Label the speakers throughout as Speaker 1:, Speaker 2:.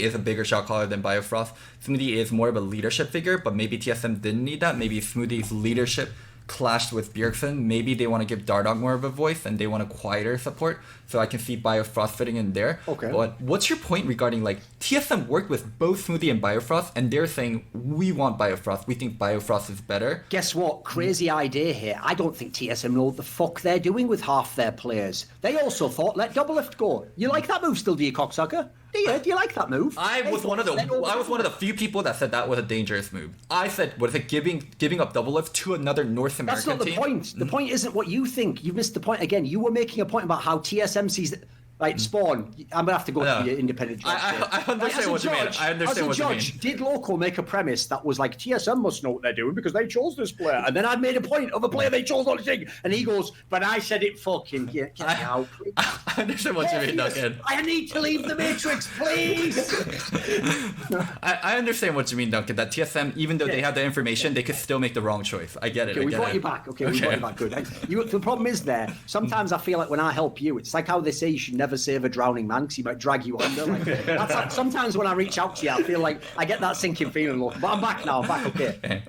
Speaker 1: Smoothie is a bigger shot caller than Biofrost. Smoothie is more of a leadership figure, but maybe TSM didn't need that. Maybe Smoothie's leadership clashed with Bjergsen. Maybe they want to give Dardoch more of a voice and they want a quieter support. So I can see Biofrost fitting in there.
Speaker 2: Okay.
Speaker 1: But what's your point regarding like TSM worked with both Smoothie and Biofrost and they're saying we want Biofrost. We think Biofrost is better.
Speaker 2: Guess what? Crazy idea here. I don't think TSM know what the fuck they're doing with half their players. They also thought let Doublelift go. You like that move still, do you, cocksucker? Do you like that move?
Speaker 1: I was one of the few people that said that was a dangerous move. I said, what is it, giving up Doublelift to another North American team?
Speaker 2: That's not the point. The point isn't what you think. You missed the point again. You were making a point about how TSM sees it. Right, Spawn, I'm going to have to go to your independent judge.
Speaker 1: I understand what you mean. I understand what you mean.
Speaker 2: Did Loco make a premise that was like, TSM must know what they're doing because they chose this player? And then I made a point of a player they chose on the thing. And he goes, but I said it fucking, get out.
Speaker 1: I understand what you mean, Duncan.
Speaker 2: I need to leave the Matrix, please.
Speaker 1: I understand what you mean, Duncan, that TSM, even though they have the information, they could still make the wrong choice. I get it.
Speaker 2: Okay, we got you back. Okay, we got you back. Good. The problem is there, sometimes I feel like when I help you, it's like how they say you should never save a drowning man because he might drag you under. Like, that's like, sometimes when I reach out to you, I feel like I get that sinking feeling. Look, but I'm back now. I'm back. Okay,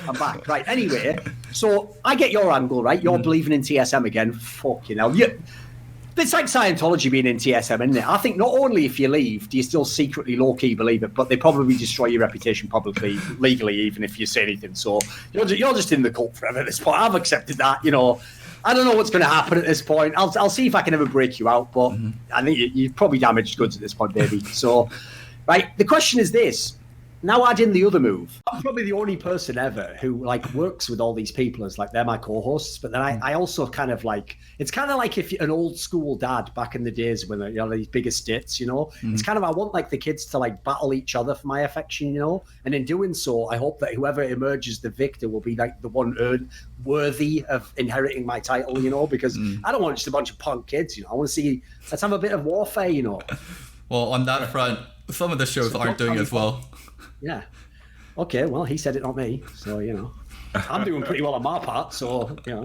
Speaker 2: I'm back. Right. Anyway, so I get your angle. Right, you're believing in TSM again. Fucking hell. It's like Scientology being in TSM, isn't it? I think not only if you leave, do you still secretly low-key believe it, but they probably destroy your reputation publicly, legally, even if you say anything. So you're just in the cult forever at this point. I've accepted that, you know. I don't know what's going to happen at this point. I'll see if I can ever break you out, but I think you've probably damaged goods at this point, baby. So, right, the question is this. Now add in the other move. I'm probably the only person ever who like works with all these people as like they're my co-hosts, but then I also kind of like, it's kind of like if you're an old school dad back in the days when you know these big estates, you know, it's kind of, I want like the kids to like battle each other for my affection, you know, and in doing so, I hope that whoever emerges the victor will be like the one worthy of inheriting my title, you know, because I don't want just a bunch of punk kids, you know, I want to see, let's have a bit of warfare, you know.
Speaker 1: Well, on that front, some of the shows aren't doing as well.
Speaker 2: Yeah. Okay, well, he said it, not me. So, you know, I'm doing pretty well on my part. So, you know,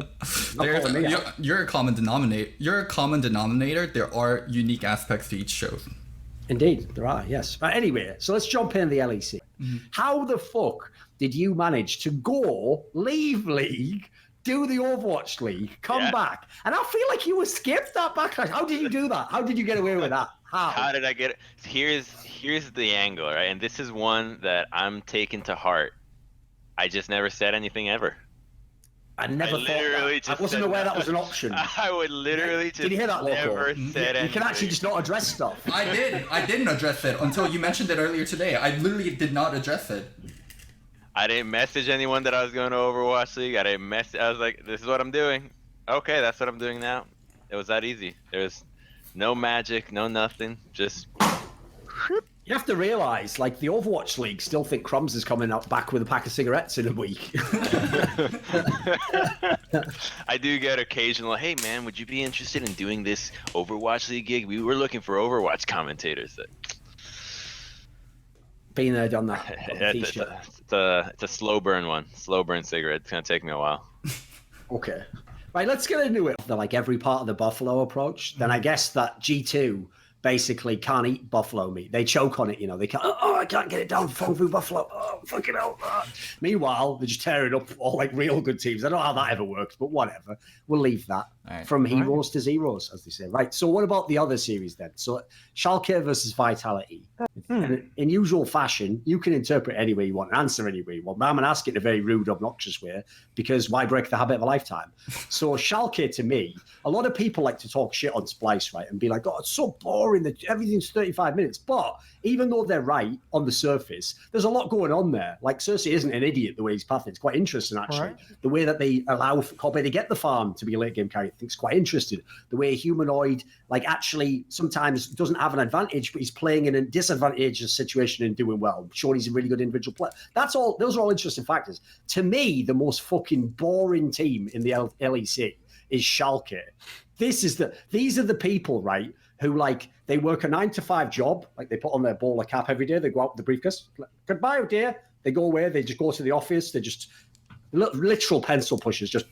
Speaker 1: you're a common denominator. You're a common denominator. There are unique aspects to each show.
Speaker 2: Indeed, there are, yes. But anyway, so let's jump in the LEC. How the fuck did you manage to leave League, do the Overwatch League, come back? And I feel like you escaped that backlash. How did you do that? How did you get away with that?
Speaker 3: How did I get it? Here's the angle, right? And this is one that I'm taking to heart. I just never said anything ever.
Speaker 2: I never thought that. I wasn't aware that was an option.
Speaker 3: I would literally just
Speaker 2: Did you hear that, Loco?
Speaker 3: never said anything.
Speaker 2: You can actually just not address stuff.
Speaker 1: I did. I didn't address it until you mentioned it earlier today. I literally did not address it.
Speaker 3: I didn't message anyone that I was going to Overwatch League. I was like, this is what I'm doing. Okay, that's what I'm doing now. It was that easy. There was no magic, no nothing. Just...
Speaker 2: You have to realize, like, the Overwatch League still think Crumbs is coming out back with a pack of cigarettes in a week.
Speaker 3: I do get occasional, hey man, would you be interested in doing this Overwatch League gig? We were looking for Overwatch commentators.
Speaker 2: Been there, done that.
Speaker 3: It's a slow burn one. Slow burn cigarette. It's going to take me a while.
Speaker 2: Okay. Right, let's get into it. They're like every part of the buffalo approach. Then I guess that G2 basically can't eat buffalo meat. They choke on it, you know. They can't, I can't get it down, Feng Fu buffalo. Oh, fucking hell. Meanwhile, they're just tearing up all like real good teams. I don't know how that ever works, but whatever. We'll leave that. Right. From heroes to zeros, as they say. Right, so what about the other series then? So Schalke versus Vitality. In usual fashion, you can interpret any way you want, answer any way you want, but I'm going to ask it in a very rude, obnoxious way, because why break the habit of a lifetime? So Schalke, to me, a lot of people like to talk shit on Splice, right, and be like, oh, it's so boring that everything's 35 minutes. But even though they're right on the surface, there's a lot going on there. Like, Cersei isn't an idiot the way he's pathing. It's quite interesting, actually. Right. The way that they allow Kobe to get the farm to be a late game carry, I think it's quite interesting. The way a humanoid, like, actually sometimes doesn't have an advantage, but he's playing in a disadvantageous situation and doing well. Sure, he's a really good individual player. That's all. Those are all interesting factors. To me, the most fucking boring team in the LEC is Schalke. These are the people, right, who, like, they work a 9-to-5 job, like they put on their bowler cap every day, they go out with the briefcase, goodbye, oh dear, they go away, they just go to the office, they just literal pencil pushers, just,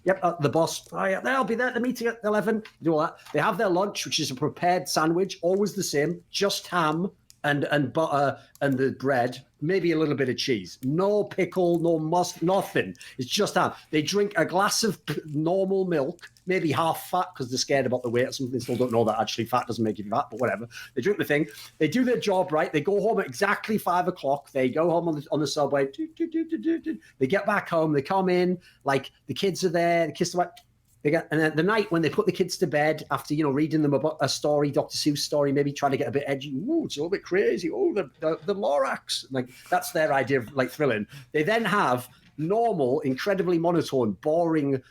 Speaker 2: Yep, the boss. Oh, yeah, they'll be there at the meeting at 11. Do all that. They have their lunch, which is a prepared sandwich, always the same, just ham and butter and the bread, maybe a little bit of cheese. No pickle, no mustard, nothing. It's just ham. They drink a glass of normal milk, maybe half fat because they're scared about the weight or something. They still don't know that actually fat doesn't make you fat, but whatever. They drink the thing. They do their job right. They go home at exactly 5 o'clock. They go home on the subway. They get back home. They come in, like the kids are there. The kids are like, and then the night when they put the kids to bed after, reading them about a story, Dr. Seuss story, maybe trying to get a bit edgy. Ooh, it's a little bit crazy. Oh, the Lorax. Like, that's their idea of, like, thrilling. They then have normal, incredibly monotone, boring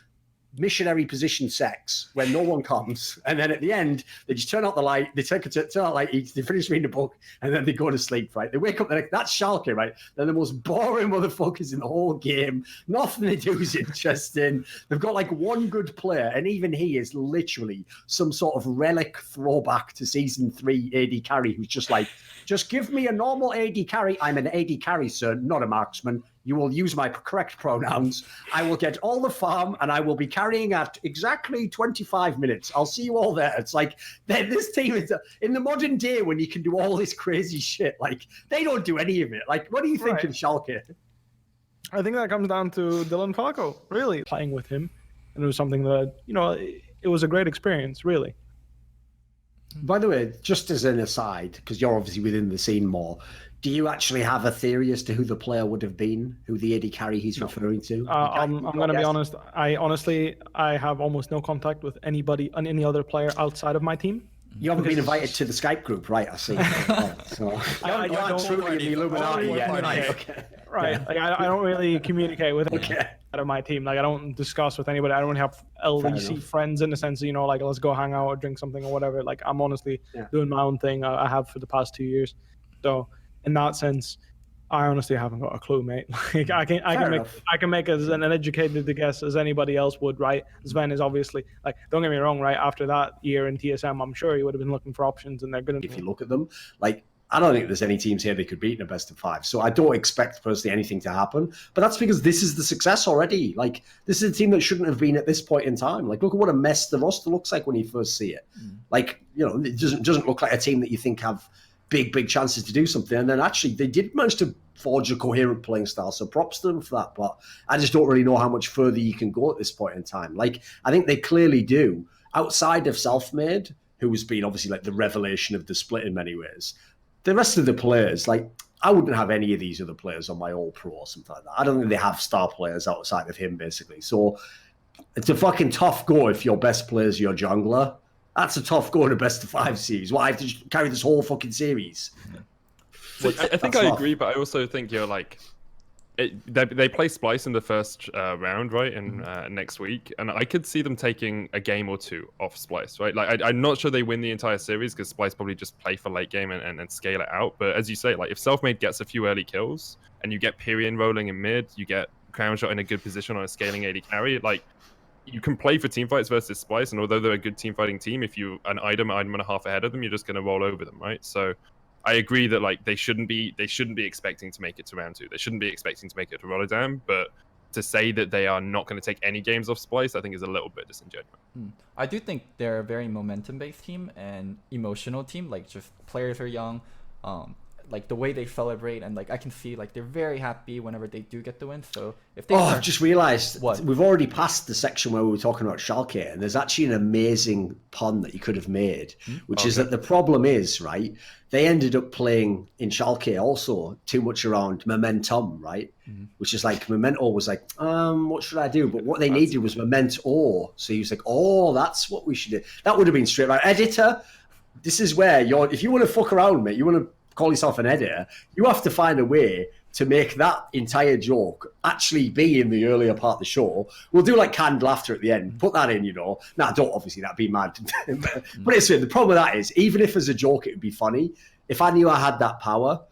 Speaker 2: missionary position sex when no one comes, and then at the end they just turn out the light, they turn out the light, they finish reading the book, and then they go to sleep, right? They wake up, that's Schalke, right? They're the most boring motherfuckers in the whole game. Nothing they do is interesting. They've got like one good player, and even he is literally some sort of relic throwback to season 3 AD carry, who's just like, just give me a normal AD carry. I'm an AD carry, sir, not a marksman. You will use my correct pronouns. I will get all the farm, and I will be carrying at exactly 25 minutes. I'll see you all there. It's like, this team is in the modern day when you can do all this crazy shit. Like, they don't do any of it. Like, what do you think of Schalke?
Speaker 4: I think that comes down to Dylan Falco, really. Playing with him, and it was something that, it was a great experience, really.
Speaker 2: By the way, just as an aside, because you're obviously within the scene more, do you actually have a theory as to who the player would have been, who the AD carry he's referring to?
Speaker 4: I'm going to be honest. I have almost no contact with anybody and any other player outside of my team.
Speaker 2: You haven't been invited to the Skype group, right? I see. So
Speaker 4: I
Speaker 2: don't truly in the Illuminati yet. Right. Okay.
Speaker 4: Right. Like, I don't really communicate with anyone out of my team. Like, I don't discuss with anybody. I don't have LEC friends in the sense of, like, let's go hang out or drink something or whatever. Like, I'm honestly doing my own thing. I have for the past 2 years. So in that sense, I honestly haven't got a clue, mate. Like, I can make as an educated guess as anybody else would, right? Sven is obviously, like, don't get me wrong, right? After that year in TSM, I'm sure he would have been looking for options, and they're going to.
Speaker 2: If you look at them, like, I don't think there's any teams here they could beat in a best of 5. So I don't expect personally anything to happen. But that's because this is the success already. Like, this is a team that shouldn't have been at this point in time. Like, look at what a mess the roster looks like when you first see it. Like, it doesn't look like a team that you think have big chances to do something. And then actually they did manage to forge a coherent playing style. So props to them for that. But I just don't really know how much further you can go at this point in time. Like, I think they clearly do. Outside of Selfmade, who has been obviously like the revelation of the split in many ways, the rest of the players, like, I wouldn't have any of these other players on my All-Pro or something like that. I don't think they have star players outside of him, basically. So it's a fucking tough go if your best player is your jungler. That's a tough go in a best of 5 series. Why, I have to carry this whole fucking series?
Speaker 5: So I think I agree, but I also think you're like, they play Splice in the first round, right, in next week, and I could see them taking a game or 2 off Splice, right? Like, I'm not sure they win the entire series because Splice probably just play for late game and scale it out. But as you say, like, if Selfmade gets a few early kills and you get Pyrian rolling in mid, you get Crown Shot in a good position on a scaling AD carry, like, you can play for teamfights versus Splice, and although they're a good team fighting team, if you an item and a half ahead of them, you're just going to roll over them, right? So I agree that, like, they shouldn't be expecting to make it to round 2. They shouldn't be expecting to make it to Rotterdam, but to say that they are not going to take any games off Splice, I think is a little bit disingenuous.
Speaker 1: I do think they're a very momentum-based team and emotional team. Like, just players are young. Like, the way they celebrate, and, like, I can see, like, they're very happy whenever they do get the win. So if they
Speaker 2: I've just realised we've already passed the section where we were talking about Schalke, and there's actually an amazing pun that you could have made, which is that the problem is, right, they ended up playing in Schalke also too much around momentum, right? Which is like, Memento was like, what should I do? But what they needed was Memento. So he was like, that's what we should do. That would have been straight right. Editor, this is where if you want to fuck around, mate, you want to call yourself an editor, you have to find a way to make that entire joke actually be in the earlier part of the show. We'll do like canned laughter at the end. Put that in, Nah, don't, obviously, that'd be mad. But it's the problem with that is, even if as a joke it would be funny, if I knew I had that power,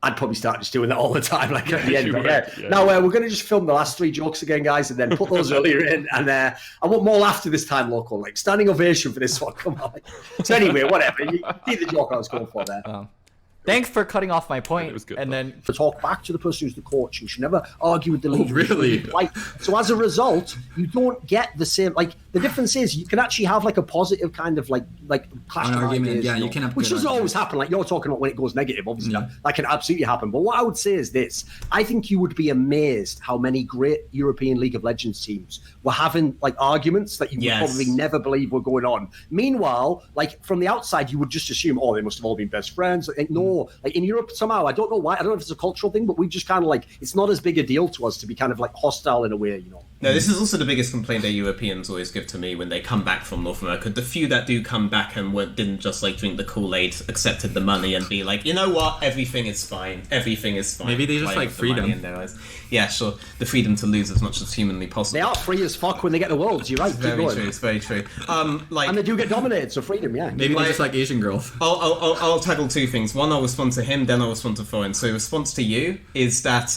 Speaker 2: I'd probably start just doing that all the time, like at the end. Now we're going to just film the last 3 jokes again, guys, and then put those earlier in. And I want more laughter this time, Loco. Like, standing ovation for this one. Come on. So anyway, whatever. You see the joke I was going for there.
Speaker 1: Thanks for cutting off my point.
Speaker 5: It was good,
Speaker 1: and
Speaker 5: though.
Speaker 1: then
Speaker 2: To talk back to the person who's the coach. You should never argue with the leader.
Speaker 1: really?
Speaker 2: Like, so as a result, you don't get the same. Like the difference is you can actually have like a positive kind of like clash
Speaker 1: An
Speaker 2: of
Speaker 1: argument,
Speaker 2: ideas,
Speaker 1: yeah,
Speaker 2: you
Speaker 1: you can have
Speaker 2: which
Speaker 1: good
Speaker 2: doesn't always
Speaker 1: arguments.
Speaker 2: happen. Like you're talking about when it goes negative, obviously that can absolutely happen. But what I would say is this: I think you would be amazed how many great European League of Legends teams were having like arguments that you would probably never believe were going on. Meanwhile, like from the outside, you would just assume, oh, they must have all been best friends. Like, no, like in Europe somehow, I don't know why. I don't know if it's a cultural thing, but we just kind of like it's not as big a deal to us to be kind of like hostile in a way, you know.
Speaker 6: No, this is also the biggest complaint that Europeans always give to me when they come back from North America. The few that do come back and didn't just like drink the Kool-Aid, accepted the money and be like, you know what, everything is fine. Everything is fine.
Speaker 1: Maybe they just
Speaker 6: Playing
Speaker 1: like
Speaker 6: with the money
Speaker 1: freedom.
Speaker 6: in their eyes. Yeah, sure. The freedom to lose as much as humanly possible.
Speaker 2: They are free as fuck when they get the worlds. You're right. Keep
Speaker 6: Very
Speaker 2: going.
Speaker 6: true. It's very true. Like,
Speaker 2: And they do get dominated, so freedom, yeah.
Speaker 1: maybe they just like Asian girls.
Speaker 6: I'll tackle two things. One, I'll respond to him. Then I'll respond to Thorin. So, response to you is that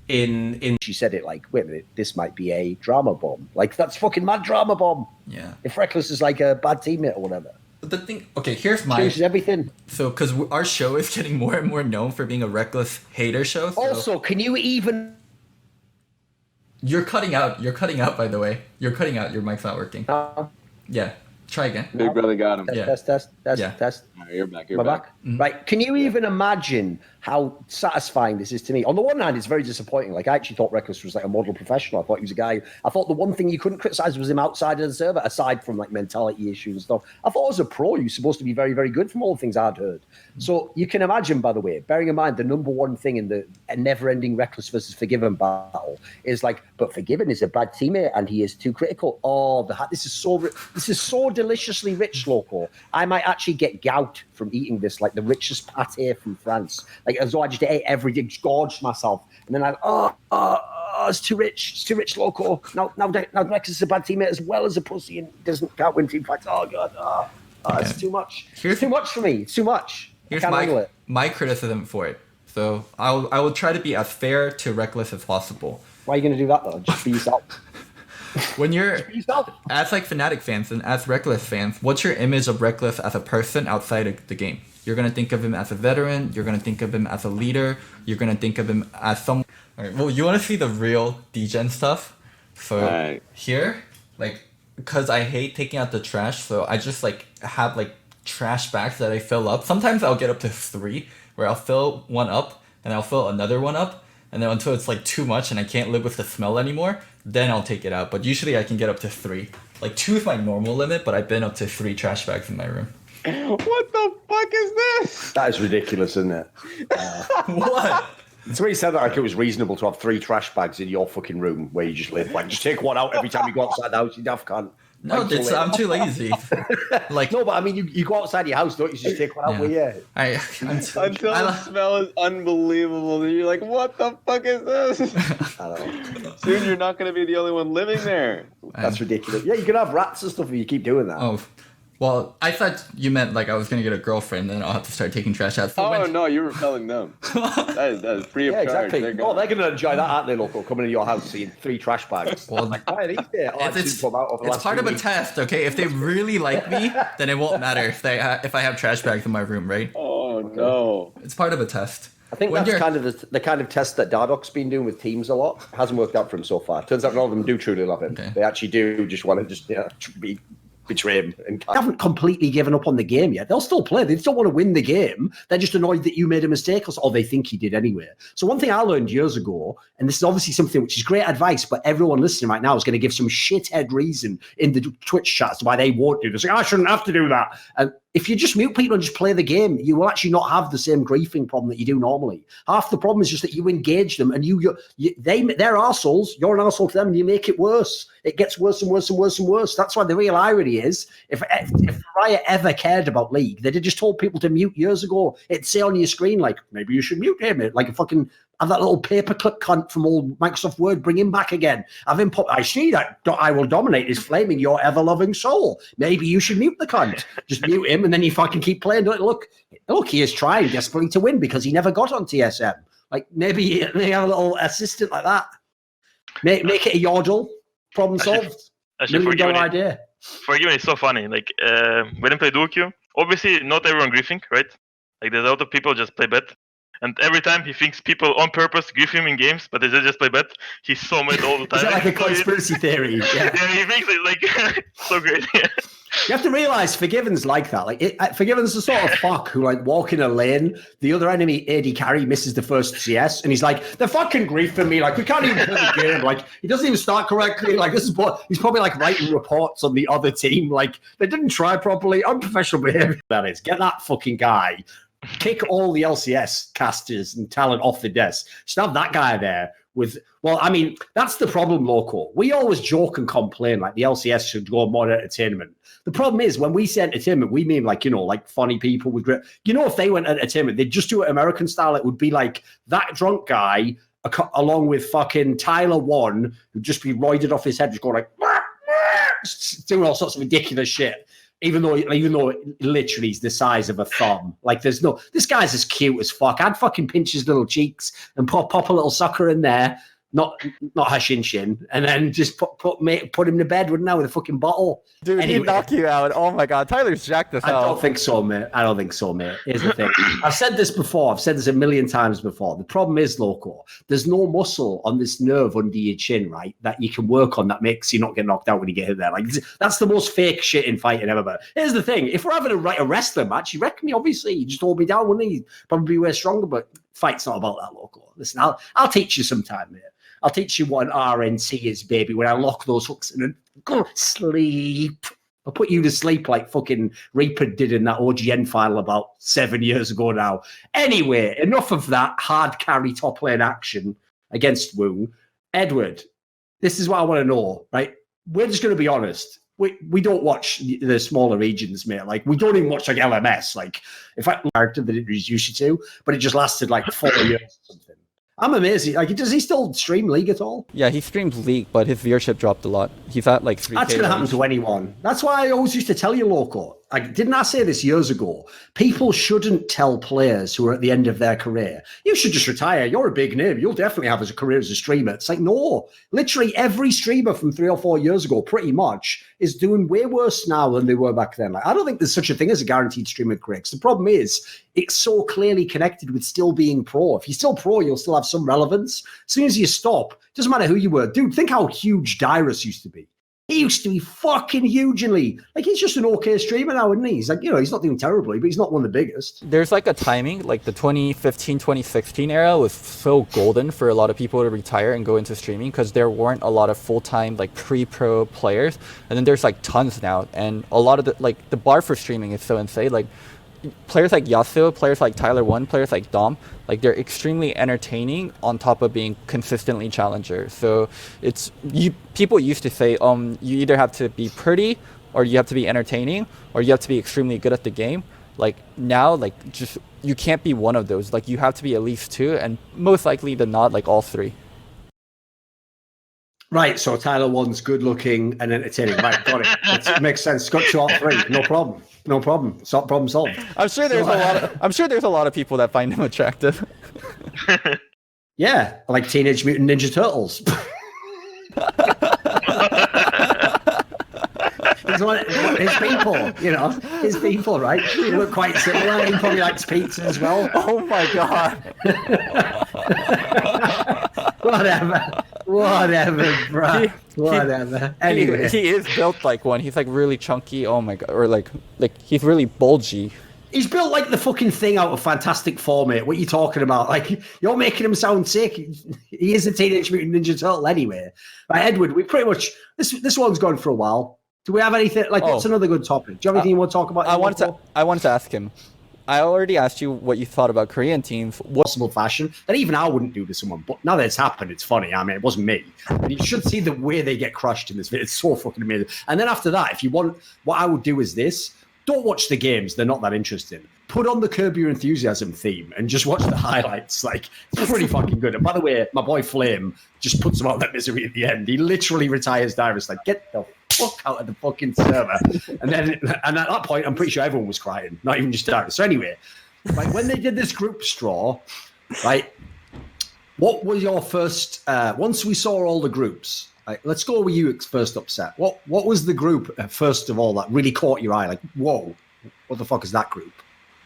Speaker 6: in
Speaker 2: She said it like, wait a minute, this might be a drama bomb. Like, that's fucking mad drama bomb.
Speaker 1: Yeah.
Speaker 2: If Reckless is like a bad teammate or whatever.
Speaker 1: But the thing, okay, here's my
Speaker 2: Changes everything.
Speaker 1: so because our show is getting more and more known for being a reckless hater show. So
Speaker 2: Also, can you even...
Speaker 1: you're cutting out. You're cutting out. By the way, you're cutting out. Your mic's not working. Yeah. Try again.
Speaker 3: Big brother got him.
Speaker 1: Yeah.
Speaker 2: Test.
Speaker 1: Yeah.
Speaker 3: Alright, you're back.
Speaker 2: Am I back?
Speaker 1: Mm-hmm.
Speaker 2: Right. Can you even imagine how satisfying this is to me? On the one hand, it's very disappointing. Like, I actually thought Reckless was like a model professional. I thought he was a guy. I thought the one thing you couldn't criticize was him outside of the server, aside from like mentality issues and stuff. I thought as a pro, you're supposed to be very, very good from all the things I'd heard. So you can imagine, by the way, bearing in mind the number one thing in the never-ending Reckless versus Forgiven battle is like, but Forgiven is a bad teammate and he is too critical. Oh, this is so deliciously rich, Loco. I might actually get gout from eating this, like the richest pate from France. Like as though I just ate every day, just gorged myself, and then it's too rich, Loco. Now Rex is a bad teammate as well as a pussy and can't win team fights. Oh god, it's too much. It's too much for me. It's too much.
Speaker 1: Here's
Speaker 2: I can't handle it.
Speaker 1: my criticism for it. So I will try to be as fair to Reckless as possible.
Speaker 2: Why are you going to do that though? Just be yourself.
Speaker 1: When you're
Speaker 2: Yourself.
Speaker 1: as like Fnatic fans and as Reckless fans, what's your image of Reckless as a person outside of the game? You're gonna think of him as a veteran. You're gonna think of him as a leader. You're gonna think of him as some. All right, well, you want to see the real degen stuff? So
Speaker 3: Alright.
Speaker 1: here, like, because I hate taking out the trash, so I just like have like trash bags that I fill up. Sometimes I'll get up to 3, where I'll fill one up and I'll fill another one up. And then until it's like too much and I can't live with the smell anymore, then I'll take it out. But usually I can get up to 3. Like 2 is my normal limit, but I've been up to 3 trash bags in my room.
Speaker 3: What the fuck is this?
Speaker 2: That is ridiculous, isn't it?
Speaker 1: What?
Speaker 2: Somebody said that like it was reasonable to have 3 trash bags in your fucking room where you just live. Like, just take one out every time you go outside the house, you daft cunt.
Speaker 1: No, I'm too lazy. Like
Speaker 2: No, but I mean, you go outside your house, don't you? Just take one out with you.
Speaker 3: Until the smell is unbelievable, and you're like, what the fuck is this?
Speaker 2: I don't know.
Speaker 3: Soon you're not going to be the only one living there.
Speaker 2: That's ridiculous. Yeah, you can have rats and stuff if you keep doing that.
Speaker 1: Oh, well, I thought you meant like I was gonna get a girlfriend, then I'll have to start taking trash out. So
Speaker 3: No, you were telling them. That is free of
Speaker 2: Yeah,
Speaker 3: charge.
Speaker 2: exactly.
Speaker 3: They're
Speaker 2: Oh,
Speaker 3: gone.
Speaker 2: they're going to enjoy that, aren't they, Loco? Coming to your house, seeing 3 trash bags.
Speaker 1: Well,
Speaker 2: Like, why are these there? Oh,
Speaker 1: it's part of a test, okay? If they really like me, then it won't matter if I have trash bags in my room, right?
Speaker 3: Oh no.
Speaker 1: It's part of a test.
Speaker 2: I think
Speaker 1: When
Speaker 2: that's
Speaker 1: you're-
Speaker 2: kind of the kind of test that Dardoc's been doing with teams a lot. Hasn't worked out for him so far. Turns out none of them do truly love him.
Speaker 1: Okay.
Speaker 2: They actually do just want to betray him. And they haven't completely given up on the game yet. They'll still play. They still want to win the game. They're just annoyed that you made a mistake, or they think you did anyway. So one thing I learned years ago, and this is obviously something which is great advice, but everyone listening right now is going to give some shithead reason in the Twitch chats why they won't do this. Like, I shouldn't have to do that. And if you just mute people and just play the game, you will actually not have the same griefing problem that you do normally. Half the problem is just that you engage them and they're arseholes, you're an arsehole to them, and you make it worse. It gets worse and worse and worse and worse. That's why the real irony is, if Riot ever cared about League, they'd have just told people to mute years ago. It'd say on your screen, like, maybe you should mute him. Like a fucking, have that little paperclip cunt from old Microsoft Word, bring him back again. Have him put, I see that I will dominate is flaming your ever-loving soul. Maybe you should mute the cunt. Just mute him, and then you fucking keep playing. Look, he is trying desperately to win because he never got on TSM. Like, maybe they have a little assistant like that. Make it a yodel. Problem solved.
Speaker 7: Actually,
Speaker 2: $1 million idea.
Speaker 7: Forgiven is so funny. Like, when I play Duo, obviously not everyone griefing, right? Like there's a lot of people just play bet, and every time he thinks people on purpose grief him in games, but they just play bet. He's so mad all the time.
Speaker 2: Is that like a conspiracy theory?
Speaker 7: Yeah, he thinks it like so great. Yeah.
Speaker 2: You have to realize Forgiven's like that. Like Forgiven's the sort of fuck who like walk in a lane, the other enemy AD carry misses the first CS, and he's like, they're fucking griefing me. Like we can't even play the game. Like he doesn't even start correctly. Like this is what he's probably like writing reports on the other team. Like they didn't try properly. Unprofessional behavior. That is. Get that fucking guy. Kick all the LCS casters and talent off the desk. Just have that guy there with. Well, I mean, that's the problem, Loco. We always joke and complain like the LCS should go more entertainment. The problem is when we say entertainment, we mean like, like funny people with great. If they went entertainment, they'd just do it American style. It would be like that drunk guy along with fucking Tyler One, who'd just be roided off his head, just going like, doing all sorts of ridiculous shit. Even though literally he's the size of a thumb. Like this guy's as cute as fuck. I'd fucking pinch his little cheeks and pop a little sucker in there. Not her shin, and then just put him to bed, wouldn't I, with a fucking bottle?
Speaker 8: Dude, anyway, he'd knock you out. Oh my god, Tyler's jacked as hell.
Speaker 2: I don't think so, mate. Here's the thing. I've said this before. I've said this a million times before. The problem is, Loco, there's no muscle on this nerve under your chin, right, that you can work on that makes you not get knocked out when you get hit there. Like that's the most fake shit in fighting ever. But here's the thing: if we're having a wrestling match, you reckon me? Obviously, you just hold me down, wouldn't you? Probably be way stronger. But fight's not about that, Loco. Listen, I'll teach you sometime, mate. I'll teach you what an RNC is, baby, when I lock those hooks in and go sleep. I'll put you to sleep like fucking Reaper did in that OGN final about 7 years ago now. Anyway, enough of that hard carry top lane action against Wu. Edward, this is what I want to know, right? We're just going to be honest. We don't watch the smaller regions, mate. Like, we don't even watch, like, LMS. Like, in fact, character that it used to, but it just lasted, like, 4 years or something. I'm amazed. Like, does he still stream League at all?
Speaker 8: Yeah, he streams League, but his viewership dropped a lot. He's at like 3K.
Speaker 2: That's going to happen to anyone. That's why I always used to tell you, Loco. Like, didn't I say this years ago? People shouldn't tell players who are at the end of their career, you should just retire. You're a big name. You'll definitely have a career as a streamer. It's like, no. Literally every streamer from 3 or 4 years ago, pretty much, is doing way worse now than they were back then. Like, I don't think there's such a thing as a guaranteed streamer career. The problem is, it's so clearly connected with still being pro. If you're still pro, you'll still have some relevance. As soon as you stop, doesn't matter who you were. Dude, think how huge Dyrus used to be. He used to be fucking huge in League. Like, he's just an okay streamer now, isn't he? He's like, he's not doing terribly, but he's not one of the biggest.
Speaker 8: There's like a timing, like the 2015, 2016 era was so golden for a lot of people to retire and go into streaming because there weren't a lot of full-time, like, pre-pro players. And then there's like tons now. And a lot of the bar for streaming is so insane. Like, players like Yasuo, players like Tyler One, players like Dom, like they're extremely entertaining on top of being consistently challenger. So it's people used to say, you either have to be pretty or you have to be entertaining or you have to be extremely good at the game. Like now, like just you can't be one of those. Like you have to be at least two, and most likely than not, like all three.
Speaker 2: Right, so Tyler One's good looking and entertaining. Right, got it. It makes sense. Got you all three. No problem. No problem. Problem solved.
Speaker 8: I'm sure there's a lot of people that find him attractive.
Speaker 2: Yeah, like Teenage Mutant Ninja Turtles. His people, his people, right? They look quite similar. He probably likes pizza as well.
Speaker 8: Oh my god.
Speaker 2: Whatever, bro. Whatever. Anyway,
Speaker 8: he is built like one. He's like really chunky. Oh my god, or like he's really bulgy.
Speaker 2: He's built like the fucking thing out of Fantastic Four, mate. What are you talking about? Like, you're making him sound sick. He is a Teenage Mutant Ninja Turtle anyway. Right, Edward, we pretty much this one's gone for a while. Do we have anything? Like, what's another good topic? Do you have anything you want to talk about?
Speaker 8: I wanted to ask him. I already asked you what you thought about Korean teams.
Speaker 2: Possible fashion that even I wouldn't do to someone, but now that it's happened, it's funny. I mean, it wasn't me. And you should see the way they get crushed in this video. It's so fucking amazing. And then after that, if you want, what I would do is this. Don't watch the games. They're not that interesting. Put on the Curb Your Enthusiasm theme and just watch the highlights. Like, it's pretty fucking good. And by the way, my boy Flame just puts him out of that misery at the end. He literally retires Dyrus. Like, get the fuck out of the fucking server. And at that point, I'm pretty sure everyone was crying, not even just Dyrus. So anyway, like when they did this group straw, right, what was your first, once we saw all the groups, like, let's go with you first upset. What was the group, first of all, that really caught your eye? Like, whoa, what the fuck is that group?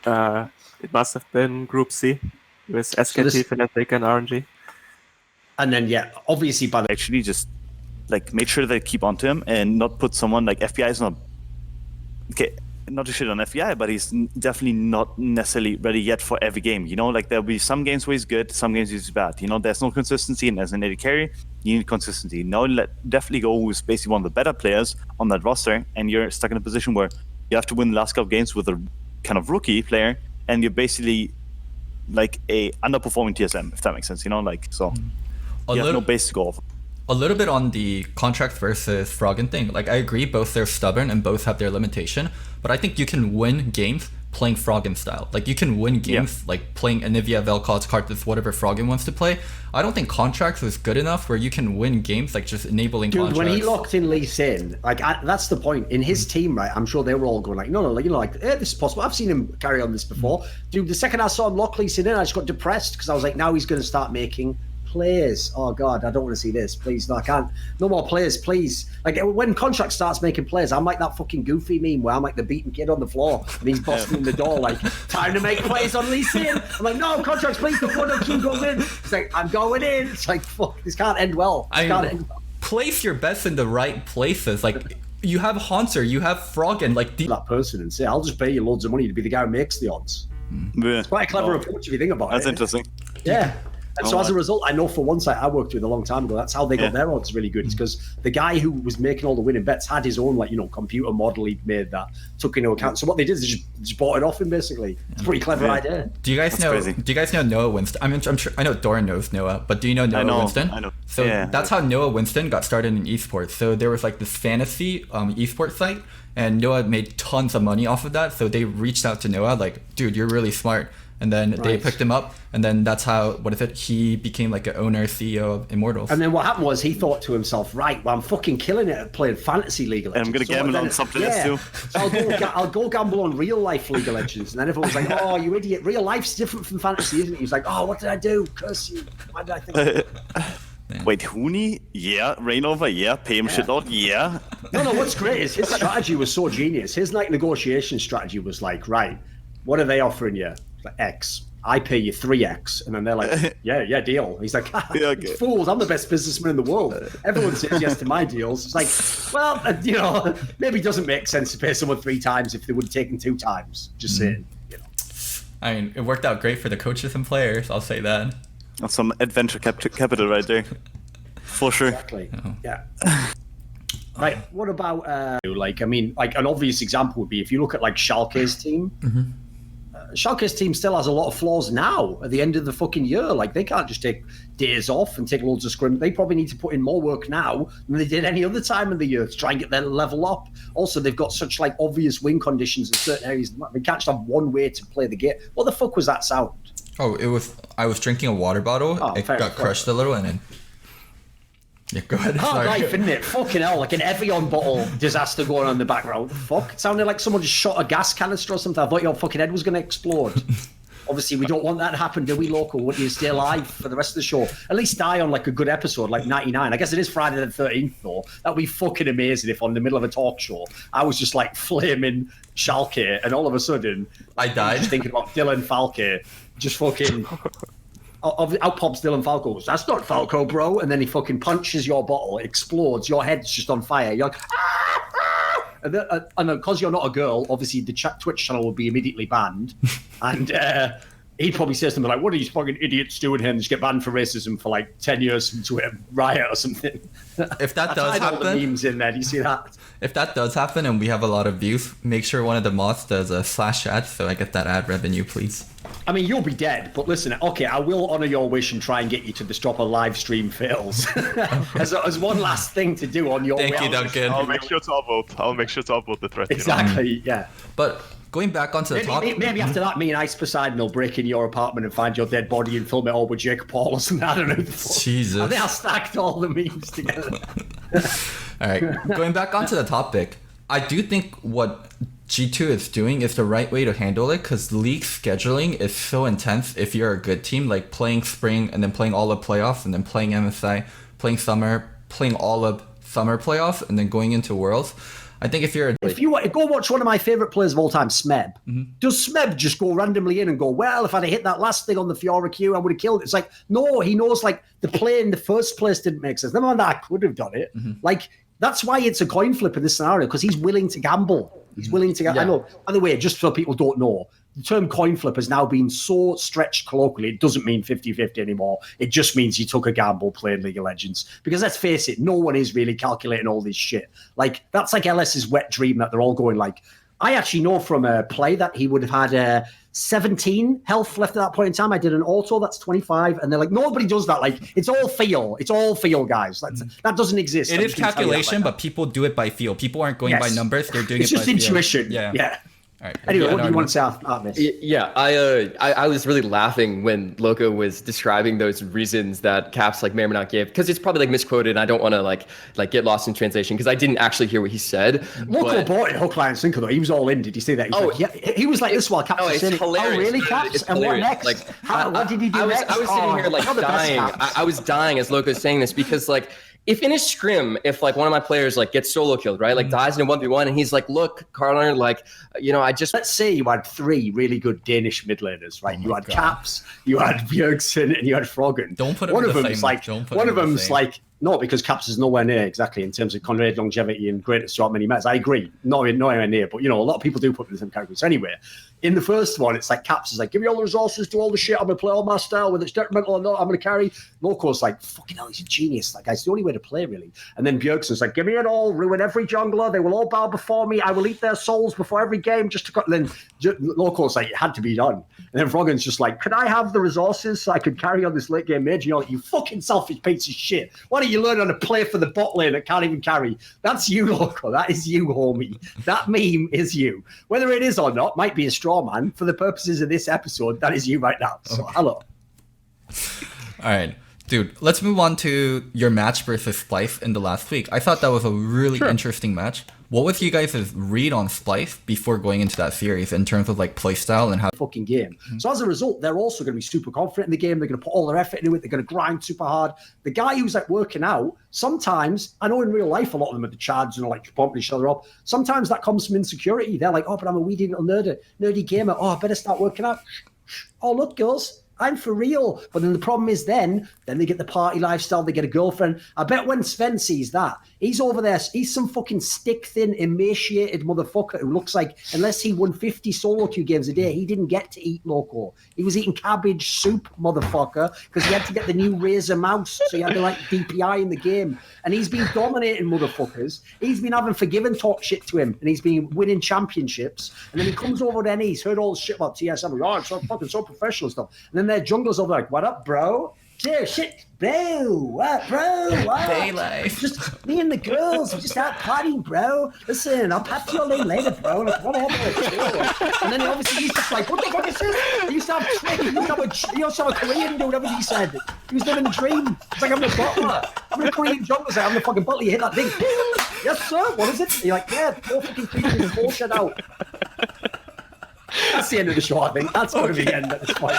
Speaker 9: It must have been Group C with SKT, Fnatic, and RNG.
Speaker 2: And then obviously by the
Speaker 10: actually just like made sure they keep onto him and not put someone like FBI is not okay. Not to shit on FBI, but he's definitely not necessarily ready yet for every game. You know, like there'll be some games where he's good, some games he's bad. You know, there's no consistency, and as an AD carry, you need consistency. Now, definitely go who's basically one of the better players on that roster, and you're stuck in a position where you have to win the last couple of games with a kind of rookie player, and you're basically like a underperforming TSM, if that makes sense. You know, like so you have no base to go off.
Speaker 1: A little bit on the contract versus Froggen thing. Like I agree, both they're stubborn and both have their limitation. But I think you can win games playing Froggen style. Like you can win games like playing Anivia, Vel'Koz, Karthus, whatever Froggen wants to play. I don't think contracts is good enough where you can win games like just enabling contracts.
Speaker 2: When he locked in Lee Sin, like that's the point. In his team, right? I'm sure they were all going like, no, you know, like this is possible. I've seen him carry on this before. Dude, the second I saw him lock Lee Sin in, I just got depressed because I was like, now he's going to start making players. Oh god, I don't want to see this. Please, no, I can't. No more players, please. Like when contract starts making players, I'm like that fucking Goofy meme where I'm like the beaten kid on the floor and he's busting in the door like, time to make plays on Lee Sin. I'm like, no, contracts, please, before the team goes in. It's like, I'm going in. It's like, fuck, this can't end well. Can't end well.
Speaker 1: Place your bets in the right places. Like you have Haunter, you have Froggen, like
Speaker 2: that person and say, I'll just pay you loads of money to be the guy who makes the odds. It's quite a clever approach if you think about it.
Speaker 10: That's interesting.
Speaker 2: Yeah. And so as a result, I know for one site I worked with a long time ago, that's how they got their odds really good. It's because the guy who was making all the winning bets had his own, like, you know, computer model he'd made that took into account. So what they did is just bought it off him, basically. It's a pretty clever idea.
Speaker 1: Do you guys know? Do you guys know Noah Winston? I'm sure I know Thorin knows Noah, but do you know Noah Winston?
Speaker 10: I know.
Speaker 1: So that's how Noah Winston got started in esports. So there was like this fantasy esports site, and Noah made tons of money off of that. So they reached out to Noah like, dude, you're really smart. And then they picked him up, and then that's how, he became like an owner, CEO of Immortals.
Speaker 2: And then what happened was he thought to himself, right, well, I'm fucking killing it at playing Fantasy League of Legends.
Speaker 10: And I'm going to gamble on something else too.
Speaker 2: I'll go gamble on real life League of Legends. And then everyone's like, oh, you idiot, real life's different from fantasy, isn't it? He's like, oh, what did I do? Curse you. Why did I think
Speaker 10: Wait, Huni? Yeah. Reignover? Yeah. Pay him shit out? Yeah.
Speaker 2: No, what's great is his strategy was so genius. His like negotiation strategy was like, right, what are they offering you? Like X. I pay you 3x, and then they're like, yeah, deal. He's like, fools, I'm the best businessman in the world. Everyone says yes to my deals. It's like, well, you know, maybe it doesn't make sense to pay someone 3 times if they would have taken 2 times. Just saying, you know.
Speaker 1: I mean, it worked out great for the coaches and players. I'll say that.
Speaker 10: That's some adventure capital right there, for sure.
Speaker 2: Exactly. Yeah. Right. What about like? I mean, like an obvious example would be if you look at like Schalke's team. Schalke's team still has a lot of flaws now at the end of the fucking year. Like, they can't just take days off and take loads of scrim. They probably need to put in more work now than they did any other time in the year to try and get their level up. Also, they've got such, like, obvious win conditions in certain areas. They can't just have one way to play the game. What the fuck was that sound?
Speaker 1: Oh, I was drinking a water bottle. It got crushed a little, and then... Yeah, go ahead.
Speaker 2: Hard life, isn't it? Fucking hell, like an Evian bottle disaster going on in the background. Fuck, it sounded like someone just shot a gas canister or something. I thought your fucking head was going to explode. Obviously, we don't want that to happen, do we, Loco? Want you to stay alive for the rest of the show? At least die on like a good episode, like 99. I guess it is Friday the 13th, though. That'd be fucking amazing if on the middle of a talk show, I was just like flaming Schalke, and all of a sudden,
Speaker 1: I died.
Speaker 2: Just thinking about Dylan Falke, just fucking... Out pops Dylan Falco. Goes, that's not Falco, bro. And then he fucking punches your bottle. It explodes. Your head's just on fire. You're like, And then because you're not a girl, obviously the Twitch channel will be immediately banned. And he'd probably say something like, what are these fucking idiots doing here? And just get banned for racism for like 10 years from Twitter riot or something.
Speaker 1: If that does happen,
Speaker 2: all the memes in there. Do you see that?
Speaker 1: If that does happen and we have a lot of views, make sure one of the mods does a slash ad so I get that ad revenue, please.
Speaker 2: I mean, you'll be dead, but listen, okay, I will honour your wish and try and get you to the stop a live stream fails as one last thing to do on your way.
Speaker 1: Thank you, Duncan.
Speaker 9: I'll make sure to upvote. the threat.
Speaker 2: Exactly, yeah.
Speaker 1: But going back onto the topic...
Speaker 2: Maybe after that, me and Ice Poseidon will break in your apartment and find your dead body and film it all with Jake Paul or something. I don't know.
Speaker 1: Jesus.
Speaker 2: I think I stacked all the memes together.
Speaker 1: All right, going back onto the topic, I do think what G2 is doing is the right way to handle it, because league scheduling is so intense if you're a good team, like playing spring and then playing all of playoffs and then playing MSI, playing summer, playing all of summer playoffs and then going into Worlds. I think if you're
Speaker 2: if you go watch one of my favorite players of all time, Smeb, does Smeb just go randomly in and go, well, if I'd have hit that last thing on the Fiora Q, I would have killed it? It's like, no, he knows like the play in the first place didn't make sense. Never mind that I could have done it. Like, that's why it's a coin flip in this scenario, because he's willing to gamble. He's willing to gamble. I know, by the way, just so people don't know, the term coin flip has now been so stretched colloquially, it doesn't mean 50-50 anymore. It just means you took a gamble playing League of Legends. Because let's face it, no one is really calculating all this shit. Like, that's like LS's wet dream that they're all going like, I actually know from a play that he would have had 17 health left at that point in time. I did an auto, that's 25. And they're like, nobody does that. Like, it's all feel. It's all feel, guys. That doesn't exist.
Speaker 1: It is calculation, but people do it by feel. People aren't going by numbers. They're doing it by feel.
Speaker 2: It's just intuition. Yeah.
Speaker 1: All right.
Speaker 2: Anyway, what do you want to say on this?
Speaker 11: Yeah, I was really laughing when Loco was describing those reasons that Caps like may or may not give, because it's probably like misquoted. And I don't want to like get lost in translation because I didn't actually hear what he said.
Speaker 2: Loco bought it hook, line, and sinker though. He was all in. Did you see that? He was like this while Caps was saying, "Oh, really, Caps? And what next? Like, what did he do next?"
Speaker 11: I was sitting here like dying. I was dying as Loco's saying this because like, if in a scrim, if like one of my players like gets solo killed, right, like dies in a 1v1, and he's like, "Look, Carliner, like, you know, I just..."
Speaker 2: Let's say you had 3 really good Danish mid laners, right? You had Caps, you had Bjergsen, and you had Froggen.
Speaker 1: Don't put it
Speaker 2: one
Speaker 1: in
Speaker 2: of
Speaker 1: the
Speaker 2: them's
Speaker 1: same.
Speaker 2: like one of them's like. No, because Caps is nowhere near exactly in terms of Conrad longevity and greatness throughout many mets. I agree, nowhere near, but you know, a lot of people do put them in the same category. So anyway, in the first one, it's like Caps is like, give me all the resources, do all the shit. I'm gonna play all my style, whether it's detrimental or not. I'm gonna carry. Loco's like, fucking hell, he's a genius. That guy's the only way to play, really. And then Bjergsen's like, give me it all, ruin every jungler. They will all bow before me. I will eat their souls before every game. Just to cut. And then Loco's like, it had to be done. And then Froggen's just like, could I have the resources so I could carry on this late game mid? You know, like, you fucking selfish piece of shit. Why don't you learn how to play for the bot lane that can't even carry? That's you, Loco. That is you, homie. That meme is you. Whether it is or not, might be a straw man. For the purposes of this episode, that is you right now. So, hello.
Speaker 1: All right. Dude, let's move on to your match versus Splice in the last week. I thought that was a really interesting match. What was you guys' read on Splice before going into that series in terms of like playstyle and how
Speaker 2: fucking game? So as a result, they're also going to be super confident in the game. They're going to put all their effort into it. They're going to grind super hard. The guy who's like working out, sometimes, I know in real life, a lot of them are the chads and like pumping each other up. Sometimes that comes from insecurity. They're like, oh, but I'm a weedy little nerdy gamer. Oh, I better start working out. Oh, look, girls, I'm for real. But then the problem is then they get the party lifestyle, they get a girlfriend. I bet when Sven sees that, he's over there, he's some fucking stick-thin, emaciated motherfucker who looks like, unless he won 50 solo queue games a day, he didn't get to eat Loco. He was eating cabbage soup, motherfucker, because he had to get the new Razer mouse, so he had to like DPI in the game. And he's been dominating motherfuckers. He's been having Forgiven talk shit to him, and he's been winning championships. And then he comes over to NE, he's heard all this shit about TSM. Oh, it's so fucking so professional stuff. And then their junglers over like, what up, bro? Dude, shit, bro, what, bro, what?
Speaker 1: Day life.
Speaker 2: Just me and the girls, we just out partying, bro. Listen, I'll pass your lane later, bro. Like, whatever. And then obviously he's just like, what the fuck is this? He used to have trick. He used to have a Korean do whatever he said. He was living a dream. It's like I'm a butler. I'm a Korean jungler. I'm the fucking butler. You hit that thing. Yes, sir. What is it? And you're like, yeah, four fucking creatures and bullshit out. That's the end of the show, I think. That's going to be the end at this point.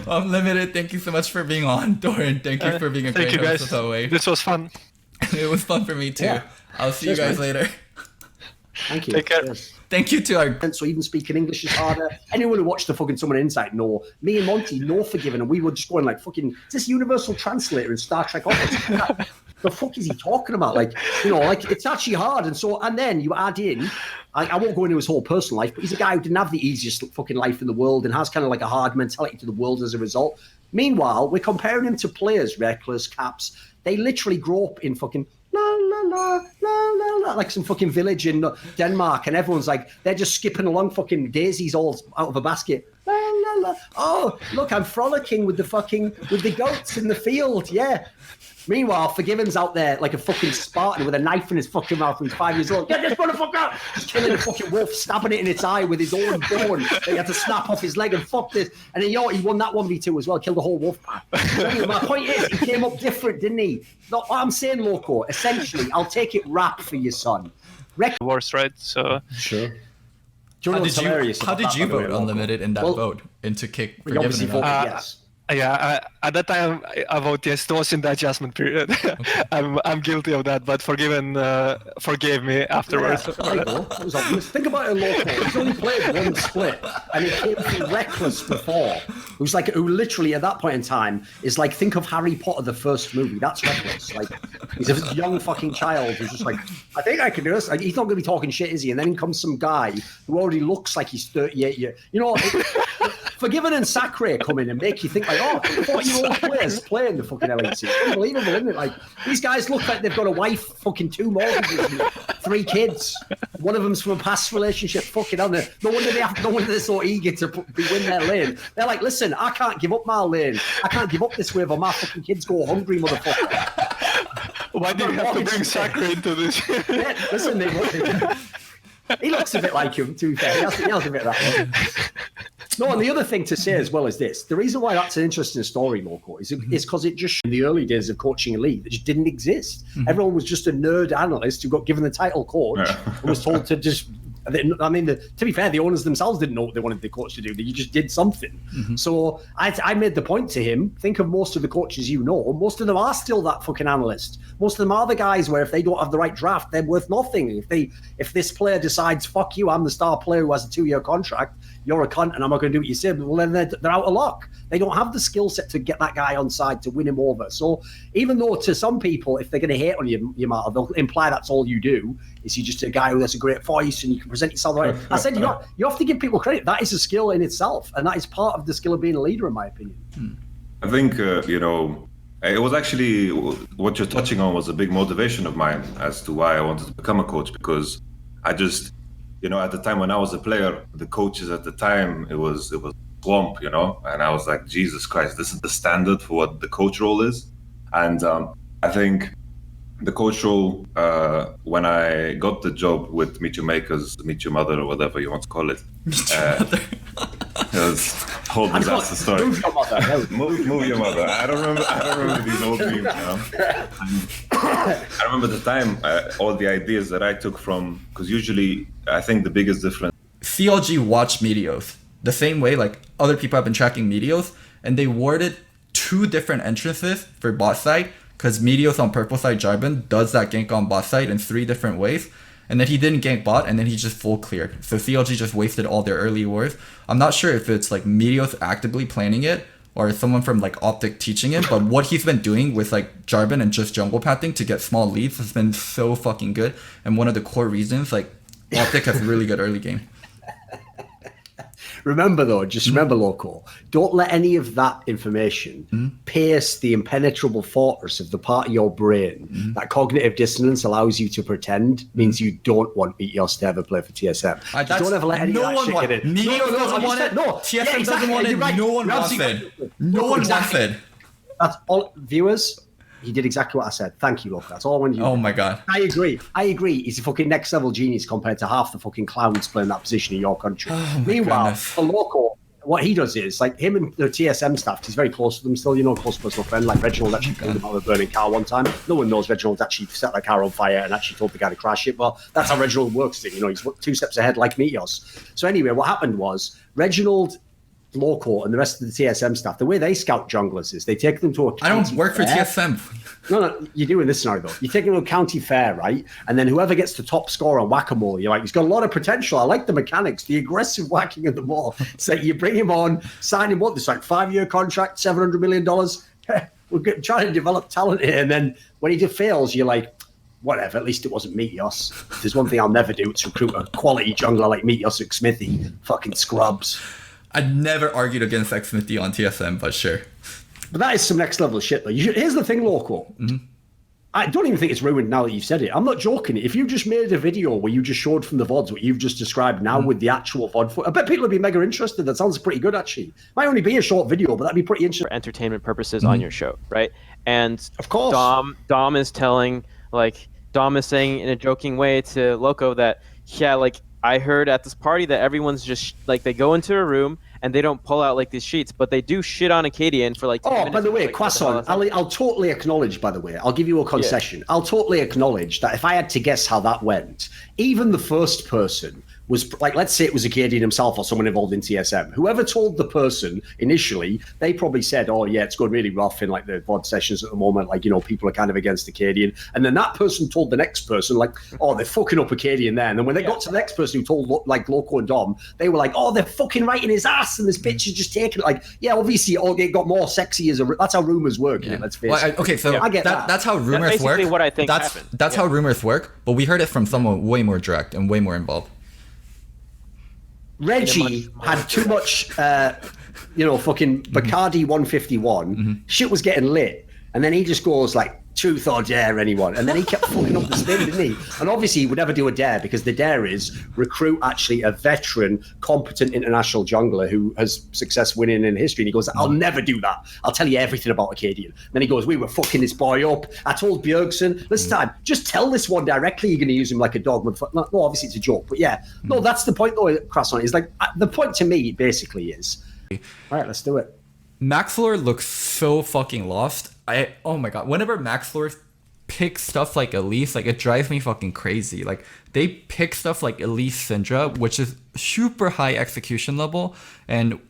Speaker 1: Unlimited, thank you so much for being on. Thorin, thank you for being a great host as always.
Speaker 12: This was fun.
Speaker 1: It was fun for me too. Yeah. I'll see you guys later.
Speaker 2: Thank you.
Speaker 12: Take care.
Speaker 2: Yes.
Speaker 1: Thank you to our...
Speaker 2: So even speaking English is harder. Anyone who watched the fucking Someone Insight know. Me and Monty know Forgiven, and we were just going like fucking... Is this Universal Translator in Star Trek Office? The fuck is he talking about? Like, you know, like it's actually hard. And then you add in... I won't go into his whole personal life, but he's a guy who didn't have the easiest fucking life in the world and has kind of like a hard mentality to the world as a result. Meanwhile, we're comparing him to players, Reckless, Caps. They literally grow up in fucking la la la la la la, like some fucking village in Denmark, and everyone's like, they're just skipping along fucking daisies all out of a basket. La la la. Oh, look, I'm frolicking with the goats in the field. Yeah. Meanwhile, Forgiven's out there like a fucking Spartan with a knife in his fucking mouth when he's 5 years old. Get this motherfucker! Just killing a fucking wolf, stabbing it in its eye with his own bone. He had to snap off his leg and fuck this. And then, he won that 1v2 as well, killed the whole wolf pack. So anyway, my point is, he came up different, didn't he? Not what I'm saying, Loco. Essentially, I'll take it rap for your son.
Speaker 12: Worse, right? So
Speaker 2: sure.
Speaker 1: How did you vote Unlimited in that vote into kick Forgiven?
Speaker 2: Obviously voted yes.
Speaker 12: Yeah, at that time I vote yes. It was in the adjustment period. Okay. I'm guilty of that, but forgave me afterwards.
Speaker 2: Yeah, there you go. That was obvious. Think about it, Loco. He's only played one split, and he came from Reckless before. Who literally at that point in time is like, think of Harry Potter, the first movie. That's Reckless. Like, he's a young fucking child who's just like, I think I can do this. Like, he's not going to be talking shit, is he? And then in comes some guy who already looks like he's 38 years. You know, Forgiven and Sacre come in and make you think like, oh, 40-year-old players playing the fucking LEC. It's unbelievable, isn't it? Like, these guys look like they've got a wife, fucking 2 mortgages, and 3 kids. One of them's from a past relationship. Fucking hell, no wonder they're so eager to win their lane. They're like, listen, I can't give up my lane. I can't give up this wave, or my fucking kids go hungry, motherfucker.
Speaker 12: Why do you have to bring Sacre into this?
Speaker 2: Yeah, listen, he looks a bit like him, to be fair. He has a bit of that. No, and the other thing to say as well is this. The reason why that's an interesting story, Loco, is because it just in the early days of coaching a league that just didn't exist. Mm-hmm. Everyone was just a nerd analyst who got given the title coach and was told to just... I mean, to be fair, the owners themselves didn't know what they wanted the coach to do. You just did something. Mm-hmm. So I made the point to him, think of most of the coaches you know, most of them are still that fucking analyst. Most of them are the guys where if they don't have the right draft, they're worth nothing. If this player decides, fuck you, I'm the star player who has a 2-year contract, you're a cunt and I'm not going to do what you say, well, then they're out of luck. They don't have the skill set to get that guy on side to win him over. So even though to some people, if they're going to hate on you, Yamata, they'll imply that's all you do, is you're just a guy who has a great voice and you can present yourself right. I said you have to give people credit. That is a skill in itself, and that is part of the skill of being a leader, in my opinion.
Speaker 13: I think, it was actually, what you're touching on was a big motivation of mine as to why I wanted to become a coach, because I just, at the time when I was a player, the coaches at the time, it was swamp, and I was like, Jesus Christ, this is the standard for what the coach role is. And I think the coach role, when I got the job with Meet Your Makers, Meet Your Mother, or whatever you want to call it, it was a whole disaster story.
Speaker 2: Move your mother.
Speaker 13: Move your mother. I don't remember these old memes, I remember the time, all the ideas that I took from, because usually I think the biggest difference.
Speaker 1: CLG watched Meteos the same way, like other people have been tracking Meteos, and they warded 2 different entrances for bot side, because Meteos on purple side Jarvan does that gank on bot side in 3 different ways, and then he didn't gank bot, and then he just full cleared. So CLG just wasted all their early wars. I'm not sure if it's like Meteos actively planning it, or someone from like Optic teaching it, but what he's been doing with like Jarvan and just jungle pathing to get small leads has been so fucking good, and one of the core reasons, like, Optic has really good early game.
Speaker 2: Remember, Loco, don't let any of that information pierce the impenetrable fortress of the part of your brain that cognitive dissonance allows you to pretend means you don't want Meteos to ever play for TSM. Don't ever let any of that shit get in.
Speaker 1: Meteos doesn't want it. TSM doesn't want it. No one wants it. No one wants it.
Speaker 2: That's all, viewers. He did exactly what I said. Thank you, Loco. That's all I wanted you to do.
Speaker 1: Oh my god.
Speaker 2: I agree. He's a fucking next level genius compared to half the fucking clowns playing that position in your country. Meanwhile, for Loco, what he does is, like, him and the TSM staff, he's very close to them still, close personal friend. Like, Reginald actually killed him out of a burning car one time. No one knows Reginald actually set the car on fire and actually told the guy to crash it. Well, that's how Reginald works. He's 2 steps ahead like Meteos. So anyway, what happened was Reginald, Loco, and the rest of the TSM staff, the way they scout junglers is they take them to a county
Speaker 1: I don't work
Speaker 2: fair.
Speaker 1: for TSM.
Speaker 2: No, you do in this scenario, though. You take him to a county fair, right? And then whoever gets the top score on Whack-A-Mole, you're like, he's got a lot of potential. I like the mechanics, the aggressive whacking of the ball. So you bring him on, sign him up. It's like 5-year contract, $700 million. We're trying to develop talent here. And then when he just fails, you're like, whatever, at least it wasn't Meteos. If there's one thing I'll never do, it's recruit a quality jungler like Meteos or Smithy. Fucking scrubs.
Speaker 1: I'd never argued against Xmithy on TSM, but sure.
Speaker 2: But that is some next level shit, though. Here's the thing, Loco. I don't even think it's ruined now that you've said it. I'm not joking. If you just made a video where you just showed from the VODs what you've just described now with the actual VOD footage, I bet people would be mega interested. That sounds pretty good, actually. Might only be a short video, but that'd be pretty interesting.
Speaker 14: For entertainment purposes on your show, right? And
Speaker 2: of course,
Speaker 14: Dom is saying in a joking way to Loco that, yeah, like, I heard at this party that everyone's just like, they go into a room and they don't pull out like these sheets, but they do shit on Acadian for like 10 minutes.
Speaker 2: By the way,
Speaker 14: like,
Speaker 2: Croissant, I'll totally acknowledge, by the way, I'll give you a concession. Yeah. I'll totally acknowledge that if I had to guess how that went, even the first person was like, let's say it was Acadian himself or someone involved in TSM. Whoever told the person initially, they probably said, "Oh yeah, it's going really rough in like the VOD sessions at the moment. Like, you know, people are kind of against Acadian." And then that person told the next person, like, "Oh, they're fucking up Acadian there." And then when they got to the next person who told like Loco and Dom, they were like, "Oh, they're fucking right in his ass, and this bitch is just taking it." Like, yeah, obviously, it got more sexy as that's how rumors work. Yeah. Let's face it.
Speaker 1: Okay, so
Speaker 2: I get that.
Speaker 1: That's how rumors work.
Speaker 14: What I think
Speaker 1: that's how rumors work. But we heard it from someone way more direct and way more involved.
Speaker 2: Reggie had too much, fucking Bacardi 151. Shit was getting lit. And then he just goes like, truth or dare, anyone? And then he kept fucking up the spin, didn't he? And obviously he would never do a dare because the dare is recruit actually a veteran, competent international jungler who has success winning in history. And he goes, I'll never do that. I'll tell you everything about Acadian. And then he goes, we were fucking this boy up. I told Bjergsen, this time, just tell this one directly. You're going to use him like a dog. No, obviously it's a joke. But yeah, no, that's the point though, Crasson. Is like, the point to me basically is, all right, let's do it.
Speaker 1: Maxlore looks so fucking lost. Oh my god, whenever Maxlore picks stuff like Elise, like it drives me fucking crazy. Like they pick stuff like Elise Syndra, which is super high execution level, and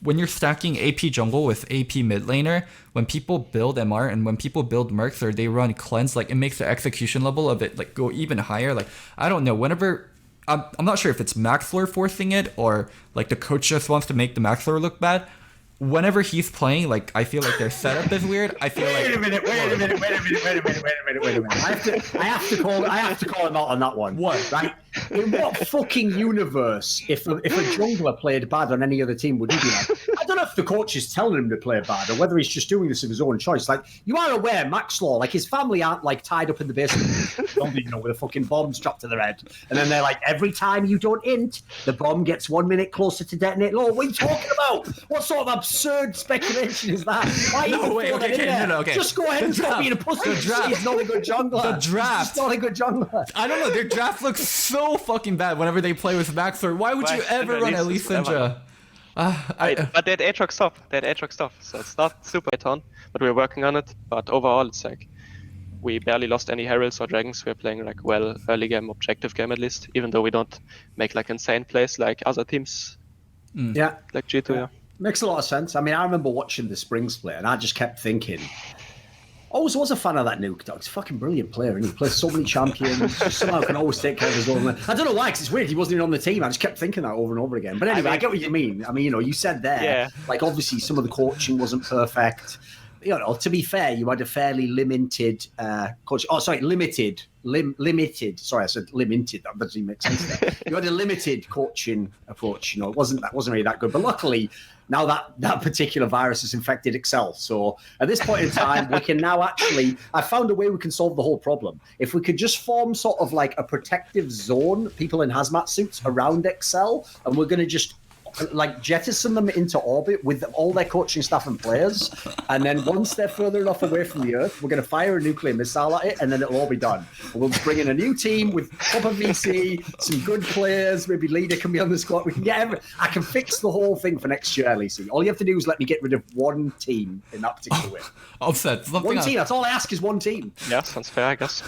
Speaker 1: when you're stacking AP jungle with AP mid laner, when people build MR and when people build Mercs or they run cleanse, like it makes the execution level of it like go even higher. Like I don't know, whenever I'm not sure if it's Maxlore forcing it or like the coach just wants to make the Maxlore look bad. Whenever he's playing, like I feel like their setup is weird. I feel
Speaker 2: wait a minute. I have to call him out on that one.
Speaker 1: What?
Speaker 2: Right? In what fucking universe, if a jungler played bad on any other team, would he do that? I don't know if the coach is telling him to play bad or whether he's just doing this of his own choice. Like, you are aware, Maxlore, like his family aren't like tied up in the basement, with a fucking bomb strapped to their head. And then they're like, every time you don't int, the bomb gets 1 minute closer to detonate. What are you talking about? What sort of absurd speculation is that? Why
Speaker 1: Okay.
Speaker 2: Just go ahead and stop being a pussy. He's not a good jungler.
Speaker 1: The draft.
Speaker 2: He's not a good jungler.
Speaker 1: I don't know. Their draft looks so fucking bad whenever they play with Maxlore. Why would you ever run Elise Syndra?
Speaker 12: But they had Aatrox stuff. So it's not super a ton, but we're working on it. But overall, it's like we barely lost any Heralds or Dragons. We're playing like well early game, objective game at least, even though we don't make like insane plays like other teams.
Speaker 2: Yeah.
Speaker 12: Like G2, yeah.
Speaker 2: Makes a lot of sense. I mean, I remember watching the spring split and I just kept thinking, always was a fan of that Nuke dog. He's a fucking brilliant player and he plays so many champions. Just somehow can always take care of his own. I don't know why, because it's weird. He wasn't even on the team. I just kept thinking that over and over again. But anyway, I get what you mean. I mean, you said there, like obviously some of the coaching wasn't perfect. To be fair, you had a fairly limited coach. Oh, sorry, limited. Sorry, I said limited. That doesn't make sense there. You had a limited coaching approach. It wasn't really that good. But luckily, now that particular virus has infected Excel. So at this point in time, we can now I found a way we can solve the whole problem. If we could just form sort of like a protective zone, people in hazmat suits around Excel, and we're going to just like jettison them into orbit with all their coaching staff and players, and then once they're further enough away from the Earth, we're going to fire a nuclear missile at it, and then it'll all be done. And we'll just bring in a new team with proper VC, some good players. Maybe leader can be on the squad. We can get I can fix the whole thing for next year, LEC. All you have to do is let me get rid of one team in that particular way.
Speaker 1: Offset.
Speaker 2: One team. That's all I ask is one team.
Speaker 12: Yeah, sounds fair, I guess.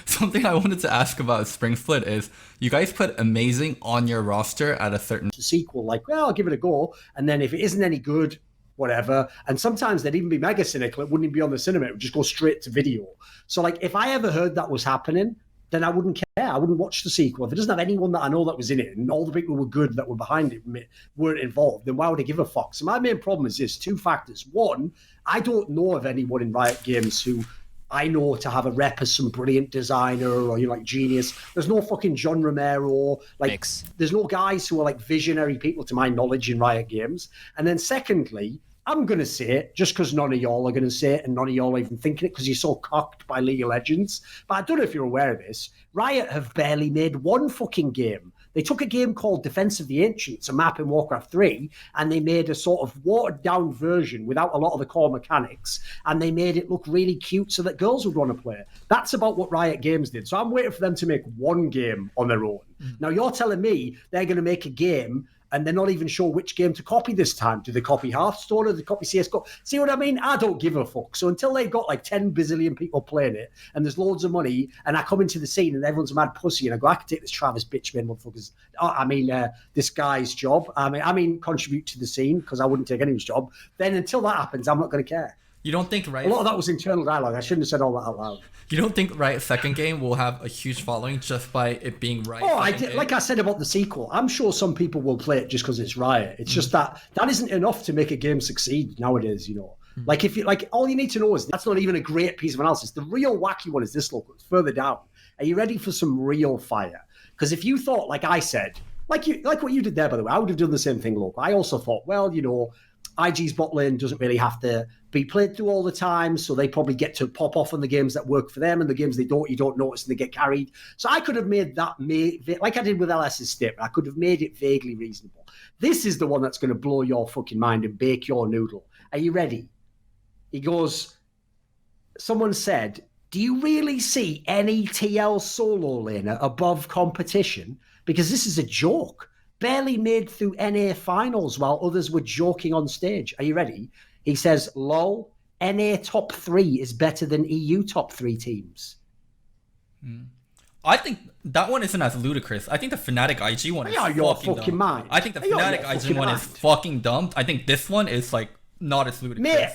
Speaker 1: Something I wanted to ask about Spring Split is you guys put amazing on your roster at a certain
Speaker 2: sequel, like, well, I'll give it a go. And then if it isn't any good, whatever. And sometimes they'd even be mega cynical. It wouldn't even be on the cinema. It would just go straight to video. So like if I ever heard that was happening, then I wouldn't care. I wouldn't watch the sequel. If it doesn't have anyone that I know that was in it and all the people who were good that were behind it weren't involved, then why would I give a fuck? So my main problem is this, two factors. One, I don't know of anyone in Riot Games who I know to have a rep as some brilliant designer or like genius. There's no fucking John Romero. Like there's no guys who are like visionary people to my knowledge in Riot Games. And then secondly, I'm going to say it just because none of y'all are going to say it and none of y'all are even thinking it because you're so cocked by League of Legends. But I don't know if you're aware of this. Riot have barely made one fucking game. They took a game called Defense of the Ancients, a map in Warcraft 3, and they made a sort of watered-down version without a lot of the core mechanics, and they made it look really cute so that girls would want to play. That's about what Riot Games did. So I'm waiting for them to make one game on their own. Now, you're telling me they're going to make a game and they're not even sure which game to copy this time. Do they copy Hearthstone or do they copy CSGO? See what I mean? I don't give a fuck. So until they've got like 10 bazillion people playing it and there's loads of money and I come into the scene and everyone's a mad pussy and I go, I could take this Travis bitchman motherfuckers. This guy's job. I mean, contribute to the scene because I wouldn't take anyone's job. Then until that happens, I'm not going to care.
Speaker 1: You don't think Riot...
Speaker 2: A lot of that was internal dialogue. I shouldn't have said all that out loud.
Speaker 1: You don't think Riot's second game will have a huge following just by it being Riot?
Speaker 2: Oh, like I said about the sequel, I'm sure some people will play it just because it's Riot. It's just that isn't enough to make a game succeed nowadays, you know. Like if you all you need to know is that's not even a great piece of analysis. The real wacky one is this, Loco. It's further down. Are you ready for some real fire? Because if you thought, like I said, like what you did there, by the way, I would have done the same thing, Loco. I also thought, well, you know, IG's bot lane doesn't really have to be played through all the time, so they probably get to pop off on the games that work for them, and the games they don't, you don't notice and they get carried. So I could have made that, like I did with LS's statement, I could have made it vaguely reasonable. This is the one that's going to blow your fucking mind and bake your noodle. Are you ready? He goes, someone said, do you really see any TL solo laner above competition? Because this is a joke. Barely made through NA finals while others were joking on stage. Are you ready? He says, lol, NA top 3 is better than EU top 3 teams.
Speaker 1: I think that one isn't as ludicrous. I think the Fnatic IG one is fucking dumb.
Speaker 2: Mind.
Speaker 1: I think the Fnatic IG one is fucking dumb. I think this one is like not as ludicrous.
Speaker 2: Mate,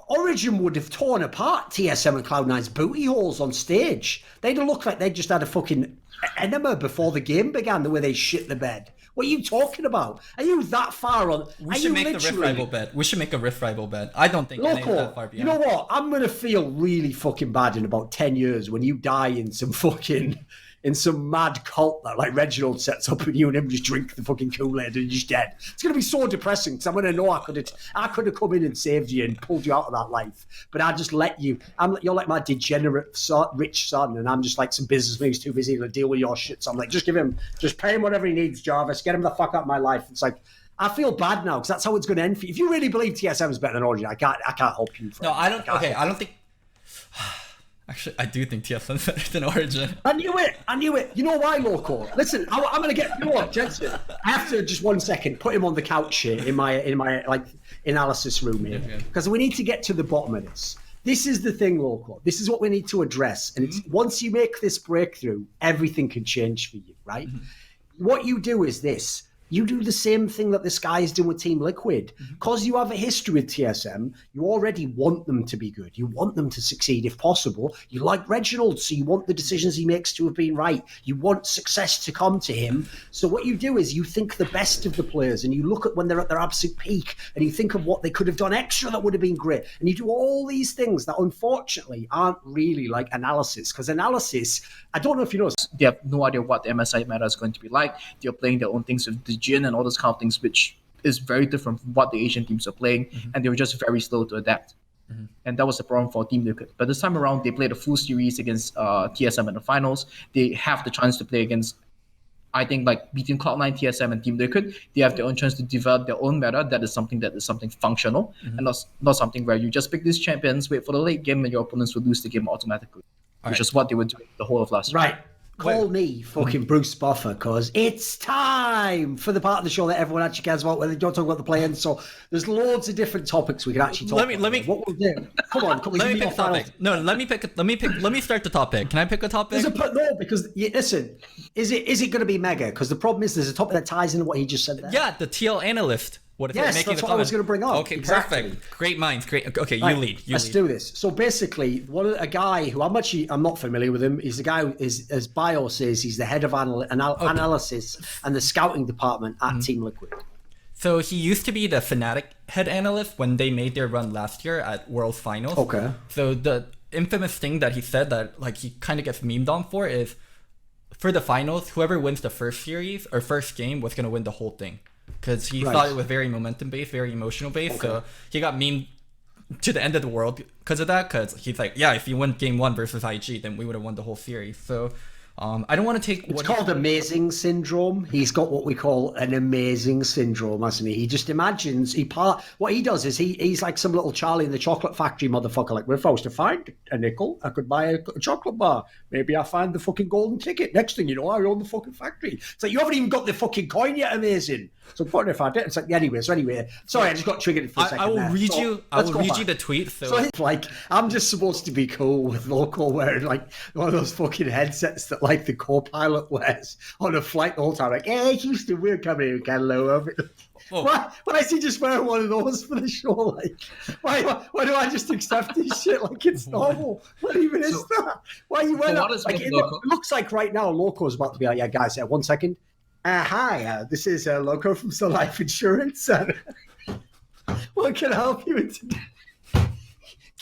Speaker 2: Origin would have torn apart TSM and Cloud9's booty holes on stage. They'd have looked like they just had a fucking enema before the game began, the way they shit the bed. What are you talking about? Are you that far on?
Speaker 1: We should make the Rift Rival bet. We should make a Rift Rival bet. I don't think
Speaker 2: Loco,
Speaker 1: that far beyond.
Speaker 2: You know what? I'm going to feel really fucking bad in about 10 years when you die in some mad cult that like Reginald sets up and you and him just drink the fucking Kool-Aid and you're just dead. It's going to be so depressing because I'm going to know I could have come in and saved you and pulled you out of that life. But I just let you. You're like my degenerate rich son and I'm just like some businessman who's too busy to deal with your shit. So I'm like, just pay him whatever he needs, Jarvis. Get him the fuck out of my life. It's like, I feel bad now because that's how it's going to end for you. If you really believe TSM is better than Origin, I can't help you.
Speaker 1: No, I don't. Okay, I don't think. Actually, I do think TSM is better than Origin.
Speaker 2: I knew it. You know why, Loco? Listen, I'm going to get... You know what, Jensen? I have to, just 1 second, put him on the couch here in my like analysis room here. Because we need to get to the bottom of this. This is the thing, Loco. This is what we need to address. And it's once you make this breakthrough, everything can change for you, right? What you do is this. You do the same thing that this guy is doing with Team Liquid. Because you have a history with TSM, you already want them to be good. You want them to succeed if possible. You like Reginald, so you want the decisions he makes to have been right. You want success to come to him. So what you do is you think the best of the players and you look at when they're at their absolute peak and you think of what they could have done extra that would have been great. And you do all these things that unfortunately aren't really like analysis. Because analysis, I don't know if you know.
Speaker 15: They have no idea what the MSI meta is going to be like. They're playing their own things with the Jin and all those kind of things, which is very different from what the Asian teams are playing, and they were just very slow to adapt. And that was the problem for Team Liquid. But this time around, they played a full series against TSM in the finals. They have the chance to play against, I think, like between Cloud9, TSM, and Team Liquid, they have their own chance to develop their own meta that is something functional, and not something where you just pick these champions, wait for the late game, and your opponents will lose the game automatically, which is what they were doing the whole of last year.
Speaker 2: Right. Call me fucking Bruce Buffer because it's time for the part of the show that everyone actually cares about, where they don't talk about the play-in. So there's loads of different topics we can actually talk about. What we'll do? Come on.
Speaker 1: Let me pick a topic. No, let me start the topic. Can I pick a topic?
Speaker 2: No, because listen, is it going to be mega? Because the problem is there's a topic that ties into what he just said there.
Speaker 1: Yeah, the TL analyst. What if
Speaker 2: yes,
Speaker 1: making
Speaker 2: that's what I was going to bring up.
Speaker 1: Okay, exactly. Perfect. Great minds. Great. Okay, you lead.
Speaker 2: Let's do this. So basically, a guy who I'm not familiar with him. He's the guy who is, as bio says, he's the head of analysis and the scouting department at Team Liquid.
Speaker 1: So he used to be the Fnatic head analyst when they made their run last year at Worlds Finals.
Speaker 2: Okay.
Speaker 1: So the infamous thing that he said that like he kind of gets memed on for is, for the finals, whoever wins the first series or first game was going to win the whole thing. Because he thought it was very momentum-based, very emotional-based. Okay. So he got memed to the end of the world because of that. Because he's like, yeah, if you win game 1 versus IG, then we would have won the whole series. So I don't want to take...
Speaker 2: It's called amazing syndrome. He's got what we call an amazing syndrome, hasn't he? He just imagines... What he does is he's like some little Charlie in the chocolate factory motherfucker. Like, if I was to find a nickel, I could buy a chocolate bar. Maybe I find the fucking golden ticket. Next thing you know, I own the fucking factory. It's like, you haven't even got the fucking coin yet, amazing. So what if I did? It's like anyway. Sorry, I just got triggered for a second.
Speaker 1: I will
Speaker 2: there.
Speaker 1: read
Speaker 2: So,
Speaker 1: you. I
Speaker 2: let's
Speaker 1: will
Speaker 2: go
Speaker 1: read
Speaker 2: back.
Speaker 1: you the tweet.
Speaker 2: So it's like I'm just supposed to be cool with Loco wearing like one of those fucking headsets that like the co-pilot wears on a flight the whole time. Like, hey, Houston, we're coming in, Canelo. Why I see just wearing one of those for the show? Like, why do I just accept this shit like it's normal? What even is that? Why are you wearing that? Like, it looks like right now Loco's about to be like, yeah, guys, 1 second. Hi, this is Loco from Sun Life Insurance. What can I help you with today?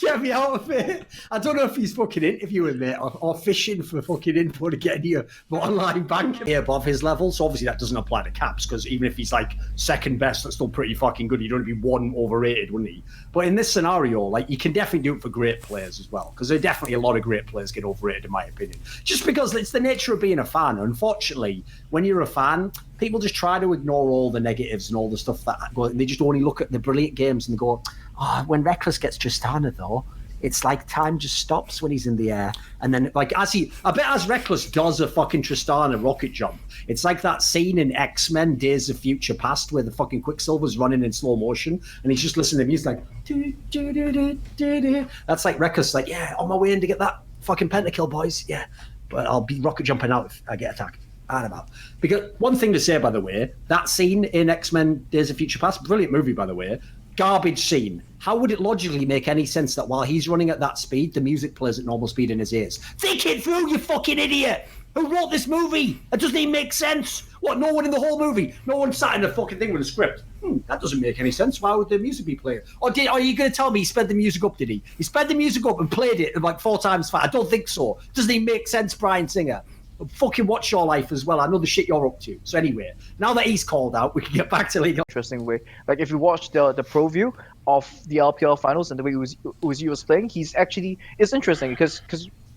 Speaker 2: Get me out of it. I don't know if he's fucking interviewing me or fishing for fucking info to get into your online bank above his level. So obviously that doesn't apply to Caps, because even if he's like second best, that's still pretty fucking good. He'd only be one overrated, wouldn't he? But in this scenario, like, you can definitely do it for great players as well, because there are definitely a lot of great players get overrated, in my opinion. Just because it's the nature of being a fan. Unfortunately, when you're a fan, people just try to ignore all the negatives and all the stuff that go, and they just only look at the brilliant games and they go, oh, when Reckless gets Tristana though, it's like time just stops when he's in the air. And then, like, as Reckless does a fucking Tristana rocket jump, it's like that scene in X-Men Days of Future Past where the fucking Quicksilver's running in slow motion and he's just listening to music like, doo, doo, doo, doo, doo, doo. That's like Reckless, like, yeah, on my way in to get that fucking pentakill, boys. Yeah, but I'll be rocket jumping out if I get attacked. I don't know. Because one thing to say, by the way, that scene in X-Men Days of Future Past, brilliant movie, by the way, garbage scene. How would it logically make any sense that while he's running at that speed, the music plays at normal speed in his ears? Think it through, you fucking idiot! Who wrote this movie? That doesn't even make sense. What, no one in the whole movie? No one sat in the fucking thing with a script? That doesn't make any sense. Why would the music be playing? Or are you going to tell me he sped the music up, did he? He sped the music up and played it like 4 times fast. I don't think so. Doesn't even make sense, Brian Singer. Fucking watch your life as well. I know the shit you're up to. So anyway, now that he's called out, we can get back to League.
Speaker 15: Interesting way. Like, if you watch the pro view of the LPL finals and the way Uzi was playing, it's interesting because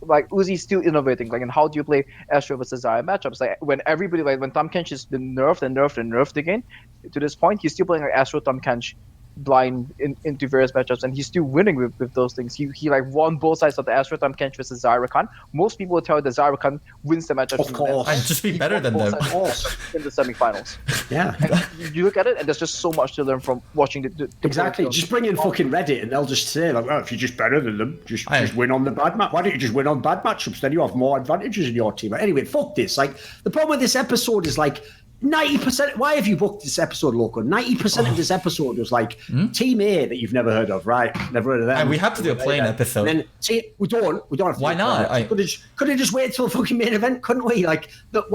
Speaker 15: like Uzi's still innovating. Like, and how do you play Astro versus Zarya matchups? Like, when everybody, like, when Tom Kench has been nerfed again to this point, he's still playing like Astro Tom Kench blind into various matchups, and he's still winning with those things. He like won both sides of the Astro Tom Kench versus Zarya Khan. Most people will tell you that Zarya Khan wins the matchup.
Speaker 2: Of course,
Speaker 1: and just be better than them
Speaker 15: in the semifinals.
Speaker 2: Yeah,
Speaker 15: and you look at it, and there's just so much to learn from watching the
Speaker 2: exactly. Just bring in fucking Reddit, and they'll just say like, well, if you're just better than them, just win on the bad match. Why don't you just win on bad matchups? Then you have more advantages in your team. Anyway, fuck this. Like, the problem with this episode is like, 90%. Why have you booked this episode, Loco? 90% of this episode was like Team A that you've never heard of, right? Never heard of them.
Speaker 1: And we have to do a plane episode.
Speaker 2: And then we don't have to.
Speaker 1: Why not?
Speaker 2: Could have just waited till the fucking main event, couldn't we? Like,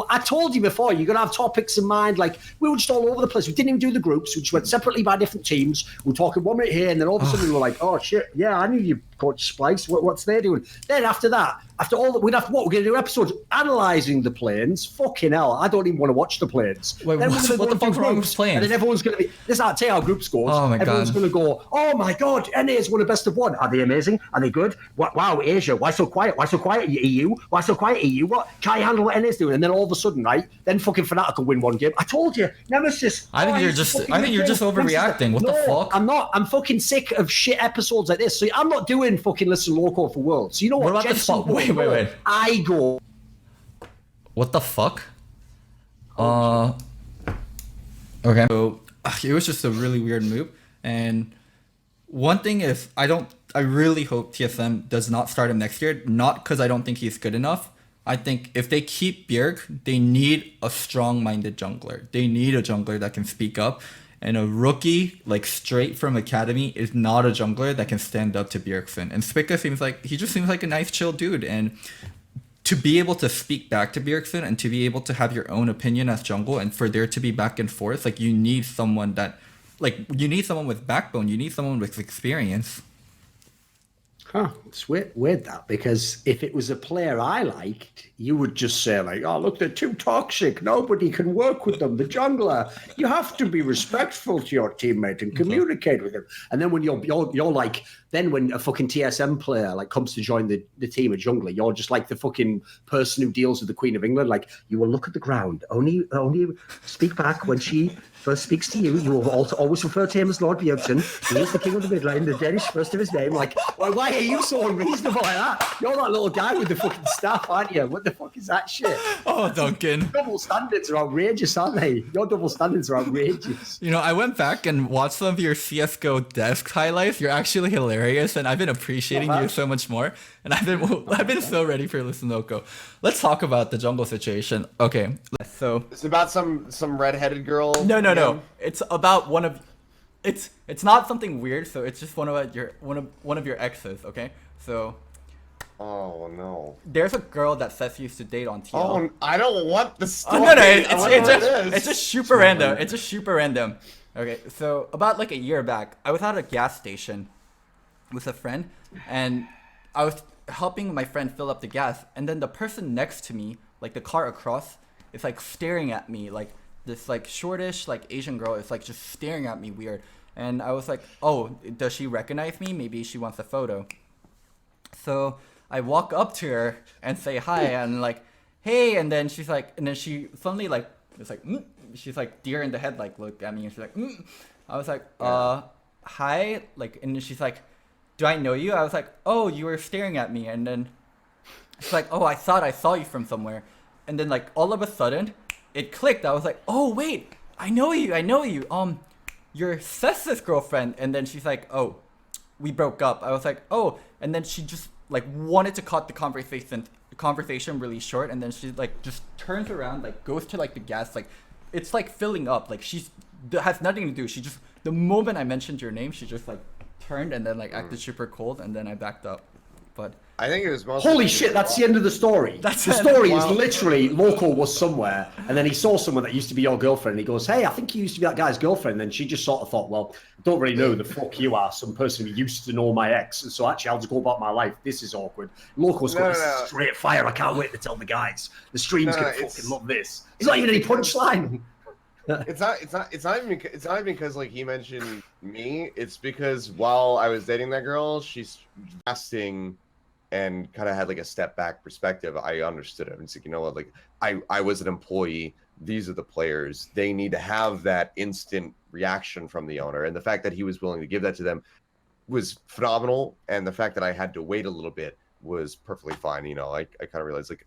Speaker 2: I told you before, you're gonna have topics in mind. Like, we were just all over the place. We didn't even do the groups. We just went separately by different teams. We were talking 1 minute here, and then all of a sudden we were like, oh shit, yeah, I knew you, Coach Splice. What's they doing? Then after that, after all that, we'd have to, we're gonna do episodes analysing the planes. Fucking hell, I don't even want to watch the planes.
Speaker 1: Wait, what the fuck's wrong with planes?
Speaker 2: And then everyone's gonna be, this is how I tell you how group scores.
Speaker 1: Oh my
Speaker 2: everyone's
Speaker 1: God.
Speaker 2: gonna go, oh my God, NA's won a best of 1. Are they amazing? Are they good? Wow, Asia, why so quiet? Why so quiet, EU? Why so quiet, EU? What? Can't you handle what NA's doing? And then all of a sudden, right, then fucking Fnatic will win 1 game. I told you, Nemesis.
Speaker 1: I think you're just overreacting. What the fuck?
Speaker 2: I'm not. I'm fucking sick of shit episodes like this. So I'm not doing fucking Listen Loco for Worlds. So you know what?
Speaker 1: What about this one? Wait.
Speaker 2: I go.
Speaker 1: What the fuck? Okay. So it was just a really weird move. And one thing is, I really hope TSM does not start him next year. Not because I don't think he's good enough. I think if they keep Bjerg, they need a strong-minded jungler. They need a jungler that can speak up. And a rookie, like straight from academy, is not a jungler that can stand up to Bjergsen. And Spica seems like a nice, chill dude. And to be able to speak back to Bjergsen and to be able to have your own opinion as jungle, and for there to be back and forth, like, you need someone with backbone. You need someone with experience.
Speaker 2: Huh, it's weird that, because if it was a player I liked, you would just say like, oh, look, they're too toxic. Nobody can work with them. The jungler, you have to be respectful to your teammate and communicate with him. And then when you're like, then when a fucking TSM player like comes to join the team of jungler, you're just like the fucking person who deals with the Queen of England. Like, you will look at the ground, only speak back when she first speaks to you, you will also always refer to him as Lord Bjergsen. He is the king of the midlane, the Danish first of his name. Like, why are you so unreasonable like that? You're that little guy with the fucking staff, aren't you? What the fuck is that shit?
Speaker 1: Oh, Duncan.
Speaker 2: Double standards are outrageous, aren't they? Your double standards are outrageous.
Speaker 1: You know, I went back and watched some of your CSGO desk highlights. You're actually hilarious, and I've been appreciating you so much more. And I've been so ready for Listen Loco. Let's talk about the jungle situation. Okay, so
Speaker 16: it's about some redheaded girl.
Speaker 1: No. It's about one of. It's not something weird. So it's just one of your exes. Okay, so.
Speaker 16: Oh no.
Speaker 1: There's a girl that Seth used to date on TL.
Speaker 16: Oh, I don't want the story.
Speaker 1: Oh, no, it's just super random. It's just super random. Okay, so about like a year back, I was at a gas station with a friend, and I was helping my friend fill up the gas, and then the person next to me, like the car across, is like staring at me, like this like shortish like Asian girl is like just staring at me weird, and I was like, oh, does she recognize me? Maybe she wants a photo. So I walk up to her and say hi, and like, hey, and then she's like, and then she suddenly like, it's like, she's like deer in the head, like look at me, and she's like, I was like, hi, like, and then she's like, do I know you? I was like, oh, you were staring at me, and then she's like, oh, I thought I saw you from somewhere, and then like all of a sudden, it clicked. I was like, oh wait, I know you. You're Seth's girlfriend, and then she's like, oh, we broke up. I was like, oh, and then she just like wanted to cut the conversation really short, and then she like just turns around, like goes to like the gas, like it's like filling up, like she's has nothing to do. She just, the moment I mentioned your name, she just like turned and then like acted super cold, and then I backed up. But
Speaker 16: I think it was mostly.
Speaker 2: Holy shit, that's the end of the story. The story is literally Loco was somewhere, and then he saw someone that used to be your girlfriend, and he goes, hey, I think you used to be that guy's girlfriend. And then she just sort of thought, well, I don't really know who the fuck you are, some person who used to know my ex, and so actually I'll just go about my life. This is awkward. Loco's got this straight fire. I can't wait to tell the guys. The stream's gonna fucking love this. It's not even any punchline.
Speaker 16: It's not even because like he mentioned me. It's because while I was dating that girl, she's fasting and kind of had like a step back perspective. I understood it. It's like, you know what, like I was an employee. These are the players. They need to have that instant reaction from the owner. And the fact that he was willing to give that to them was phenomenal. And the fact that I had to wait a little bit was perfectly fine. You know, I kind of realized like,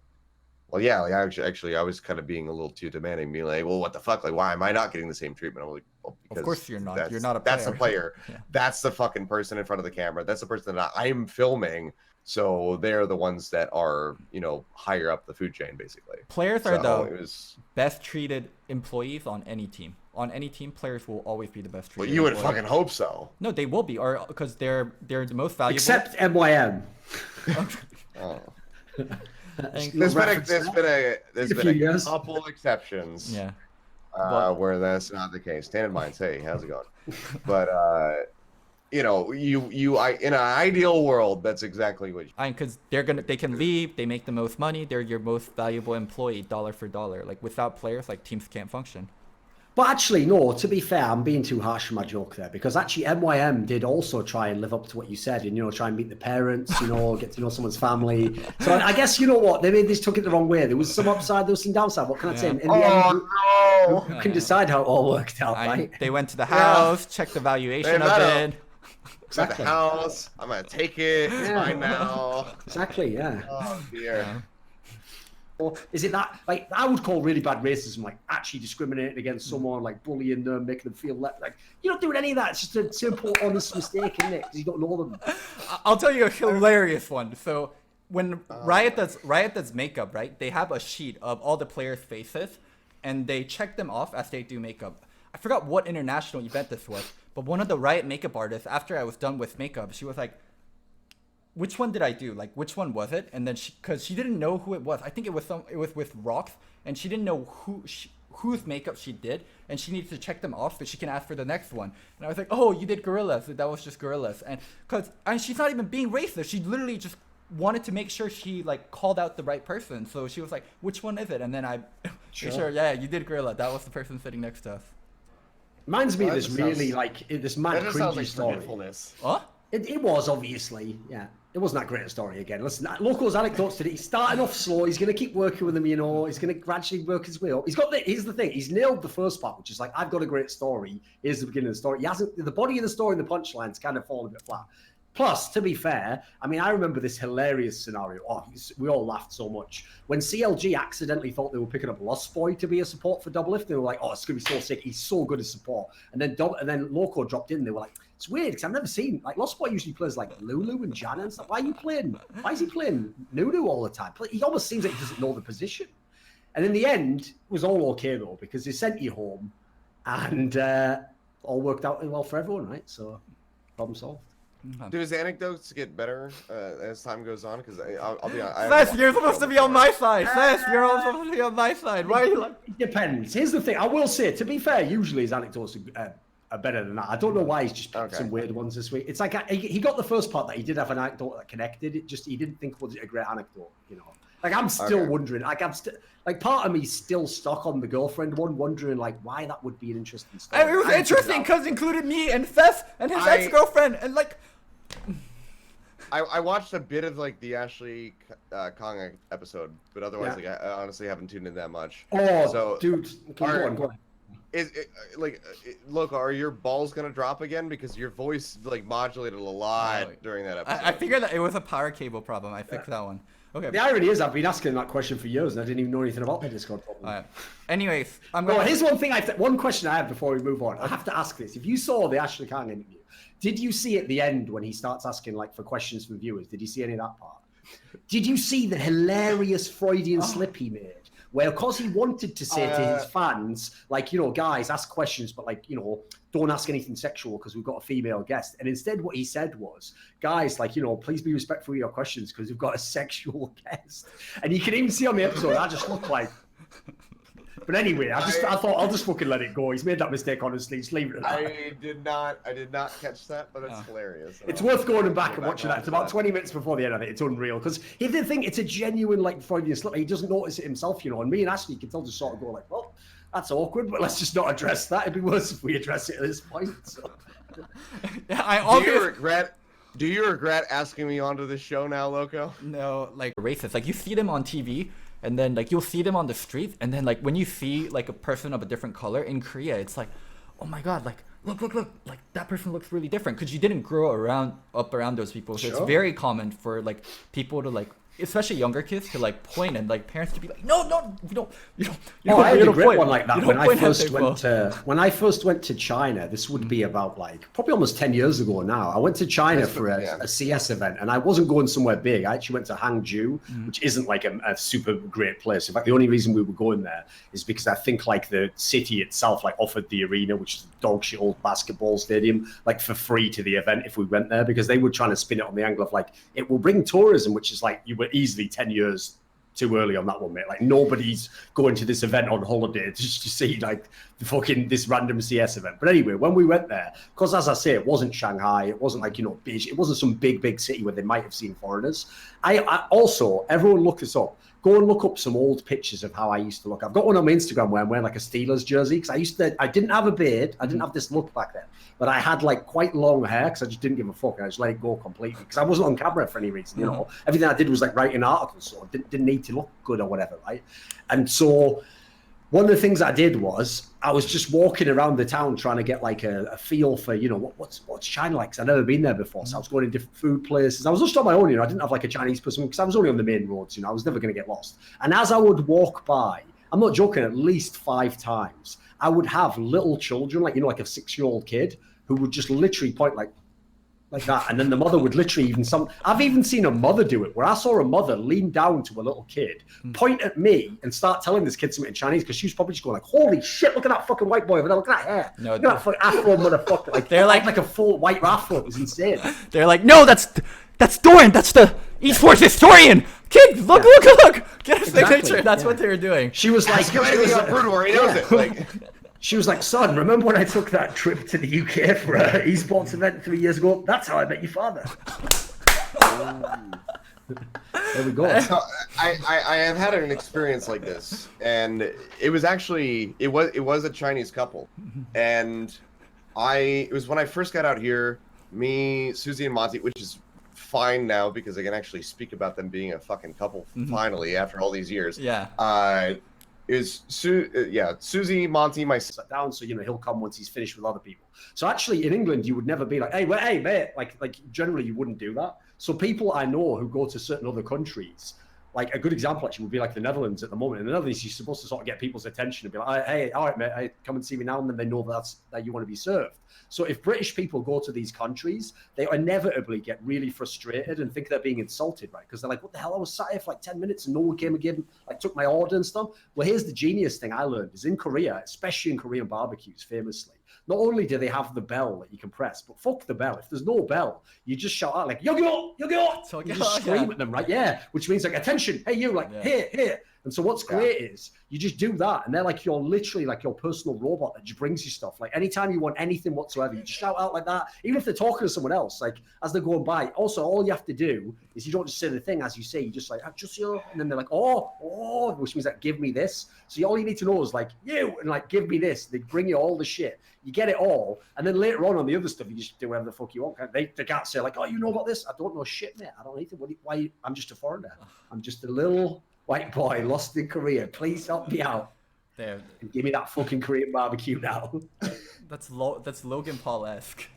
Speaker 16: well, yeah, like actually, I was kind of being a little too demanding, being like, well, what the fuck? Like, why am I not getting the same treatment? I'm like, well, because
Speaker 1: of course you're not. You're not a player.
Speaker 16: That's the player.
Speaker 1: Yeah.
Speaker 16: That's the fucking person in front of the camera. That's the person that I'm filming. So they're the ones that are, you know, higher up the food chain, basically.
Speaker 1: Players are the best treated employees on any team. On any team, players will always be the best treated.
Speaker 16: Well, you would fucking hope so.
Speaker 1: No, they will be, or because they're the most valuable.
Speaker 2: Except MYM.
Speaker 16: Oh. There's been a couple exceptions.
Speaker 1: Yeah.
Speaker 16: Where that's not the case. Standard Minds, hey, how's it going? But you know, in an ideal world, that's exactly what.
Speaker 1: Because they can leave, they make the most money, they're your most valuable employee, dollar for dollar. Like without players, like teams can't function.
Speaker 2: But actually, no, to be fair, I'm being too harsh in my joke there, because actually MYM did also try and live up to what you said and, you know, try and meet the parents, you know, get to know someone's family. So I guess, you know what, they took it the wrong way. There was some upside, there was some downside. What can I say? In the end, who can decide how it all worked out, right?
Speaker 1: They went to the house, checked the valuation of it.
Speaker 16: Exactly. The house, I'm going to take it, it's mine now.
Speaker 2: Exactly, yeah.
Speaker 16: Oh, dear.
Speaker 2: Yeah. Or is it that, like, I would call really bad racism, like, actually discriminating against someone, like, bullying them, making them feel like, you're not doing any of that. It's just a simple, honest mistake, isn't it? Because you don't know them.
Speaker 1: I'll tell you a hilarious one. So, when Riot does makeup, right, they have a sheet of all the players' faces, and they check them off as they do makeup. I forgot what international event this was, but one of the Riot makeup artists, after I was done with makeup, she was like, which one did I do? Like, which one was it? And then because she didn't know who it was. I think it was with Rox, and she didn't know whose makeup she did, and she needed to check them off so she can ask for the next one. And I was like, oh, you did Gorillas. That was just Gorillas. And she's not even being racist. She literally just wanted to make sure she like called out the right person. So she was like, which one is it? And then I sure, yeah, you did Gorilla. That was the person sitting next to us.
Speaker 2: Reminds me of this really, like, this mad
Speaker 16: cringy
Speaker 2: story.
Speaker 16: Forgetfulness.
Speaker 1: What?
Speaker 2: It was obviously, yeah. It wasn't that great a story again. Listen, Loco's anecdotes today. He's starting off slow. He's going to keep working with them, you know. He's going to gradually work his way up. Here's the thing. He's nailed the first part, which is like, I've got a great story. Here's the beginning of the story. He hasn't. The body of the story and the punchline's kind of fallen a bit flat. Plus, to be fair, I mean, I remember this hilarious scenario. Oh, we all laughed so much. When CLG accidentally thought they were picking up Lost Boy to be a support for Doublelift, they were like, oh, it's going to be so sick. He's so good as support. And then Loco dropped in. They were like, it's weird because I've never seen, like, Lost Boy usually plays like Lulu and Jana and stuff. Why is he playing Nunu all the time? He almost seems like he doesn't know the position. And in the end, it was all okay, though, because they sent you home and all worked out well for everyone, right? So, problem solved.
Speaker 16: Do his anecdotes get better as time goes on? Because I'll be honest.
Speaker 1: Seth, you're supposed to be on my side. Seth, you're all supposed to be on my side. Why are you like...
Speaker 2: It depends. Here's the thing. I will say, to be fair, usually his anecdotes are better than that. I don't know why he's just picked some weird ones this week. It's like he got the first part that he did have an anecdote that connected. He didn't think it was a great anecdote, you know. Like, I'm still wondering. Like, part of me's still stuck on the girlfriend one, wondering like why that would be an interesting story.
Speaker 1: It was interesting because it included me and Seth and his ex-girlfriend and like.
Speaker 16: I watched a bit of like the Ashley Kong episode, but otherwise, like I honestly haven't tuned in that much.
Speaker 2: Oh,
Speaker 16: so,
Speaker 2: dude, go on.
Speaker 16: Loco, are your balls gonna drop again? Because your voice like modulated a lot during that episode.
Speaker 1: I figured that it was a power cable problem. I fixed that one. Okay.
Speaker 2: The irony is, I've been asking that question for years, and I didn't even know anything about the Discord problem.
Speaker 1: Anyways,
Speaker 2: here's one thing. One question I have before we move on. I have to ask this: if you saw the Ashley Kang interview, did you see at the end when he starts asking like for questions from viewers? Did you see any of that part? Did you see the hilarious Freudian slip he made? Where, of course, he wanted to say to his fans, like, you know, guys, ask questions, but, like, you know, don't ask anything sexual because we've got a female guest. And instead what he said was, guys, like, you know, please be respectful of your questions because we've got a sexual guest. And you can even see on the episode, I just look like... But anyway, I thought I'll just fucking let it go. He's made that mistake, honestly. Just leave it at that.
Speaker 16: I did not catch that, but it's hilarious.
Speaker 2: It's worth going back and watching that. It's about 20 minutes before the end of it. It's unreal. Because if they think it's a genuine, like, Freudian slip, he doesn't notice it himself, you know. And me and Ashley can still just sort of go like, well, that's awkward, but let's just not address that. It'd be worse if we address it at this point. So.
Speaker 16: Do you regret asking me onto this show now, Loco?
Speaker 1: No, like racist. Like you see them on TV, and then like you'll see them on the street, and then like when you see like a person of a different color in Korea, it's like, oh my god, like look, like that person looks really different because you didn't grow up around those people. So it's very common for like people to like, especially younger kids, to like point and like parents to be like, no, you don't.
Speaker 2: I had a great one like that when I first went to China. This would be about like probably almost 10 years ago now. I went to China for a CS event, and I wasn't going somewhere big. I actually went to Hangzhou, which isn't like a super great place. In fact, the only reason we were going there is because I think like the city itself like offered the arena, which is a dog shit old basketball stadium, like for free to the event if we went there, because they were trying to spin it on the angle of like it will bring tourism, which is like you were easily 10 years too early on that one, mate. Like nobody's going to this event on holiday just to see like the fucking this random CS event. But anyway, when we went there, because as I say, it wasn't Shanghai, it wasn't like, you know, Beijing, it wasn't some big city where they might have seen foreigners. I also, everyone look this up. Go and look up some old pictures of how I used to look. I've got one on my Instagram where I'm wearing like a Steelers jersey because I didn't have a beard. I didn't have this look back then, but I had like quite long hair because I just didn't give a fuck. I just let it go completely because I wasn't on camera for any reason. You know, everything I did was like writing articles, so I didn't need to look good or whatever, right? And so one of the things I did was I was just walking around the town trying to get like a feel for, you know, what's China like, because I'd never been there before. So I was going to different food places. I was just on my own, you know, I didn't have like a Chinese person because I was only on the main roads, you know, I was never going to get lost. And as I would walk by, I'm not joking, at least 5 times, I would have little children, like, you know, like a 6-year-old kid who would just literally point like that, and then the mother would literally I've even seen a mother do it, where I saw a mother lean down to a little kid, point at me, and start telling this kid something in Chinese, because she was probably just going like, holy shit, look at that fucking white boy over there, look at that hair, look at that fucking afro motherfucker, like they're like a full white afro. It was insane.
Speaker 1: They're like, no, that's Thorin, that's the esports historian. Kid, look, get a signature. That's what they were doing.
Speaker 2: She was like,
Speaker 16: brutal, he knows it. Like,
Speaker 2: she was like, son, remember when I took that trip to the UK for an esports event 3 years ago? That's how I met your father. There we go.
Speaker 16: So I have had an experience like this, and it was actually it was a Chinese couple, and it was when I first got out here. me, Susie, and Monty, which is fine now because I can actually speak about them being a fucking couple finally after all these years.
Speaker 1: Yeah.
Speaker 16: Is Susie, Monty, myself down, so he'll come once he's finished with other people. So actually, in England, you would never be like, hey, mate, like generally you wouldn't do that. So people I know who go to certain other countries, like a good example actually would be like the Netherlands at the moment. In the Netherlands, you're supposed to sort of get people's attention and be like, hey, all right, mate, hey, come and see me now, and then they know that you want to be served. So if British people go to these countries, they inevitably get really frustrated and think they're being insulted, right? Because they're like, what the hell? I was sat here for like 10 minutes and no one came and took my order and stuff. Well, here's the genius thing I learned is in Korea, especially in Korean barbecues, famously, not only do they have the bell that you can press, but fuck the bell. If there's no bell, you just shout out like, yo, you just scream at them, right? Yeah, which means like, attention, hey, you, like, here. And so what's great is you just do that, and they're like literally like your personal robot that just brings you stuff. Like anytime you want anything whatsoever, you just shout out like that. Even if they're talking to someone else, like as they're going by. Also, all you have to do is you don't just say the thing as you say. You just like, just you, and then they're like, oh, which means like, give me this. So all you need to know is like you, and like, give me this. They bring you all the shit. You get it all, and then later on the other stuff, you just do whatever the fuck you want. They can't say like, oh, you know about this? I don't know shit, mate. I don't need to. Why? I'm just a foreigner. I'm just a little white boy lost in Korea. Please help me out.
Speaker 1: There.
Speaker 2: And give me that fucking Korean barbecue now.
Speaker 1: That's Logan Paul-esque.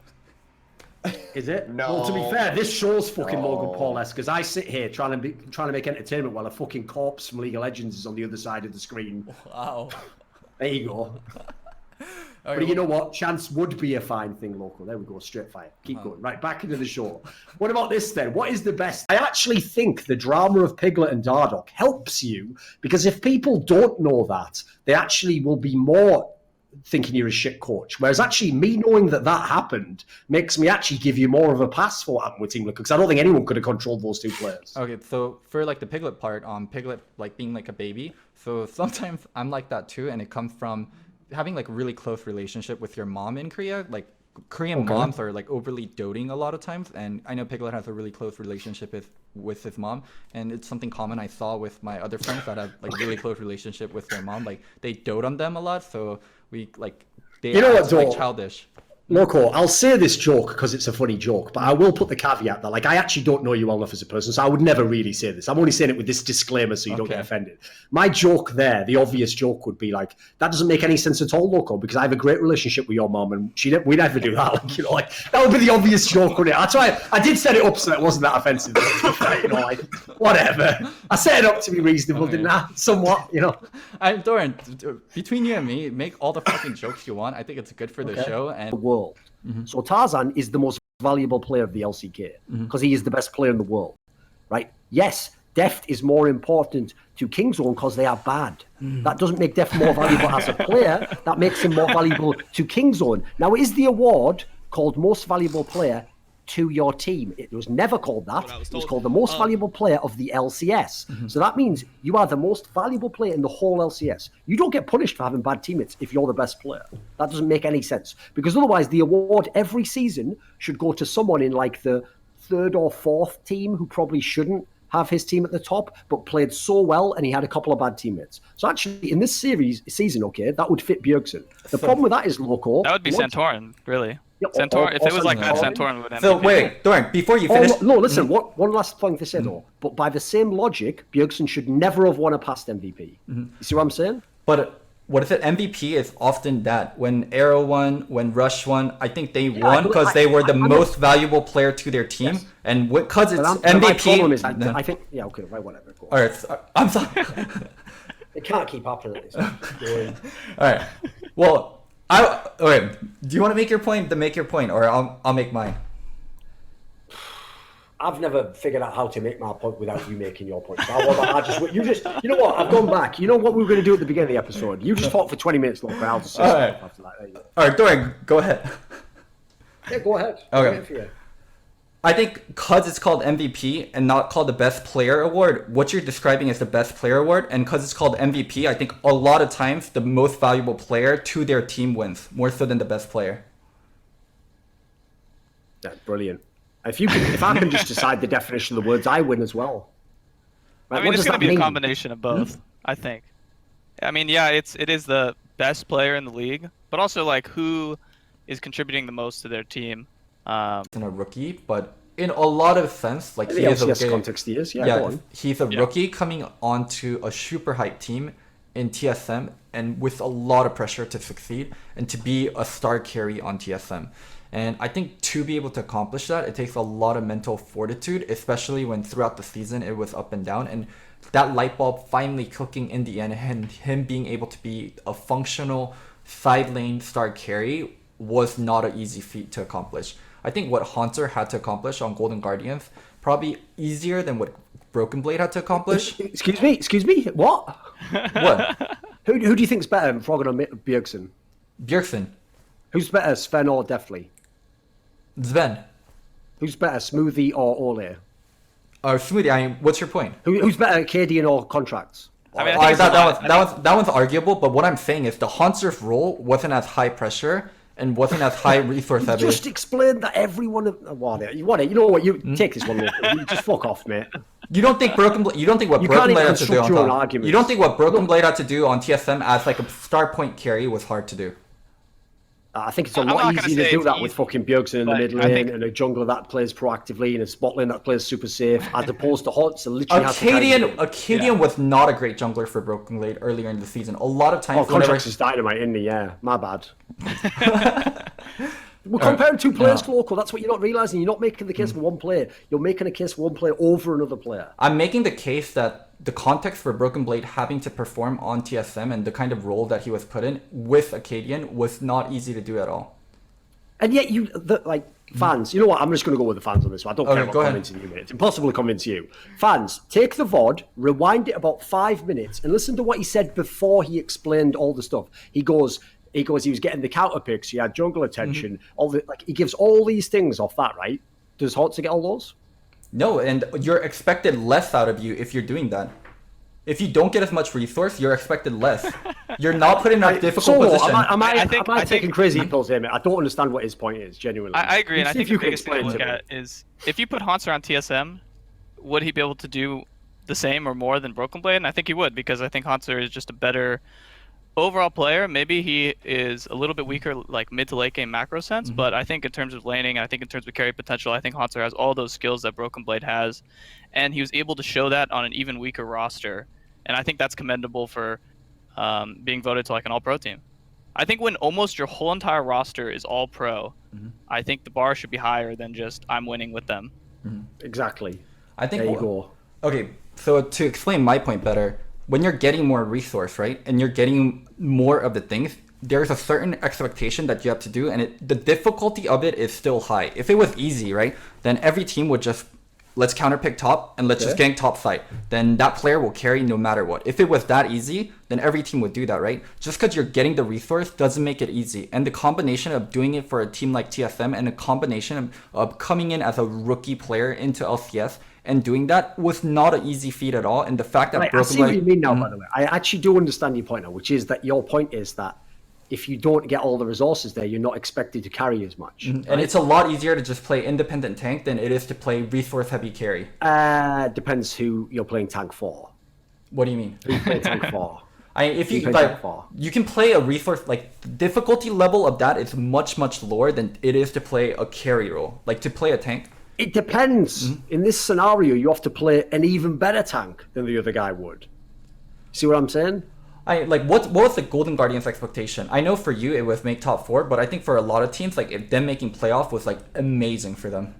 Speaker 2: Is it?
Speaker 16: No.
Speaker 2: Well, to be fair, this show's fucking Logan Paul-esque because I sit here trying to make entertainment while a fucking corpse from League of Legends is on the other side of the screen.
Speaker 1: Wow.
Speaker 2: There you go. But you know what? Chance would be a fine thing, Loco. There we go, straight fire. Keep going. Right, back into the show. What about this then? What is the best? I actually think the drama of Piglet and Dardoch helps you because if people don't know that, they actually will be more thinking you're a shit coach. Whereas actually me knowing that happened makes me actually give you more of a pass for what happened with Team Liquid because I don't think anyone could have controlled those two players.
Speaker 8: Okay, so for like the Piglet part, Piglet like being like a baby. So sometimes I'm like that too, and it comes from having like a really close relationship with your mom in Korea. Like Korean moms are like overly doting a lot of times, and I know Piglet has a really close relationship with his mom, and it's something common I saw with my other friends that have like really close relationship with their mom. Like they dote on them a lot, so we like they act like childish.
Speaker 2: Loco, I'll say this joke because it's a funny joke, but I will put the caveat that, like, I actually don't know you well enough as a person, so I would never really say this. I'm only saying it with this disclaimer so you don't get offended. My joke there, the obvious joke would be like, that doesn't make any sense at all, Loco, because I have a great relationship with your mom, and we never do that. Like, you know, like that would be the obvious joke, wouldn't it? That's why I did set it up so it wasn't that offensive. You know, like whatever. I set it up to be reasonable, didn't I? Somewhat, you know.
Speaker 8: Thorin, between you and me, make all the fucking jokes you want. I think it's good for the show and
Speaker 2: the world. So Tarzan is the most valuable player of the LCK because he is the best player in the world, right? Yes, Deft is more important to Kingzone because they are bad. That doesn't make Deft more valuable as a player. That makes him more valuable to Kingzone. Now, is the award called Most Valuable Player to your team? It was never called that. It was called the Most Valuable Player of the LCS. So that means you are the most valuable player in the whole LCS. You don't get punished for having bad teammates if you're the best player. That doesn't make any sense. Because otherwise, the award every season should go to someone in like the third or fourth team who probably shouldn't have his team at the top, but played so well and he had a couple of bad teammates. So actually, in this season, that would fit Bjergsen. The problem with that is, Loco.
Speaker 17: That would be Santorin, really. Santorin, if it was like that, Santorin would MVP.
Speaker 1: So wait, Thorin, before you finish...
Speaker 2: No, listen, one last thing to say though. But by the same logic, Bjergsen should never have won a past MVP. You see what I'm saying?
Speaker 1: But what if it MVP is often that when Arrow won, when Rush won, I think they won because they were the most valuable player to their team, and because it's MVP.
Speaker 2: My problem is, I think, right, whatever.
Speaker 1: All right, I'm sorry.
Speaker 2: It can't keep happening.
Speaker 1: All right, well. Okay. Do you want to make your point? Then make your point, or I'll make mine.
Speaker 2: I've never figured out how to make my point without you making your point. So you know what? I've gone back. You know what we were going to do at the beginning of the episode? You just talk for 20 minutes, Loco. I'll just say stuff after that.
Speaker 1: All right, Thorin, go ahead.
Speaker 2: Yeah, go ahead.
Speaker 1: Okay. I think because it's called MVP and not called the Best Player Award, what you're describing is the Best Player Award, and because it's called MVP, I think a lot of times the most valuable player to their team wins, more so than the best player.
Speaker 2: That's brilliant. If I can just decide the definition of the words, I win as well.
Speaker 17: Right, I mean, it's going to be a combination of both, I think. I mean, yeah, it is the best player in the league, but also like who is contributing the most to their team.
Speaker 8: In a rookie, but in a lot of sense, like
Speaker 2: In the LCS context, he is. Yeah, go on.
Speaker 8: he's a rookie coming onto a super hype team in TSM and with a lot of pressure to succeed and to be a star carry on TSM. And I think to be able to accomplish that, it takes a lot of mental fortitude, especially when throughout the season it was up and down. And that light bulb finally clicking in the end and him being able to be a functional side lane star carry was not an easy feat to accomplish. I think what Haunter had to accomplish on Golden Guardians probably easier than what Broken Blade had to accomplish.
Speaker 2: Excuse me, what?
Speaker 8: What?
Speaker 2: Who do you think's better, Froggen or Bjergsen?
Speaker 8: Bjergsen.
Speaker 2: Who's better, Sven or Deathly?
Speaker 8: Sven.
Speaker 2: Who's better, Smoothie or Ole?
Speaker 8: Smoothie, what's your point?
Speaker 2: Who's better, Cadian or Contracts?
Speaker 17: I mean, I think
Speaker 8: that one's arguable, but what I'm saying is the Haunter's role wasn't as high pressure and wasn't as high resource heavy.
Speaker 2: Just explain that everyone. You know what? You take this one. You just fuck off, mate.
Speaker 8: You don't think Broken Blade? You don't think what Broken Blade had to do on top? You don't think what Broken Blade had to do on TSM as like a star point carry was hard to do?
Speaker 2: I think it's a lot easier to do that with fucking Bjergsen in the mid lane and a jungler that plays proactively and a spot lane that plays super safe, as opposed to Hotz that literally has to
Speaker 8: Acadian was not a great jungler for Broken Blade earlier in the season. A lot of times,
Speaker 2: Contracts is dynamite, isn't he? Yeah, my bad. We're comparing two players, Loco. That's what you're not realizing. You're not making the case for one player. You're making a case for one player over another player.
Speaker 8: I'm making the case that the context for Broken Blade having to perform on TSM and the kind of role that he was put in with Acadian was not easy to do at all.
Speaker 2: And yet, fans, you know what? I'm just going to go with the fans on this one. I don't care about convincing you, mate. It's impossible to convince you. Fans, take the VOD, rewind it about 5 minutes, and listen to what he said before he explained all the stuff. He was getting the counter picks, he had jungle attention, he gives all these things off that, right? Does Hotz get all those?
Speaker 8: No, and you're expected less out of you if you're doing that. If you don't get as much resource, you're expected less. You're not put in a difficult position.
Speaker 2: Am I taking crazy pills here, mate? I don't understand what his point is, genuinely.
Speaker 17: I agree, and I think the biggest thing to look at is if you put Haunter on TSM, would he be able to do the same or more than Broken Blade? And I think he would, because I think Haunter is just a better overall player. Maybe he is a little bit weaker, like mid to late game macro sense, but I think in terms of laning, I think in terms of carry potential, I think Haunter has all those skills that Broken Blade has, and he was able to show that on an even weaker roster, and I think that's commendable for being voted to like an all-pro team. I think when almost your whole entire roster is all-pro, I think the bar should be higher than just I'm winning with them.
Speaker 2: Exactly.
Speaker 8: I think.
Speaker 2: There you go.
Speaker 8: Okay, so to explain my point better, when you're getting more resource, right, and you're getting more of the things, there's a certain expectation that you have to do, and the difficulty of it is still high. If it was easy, right, then every team would just, let's counterpick top, and let's just gank top side. Then that player will carry no matter what. If it was that easy, then every team would do that, right? Just because you're getting the resource doesn't make it easy. And the combination of doing it for a team like TSM and a combination of coming in as a rookie player into LCS and doing that was not an easy feat at all. And the fact that
Speaker 2: I see what you mean now, by the way. I actually do understand your point now, which is that your point is that if you don't get all the resources there, you're not expected to carry as much.
Speaker 8: Right? And it's a lot easier to just play independent tank than it is to play resource heavy carry.
Speaker 2: Depends who you're playing tank for.
Speaker 8: What do you mean?
Speaker 2: Who you play tank for?
Speaker 8: You can play a resource, like the difficulty level of that is much lower than it is to play a carry role. Like to play a tank.
Speaker 2: It depends. In this scenario, you have to play an even better tank than the other guy would. See what I'm saying?
Speaker 8: What was the Golden Guardians expectation? I know for you it was make top 4, but I think for a lot of teams, like if them making playoff was like amazing for them.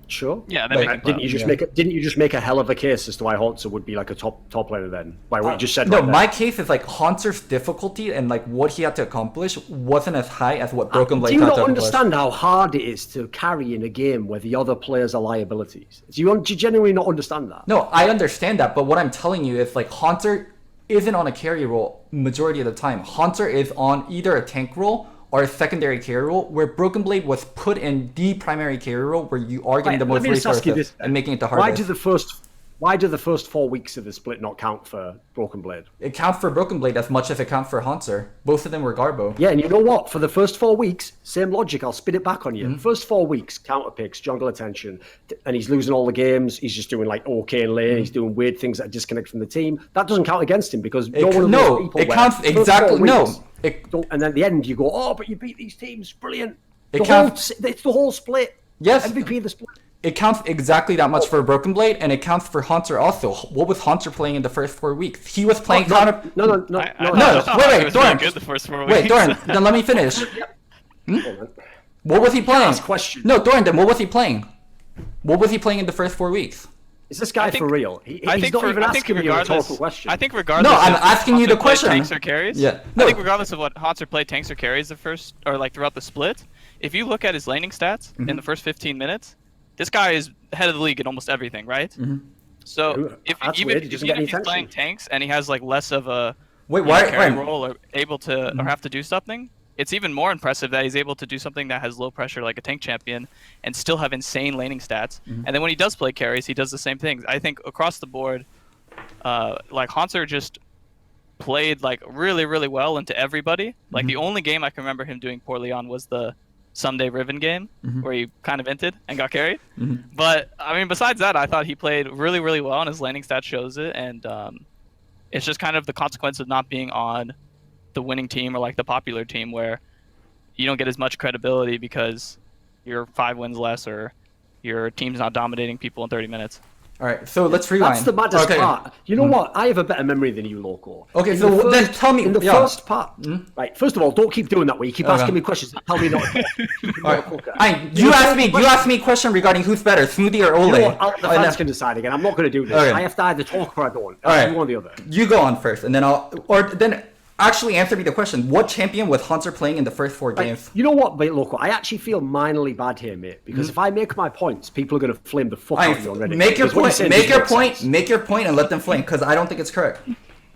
Speaker 2: Sure.
Speaker 17: Yeah.
Speaker 2: Didn't you just make a hell of a case as to why Haunter would be like a top player then? By what you just said.
Speaker 8: No, my case is like Haunter's difficulty and like what he had to accomplish wasn't as high as what Broken Blade had to accomplish.
Speaker 2: Do you not understand how hard it is to carry in a game where the other players are liabilities? Do you genuinely not understand that?
Speaker 8: No, I understand that, but what I'm telling you is like Haunter isn't on a carry role majority of the time. Haunter is on either a tank role or a secondary carry role, where Broken Blade was put in the primary carry role where you are getting the most resources and making it the hardest.
Speaker 2: Why do the first 4 weeks of the split not count for Broken Blade?
Speaker 8: It counts for Broken Blade as much as it counts for Haunter. Both of them were Garbo.
Speaker 2: Yeah, and you know what? For the first 4 weeks, same logic, I'll spin it back on you. First 4 weeks, counter picks, jungle attention, and he's losing all the games. He's just doing like okay in lane. He's doing weird things that disconnect from the team. That doesn't count against him because
Speaker 8: it counts exactly. And then
Speaker 2: at the end you go, oh, but you beat these teams, brilliant. It's the whole split.
Speaker 8: Yes.
Speaker 2: MVP of the split.
Speaker 8: It counts exactly that much for Broken Blade, and it counts for Haunter also. What was Haunter playing in the first 4 weeks? He was playing counter.
Speaker 2: No.
Speaker 8: Wait, Thorin. Wait, Thorin. Then let me finish. What was he playing? No, Thorin. Then what was he playing? What was he playing in the first 4 weeks?
Speaker 2: Is this guy for real? He's not even asking me a rhetorical question.
Speaker 17: I think regardless.
Speaker 8: No, I'm asking you the question.
Speaker 17: Tanks or carries.
Speaker 8: Yeah.
Speaker 17: I think regardless of what Haunter played, tanks or carries the first, or like throughout the split, if you look at his laning stats in the first 15 minutes, this guy is head of the league in almost everything, right? So even if he's playing tanks and he has like less of a carry role or able to or have to do something, it's even more impressive that he's able to do something that has low pressure like a tank champion and still have insane laning stats. And then when he does play carries, he does the same things. I think across the board, like Haunter just played like really, really well into everybody. Like the only game I can remember him doing poorly on was the Someday Riven game where he kind of inted and got carried. But I mean, besides that, I thought he played really, really well and his laning stats shows it. And it's just kind of the consequence of not being on the winning team or like the popular team where you don't get as much credibility because you're 5 wins less or your team's not dominating people in 30 minutes.
Speaker 8: All right, so let's rewind.
Speaker 2: That's the maddest part. You know what? I have a better memory than you, Loco.
Speaker 8: Okay, so then tell me.
Speaker 2: In the first part, right? First of all, don't keep doing that way. You keep asking me questions. Tell me not.
Speaker 8: You asked me a question regarding who's better, Smoothie or Ole.
Speaker 2: You know what? The fans can decide again. I'm not going to do this. I have to either talk or I don't.
Speaker 8: All right.
Speaker 2: One or the other.
Speaker 8: You go on first, and then actually answer me the question. What champion was Haunter playing in the first 4 games?
Speaker 2: You know what, Loco? I actually feel minorly bad here, mate, because if I make my points, people are going to flame the fuck out of you already.
Speaker 8: Make your point, and let them flame, because I don't think it's correct.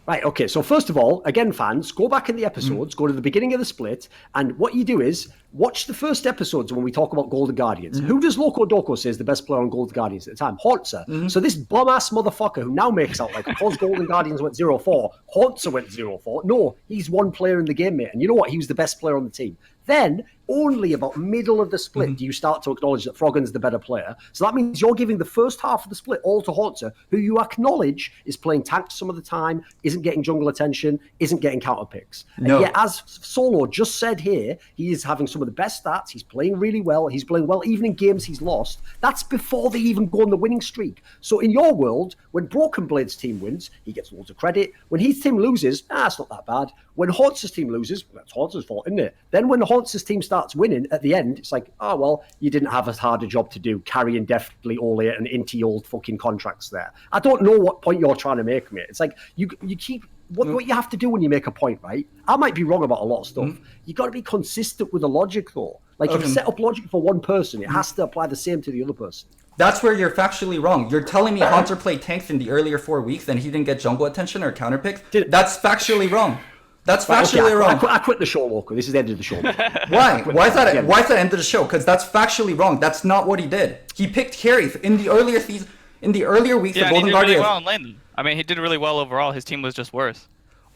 Speaker 2: Right, okay, so first of all, again, fans, go back in the episodes, go to the beginning of the split, and what you do is watch the first episodes when we talk about Golden Guardians. Who does Locodoco say is the best player on Golden Guardians at the time? Haunter. So this bum-ass motherfucker who now makes out like, because Golden Guardians went 0-4, Haunter went 0-4. No, he's one player in the game, mate, and you know what? He was the best player on the team. Then, only about middle of the split do you start to acknowledge that Froggen's the better player. So that means you're giving the first half of the split all to Haunter, who you acknowledge is playing tanks some of the time, isn't getting jungle attention, isn't getting counter picks. No. And yet, as Solo just said here, he is having some of the best stats. He's playing really well. He's playing well even in games he's lost. That's before they even go on the winning streak. So in your world, when Broken Blade's team wins, he gets loads of credit. When his team loses, it's not that bad. When Haunter's team loses, that's Haunter's fault, isn't it? Then when Haunter's team starts winning at the end, it's like, oh, well, you didn't have as hard a job to do carrying definitely all and inty old fucking contracts there. I don't know what point you're trying to make, mate. It's like you keep... What you have to do when you make a point, right? I might be wrong about a lot of stuff. You got to be consistent with the logic, though. Like, if you set up logic for one person, it has to apply the same to the other person.
Speaker 8: That's where you're factually wrong. You're telling me Haunter played tanks in the earlier 4 weeks and he didn't get jungle attention or counter picks? That's factually wrong. That's factually wrong.
Speaker 2: I quit the show, Loco. This is the end of the show.
Speaker 8: Why? Why is that the end of the show? Because that's factually wrong. That's not what he did. He picked carries in the earlier season, in the earlier weeks of Golden Guardians.
Speaker 17: Really well in lane. I mean, he did really well overall. His team was just worse.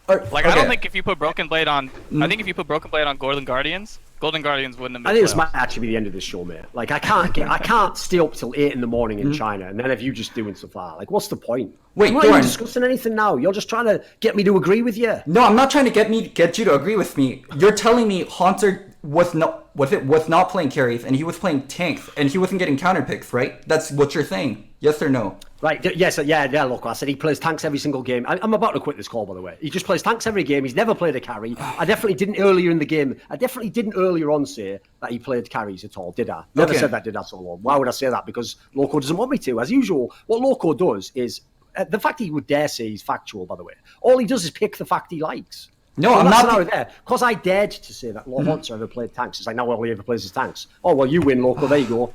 Speaker 17: I don't think if you put Broken Blade on, I think if you put Broken Blade on Golden Guardians wouldn't have been.
Speaker 2: I think this might actually be the end of this show, mate. Like, I can't stay up till 8 a.m. in China, and then if you just doing stuff like that, like, what's the point?
Speaker 8: Wait,
Speaker 2: I'm not even discussing anything now. You're just trying to get me to agree with you.
Speaker 8: No, I'm not trying to get you to agree with me. You're telling me Haunter was not playing carries and he was playing tanks and he wasn't getting counter picks, right? That's what you're saying. Yes or no?
Speaker 2: Right, yes, yeah, look, I said he plays tanks every single game. I'm about to quit this call, by the way. He just plays tanks every game. He's never played a carry. I definitely didn't earlier in the game. I definitely didn't earlier on say that he played carries at all, did I? Never said that, did I, so long. Why would I say that? Because Loco doesn't want me to. As usual, what Loco does is, the fact he would dare say he's factual, by the way, all he does is pick the fact he likes.
Speaker 8: No, so I'm not
Speaker 2: there. Because I dared to say that Haunter ever played tanks. It's like, now all he ever plays is tanks. Oh, well, you win, Loco. There you go.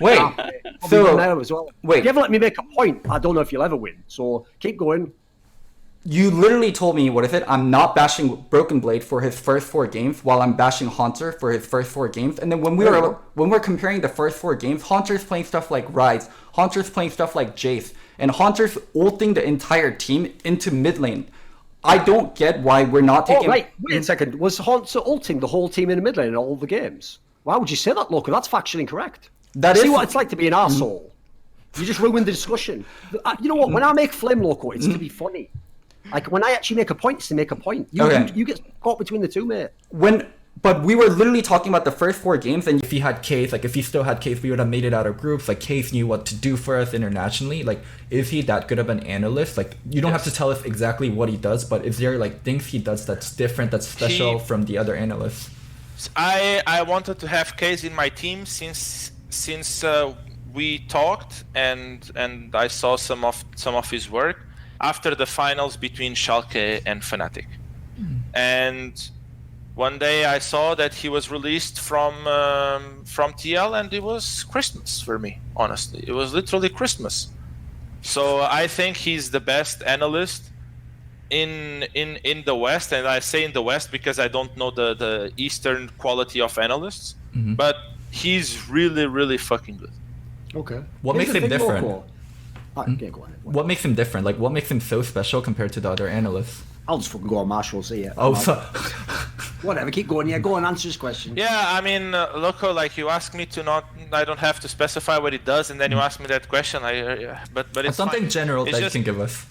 Speaker 8: Wait.
Speaker 2: If you ever let me make a point, I don't know if you'll ever win. So keep going.
Speaker 8: You literally told me, I'm not bashing Broken Blade for his first 4 games while I'm bashing Haunter for his first 4 games. And then when we're comparing the first 4 games, Haunter's playing stuff like Rise, Haunter's playing stuff like Jace, and Haunter's ulting the entire team into mid lane. I don't get why we're not taking...
Speaker 2: Oh, right. Wait a second. Was Haunter ulting the whole team in the mid lane in all the games? Why would you say that, Loco? That's factually incorrect. See what it's like to be an arsehole. You just ruined the discussion. You know what? When I make flame, Loco, it's to be funny. Like, when I actually make a point, it's to make a point. You get caught between the two, mate.
Speaker 1: But we were literally talking about the first 4 games, and if he had Case, like if he still had Case, we would have made it out of groups. Like Case knew what to do for us internationally. Like, is he that good of an analyst? Like, you don't have to tell us exactly what he does, but is there like things he does that's different, that's special from the other analysts?
Speaker 18: I wanted to have Case in my team since we talked and I saw some of his work after the finals between Schalke and Fnatic. And one day I saw that he was released from TL, and it was Christmas for me, honestly. It was literally Christmas. So I think he's the best analyst in the West, and I say in the West because I don't know the Eastern quality of analysts, but he's really, really fucking good.
Speaker 2: Okay.
Speaker 1: What makes him different?
Speaker 2: Okay, go ahead.
Speaker 1: What makes him different? Like, what makes him so special compared to the other analysts?
Speaker 2: I'll just fucking go on Marshall, see ya.
Speaker 1: Oh, so...
Speaker 2: Whatever, keep going. Yeah, go on, answer his question.
Speaker 18: Yeah, I mean, Loco, like you asked me to not, I don't have to specify what he does, and then you ask me that question. But it's
Speaker 1: something
Speaker 18: fine.
Speaker 1: general
Speaker 18: It's
Speaker 1: that
Speaker 18: just,
Speaker 1: you can give us.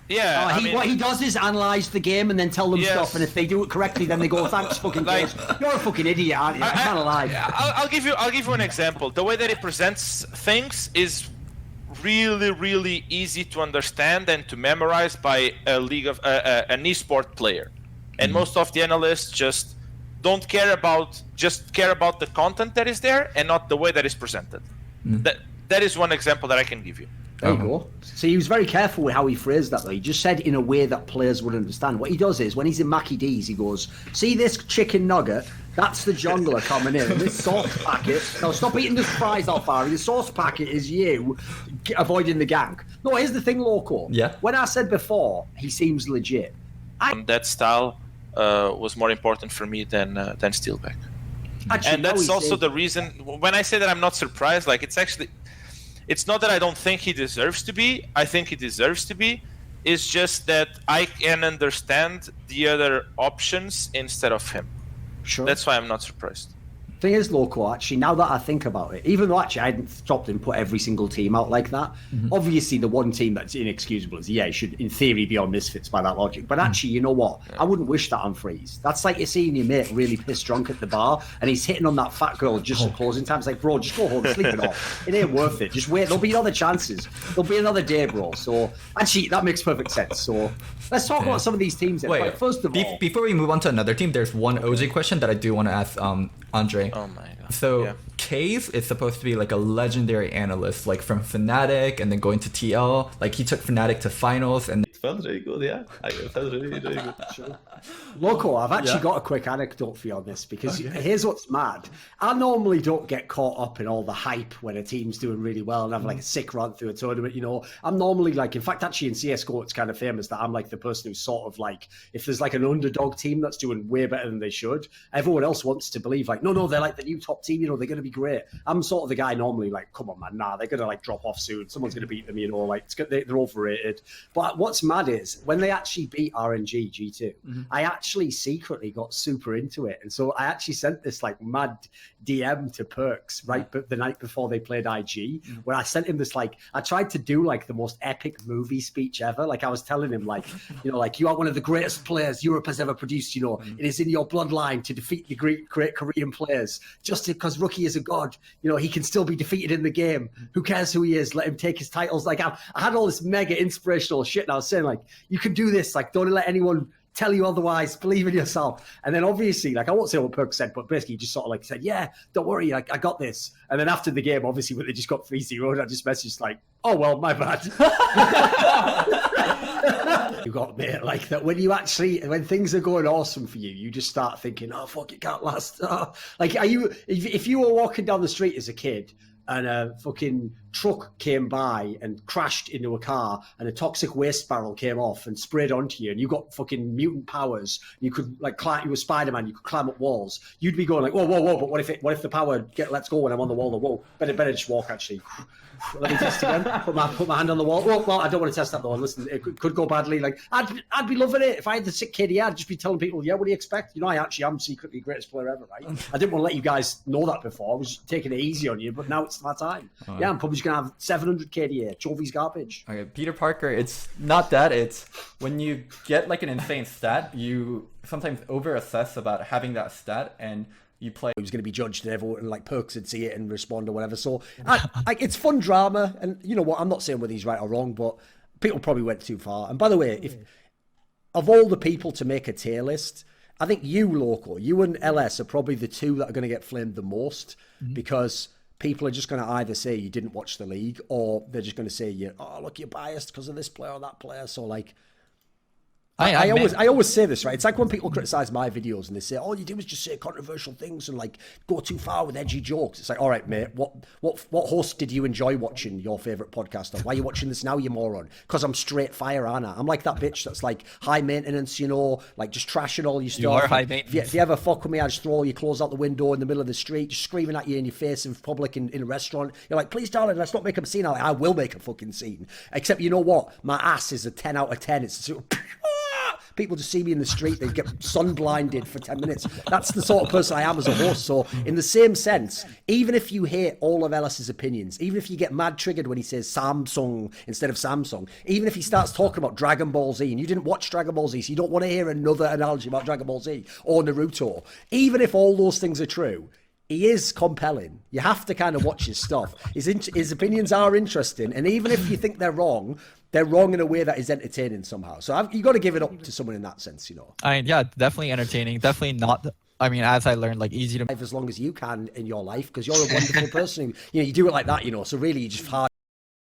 Speaker 18: Yeah,
Speaker 2: what he does is analyse the game and then tell them stuff, and if they do it correctly, then they go, "Thanks, fucking Case. You're a fucking idiot, aren't you?" I'm not alive.
Speaker 18: I'll give you an example. The way that he presents things is really, really easy to understand and to memorize by an esport player. And most of the analysts just don't care about the content that is there and not the way that is presented. That is one example that I can give you.
Speaker 2: There you go. So he was very careful with how he phrased that, though. He just said in a way that players would understand. What he does is, when he's in Mackie D's, he goes, "See this chicken nugget? That's the jungler coming in. And this sauce packet... No, stop eating the fries, Alfari. The sauce packet is you avoiding the gank." No, here's the thing, Loco.
Speaker 1: Yeah.
Speaker 2: When I said before, he seems legit.
Speaker 18: That style was more important for me than Steelback.
Speaker 2: Actually,
Speaker 18: and that's also the reason, when I say that I'm not surprised, like it's not that I don't think he deserves to be. I think he deserves to be. It's just that I can understand the other options instead of him.
Speaker 2: Sure.
Speaker 18: That's why I'm not surprised.
Speaker 2: Thing is, Loco, actually, now that I think about it, even though actually I hadn't stopped and put every single team out like that, obviously the one team that's inexcusable is EA should, in theory, be on Misfits by that logic. But actually, you know what? I wouldn't wish that on Freeze. That's like you're seeing your mate really pissed drunk at the bar, and he's hitting on that fat girl just at closing time. It's like, bro, just go home, sleep it off. It ain't worth it. Just wait. There'll be other chances. There'll be another day, bro. So actually, that makes perfect sense. So let's talk about some of these teams. Then.
Speaker 1: Wait,
Speaker 2: first of all,
Speaker 1: before we move on to another team, there's one OG question that I do want to ask Andre.
Speaker 18: Oh my god.
Speaker 1: So Cave is supposed to be like a legendary analyst, like from Fnatic and then going to TL. Like he took Fnatic to finals and
Speaker 19: it felt really good, yeah. It felt really, really good.
Speaker 2: Sure. Loco, I've actually got a quick anecdote for you on this because here's what's mad. I normally don't get caught up in all the hype when a team's doing really well and have like a sick run through a tournament, you know. I'm normally like, in fact, actually in CSGO, it's kind of famous that I'm like the person who's sort of like, if there's like an underdog team that's doing way better than they should, everyone else wants to believe like, no, they're like the new top team, you know, they're going to be great. I'm sort of the guy normally like, come on, man, nah, they're going to like drop off soon. Someone's going to beat them, you know, like they're overrated. But what's mad is when they actually beat RNG G2, I actually secretly got super into it. And so I actually sent this like mad DM to Perks but the night before they played IG, where I sent him this like, I tried to do like the most epic movie speech ever. Like I was telling him like, you know, like you are one of the greatest players Europe has ever produced, you know, it is in your bloodline to defeat the great Korean players. Just because Rookie is a god, you know, he can still be defeated in the game. Who cares who he is? Let him take his titles. Like I had all this mega inspirational shit and I was saying like, you can do this. Like don't let anyone tell you otherwise. Believe in yourself. And then obviously, like I won't say what Perk said, but basically he just sort of like said, yeah, don't worry, I got this. And then after the game, obviously when they just got 3-0, I just messaged like, oh well, my bad. You got mate like that when things are going awesome for you, you just start thinking, oh fuck, it can't last. Like if you were walking down the street as a kid and a fucking truck came by and crashed into a car and a toxic waste barrel came off and sprayed onto you and you got fucking mutant powers, you could like climb, you were Spider-Man, you could climb up walls, you'd be going like, whoa, but what if the power lets go when I'm on the wall? Whoa, better just walk actually. Let me test again. Put my hand on the wall. Well, I don't want to test that though. Listen, it could go badly. Like I'd be loving it if I had the sick kid. Yeah, I'd just be telling people, yeah, what do you expect? You know, I actually am secretly the greatest player ever, right? I didn't want to let you guys know that before. I was taking it easy on you, but now it's my time. Yeah, I'm PUBG Chovey's going to have 700k a year. Chovey's garbage.
Speaker 1: Okay, Peter Parker, it's not that. It's when you get like an insane stat, you sometimes over-assess about having that stat, and you play.
Speaker 2: He was going to be judged, and everyone like Perks would see it and respond or whatever. So it's fun drama, and you know what? I'm not saying whether he's right or wrong, but people probably went too far. And by the way, if of all the people to make a tier list, I think you, Loco, you and LS are probably the two that are going to get flamed the most, because people are just going to either say you didn't watch the league, or they're just going to say look, you're biased because of this player or that player. So like, I always say this, right? It's like when people criticize my videos and they say, all you do is just say controversial things and like go too far with edgy jokes. It's like, all right, mate, what host did you enjoy watching your favorite podcast on? Why are you watching this now, you moron? Because I'm straight fire, aren't I? I'm like that bitch that's like high maintenance, you know, like just trashing all your stuff.
Speaker 1: You are high maintenance.
Speaker 2: If you ever fuck with me, I just throw all your clothes out the window in the middle of the street, just screaming at you in your face in public in a restaurant. You're like, please, darling, let's not make a scene. I will make a fucking scene. Except you know what? My ass is a 10 out of 10. It's sort of, people just see me in the street, they get sun blinded for 10 minutes. That's the sort of person I am as a host. So in the same sense, even if you hate all of Ellis's opinions, even if you get mad triggered when he says Samsung instead of Samsung, even if he starts talking about Dragon Ball Z and you didn't watch Dragon Ball Z, so you don't want to hear another analogy about Dragon Ball Z or Naruto, even if all those things are true, he is compelling. You have to kind of watch his stuff. His opinions are interesting, and even if you think they're wrong in a way that is entertaining somehow. So you got to give it up to someone in that sense, you know.
Speaker 8: I mean, yeah, definitely entertaining. Definitely not. I mean, as I learned, like easy to
Speaker 2: as long as you can in your life, because you're a wonderful person. You know, you do it like that, you know. So really, you just hard.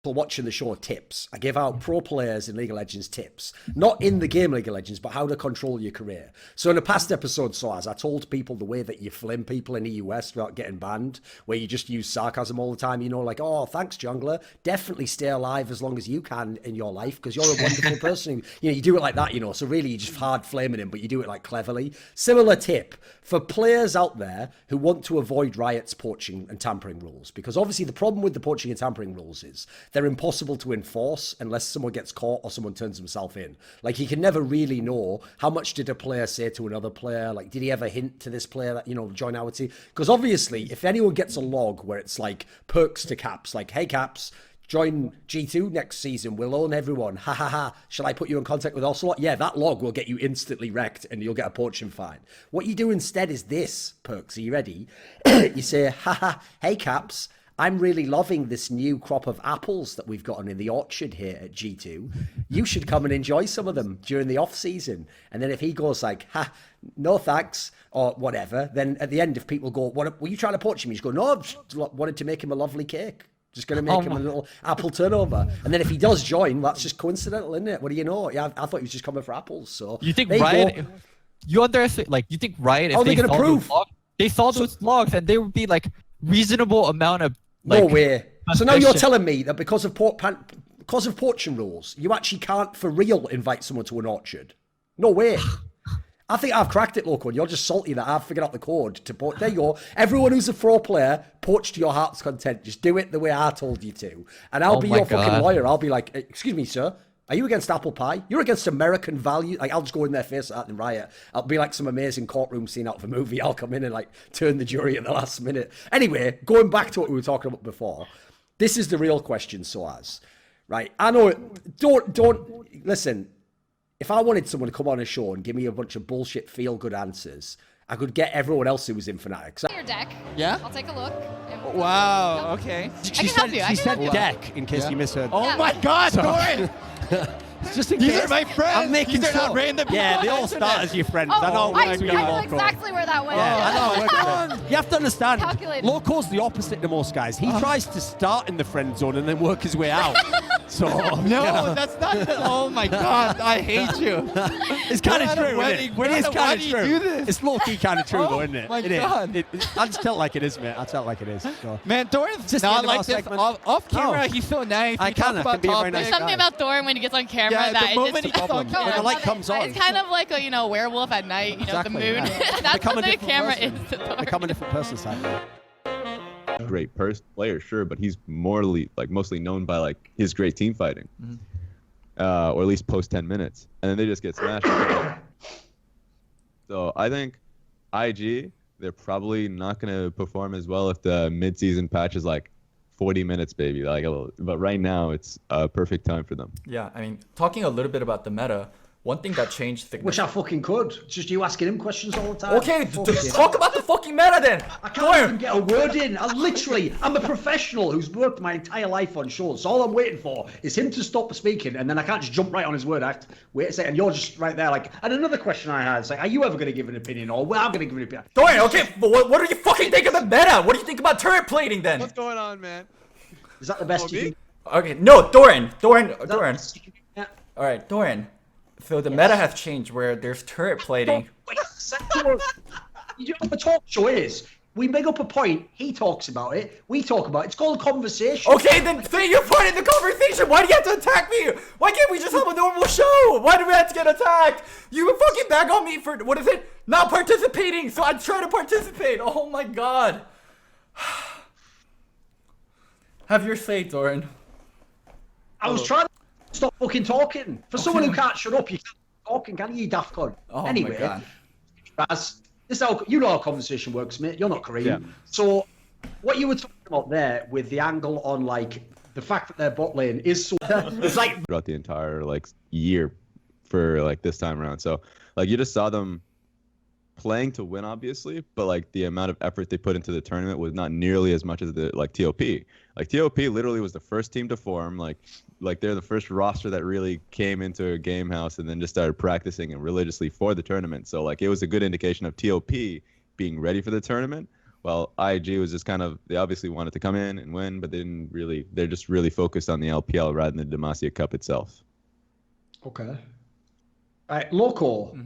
Speaker 2: Watching the show tips. I give out pro players in League of Legends tips, not in the game League of Legends, but how to control your career. So in a past episode, as I told people the way that you flame people in the US without getting banned, where you just use sarcasm all the time, you know, like, oh, thanks, jungler. Definitely stay alive as long as you can in your life, because you're a wonderful person. You know, you do it like that, you know. So really, you just hard flaming him, but you do it like cleverly. Similar tip for players out there who want to avoid Riot's poaching and tampering rules, because obviously the problem with the poaching and tampering rules is they're impossible to enforce unless someone gets caught or someone turns himself in. Like, you can never really know how much did a player say to another player. Like, did he ever hint to this player that, you know, join our team? Because obviously, if anyone gets a log where it's like Perks to Caps, like, hey Caps, join G2 next season, we'll own everyone, ha ha ha, shall I put you in contact with Ocelot? Yeah, that log will get you instantly wrecked and you'll get a poaching fine. What you do instead is this, Perks, are you ready? You say, ha ha, hey Caps, I'm really loving this new crop of apples that we've gotten in the orchard here at G2. You should come and enjoy some of them during the off season. And then if he goes like, ha, no thanks, or whatever, then at the end, if people go, were you trying to poach him? You just go, no, I just wanted to make him a lovely cake. Just going to make him a little apple turnover. And then if he does join, that's just coincidental, isn't it? What do you know? Yeah, I thought he was just coming for apples. So
Speaker 8: you think Riot, you underestimate, like, you think Riot, if
Speaker 2: they saw prove?
Speaker 8: They saw those logs and they would be like reasonable amount of, like,
Speaker 2: no way. So now you're telling me that because of poaching rules, you actually can't for real invite someone to an orchard? No way. I think I've cracked it, Loco, and you're just salty that I've figured out the code to poach. There you go. Everyone who's a pro player, poach to your heart's content. Just do it the way I told you to. And I'll be your fucking lawyer. I'll be like, excuse me, sir. Are you against apple pie? You're against American value. Like, I'll just go in their face at that and riot. I'll be like some amazing courtroom scene out of a movie. I'll come in and like turn the jury at the last minute. Anyway, going back to what we were talking about before, this is the real question, Soaz. Right? I know. Don't listen. If I wanted someone to come on a show and give me a bunch of bullshit feel-good answers, I could get everyone else who was in Fnatic.
Speaker 20: Your deck.
Speaker 21: Yeah?
Speaker 20: I'll take a look.
Speaker 21: Wow, okay.
Speaker 20: She said
Speaker 21: deck,
Speaker 2: in case you misheard.
Speaker 21: Oh my god, Thorin!
Speaker 2: Just in
Speaker 21: These
Speaker 2: case.
Speaker 21: are my friends!
Speaker 2: I'm making
Speaker 21: These are
Speaker 2: sure.
Speaker 21: not random
Speaker 2: Yeah, they
Speaker 21: people,
Speaker 2: all
Speaker 21: isn't
Speaker 2: start
Speaker 21: it?
Speaker 2: as your friends.
Speaker 20: Oh,
Speaker 2: I know.
Speaker 20: I know exactly where that went.
Speaker 2: Yeah, I know.
Speaker 21: You
Speaker 2: have to understand,
Speaker 20: Calculated.
Speaker 2: Loco's the opposite to most guys. He tries to start in the friend zone and then work his way out. So
Speaker 21: No, that's not the, oh my god, I hate you.
Speaker 2: It's kind of true,
Speaker 21: Why
Speaker 2: isn't it?
Speaker 21: do
Speaker 2: It is
Speaker 21: why
Speaker 2: kind
Speaker 21: do
Speaker 2: of
Speaker 21: you
Speaker 2: true.
Speaker 21: do this?
Speaker 2: It's low-key kind of true,
Speaker 21: Oh
Speaker 2: though, isn't it?
Speaker 21: my
Speaker 2: It is.
Speaker 21: God.
Speaker 2: I just tell it like it is, mate. I tell it like it is. So.
Speaker 21: Man, Thorin's
Speaker 2: Just the
Speaker 21: not
Speaker 2: end of our
Speaker 21: like this.
Speaker 2: segment.
Speaker 21: Off camera,
Speaker 2: No.
Speaker 21: he's so nice.
Speaker 2: I
Speaker 21: We talk
Speaker 2: can
Speaker 21: about
Speaker 2: be a very
Speaker 21: topics.
Speaker 2: nice
Speaker 20: There's something about Thorin when he gets on camera
Speaker 21: Yeah,
Speaker 20: that
Speaker 21: the
Speaker 20: it
Speaker 21: moment
Speaker 20: just,
Speaker 21: he gets on camera.
Speaker 2: When the light comes on.
Speaker 20: It's kind of like a werewolf at night. You know,
Speaker 2: Exactly,
Speaker 20: the moon.
Speaker 2: yeah.
Speaker 20: That's
Speaker 2: Become a
Speaker 20: what the
Speaker 2: different
Speaker 20: camera
Speaker 2: person.
Speaker 20: is to Thorin.
Speaker 2: Become a different person, sadly.
Speaker 22: Great player, sure, but he's mostly known by like his great team fighting, or at least post 10 minutes, and then they just get smashed. So I think IG, they're probably not going to perform as well if the mid-season patch is like 40 minutes, baby. Like, but right now it's a perfect time for them.
Speaker 1: Yeah, I mean, talking a little bit about the meta, one thing that changed
Speaker 2: Wish I fucking could. It's just you asking him questions all the time.
Speaker 1: Okay, talk about the fucking meta then.
Speaker 2: I can't even get a word in. I'm a professional who's worked my entire life on shows. So all I'm waiting for is him to stop speaking, and then I can't just jump right on his word. I have to wait a second, and you're just right there. Like, and another question I had is like, are you ever going to give an opinion, or well, I'm going to give an opinion?
Speaker 1: Thorin, okay, but what do you fucking think of the meta? What do you think about turret plating then?
Speaker 4: What's going on, man?
Speaker 2: Is that the best you can?
Speaker 1: Okay, no, Thorin. All right, Thorin. So the meta has changed where there's turret plating.
Speaker 2: You know what the talk show is? We make up a point, he talks about it, we talk about it. It's called conversation.
Speaker 1: Okay, then say your point in the conversation. Why do you have to attack me? Why can't we just have a normal show? Why do we have to get attacked? You would fucking bag on me for, what is it? Not participating, so I try to participate. Oh my god. Have your say, Thorin.
Speaker 2: I was trying to stop fucking talking. For someone who can't shut up, you can't stop talking, can you, daft cunt?
Speaker 1: Oh
Speaker 2: anyway,
Speaker 1: my god.
Speaker 2: Raz, this is how, you know how conversation works, mate. You're not Korean.
Speaker 22: Yeah.
Speaker 2: So, what you were talking about there with the angle on, like, the fact that their bot lane is so... it's like...
Speaker 22: Throughout the entire, like, year for, like, this time around. So, like, you just saw them playing to win, obviously, but, like, the amount of effort they put into the tournament was not nearly as much as the, like, TOP. Like, TOP literally was the first team to form, like they're the first roster that really came into a game house and then just started practicing and religiously for the tournament. So, like, it was a good indication of TOP being ready for the tournament. While IG was just kind of, they obviously wanted to come in and win, but they didn't really, they're just really focused on the LPL rather than the Demacia Cup itself.
Speaker 2: Okay. All right, Loco.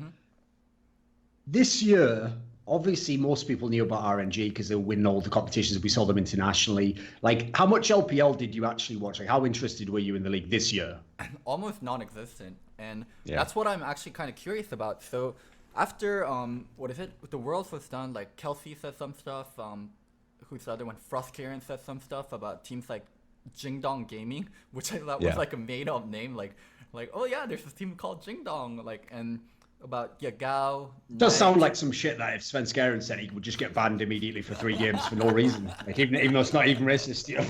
Speaker 2: This year, obviously, most people knew about RNG because they were winning all the competitions. We saw them internationally. Like, how much LPL did you actually watch? Like, how interested were you in the league this year?
Speaker 1: Almost non-existent, and
Speaker 22: Yeah.
Speaker 1: that's what I'm actually kind of curious about. So, after what is it? The Worlds was done. Like Kelsey said some stuff. Who's the other one? Frost Karen said some stuff about teams like Jingdong Gaming, which I thought was like a made-up name. Like, oh yeah, there's this team called Jingdong. Like, and about Yagao.
Speaker 2: Does sound like some shit that if Sven Skaren said, he would just get banned immediately for 3 games for no reason. Like, even though it's not even racist, you know.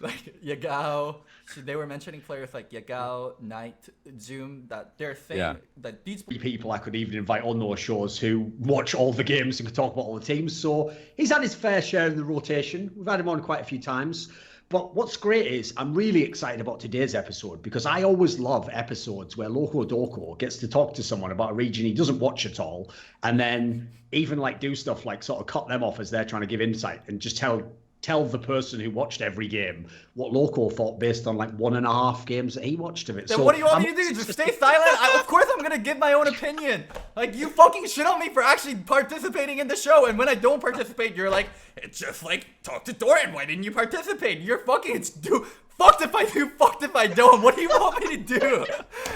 Speaker 1: Like Yagao, they were mentioning players like Yagao, Knight, Zoom, that they're saying that these
Speaker 2: people I could even invite on those shows who watch all the games and could talk about all the teams. So he's had his fair share in the rotation. We've had him on quite a few times. But what's great is I'm really excited about today's episode because I always love episodes where Locodoco gets to talk to someone about a region he doesn't watch at all, and then even like do stuff like sort of cut them off as they're trying to give insight and just tell the person who watched every game what Loco thought based on like 1.5 games that he watched of it.
Speaker 1: Then
Speaker 2: so
Speaker 1: what do you want me to do? Just stay silent? Of course I'm gonna give my own opinion. Like, you fucking shit on me for actually participating in the show, and when I don't participate, you're like, it's just like, talk to Thorin, why didn't you participate? You're fucking, fucked if I do, fucked if I don't. What do you want me to do?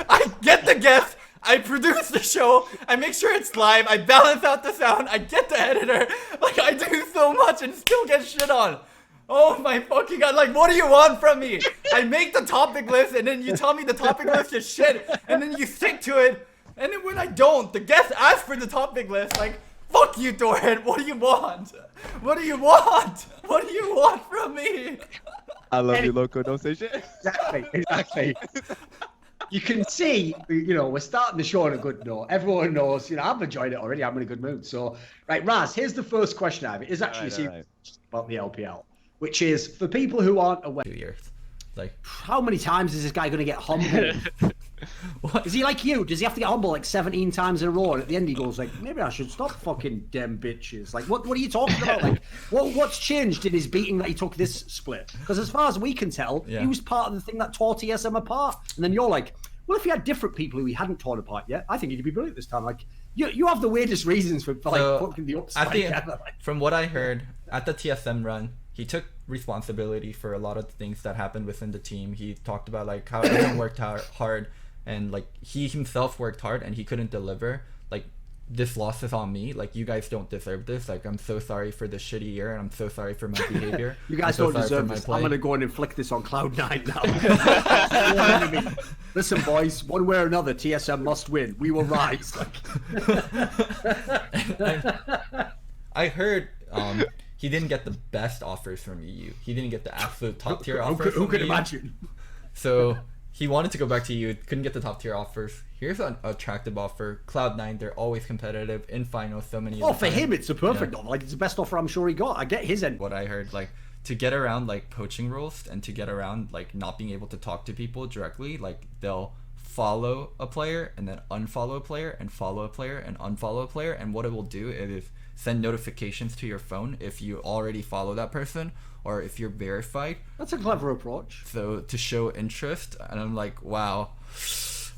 Speaker 1: I get the guest, I produce the show, I make sure it's live, I balance out the sound, I get the editor, like, I do so much and still get shit on. Oh my fucking god, like, what do you want from me? I make the topic list and then you tell me the topic list is shit and then you stick to it, and then when I don't, the guest asks for the topic list, like, fuck you, Thorin, what do you want? What do you want? What do you want from me?
Speaker 22: I love you, Loco, don't say shit.
Speaker 2: Exactly. You can see, you know, we're starting the show on a good note. Everyone knows, you know, I've enjoyed it already. I'm in a good mood. So, right, Raz, here's the first question I have. It is actually serious about the LPL, which is for people who aren't aware.
Speaker 1: 2 years. Like,
Speaker 2: how many times is this guy going to get humbled? Is he like you? Does he have to get humbled like 17 times in a row? And at the end, he goes like, "Maybe I should stop fucking damn bitches." Like, what are you talking about? Like, what's changed in his beating that he took this split? Because as far as we can tell, he was part of the thing that tore TSM apart. And then you're like, well, if he had different people who he hadn't torn apart yet, I think he'd be brilliant this time. Like, you have the weirdest reasons for like putting the upside together.
Speaker 1: From what I heard at the TSM run, he took responsibility for a lot of the things that happened within the team. He talked about like how everyone worked hard, and like he himself worked hard and he couldn't deliver. Like, this loss is on me. Like, you guys don't deserve this. Like, I'm so sorry for the shitty year and I'm so sorry for my behavior.
Speaker 2: You guys don't deserve this. I'm gonna go and inflict this on Cloud9 now. Listen, boys, one way or another, TSM must win. We will rise.
Speaker 1: I heard he didn't get the best offers from EU. He didn't get the absolute top tier offers.
Speaker 2: Who could
Speaker 1: EU.
Speaker 2: imagine?
Speaker 1: So he wanted to go back to EU, couldn't get the top tier offers. Here's an attractive offer. Cloud9, they're always competitive in finals. So many.
Speaker 2: Oh, for him, it's a perfect offer. Like it's the best offer I'm sure he got. I get his end.
Speaker 1: What I heard, like to get around like poaching rules and to get around like not being able to talk to people directly, like they'll follow a player and then unfollow a player and follow a player and unfollow a player, and what it will do is send notifications to your phone if you already follow that person or if you're verified.
Speaker 2: That's a clever approach.
Speaker 1: So to show interest, and I'm like, wow.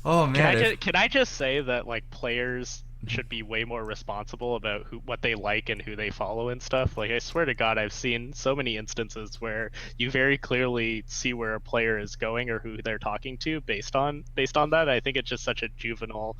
Speaker 1: Oh man.
Speaker 4: Can I just say that like players should be way more responsible about what they like and who they follow and stuff. Like I swear to God, I've seen so many instances where you very clearly see where a player is going or who they're talking to based on that. I think it's just such a juvenile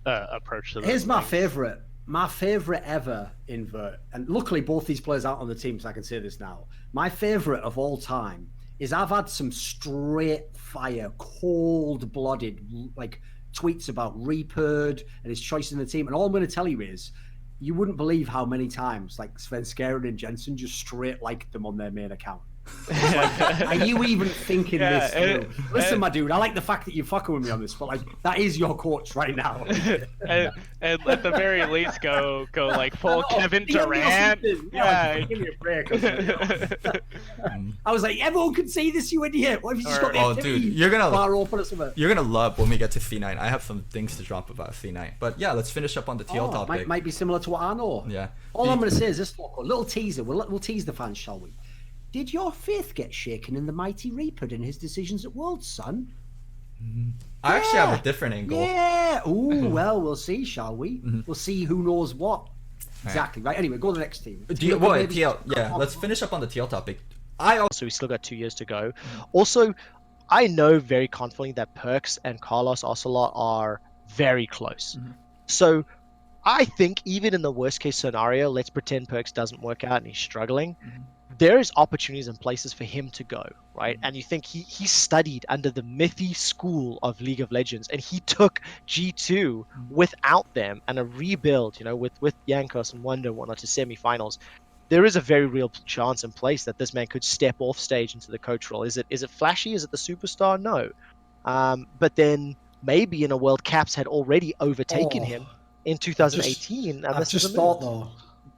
Speaker 4: approach to this.
Speaker 2: Here's my favorite. My favorite ever invert, and luckily both these players aren't on the team, so I can say this now. My favorite of all time is I've had some straight fire, cold-blooded like tweets about Reaperd and his choice in the team, and all I'm going to tell you is, you wouldn't believe how many times like Svenskeren and Jensen just straight liked them on their main account. Are you even thinking this through? Listen, my dude, I like the fact that you're fucking with me on this, but like that is your coach right now.
Speaker 4: and at the very least, go like full Kevin Durant.
Speaker 2: Yeah, like, give me a break. I was like, everyone can see this, you idiot. What if you just got the activity
Speaker 1: dude, you're gonna
Speaker 2: bar open or something?
Speaker 1: You're gonna love when we get to C9. I have some things to drop about C9, but yeah, let's finish up on the TL topic.
Speaker 2: Might be similar to what I know.
Speaker 1: Yeah.
Speaker 2: All I'm going to say is this, Loco, little teaser. We'll tease the fans, shall we? Did your faith get shaken in the mighty Reaper in his decisions at Worlds, son?
Speaker 1: I actually have a different angle.
Speaker 2: Yeah. Ooh, well, we'll see, shall we? We'll see who knows what. Exactly. Right. Anyway, go to the next team.
Speaker 1: TL. Yeah. Let's finish up on the TL topic.
Speaker 5: So we still got 2 years to go. Also, I know very confidently that Perks and Carlos Ocelot are very close. So I think even in the worst case scenario, let's pretend Perks doesn't work out and he's struggling. There is opportunities and places for him to go, right? And you think he studied under the Mythy school of League of Legends, and he took G2 without them and a rebuild, you know, with Yankos and Wonder and whatnot to semifinals. There is a very real chance in place that this man could step off stage into the coach role. Is it flashy? Is it the superstar? No. But then maybe in a world Caps had already overtaken him in 2018.
Speaker 2: I've just thought though.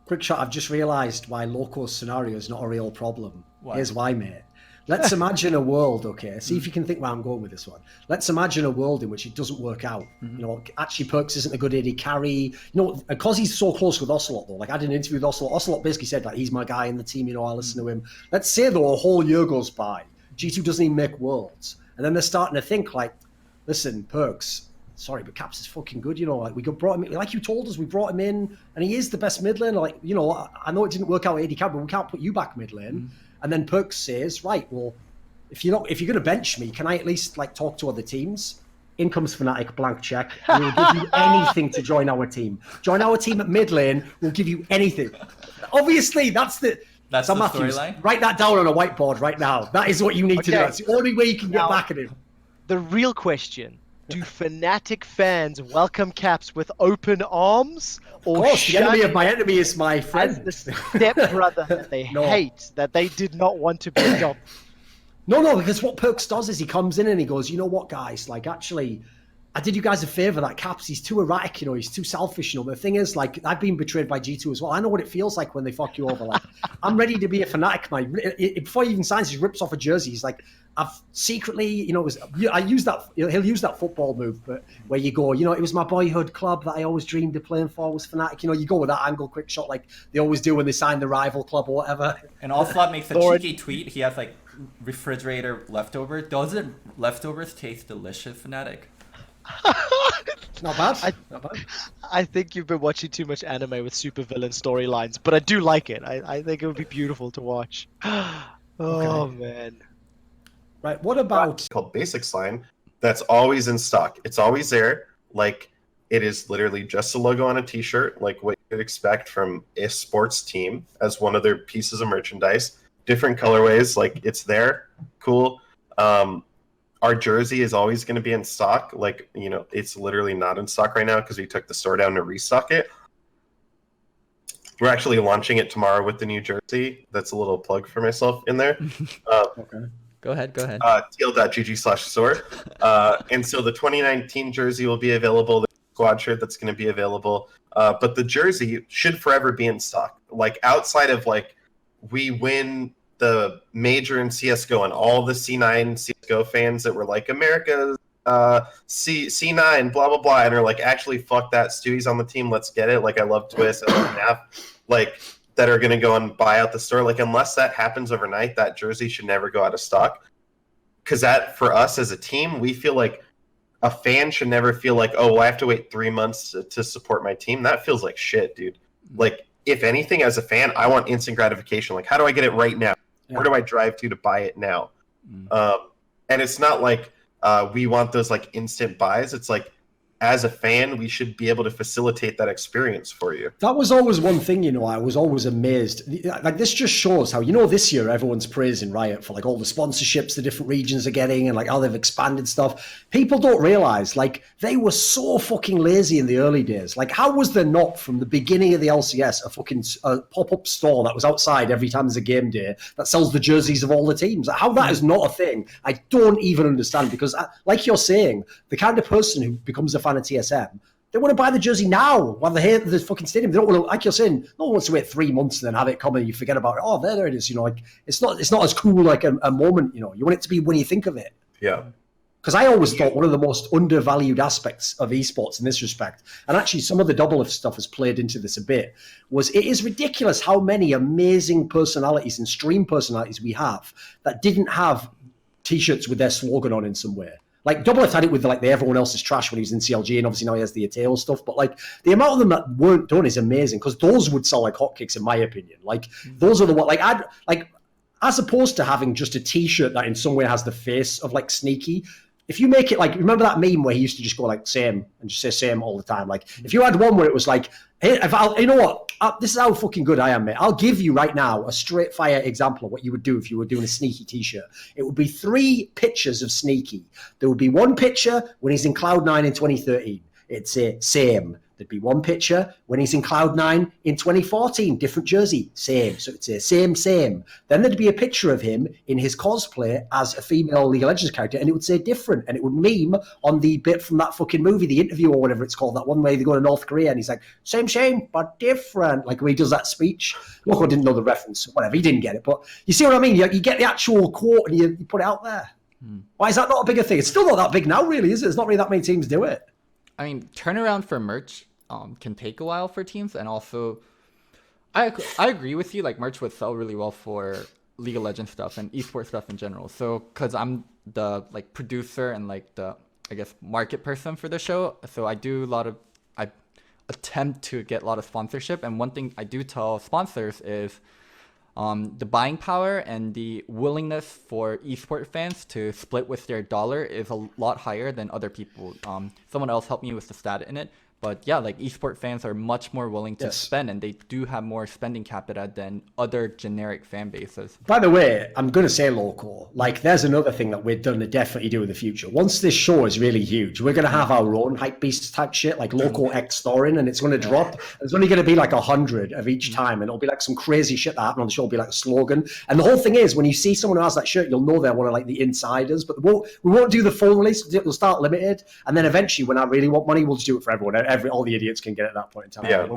Speaker 2: Quick shot, I've just realised why Loco's scenario is not a real problem.
Speaker 1: Why?
Speaker 2: Here's why, mate. Let's imagine a world, okay? See if you can think where I'm going with this one. Let's imagine a world in which it doesn't work out. You know, actually Perks isn't a good AD carry. You know, because he's so close with Ocelot, though. Like, I did an interview with Ocelot. Ocelot basically said, like, he's my guy in the team, you know, I listen to him. Let's say, though, a whole year goes by. G2 doesn't even make Worlds. And then they're starting to think, like, listen, Perks, sorry, but Caps is fucking good, you know. Like, brought him in, like you told us, we brought him in, and he is the best mid lane. Like, you know, I know it didn't work out at AD carry, but we can't put you back mid lane. And then Perks says, right, well, if you're going to bench me, can I at least like talk to other teams? In comes Fnatic, blank check. We'll give you anything to join our team. Join our team at mid lane. We'll give you anything. Obviously, that's the
Speaker 1: Matthews,
Speaker 2: storyline. Write that down on a whiteboard right now. That is what you need to do. That's the only way you can get back at him.
Speaker 5: The real question: do Fnatic fans welcome Caps with open arms, or
Speaker 2: of course, the enemy of my enemy is my friend?
Speaker 5: As the stepbrother that they hate, that they did not want to be adopted.
Speaker 2: No, because what Perks does is he comes in and he goes, you know what, guys, like, actually, I did you guys a favor, that Caps, he's too erratic, you know, he's too selfish, you know. The thing is, like, I've been betrayed by G2 as well. I know what it feels like when they fuck you over. Like, I'm ready to be a Fnatic, man. Before he even signs, he rips off a jersey. He's like, I've secretly, you know, I use that, he'll use that football move, but where you go, you know, it was my boyhood club that I always dreamed of playing for was Fnatic. You know, you go with that angle, quick shot, like they always do when they sign the rival club or whatever.
Speaker 1: And Ocelot makes a cheeky tweet. He has like refrigerator leftover. Doesn't leftovers taste delicious, Fnatic?
Speaker 2: Not bad.
Speaker 5: I think you've been watching too much anime with supervillain storylines, but I do like it. I think it would be beautiful to watch. Man.
Speaker 2: Right, what about
Speaker 23: called Basics line that's always in stock. It's always there. Like, it is literally just a logo on a t-shirt, like what you could expect from a sports team as one of their pieces of merchandise. Different colorways, like it's there. Cool. Our jersey is always going to be in stock. Like, you know, it's literally not in stock right now because we took the store down to restock it. We're actually launching it tomorrow with the new jersey. That's a little plug for myself in there.
Speaker 2: Okay.
Speaker 8: Go ahead.
Speaker 23: TL.gg/store. And so the 2019 jersey will be available. The squad shirt that's going to be available. But the jersey should forever be in stock. Like outside of like we win the major in CSGO and all the C9 CSGO fans that were like America's C9 blah blah blah and are like actually fuck that, Stewie's on the team, let's get it. Like I love Twist, I love Naf, like that are going to go and buy out the store. Like unless that happens overnight, that jersey should never go out of stock. Because that for us as a team, we feel like a fan should never feel like, oh, well, I have to wait 3 months to support my team. That feels like shit, dude. Like if anything, as a fan, I want instant gratification. Like how do I get it right now? Where do I drive to buy it now? And it's not like we want those like instant buys. It's like as a fan, we should be able to facilitate that experience for you.
Speaker 2: That was always one thing, you know, I was always amazed. Like, this just shows how, you know, this year everyone's praising Riot for, like, all the sponsorships the different regions are getting and, like, how they've expanded stuff. People don't realize, like, they were so fucking lazy in the early days. Like, how was there not, from the beginning of the LCS, a fucking pop-up store that was outside every time there's a game day that sells the jerseys of all the teams? How that is not a thing, I don't even understand. Because, like you're saying, the kind of person who becomes a fan of TSM, they want to buy the jersey now while they're here at the fucking stadium. They don't want to, like you're saying, no one wants to wait 3 months and then have it come and you forget about it. Oh, there it is. You know, like it's not as cool like a moment. You know, you want it to be when you think of it.
Speaker 23: Yeah.
Speaker 2: Because I always thought one of the most undervalued aspects of esports in this respect, and actually some of the double stuff has played into this a bit, was it is ridiculous how many amazing personalities and stream personalities we have that didn't have T-shirts with their slogan on in some way. Like Double had it with like the everyone else is trash when he was in CLG, and obviously now he has the Ateo stuff. But like the amount of them that weren't done is amazing, because those would sell like hotcakes in my opinion. Like those are the what like as opposed to having just a T-shirt that in some way has the face of like Sneaky. If you make it like, remember that meme where he used to just go like same and just say same all the time? Like if you had one where it was like, hey, you know what? This is how fucking good I am, mate. I'll give you right now a straight fire example of what you would do if you were doing a Sneaky T-shirt. It would be 3 pictures of Sneaky. There would be one picture when he's in Cloud9 in 2013. It'd say same. There'd be one picture when he's in Cloud9 in 2014, different jersey, same. So it'd say same. Then there'd be a picture of him in his cosplay as a female League of Legends character, and it would say different, and it would meme on the bit from that fucking movie, The Interview or whatever it's called, that one where they go to North Korea and he's like, same, but different, like when he does that speech. Loco didn't know the reference, whatever, he didn't get it, but you see what I mean? You get the actual quote and you put it out there. Why is that not a bigger thing? It's still not that big now, really, is it? There's not really that many teams do it.
Speaker 8: I mean, turnaround for merch can take a while for teams, and also I agree with you. Like merch would sell really well for League of Legends stuff and esports stuff in general. So because I'm the like producer and like the market person for the show, so I attempt to get a lot of sponsorship. And one thing I do tell sponsors is the buying power and the willingness for esport fans to split with their dollar is a lot higher than other people. Someone else helped me with the stat in it. But yeah, like esport fans are much more willing to spend, and they do have more spending capita than other generic fan bases.
Speaker 2: By the way, I'm going to say Loco. Like, there's another thing that we're going to definitely do in the future. Once this show is really huge, we're going to have our own hype beast type shit, like Loco X Thorin, and it's going to drop. There's only going to be like 100 of each time, and it'll be like some crazy shit that happened on the show. It'll be like a slogan. And the whole thing is, when you see someone who has that shirt, you'll know they're one of like the insiders. But we won't do the full release. We'll start limited, and then eventually, when I really want money, we'll just do it for everyone. All the idiots can get it at that point in time.
Speaker 23: Yeah,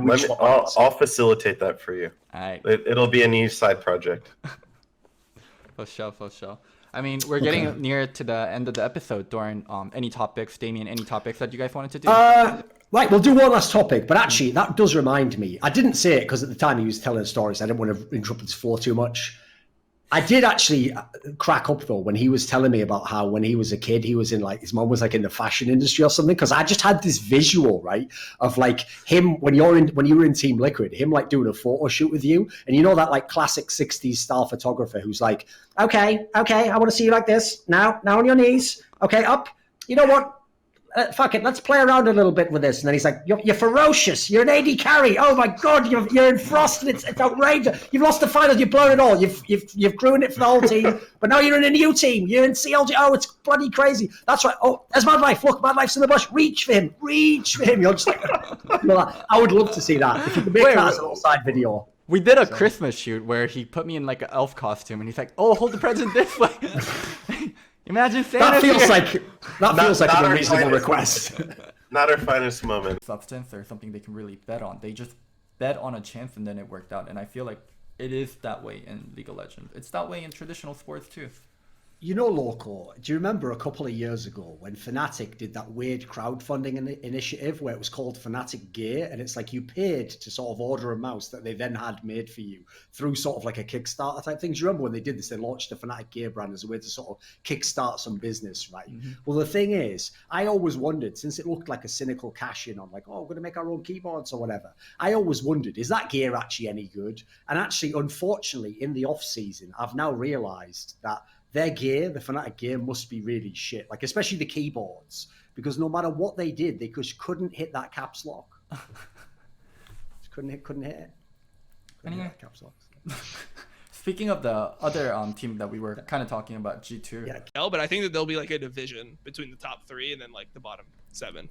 Speaker 23: I'll facilitate that for you.
Speaker 8: All right.
Speaker 23: It'll be a new side project.
Speaker 8: For sure. I mean, we're getting near to the end of the episode, Thorin. Any topics, Damien, any topics that you guys wanted to do?
Speaker 2: Right, we'll do one last topic, but actually, that does remind me. I didn't say it because at the time he was telling stories. I didn't want to interrupt his flow too much. I did actually crack up though when he was telling me about how when he was a kid he was in like his mom was like in the fashion industry or something, because I just had this visual right of like him when you were in Team Liquid, him like doing a photo shoot with you, and you know that like classic 60s style photographer who's like, okay, I want to see you like this now on your knees, okay, up, you know what, fuck it, let's play around a little bit with this. And then he's like, you're ferocious. You're an AD carry. Oh my God, you're in frost and it's outrageous. You've lost the finals. You've blown it all. You've ruined it for the whole team. But now you're in a new team. You're in CLG. Oh, it's bloody crazy. That's right. Oh, there's Mad Life. Look, Mad Life's in the bush. Reach for him. Reach for him. You're just like, I would love to see that. If you could make that as a little side video.
Speaker 8: We did a Christmas shoot where he put me in like an elf costume, and he's like, "Oh, hold the present this way." Imagine Santa.
Speaker 2: That feels like an unreasonable request.
Speaker 23: Not our finest moment.
Speaker 8: Substance or something they can really bet on. They just bet on a chance, and then it worked out. And I feel like it is that way in League of Legends. It's that way in traditional sports too.
Speaker 2: You know, Loco, do you remember a couple of years ago when Fnatic did that weird crowdfunding initiative where it was called Fnatic Gear? And it's like you paid to sort of order a mouse that they then had made for you through sort of like a Kickstarter type thing. Do you remember when they did this? They launched the Fnatic Gear brand as a way to sort of kickstart some business, right? Mm-hmm. Well, the thing is, I always wondered, since it looked like a cynical cash-in on like, oh, we're going to make our own keyboards or whatever. I always wondered, is that gear actually any good? And actually, unfortunately, in the off-season, I've now realized that their gear, the Fnatic gear, must be really shit. Like, especially the keyboards. Because no matter what they did, they just couldn't hit that caps lock. Just couldn't hit it.
Speaker 8: Anyway.
Speaker 2: Hit caps lock.
Speaker 8: Speaking of the other team that we were kind of talking about, G2.
Speaker 3: Yeah. No, but I think that there'll be like a division between the top 3 and then like the bottom 7.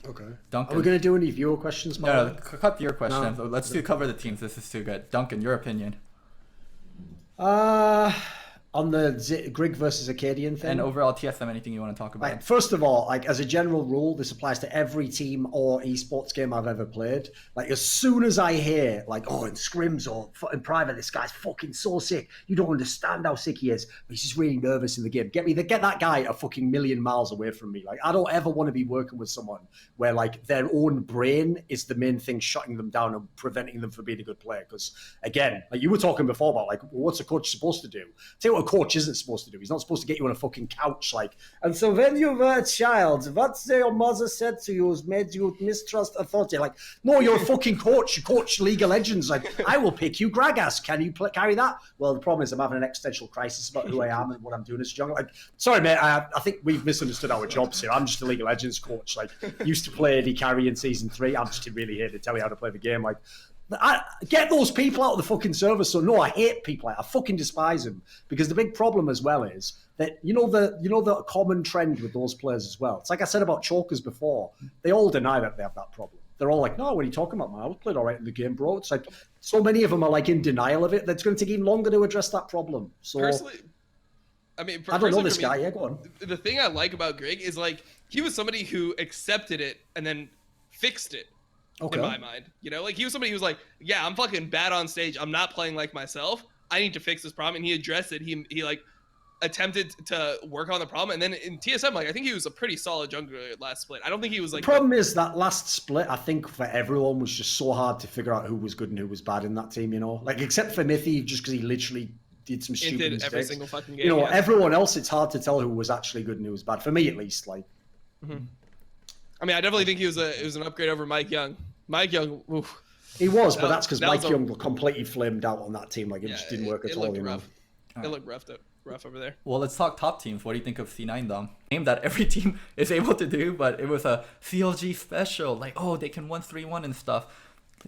Speaker 2: Okay.
Speaker 8: Duncan.
Speaker 2: Are we going to do any viewer questions?
Speaker 8: No, cut viewer questions.
Speaker 2: No.
Speaker 8: Let's cover the teams. This is too good. Duncan, your opinion.
Speaker 2: On the Grig versus Acadian thing.
Speaker 8: And overall TSM, anything you want to talk about?
Speaker 2: Like, first of all, like as a general rule, this applies to every team or esports game I've ever played. Like as soon as I hear like, oh, in scrims or in private, this guy's fucking so sick. You don't understand how sick he is. But he's just really nervous in the game. Get that guy a fucking million miles away from me. Like I don't ever want to be working with someone where like their own brain is the main thing shutting them down and preventing them from being a good player. Because again, like you were talking before about like, what's a coach supposed to do? Tell you what a coach isn't supposed to do. He's not supposed to get you on a fucking couch like, and so when you were a child, what your mother said to you has made you mistrust authority. Like, no, you're a fucking coach. You coach League of Legends. Like, I will pick you, Gragas. Can you carry that? Well, the problem is I'm having an existential crisis about who I am and what I'm doing as a jungle. Like, sorry, mate, I think we've misunderstood our jobs here. I'm just a League of Legends coach. Like, used to play AD carry in season 3. I'm just really here to tell you how to play the game. Like, I get those people out of the fucking server. So no, I hate people. I fucking despise them because the big problem as well is that you know the common trend with those players as well. It's like I said about chokers before. They all deny that they have that problem. They're all like, no, what are you talking about, man? I was played all right in the game, bro. It's like so many of them are like in denial of it. That's going to take even longer to address that problem. So
Speaker 3: personally, I mean,
Speaker 2: I don't know this guy. Yeah, go on.
Speaker 3: The thing I like about Greg is like he was somebody who accepted it and then fixed it. Okay. In my mind, you know, like he was somebody who was like, yeah, I'm fucking bad on stage. I'm not playing like myself. I need to fix this problem. And he addressed it. He like attempted to work on the problem. And then in TSM, like, I think he was a pretty solid jungler last split. I don't think he was like.
Speaker 2: The problem is that last split, I think for everyone was just so hard to figure out who was good and who was bad in that team, you know, like except for Nithy, just because he literally did some stupid mistakes.
Speaker 3: Every single fucking game.
Speaker 2: You know, everyone else, it's hard to tell who was actually good and who was bad. For me, at least, like.
Speaker 3: Mm-hmm. I mean, I definitely think it was an upgrade over Mike Young. Mike Young, oof.
Speaker 2: He was, but that's because Mike Young completely flamed out on that team. Like, it just didn't work at all, you know.
Speaker 3: It looked rough over there.
Speaker 8: Well, let's talk top teams. What do you think of C9, Dom? Game that every team is able to do, but it was a CLG special. Like, oh, they can 1-3-1 and stuff.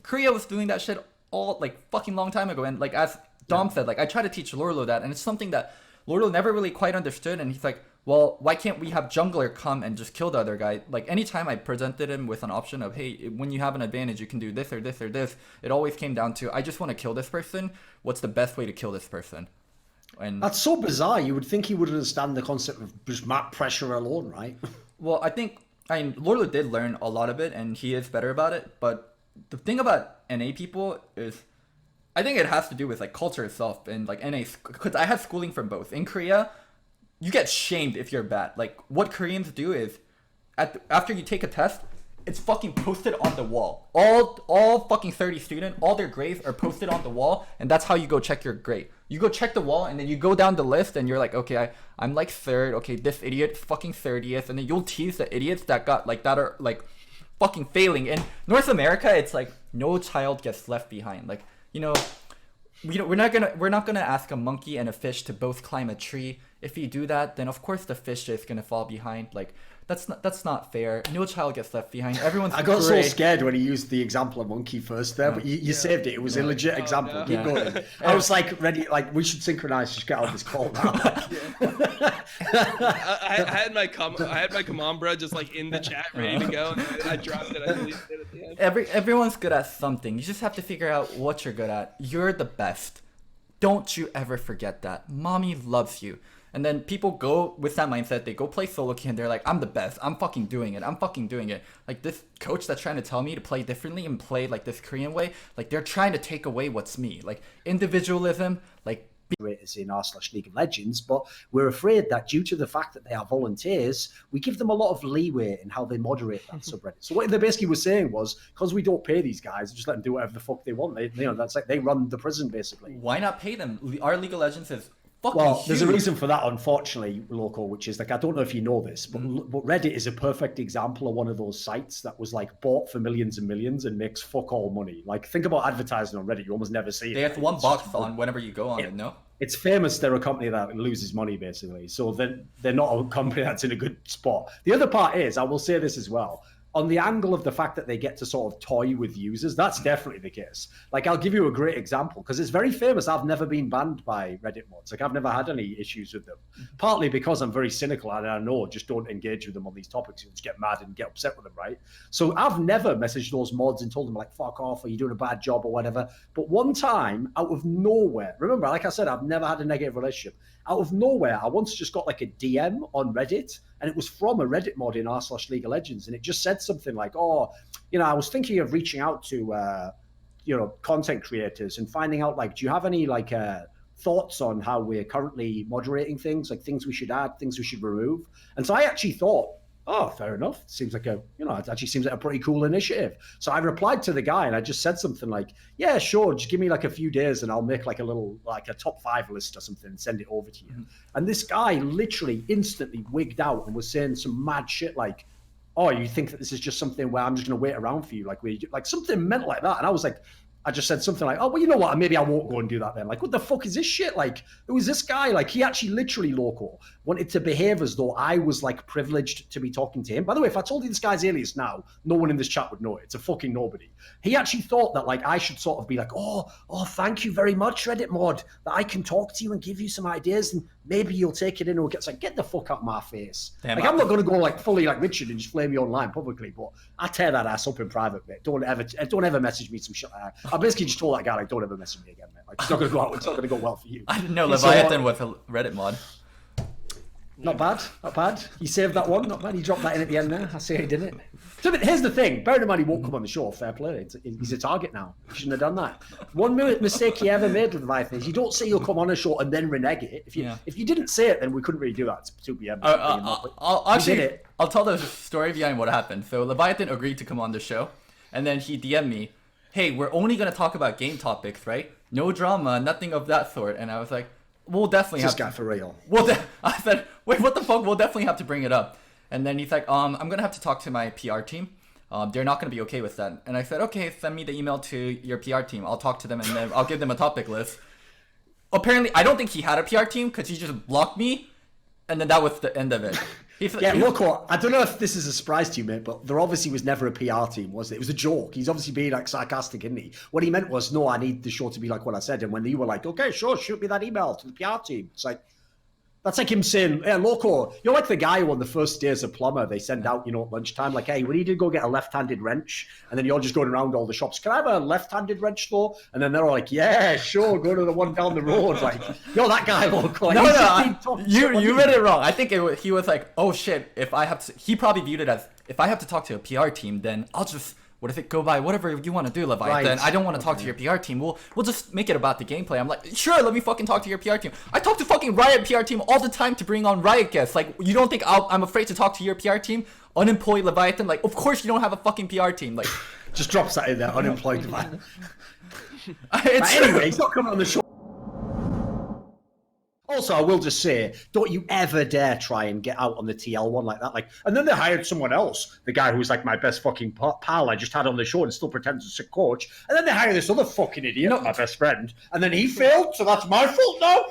Speaker 8: Korea was doing that shit all, like, fucking long time ago. And, like, as Dom said, like, I try to teach Lorlo that, and it's something that Lorlo never really quite understood. And he's like, well, why can't we have jungler come and just kill the other guy? Like, anytime I presented him with an option of, hey, when you have an advantage, you can do this or this or this, it always came down to, I just want to kill this person. What's the best way to kill this person? And
Speaker 2: that's so bizarre. You would think he would understand the concept of just map pressure alone, right?
Speaker 8: Well, I mean, Lorlo did learn a lot of it, and he is better about it. But the thing about NA people is, I think it has to do with, like, culture itself and, like, NA, because I had schooling from both. In Korea, you get shamed if you're bad. Like, what Koreans do is, after you take a test, it's fucking posted on the wall. All fucking 30 students, all their grades are posted on the wall, and that's how you go check your grade. You go check the wall, and then you go down the list, and you're like, okay, I'm like 3rd. Okay, this idiot fucking 30th, and then you'll tease the idiots that are like fucking failing. In North America, it's like no child gets left behind. Like, you know, we're not gonna ask a monkey and a fish to both climb a tree
Speaker 1: If you do that, then of course the fish is gonna fall behind. Like that's not fair. No child gets left behind. Everyone's
Speaker 2: I got
Speaker 1: great.
Speaker 2: so scared when he used the example of monkey first there, but you saved it. It was a legit example.
Speaker 3: no.
Speaker 2: Keep going. I was like ready, like we should synchronize. Just get on this call now.
Speaker 3: I had my command bro just like in the chat ready to go, and I dropped it. I deleted it at the end.
Speaker 1: Everyone's good at something. You just have to figure out what you're good at. You're the best. Don't you ever forget that. Mommy loves you. And then people go with that mindset. They go play solo queue and they're like, I'm the best. I'm fucking doing it. I'm fucking doing it. Like this coach that's trying to tell me to play differently and play like this Korean way, like they're trying to take away what's me. Like individualism, like
Speaker 2: moderators in r/League of Legends, but we're afraid that due to the fact that they are volunteers, we give them a lot of leeway in how they moderate that subreddit. So what they basically were saying was, because we don't pay these guys, just let them do whatever the fuck they want. That's like they run the prison basically.
Speaker 1: Why not pay them? Our League of Legends is fucking
Speaker 2: well, there's a
Speaker 1: huge.
Speaker 2: reason for that, unfortunately, Loco, which is like, I don't know if you know this, but Reddit is a perfect example of one of those sites that was like bought for millions and millions and makes fuck all money. Like, think about advertising on Reddit. You almost never see it.
Speaker 1: They have one box on whenever you go on it, no?
Speaker 2: It's famous they're a company that loses money, basically. So they're not a company that's in a good spot. The other part is, I will say this as well, on the angle of the fact that they get to sort of toy with users, that's definitely the case. Like, I'll give you a great example, because it's very famous. I've never been banned by Reddit mods. Like, I've never had any issues with them. Partly because I'm very cynical, and I know, just don't engage with them on these topics. You'll just get mad and get upset with them, right? So I've never messaged those mods and told them, like, fuck off, or you're doing a bad job, or whatever. But one time, out of nowhere, remember, like I said, I've never had a negative relationship. Out of nowhere, I once just got like a DM on Reddit, and it was from a Reddit mod in r/League of Legends, and it just said something like, oh, I was thinking of reaching out to, content creators and finding out, like, do you have any, like, thoughts on how we're currently moderating things, like things we should add, things we should remove? And so I actually thought, oh, fair enough. Seems like it actually seems like a pretty cool initiative. So I replied to the guy and I just said something like, yeah, sure, just give me like a few days and I'll make like a little, like a top 5 list or something and send it over to you. Mm-hmm. And this guy literally instantly wigged out and was saying some mad shit like, oh, you think that this is just something where I'm just going to wait around for you? Like something meant like that. And I was like, I just said something like, oh, well, you know what? Maybe I won't go and do that then. Like, what the fuck is this shit? Like, who is this guy? Like, he actually literally, Loco, wanted to behave as though I was, like, privileged to be talking to him. By the way, if I told you this guy's alias now, no one in this chat would know it. It's a fucking nobody. He actually thought that, like, I should sort of be like, oh, thank you very much, Reddit mod, that I can talk to you and give you some ideas and maybe you'll take it in. Or it's like, get the fuck out of my face. Damn, like, I'm not going to go, like, fully like Richard and just flame you online publicly, but I tear that ass up in private, mate. Don't ever message me some shit like that. I basically just told that guy, like, don't ever message me again, mate. Like, it's not going to go out. It's not going to go well for you.
Speaker 1: I didn't know Leviathan was a Reddit mod.
Speaker 2: Not bad, not bad. You saved that one, not bad. You dropped that in at the end there. I see how you did it. So, but here's the thing. Bear in mind, he won't come on the show. Fair play. He's a target now. He shouldn't have done that. One mistake he ever made with Leviathan is you don't say you'll come on a show and then renege it. If you didn't say it, then we couldn't really do that. It's 2 p.m.
Speaker 1: I'll tell the story behind what happened. So Leviathan agreed to come on the show, and then he DM'd me, hey, we're only going to talk about game topics, right? No drama, nothing of that sort. And I was like, we'll definitely have
Speaker 2: this guy for real.
Speaker 1: I said, wait, what the fuck? We'll definitely have to bring it up. And then he's like, I'm going to have to talk to my PR team. They're not going to be okay with that. And I said, okay, send me the email to your PR team. I'll talk to them and then I'll give them a topic list. Apparently, I don't think he had a PR team because he just blocked me. And then that was the end of it.
Speaker 2: Loco, I don't know if this is a surprise to you, mate, but there obviously was never a PR team, was it? It was a joke. He's obviously being like sarcastic, isn't he? What he meant was, no, I need the show to be like what I said. And when you were like, okay, sure, shoot me that email to the PR team. It's like, that's like him saying, hey, Loco, you're like the guy who on the first day as a plumber, they send out, at lunchtime, like, hey, we need to go get a left-handed wrench. And then you're just going around all the shops. Can I have a left-handed wrench, though? And then they're all like, yeah, sure, go to the one down the road. Like, you're that guy, Loco. Like,
Speaker 1: you read it wrong. I think he was like, oh, shit, he probably viewed it as, if I have to talk to a PR team, then I'll just, what if it go by whatever you want to do, Leviathan? Right. I don't want to talk to your PR team. We'll just make it about the gameplay. I'm like, sure, let me fucking talk to your PR team. I talk to fucking Riot PR team all the time to bring on Riot guests. Like, you don't think I'm afraid to talk to your PR team? Unemployed Leviathan? Like, of course you don't have a fucking PR team. Like,
Speaker 2: just drops that in there, unemployed Leviathan. Anyway, he's not coming on the show. Also, I will just say, don't you ever dare try and get out on the TL one like that. Like, and then they hired someone else, the guy who was like my best fucking pal I just had on the show and still pretends to a coach. And then they hire this other fucking idiot, my best friend, and then he failed, so that's my fault now.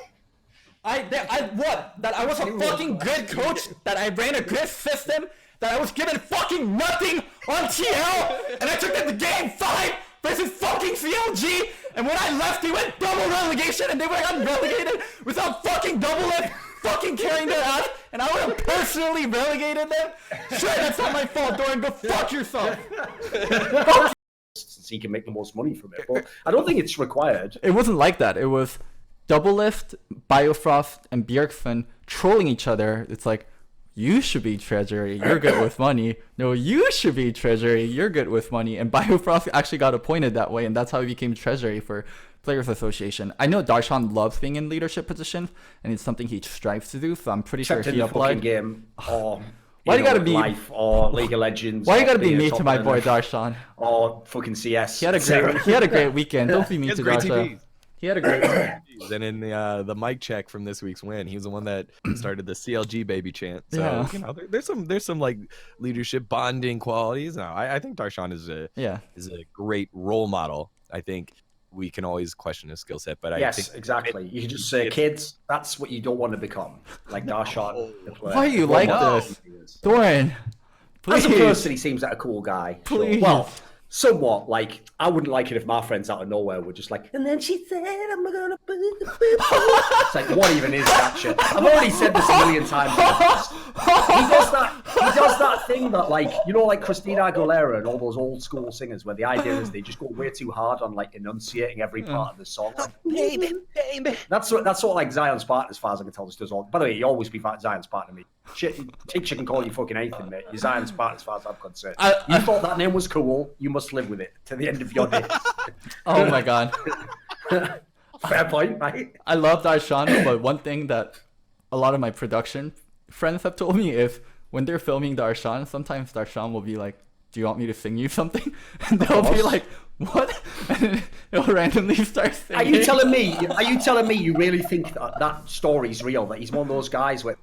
Speaker 1: That I was a fucking good coach, that I ran a good system, that I was given fucking nothing on TL, and I took them to game 5 versus fucking CLG, and when I left, they went double relegation, and they would have gotten relegated without fucking double lift, fucking carrying their ass, and I would have personally relegated them. Sure, that's not my fault, Thorin. Go fuck yourself.
Speaker 2: So he can make the most money from it. But I don't think it's required.
Speaker 1: It wasn't like that. It was Double Lift, Biofrost, and Bjergfinn trolling each other. It's like, you should be treasury, you're good with money. No, you should be treasury, you're good with money. And Biofrost actually got appointed that way, and that's how he became treasury for Players Association. I know Darshan loves being in leadership positions, and it's something he strives to do, so I'm pretty sure he applied.
Speaker 2: Game or
Speaker 1: why you gotta be
Speaker 2: Life or League of Legends?
Speaker 1: Why you gotta be mean to my boy Darshan?
Speaker 2: Or fucking CS.
Speaker 1: He had a great weekend. Don't be mean to Darshan. He had a great
Speaker 6: and in the mic check from this week's win, he was the one that started the CLG baby chant. So
Speaker 1: Yeah.
Speaker 6: you know, there's some like leadership bonding qualities. No, I think Darshan is a great role model. I think we can always question his skill set, but I think
Speaker 2: exactly. You can just say, kids, that's what you don't want to become, like Darshan.
Speaker 1: Why are you like this, Thorin?
Speaker 2: As a
Speaker 1: Please.
Speaker 2: person, he seems like a cool guy.
Speaker 1: Please.
Speaker 2: Well, somewhat. Like, I wouldn't like it if my friends out of nowhere were just like, and then she said, I'm gonna. It's like, what even is that shit? I've already said this a million times. He does that thing that, like, you know, like Christina Aguilera and all those old school singers, where the idea is they just go way too hard on like enunciating every part of the song. Like, baby. That's what like Zion Spartan, as far as I can tell, just does all. By the way, you always be Zion Spartan to me. Shit, teacher can call you fucking anything, mate. You're Zion Spartan, as far as I'm concerned. You thought that name was cool. You must live with it to the end of your days.
Speaker 1: Oh my god.
Speaker 2: Fair point, right?
Speaker 1: I love Darshan, but one thing that a lot of my production friends have told me is when they're filming Darshan, sometimes Darshan will be like, do you want me to sing you something? And they'll be like, what? And he'll randomly start singing.
Speaker 2: Are you telling me you really think that story's real? That he's one of those guys with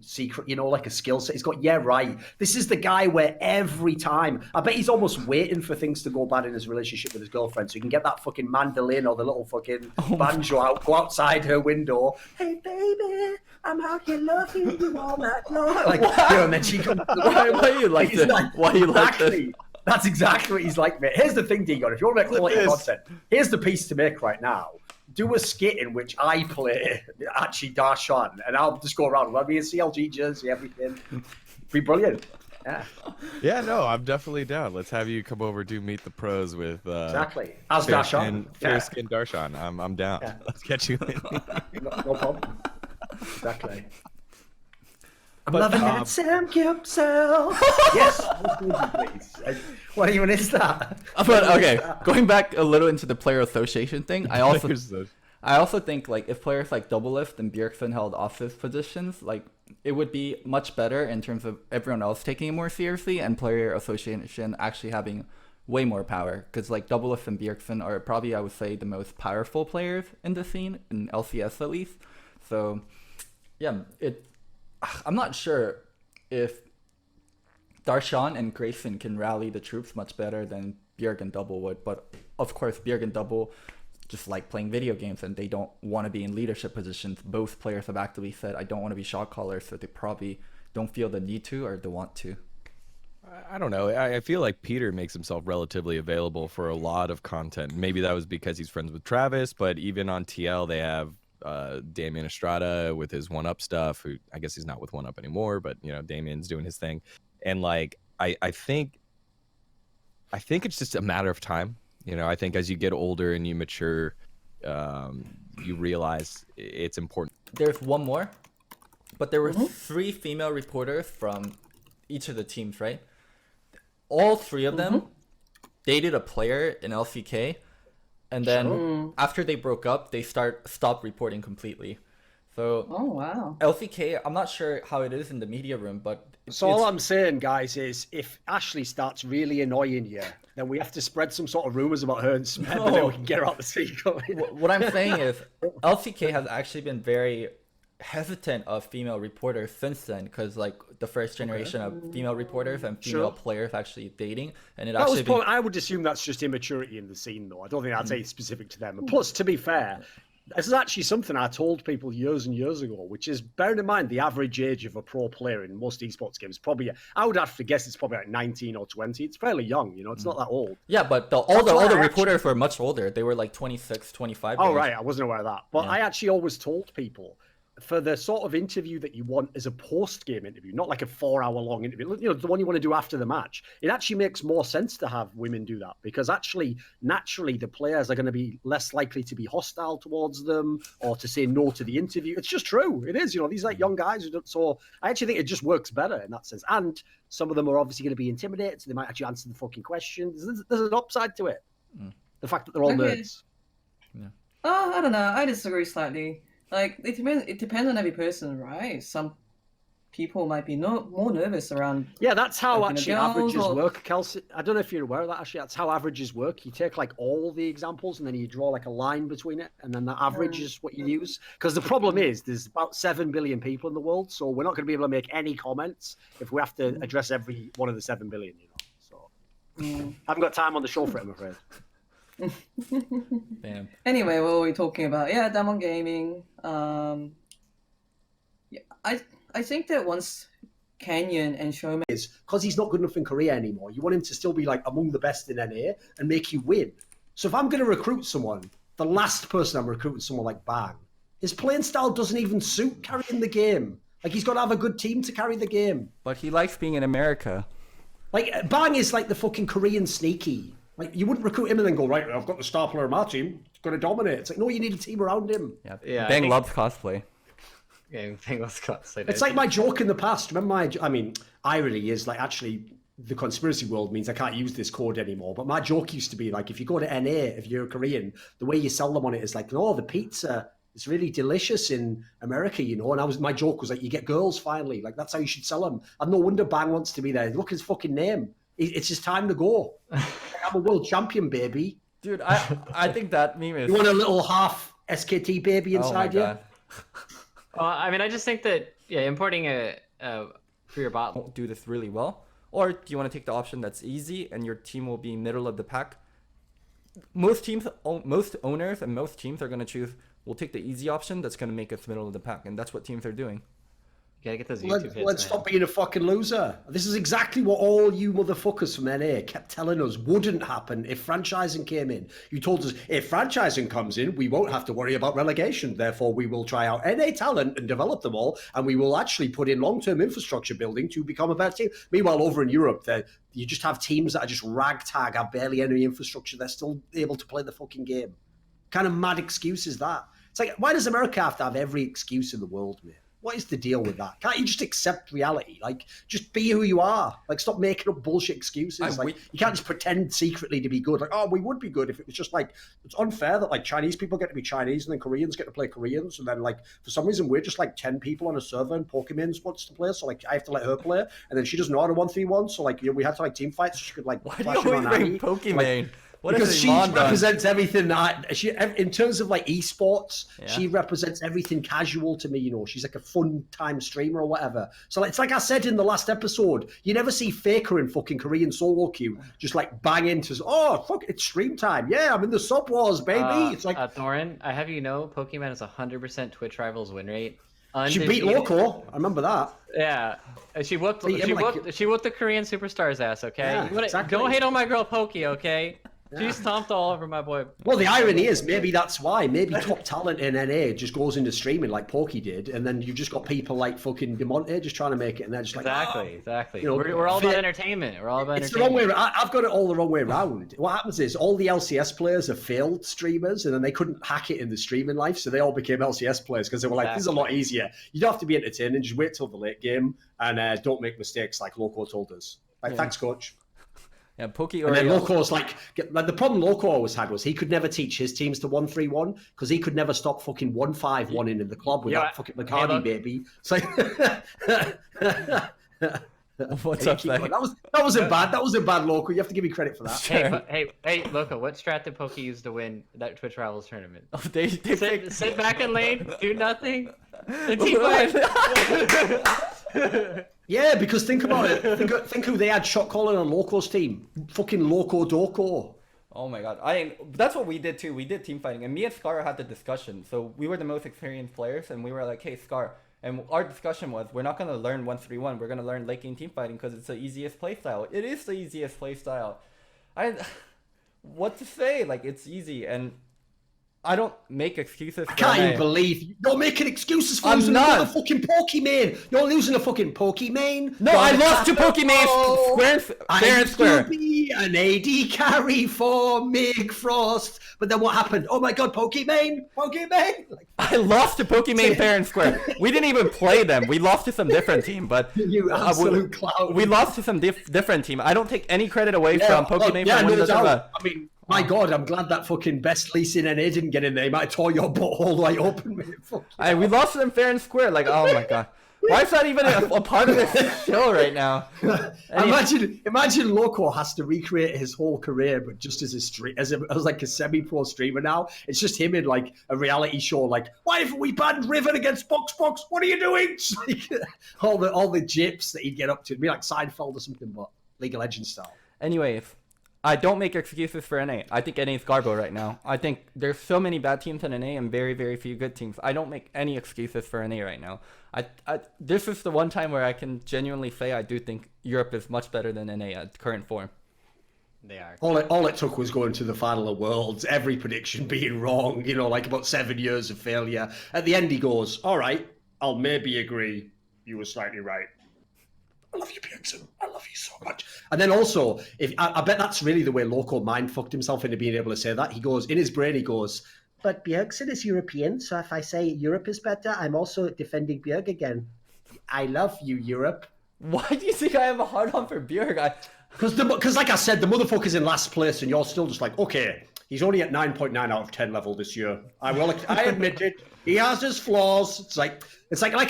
Speaker 2: secret, you know, like a skill set. He's got, yeah, right. This is the guy where every time, I bet he's almost waiting for things to go bad in his relationship with his girlfriend so he can get that fucking mandolin or the little fucking banjo out, go outside her window. Hey, baby, I'm out here loving you all night long. Like, you know, and then she comes.
Speaker 1: Why are you like this? Why are you like this?
Speaker 2: That's exactly what he's like, mate. Here's the thing, Digon. If you want to make quality content, here's the piece to make right now. Do a skit in which I play actually Darshan, and I'll just go around. I'll be in CLG jersey, everything. Be brilliant. Yeah.
Speaker 6: Yeah, no, I'm definitely down. Let's have you come over to Meet the Pros with
Speaker 2: exactly as Darshan.
Speaker 6: Fair skin Darshan. I'm down.
Speaker 2: Yeah.
Speaker 6: Let's get you in.
Speaker 2: No problem. Exactly. I'm loving that Sam Gibson. Yes, please. What even is that?
Speaker 1: But okay, going back a little into the player association thing, I also think like if players like Double Lift and Bjergfinn held office positions, like it would be much better in terms of everyone else taking it more seriously and player association actually having way more power. Because like Double Lift and Bjergfinn are probably, I would say, the most powerful players in the scene, in LCS at least. So yeah, I'm not sure if Darshan and Grayson can rally the troops much better than Bjerg and Double would, but of course Bjerg and Double just like playing video games and they don't want to be in leadership positions. Both players have actively said, I don't want to be shot callers, so they probably don't feel the need to or the want to.
Speaker 6: I don't know. I feel like Peter makes himself relatively available for a lot of content. Maybe that was because he's friends with Travis, but even on TL they have Damien Estrada with his 1UP stuff, who I guess he's not with 1UP anymore, but you know, Damien's doing his thing. And like I think it's just a matter of time. You know, I think as you get older and you mature, you realize it's important.
Speaker 1: There's one more, but there were 3 female reporters from each of the teams, right? All 3 of them dated a player in LCK, and then after they broke up, they stopped reporting completely. So LCK, I'm not sure how it is in the media room, but
Speaker 2: so all I'm saying, guys, is if Ashley starts really annoying you, then we have to spread some sort of rumors about her and Smith, and then we can get her out the secret.
Speaker 1: What I'm saying is LCK has actually been very hesitant of female reporters since then, because like the first generation of female reporters and female players actually dating, and it
Speaker 2: I would assume that's just immaturity in the scene, though. I don't think that's specific to them. And plus, to be fair, This is actually something I told people years and years ago, which is, bearing in mind the average age of a pro player in most esports games, probably, I would have to guess it's probably like 19 or 20. It's fairly young, you know, it's not that old.
Speaker 1: Yeah, but all the reporters were much older. They were like 26, 25.
Speaker 2: Oh, right. I wasn't aware of that. But I actually always told people, for the sort of interview that you want as a post-game interview, not like a 4-hour-long interview, you know, the one you want to do after the match, it actually makes more sense to have women do that, because actually, naturally, the players are going to be less likely to be hostile towards them or to say no to the interview. It's just true. It is, you know, these like young guys who don't, so I actually think it just works better in that sense. And some of them are obviously going to be intimidated, so they might actually answer the fucking questions. There's an upside to it. The fact that they're all nerds.
Speaker 7: Oh, I don't know. I disagree slightly. Like, it depends on every person, right? Some people might be more nervous around.
Speaker 2: Yeah, that's how
Speaker 7: like,
Speaker 2: actually
Speaker 7: girls
Speaker 2: averages
Speaker 7: or...
Speaker 2: work, Kelsey. I don't know if you're aware of that, actually. That's how averages work. You take like all the examples and then you draw like a line between it, and then the average is what you use. Because the problem is there's about 7 billion people in the world, so we're not going to be able to make any comments if we have to address every one of the 7 billion, you know. So I haven't got time on the show for it, I'm afraid.
Speaker 1: Damn.
Speaker 7: Anyway, what were we talking about? Yeah, Demon Gaming. Yeah, I think that once Canyon and Showman
Speaker 2: is because he's not good enough in Korea anymore. You want him to still be like among the best in NA and make you win. So if I'm going to recruit someone, the last person I'm recruiting, someone like Bang, his playing style doesn't even suit carrying the game. Like, he's got to have a good team to carry the game.
Speaker 1: But he likes being in America.
Speaker 2: Like, Bang is like the fucking Korean sneaky. Like, you wouldn't recruit him and then go, right, I've got the star player of my team. He's going to dominate. It's like, no, you need a team around him.
Speaker 1: Yeah. Bang loves cosplay.
Speaker 9: Yeah, Bang loves cosplay.
Speaker 2: It's like my joke in the past. Remember irony is like, actually, the conspiracy world means I can't use this code anymore. But my joke used to be like, if you go to NA, if you're Korean, the way you sell them on it is like, no, the pizza is really delicious in America, you know. And my joke was like, you get girls finally. Like, that's how you should sell them. And no wonder Bang wants to be there. Look at his fucking name. It's his time to go. I'm a world champion, baby.
Speaker 1: Dude, I think that meme is...
Speaker 2: You want a little half SKT baby inside you?
Speaker 9: Well, I mean, I just think that, importing for your bot...
Speaker 1: Won't do this really well. Or do you want to take the option that's easy and your team will be middle of the pack? Most owners and most teams are going to choose, we'll take the easy option that's going to make us middle of the pack. And that's what teams are doing.
Speaker 9: You gotta get those YouTube hits,
Speaker 2: Let's stop being a fucking loser. This is exactly what all you motherfuckers from NA kept telling us wouldn't happen if franchising came in. You told us, if franchising comes in, we won't have to worry about relegation. Therefore, we will try out NA talent and develop them all, and we will actually put in long-term infrastructure building to become a better team. Meanwhile, over in Europe, you just have teams that are just ragtag, have barely any infrastructure. They're still able to play the fucking game. What kind of mad excuse is that? It's like, why does America have to have every excuse in the world, mate? What is the deal with that? Can't you just accept reality? Like, just be who you are. Like, stop making up bullshit excuses. You can't just pretend secretly to be good. Like, oh, we would be good if it was just like, it's unfair that like Chinese people get to be Chinese and then Koreans get to play Koreans. And then like, for some reason, we're just like 10 people on a server and Pokemon wants to play. So like, I have to let her play. And then she doesn't know how to 1v1. So like, we had to like team fight so she could like,
Speaker 1: why do you always bring Pokemon?
Speaker 2: Like, because she represents everything that in terms of like esports, she represents everything casual to me. You know, she's like a fun time streamer or whatever. So it's like I said in the last episode, you never see Faker in fucking Korean solo queue just like bang into, oh fuck, it's stream time. Yeah, I'm in the sub wars, baby. It's like
Speaker 9: Thorin, I have you know, Pokemon has 100% Twitch rivals win rate.
Speaker 2: She beat Loco. I remember that.
Speaker 9: Yeah, she whooped the Korean superstar's ass. Okay,
Speaker 2: Yeah, exactly.
Speaker 9: Don't hate on my girl Poki. Okay. She stomped all over my boy.
Speaker 2: Well, the irony is maybe that's why. Maybe top talent in NA just goes into streaming like Pokey did, and then you've just got people like fucking DeMonte just trying to make it, and they're just like,
Speaker 9: exactly.
Speaker 2: You know,
Speaker 9: we're all about entertainment. We're all about
Speaker 2: it's
Speaker 9: entertainment.
Speaker 2: the wrong way. I've got it all the wrong way around. What happens is all the LCS players are failed streamers, and then they couldn't hack it in the streaming life, so they all became LCS players because they were like, this is a lot easier. You don't have to be entertaining. Just wait till the late game and don't make mistakes like Loco told us. Like, thanks, coach.
Speaker 1: Yeah, Pokey.
Speaker 2: And then Loco's like the problem Loco always had was he could never teach his teams to 1-3-1 because he could never stop fucking 1-5-1 in the club with that fucking McCarty baby. It's like
Speaker 1: what's up, there?
Speaker 2: That wasn't bad. That wasn't bad, Loco. You have to give me credit for that.
Speaker 9: Hey, Loco, what strat did Pokey use to win that Twitch Rivals tournament?
Speaker 1: Oh, they
Speaker 9: sit back in lane, do nothing.
Speaker 2: Yeah, because think about it. Think who they had shot calling on Loco's team. Fucking Locodoco.
Speaker 8: Oh my god. That's what we did too. We did team fighting. And me and Scar had the discussion. So we were the most experienced players and we were like, hey Scar. And our discussion was, we're not going to learn 1-3-1. We're going to learn late game team fighting because it's the easiest playstyle. It is the easiest playstyle. What to say? Like, it's easy. And I don't make excuses for
Speaker 2: I can't even believe you're making excuses for losing a fucking Pokemon. You're losing a fucking Pokemon.
Speaker 8: No, I lost to Pokemon fair and square.
Speaker 2: To be an AD carry for Mig Frost. But then what happened? Oh my god, Pokemon! Like,
Speaker 8: I lost to Pokemon fair and square. We didn't even play them. We lost to some different team, but
Speaker 2: you absolute clown.
Speaker 8: We lost to some different team. I don't take any credit away from Pokemon for winning the tournament.
Speaker 2: I mean, my god, I'm glad that fucking best lease in NA didn't get in there. He might have tore your butthole right open, mate.
Speaker 8: We lost to them fair and square. Like, oh my god. Why is that even a part of this show right now?
Speaker 2: Imagine Loco has to recreate his whole career, but just as like a semi-pro streamer now. It's just him in like a reality show. Like, why haven't we banned Riven against Box? What are you doing? Like, all the jips that he'd get up to. It'd be like Seinfeld or something, but League of Legends style.
Speaker 8: Anyways, I don't make excuses for NA. I think NA is Garbo right now. I think there's so many bad teams in NA and very, very few good teams. I don't make any excuses for NA right now. This is the one time where I can genuinely say I do think Europe is much better than NA at current form.
Speaker 9: They are.
Speaker 2: All it took was going to the final of Worlds, every prediction being wrong, like about 7 years of failure. At the end he goes, all right, I'll maybe agree. You were slightly right. I love you, Bjergsen. I love you so much. And then also, I bet that's really the way Loco mind fucked himself into being able to say that. He goes, in his brain, he goes, but Bjergsen is European, so if I say Europe is better, I'm also defending Bjerg again. I love you, Europe.
Speaker 8: Why do you think I have a hard-on for Bjerg?
Speaker 2: Because like I said, the motherfucker's in last place, and you're still just like, okay, he's only at 9.9 out of 10 level this year. I admit it. He has his flaws. It's like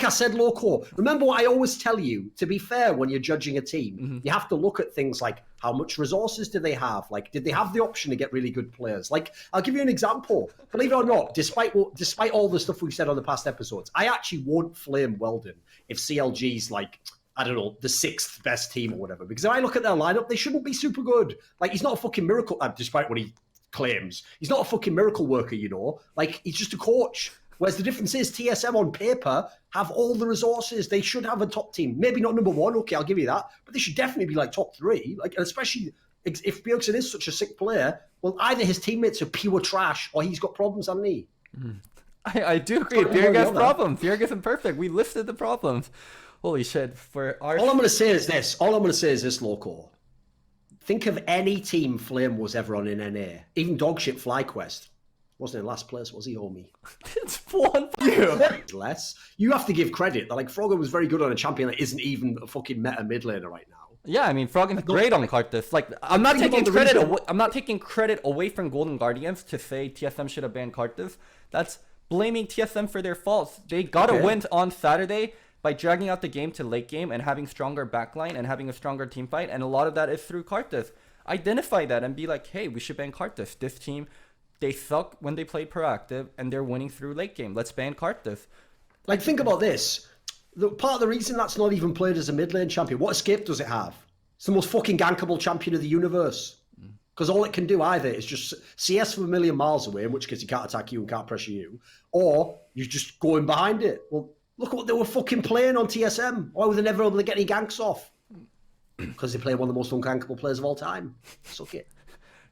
Speaker 2: I said, Loco. Remember what I always tell you, to be fair, when you're judging a team, you have to look at things like how much resources do they have? Like, did they have the option to get really good players? Like, I'll give you an example. Believe it or not, despite all the stuff we've said on the past episodes, I actually won't flame Weldon if CLG's like, I don't know, the 6th best team or whatever. Because if I look at their lineup, they shouldn't be super good. Like, he's not a fucking miracle, despite what he claims. He's not a fucking miracle worker, Like, he's just a coach. Whereas the difference is TSM on paper have all the resources. They should have a top team. Maybe not number 1, okay, I'll give you that. But they should definitely be like top 3. Like, especially if Bjergsen is such a sick player, well, either his teammates are pure trash or he's got problems, hasn't he?
Speaker 8: I do agree. Bjerg has problems. Bjerg isn't perfect. We listed the problems. Holy shit. All I'm
Speaker 2: going to say is this. Loco. Think of any team Flame was ever on in NA. Even Dogship FlyQuest. Wasn't in last place, was he, homie?
Speaker 8: It's one for you.
Speaker 2: Less. You have to give credit. Like, Frogger was very good on a champion that isn't even a fucking meta mid laner right now.
Speaker 8: Yeah, I mean, Froggen's great on Karthus. Like, I'm not taking credit away from Golden Guardians to say TSM should have banned Karthus. That's blaming TSM for their faults. They got a win on Saturday by dragging out the game to late game and having stronger backline and having a stronger team fight, and a lot of that is through Karthus. Identify that and be like, hey, we should ban Karthus. This team, they suck when they play proactive, and they're winning through late game. Let's ban Karthus.
Speaker 2: Like, think about this. Part of the reason that's not even played as a mid lane champion, what escape does it have? It's the most fucking gankable champion of the universe. Because all it can do either is just CS from a million miles away, in which case he can't attack you and can't pressure you, or you're just going behind it. Well, look what they were fucking playing on TSM. Why were they never able to get any ganks off? Because they play one of the most ungankable players of all time. Suck it.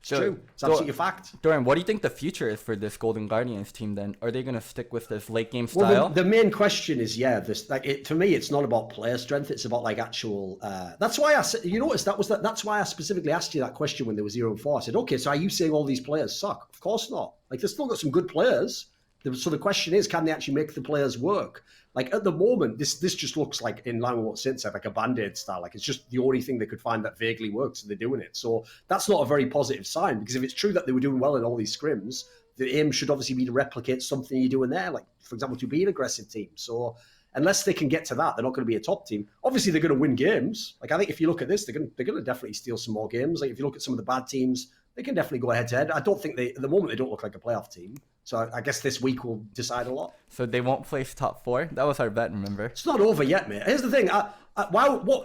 Speaker 2: It's true. It's absolutely a fact.
Speaker 8: Thorin, what do you think the future is for this Golden Guardians team then? Are they going to stick with this late game style?
Speaker 2: Well, the main question is, for me, it's not about player strength. It's about like actual. That's why I said. You notice that's why I specifically asked you that question when there was 0-4. I said, okay, so are you saying all these players suck? Of course not. Like, they've still got some good players. So the question is, can they actually make the players work? Like, at the moment, this just looks like, in line with what Sid said, like a Band-Aid style. Like, it's just the only thing they could find that vaguely works, and they're doing it. So that's not a very positive sign, because if it's true that they were doing well in all these scrims, the aim should obviously be to replicate something you're doing there, like, for example, to be an aggressive team. So unless they can get to that, they're not going to be a top team. Obviously, they're going to win games. Like, I think if you look at this, they're going to definitely steal some more games. Like, if you look at some of the bad teams, they can definitely go head-to-head. I don't think at the moment, they don't look like a playoff team. So I guess this week will decide a lot.
Speaker 8: So they won't place top 4? That was our bet, remember?
Speaker 2: It's not over yet, mate. Here's the thing.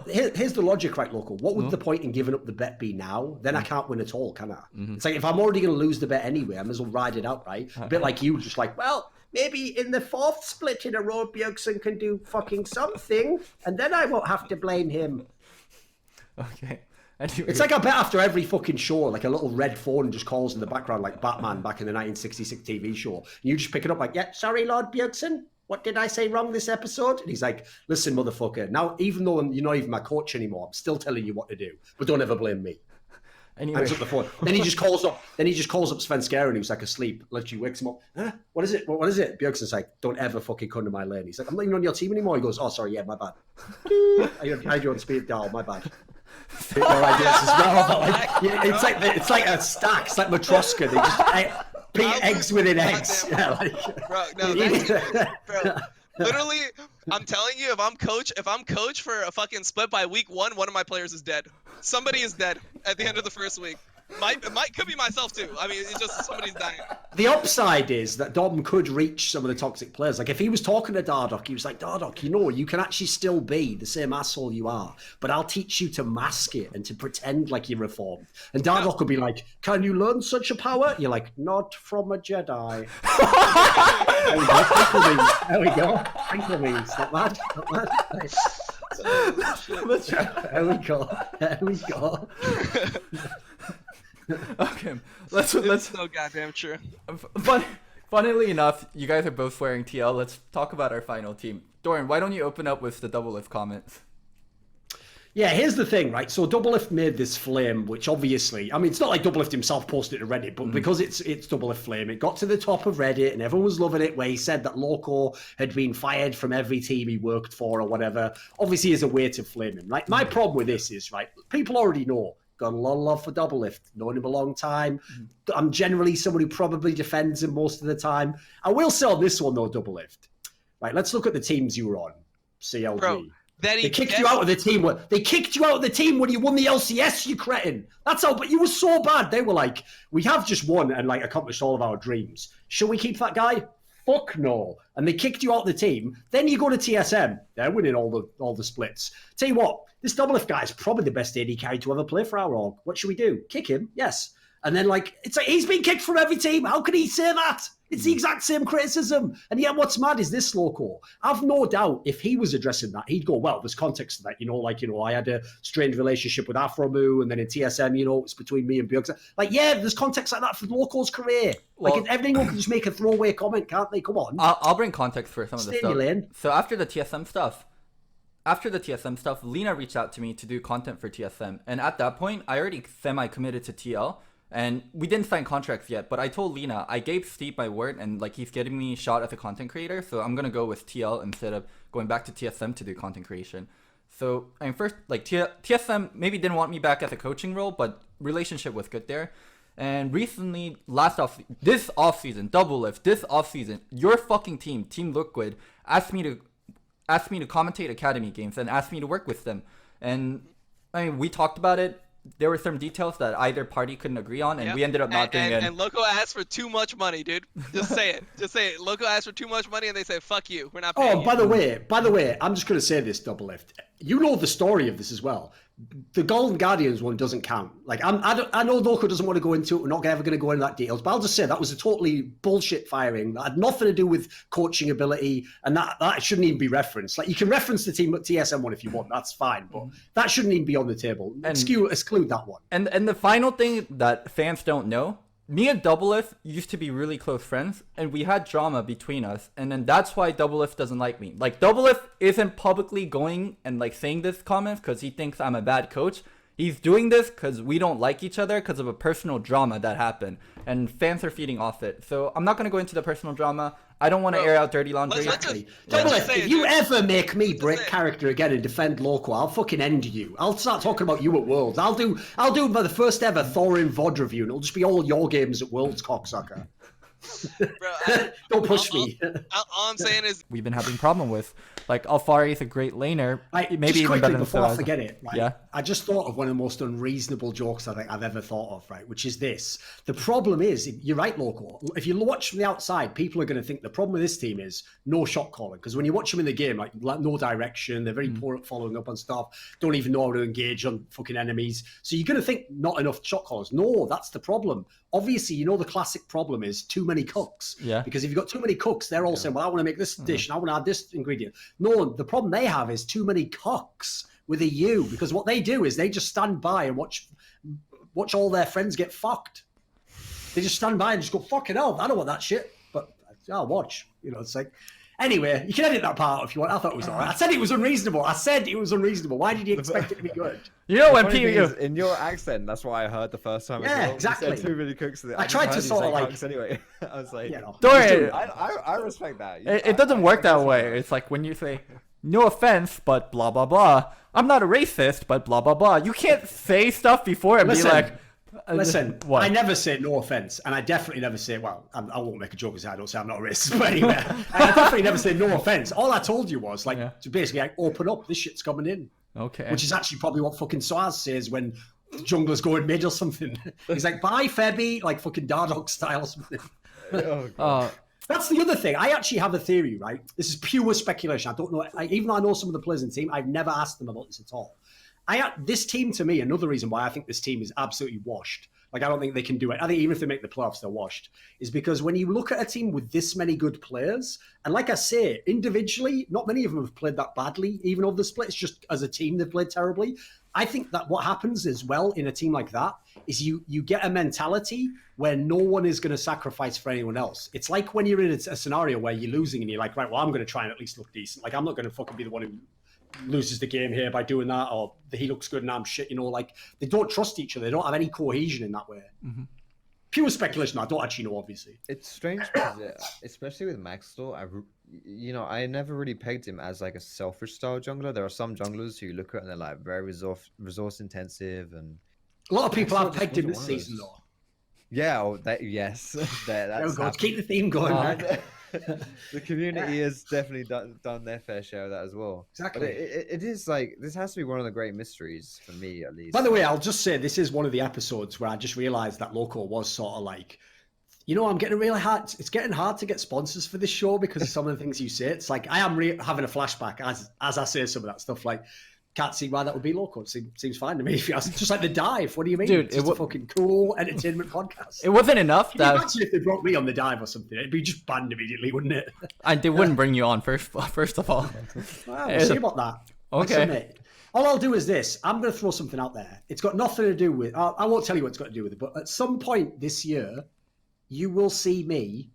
Speaker 2: Here's the logic, right, Local? What would the point in giving up the bet be now? Then I can't win at all, can I? It's like, if I'm already going to lose the bet anyway, I might as well ride it out, right? A bit like you, just like, well, maybe in the 4th split in a row, Bjergsen can do fucking something, and then I won't have to blame him.
Speaker 1: Okay. Anyway.
Speaker 2: It's like I bet after every fucking show, like a little red phone just calls in the background, like Batman back in the 1966 TV show. And you just pick it up like, yeah, sorry, Lord Bjergsen, what did I say wrong this episode? And he's like, listen, motherfucker, now, even though you're not even my coach anymore, I'm still telling you what to do, but don't ever blame me.
Speaker 1: Anyway.
Speaker 2: Hangs up the phone. Then he just calls up Svenskeren, who's like asleep, literally wakes him up. Huh? What is it? What is it? Bjergsen's like, don't ever fucking come to my lane. He's like, I'm not even on your team anymore. He goes, oh, sorry, yeah, my bad. I had you on speed dial, my bad. No ideas as well, but like, it's like a stack. It's like Matroska. They just eggs within eggs. Yeah, like,
Speaker 3: bro, no, that's bro. Literally, I'm telling you, if I'm coach for a fucking split by week 1 of my players is dead. Somebody is dead at the end of the first week. Could be myself too. I mean, it's just somebody's dying.
Speaker 2: The upside is that Dom could reach some of the toxic players. Like, if he was talking to Dardoch, he was like, Dardoch, you can actually still be the same asshole you are, but I'll teach you to mask it and to pretend like you're reformed. And Dardoch could be like, can you learn such a power? You're like, not from a Jedi. There we go. Twinkle means. Not bad. There we go.
Speaker 1: Okay, let's
Speaker 3: so goddamn true.
Speaker 1: Funnily enough, you guys are both wearing TL. Let's talk about our final team. Thorin, why don't you open up with the double lift comments?
Speaker 2: Yeah, here's the thing, right? So Doublelift made this flame, which obviously, I mean, it's not like Doublelift himself posted to Reddit, but because it's Doublelift flame, it got to the top of Reddit and everyone was loving it, where he said that Loco had been fired from every team he worked for or whatever. Obviously, as a way to flame him, right? My problem with this is, right, people already know. Got a lot of love for Doublelift, known him a long time. I'm generally someone who probably defends him most of the time. I will say on this one, though, Doublelift. Right, let's look at the teams you were on. CLG.
Speaker 3: Bro.
Speaker 2: They kicked you out of the team. They kicked you out of the team when you won the LCS, you cretin. That's how. But you were so bad. They were like, we have just won and like accomplished all of our dreams. Should we keep that guy? Fuck no. And they kicked you out of the team. Then you go to TSM. They're winning all the splits. Tell you what, this Doublelift guy is probably the best AD carry to ever play for our org. What should we do? Kick him? Yes. And then like it's like he's been kicked from every team. How can he say that? It's the exact same criticism. And yet what's mad is this, Loco. I've no doubt if he was addressing that, he'd go, well, there's context to that. I had a strained relationship with Afromu, and then in TSM, it's between me and Bjergsen. Like, yeah, there's context like that for Loco's career. Well, like, everyone can just make a throwaway comment, can't they? Come on.
Speaker 1: I'll bring context for some of the stuff.
Speaker 2: Lane.
Speaker 1: So after the TSM stuff, Lena reached out to me to do content for TSM. And at that point, I already semi-committed to TL. And we didn't sign contracts yet, but I told Lena, I gave Steve my word, and like he's getting me a shot as a content creator, so I'm gonna go with TL instead of going back to TSM to do content creation. So I mean, first, like TSM maybe didn't want me back at the coaching role, but relationship was good there. And recently, this offseason, Doublelift, your fucking team Liquid, asked me to commentate Academy games and asked me to work with them. And I mean, we talked about it. There were some details that either party couldn't agree on, and we ended up not doing it.
Speaker 3: And Loco asked for too much money, dude. Just say it. Just say it. Loco asked for too much money, and they say, "Fuck you, we're not paying."
Speaker 2: Oh, by the way, I'm just going to say this, Doublelift. You know the story of this as well. The Golden Guardians one doesn't count. Like I know Loco doesn't want to go into it. We're not ever going to go into that details, but I'll just say that was a totally bullshit firing. That had nothing to do with coaching ability, and that shouldn't even be referenced. Like you can reference the team at TSM one if you want, that's fine, but that shouldn't even be on the table. Exclude that one.
Speaker 1: And the final thing that fans don't know. Me and Doublelift used to be really close friends, and we had drama between us, and then that's why Doublelift doesn't like me. Like, Doublelift isn't publicly going and, like, saying this comment because he thinks I'm a bad coach. He's doing this because we don't like each other because of a personal drama that happened, and fans are feeding off it. So I'm not going to go into the personal drama. I don't want to air out dirty laundry.
Speaker 2: If you ever make me break character again and defend Loco, I'll fucking end you. I'll start talking about you at Worlds. I'll do the first ever Thorin VOD review, and it'll just be all your games at Worlds, cocksucker. Don't push me.
Speaker 3: All I'm saying is
Speaker 1: we've been having problem with. Like Alfari is a great laner, maybe
Speaker 2: just
Speaker 1: even
Speaker 2: quickly,
Speaker 1: better than
Speaker 2: before I
Speaker 1: Thraz.
Speaker 2: forget it, right?
Speaker 1: Yeah.
Speaker 2: I just thought of one of the most unreasonable jokes I think I've ever thought of, right? Which is this. The problem is, you're right, Loco. If you watch from the outside, people are going to think the problem with this team is no shot calling. Because when you watch them in the game, like no direction, they're very poor at following up on stuff, don't even know how to engage on fucking enemies. So you're going to think not enough shot callers. No, that's the problem. Obviously, the classic problem is too many cooks.
Speaker 1: Yeah.
Speaker 2: Because if you've got too many cooks, they're all saying, well, I want to make this dish and I want to add this ingredient. No, the problem they have is too many cocks with a U, because what they do is they just stand by and watch all their friends get fucked. They just stand by and just go, fucking hell, I don't want that shit, but I'll watch. It's like, anyway, you can edit that part if you want. I thought it was all right. I said it was unreasonable. Why did you expect it to be good?
Speaker 6: When people in your accent, that's what I heard the first time.
Speaker 2: Yeah, exactly.
Speaker 6: You said too many cooks.
Speaker 2: I tried to sort of like
Speaker 6: cooks anyway. I was like,
Speaker 1: Dorian,
Speaker 6: I respect that.
Speaker 1: It doesn't work that way. It's like when you say, no offense, but blah blah blah. I'm not a racist, but blah blah blah. You can't say stuff before and be like.
Speaker 2: Listen,
Speaker 1: what?
Speaker 2: I never say no offense, and I definitely never say, well, I won't make a joke as I don't say I'm not a racist, but anyway, I definitely never say no offense. All I told you was, to basically open up, this shit's coming in.
Speaker 1: Okay.
Speaker 2: Which is actually probably what fucking Swaz says when junglers go in mid or something. He's like, bye, Febby, like fucking Dardog style or something. That's the other thing. I actually have a theory, right? This is pure speculation. I don't know. Even though I know some of the players in the team, I've never asked them about this at all. This team, to me, another reason why I think this team is absolutely washed. Like, I don't think they can do it. I think even if they make the playoffs, they're washed. Is because when you look at a team with this many good players, and like I say, individually, not many of them have played that badly, even over the split. It's just as a team, they've played terribly. I think that what happens as well in a team like that is you get a mentality where no one is going to sacrifice for anyone else. It's like when you're in a scenario where you're losing and you're like, right, well, I'm going to try and at least look decent. Like, I'm not going to fucking be the one who loses the game here by doing that, or he looks good and I'm shit. Like, they don't trust each other. They don't have any cohesion in that way.
Speaker 1: Mm-hmm.
Speaker 2: Pure speculation. I don't actually know, obviously.
Speaker 10: It's strange because, especially with Maxwell, I never really pegged him as like a selfish style jungler. There are some junglers who you look at and they're like very resource intensive, and
Speaker 2: a lot of people have pegged him this season though.
Speaker 10: Yeah, yes. That's
Speaker 2: keep the theme going, man.
Speaker 10: The community has definitely done their fair share of that as well.
Speaker 2: Exactly.
Speaker 10: But it is like, this has to be one of the great mysteries for me, at least.
Speaker 2: By the way, I'll just say this is one of the episodes where I just realized that Loco was sort of like, I'm getting really hard. It's getting hard to get sponsors for this show because of some of the things you say. It's like I am having a flashback as I say some of that stuff. Like, can't see why that would be Loco. It seems fine to me. It's just like The Dive. What do you mean?
Speaker 1: Dude,
Speaker 2: it's just a fucking cool entertainment podcast.
Speaker 1: It wasn't enough
Speaker 2: Can
Speaker 1: that.
Speaker 2: you imagine if they brought me on The Dive or something? It'd be just banned immediately, wouldn't it?
Speaker 1: And they wouldn't bring you on first of all.
Speaker 2: Well, we'll see about that.
Speaker 1: Okay.
Speaker 2: All I'll do is this. I'm going to throw something out there. It's got nothing to do with. I won't tell you what it's got to do with it. But at some point this year, you will see me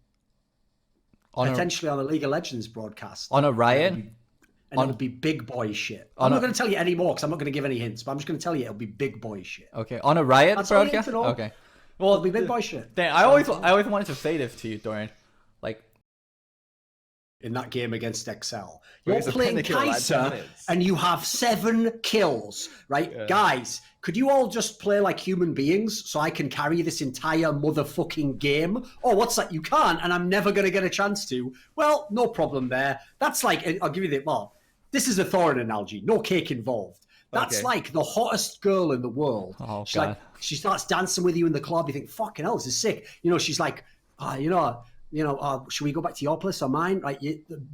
Speaker 2: potentially on a League of Legends broadcast
Speaker 1: on a Riot.
Speaker 2: And it'll be big boy shit. I'm not going to tell you any more because I'm not going to give any hints, but I'm just going to tell you it'll be big boy shit.
Speaker 1: Okay, on a Riot
Speaker 2: That's all you need
Speaker 1: broadcast?
Speaker 2: to know.
Speaker 1: Okay. Well,
Speaker 2: it'll be big boy shit.
Speaker 1: I always wanted to say this to you, Thorin. Like,
Speaker 2: in that game against Excel.
Speaker 10: Wait,
Speaker 2: You're
Speaker 10: it's a
Speaker 2: playing
Speaker 10: pentakill, like 10
Speaker 2: Kaiser
Speaker 10: minutes.
Speaker 2: and you have 7 kills, right?
Speaker 10: Yeah.
Speaker 2: Guys, could you all just play like human beings so I can carry this entire motherfucking game? Oh, what's that? You can't, and I'm never going to get a chance to. Well, no problem there. That's like, I'll give you the, well, this is a Thorin analogy. No cake involved. That's
Speaker 10: Okay.
Speaker 2: like the hottest girl in the world.
Speaker 1: Oh,
Speaker 2: she's
Speaker 1: God.
Speaker 2: like, she starts dancing with you in the club. You think, fucking hell, this is sick. She's like, should we go back to your place or mine? Right,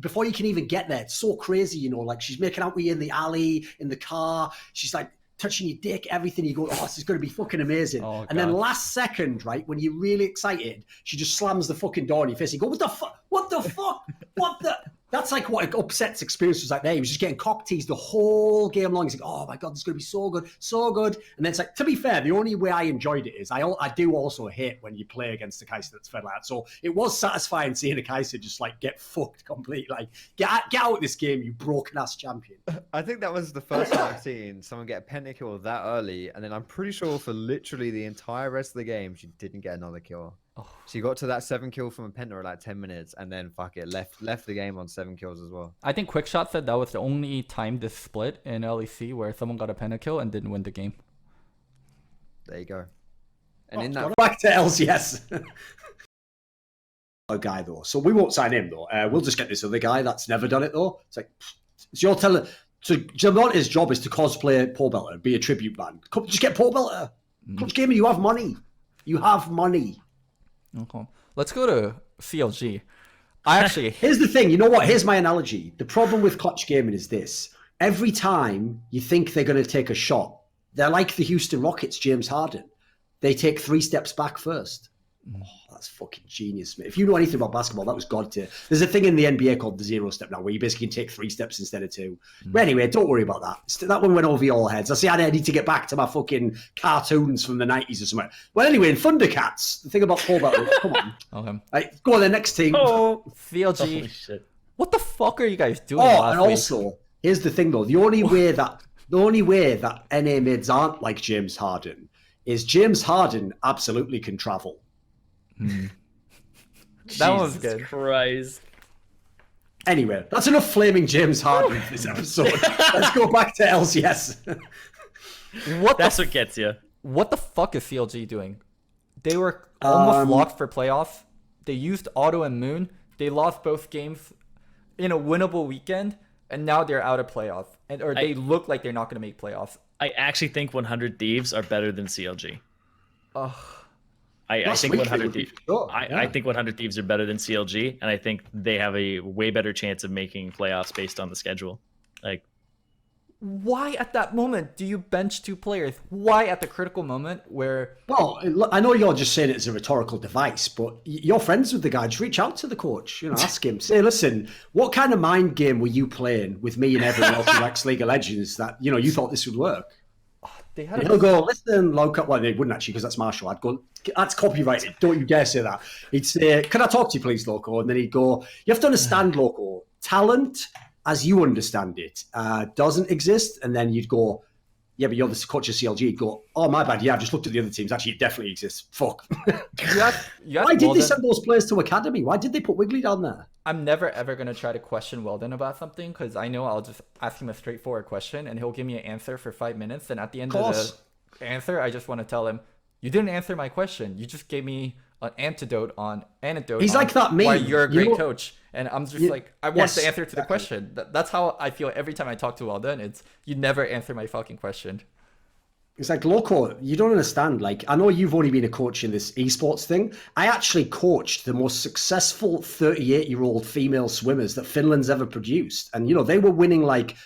Speaker 2: before you can even get there, it's so crazy, like she's making out with you in the alley, in the car. She's like touching your dick, everything. You go, oh, this is going to be fucking amazing.
Speaker 1: Oh,
Speaker 2: and then
Speaker 1: God.
Speaker 2: last second, right, when you're really excited, she just slams the fucking door in your face. You go, what the fuck? What the fuck? What the? That's like what Upset's experience was like there. He was just getting cock teased the whole game long. He's like, oh my God, this is going to be so good, so good. And then it's like, to be fair, the only way I enjoyed it is I do also hate when you play against a Kaiser that's fed like that. So it was satisfying seeing a Kaiser just like get fucked completely. Like, get out of this game, you broken ass champion.
Speaker 10: I think that was the first time I've seen someone get a pentakill that early, and then I'm pretty sure for literally the entire rest of the game, she didn't get another kill.
Speaker 1: Oh.
Speaker 10: She got to that 7 kill from a penta in like 10 minutes, and then fuck it, left the game on 7 kills as well.
Speaker 1: I think Quickshot said that was the only time this split in LEC where someone got a pentakill and didn't win the game.
Speaker 10: There you go. And in that
Speaker 2: Back to LCS. guy though, so we won't sign him though. We'll just get this other guy that's never done it though. It's like, so you're telling, so Giamonte's job is to cosplay Paul Belter and be a tribute band. Come, just get Paul Belter. Clutch Gaming, you have money. You have money.
Speaker 8: Okay. Let's go to CLG. I actually
Speaker 2: here's the thing. You know what? Here's my analogy. The problem with Clutch Gaming is this: every time you think they're going to take a shot, they're like the Houston Rockets, James Harden. They take 3 steps back first. Oh, that's fucking genius, mate. If you know anything about basketball, that was God tier. There's a thing in the NBA called the 0 step now, where you basically can take 3 steps instead of 2. But anyway, don't worry about that. That one went over your heads. I see. I need to get back to my fucking cartoons from the 90s or something. Well, anyway, in Thundercats, the thing about Paul Belter, come on.
Speaker 8: Okay.
Speaker 2: Right, go on, the next team.
Speaker 8: Oh, CLG.
Speaker 21: Holy shit.
Speaker 8: What the fuck are you guys doing?
Speaker 2: Oh,
Speaker 8: last
Speaker 2: and
Speaker 8: week?
Speaker 2: also, here's the thing though: the only way that NA mids aren't like James Harden is James Harden absolutely can travel.
Speaker 8: That was
Speaker 21: Jesus
Speaker 8: good.
Speaker 21: Christ.
Speaker 2: Anyway, that's enough flaming James Harden for this episode. Let's go back to LCS.
Speaker 21: That's what gets you.
Speaker 8: What the fuck is CLG doing? They were almost locked for playoffs. They used Auto and Moon. They lost both games in a winnable weekend, and now they're out of playoff. They look like they're not going to make playoffs.
Speaker 21: I actually think 100 Thieves are better than CLG.
Speaker 8: Ugh.
Speaker 21: I think 100 Thieves.
Speaker 2: Sure,
Speaker 21: I think 100 Thieves are better than CLG, and I think they have a way better chance of making playoffs based on the schedule. Like,
Speaker 8: why at that moment do you bench 2 players? Why at the critical moment where?
Speaker 2: Well, I know you're just saying it as a rhetorical device, but you're friends with the guy. Just reach out to the coach. You know, ask him. Say, listen, what kind of mind game were you playing with me and everyone else who likes League of Legends that you thought this would work? He'll go, listen, Loco. Well, they wouldn't actually, because that's Marshall. I'd go, that's copyrighted. Don't you dare say that. He'd say, can I talk to you, please, Loco? And then he'd go, you have to understand, Loco, talent, as you understand it, doesn't exist. And then you'd go, yeah, but you're the coach of CLG. You'd go, oh, my bad. Yeah, I've just looked at the other teams. Actually, it definitely exists. Fuck. Why did they send those players to Academy? Why did they put Wiggly down there?
Speaker 8: I'm never ever going to try to question Weldon about something, because I know I'll just ask him a straightforward question and he'll give me an answer for 5 minutes. And at the end of the answer, I just want to tell him, you didn't answer my question. You just gave me an antidote on
Speaker 2: He's like that meme.
Speaker 8: Why you're a great coach. And I'm just like, I want the answer to the question. That's how I feel every time I talk to Weldon. It's, you never answer my fucking question.
Speaker 2: It's like, Loco, you don't understand. Like, I know you've only been a coach in this esports thing. I actually coached the most successful 38-year-old female swimmers that Finland's ever produced. And, they were winning like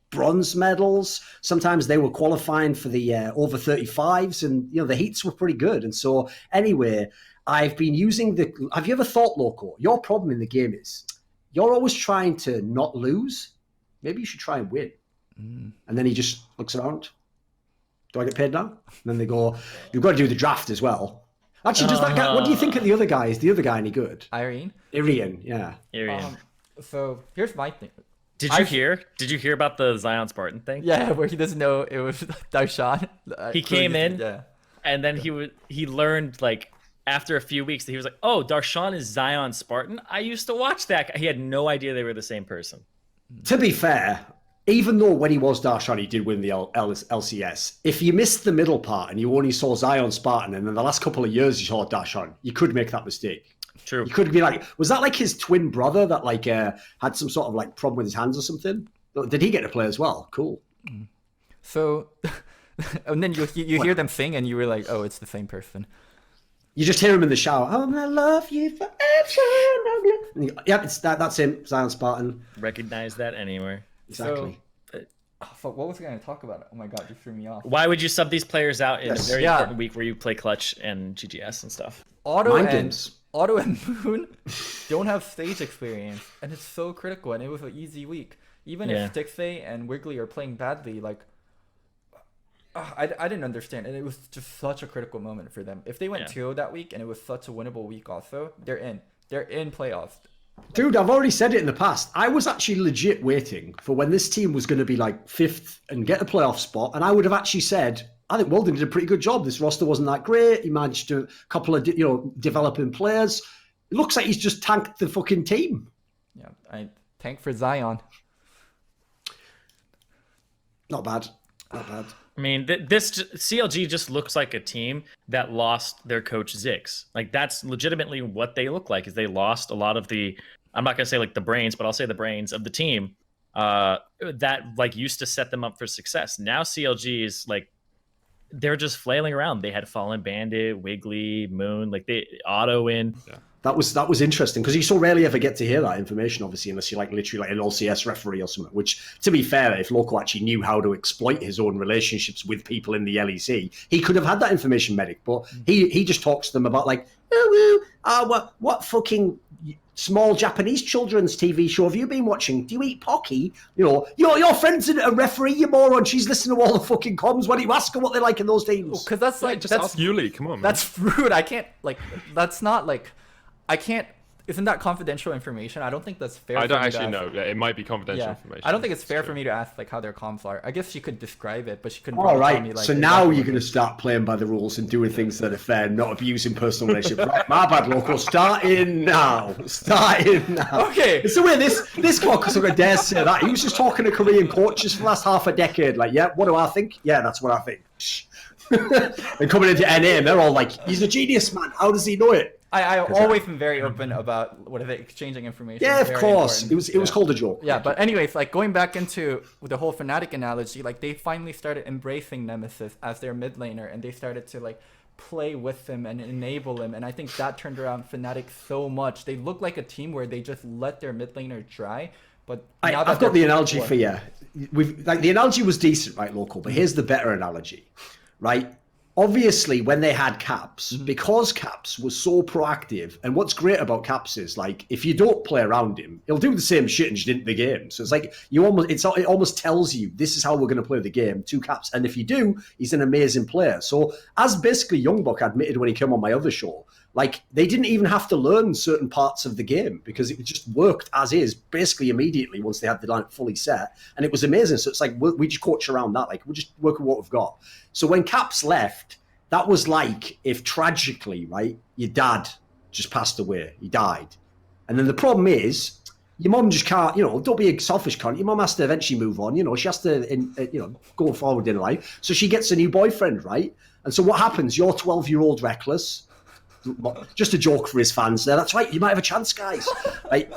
Speaker 2: bronze medals. Sometimes they were qualifying for the over 35s, and, the heats were pretty good. And so anyway, I've been using have you ever thought, Loco, your problem in the game is you're always trying to not lose. Maybe you should try and win. And then he just looks around. Do I get paid now? And then they go, you've got to do the draft as well. Actually, does that guy, what do you think of the other guy? Is the other guy any good?
Speaker 8: Irene,
Speaker 2: yeah.
Speaker 21: Irene.
Speaker 8: So here's my thing.
Speaker 21: Did you hear about the Zion Spartan thing?
Speaker 8: Yeah, where he doesn't know it was Darshan.
Speaker 21: He came in, and then he learned, like, after a few weeks that he was like, oh, Darshan is Zion Spartan. I used to watch that. He had no idea they were the same person.
Speaker 2: To be fair, even though when he was Darshan, he did win the LCS, if you missed the middle part and you only saw Zion Spartan, and then the last couple of years you saw Darshan, you could make that mistake.
Speaker 21: True.
Speaker 2: You could be like, was that like his twin brother that like had some sort of like problem with his hands or something? Did he get to play as well? Cool.
Speaker 8: So, and then you hear them sing and you were like, oh, it's the same person.
Speaker 2: You just hear him in the shower. I'm gonna love you forever. Yep, that's him, Zion Spartan.
Speaker 21: Recognize that anywhere.
Speaker 2: Exactly.
Speaker 8: So, fuck, what was I going to talk about? Oh my god, you threw me off.
Speaker 21: Why would you sub these players out in a very important week where you play Clutch and GGS and stuff?
Speaker 8: Auto and Moon don't have stage experience, and it's so critical, and it was an easy week. Even if Stixay and Wiggly are playing badly, like, I didn't understand, and it was just such a critical moment for them. If they went 2-0 that week, and it was such a winnable week also, they're in. They're in playoffs.
Speaker 2: Dude, I've already said it in the past. I was actually legit waiting for when this team was going to be like 5th and get a playoff spot. And I would have actually said, I think Weldon did a pretty good job. This roster wasn't that great. He managed to a couple of, developing players. It looks like he's just tanked the fucking team.
Speaker 8: Yeah, I tank for Zion.
Speaker 2: Not bad. Not bad.
Speaker 21: I mean, this CLG just looks like a team that lost their coach Zix. Like that's legitimately what they look like. Is they lost a lot of the. I'm not gonna say like the brains, but I'll say the brains of the team that like used to set them up for success. Now CLG is like they're just flailing around. They had Fallen Bandit, Wiggly, Moon, like they auto in.
Speaker 6: Yeah.
Speaker 2: That was interesting because you so rarely ever get to hear that information, obviously, unless you're like literally like an LCS referee or something. Which, to be fair, if Loco actually knew how to exploit his own relationships with people in the LEC, he could have had that information, medic. But he just talks to them about like, what fucking small Japanese children's TV show have you been watching? Do you eat Pocky? You know, your friend's a referee, you moron. She's listening to all the fucking comms. Why don't you ask her what they like in those teams?
Speaker 1: Because that's like
Speaker 6: just ask Yuli. Come on, man.
Speaker 1: That's rude. I can't like. That's not like. I can't. Isn't that confidential information? I don't think that's fair.
Speaker 6: I don't
Speaker 1: for me
Speaker 6: actually
Speaker 1: to
Speaker 6: know.
Speaker 1: ask.
Speaker 6: Yeah, it might be confidential information.
Speaker 1: I don't think it's fair for me to ask like how their comms are. I guess she could describe it, but she couldn't.
Speaker 2: All right.
Speaker 1: Tell me, like,
Speaker 2: so now you're going to start playing by the rules and doing things that are fair, not abusing personal relationships. Right, my bad, Loco. Starting now.
Speaker 1: Okay.
Speaker 2: It's the way this cock is going to dare say that. He was just talking to Korean coaches for the last half a decade. Like, yeah, what do I think? Yeah, that's what I think. And coming into NA, and they're all like, he's a genius, man. How does he know it?
Speaker 1: I always been very open about what are they exchanging information.
Speaker 2: Yeah, of
Speaker 1: Very
Speaker 2: course.
Speaker 1: important.
Speaker 2: It was called a joke.
Speaker 1: Yeah, but anyways, like going back into the whole Fnatic analogy, like they finally started embracing Nemesis as their mid laner, and they started to like play with him and enable him, and I think that turned around Fnatic so much. They look like a team where they just let their mid laner dry. But now
Speaker 2: I've got the analogy for you. The analogy was decent, right, Local? But here's the better analogy, right? Obviously, when they had Caps, because Caps was so proactive, and what's great about Caps is, like, if you don't play around him, he'll do the same shit and just didn't the game. So it's like, it almost tells you, this is how we're going to play the game, two Caps. And if you do, he's an amazing player. So as basically Youngbuck admitted when he came on my other show, like, they didn't even have to learn certain parts of the game because it just worked as is, basically immediately once they had the lineup fully set. And it was amazing. So it's like, we just coach around that. Like, we'll just work with what we've got. So when Caps left, that was like if tragically, right, your dad just passed away. He died. And then the problem is, your mom just can't, don't be a selfish cunt. Your mom has to eventually move on. She has to, go forward in life. So she gets a new boyfriend, right? And so what happens? You're 12-year-old reckless. Just a joke for his fans there. That's right. You might have a chance, guys. Like,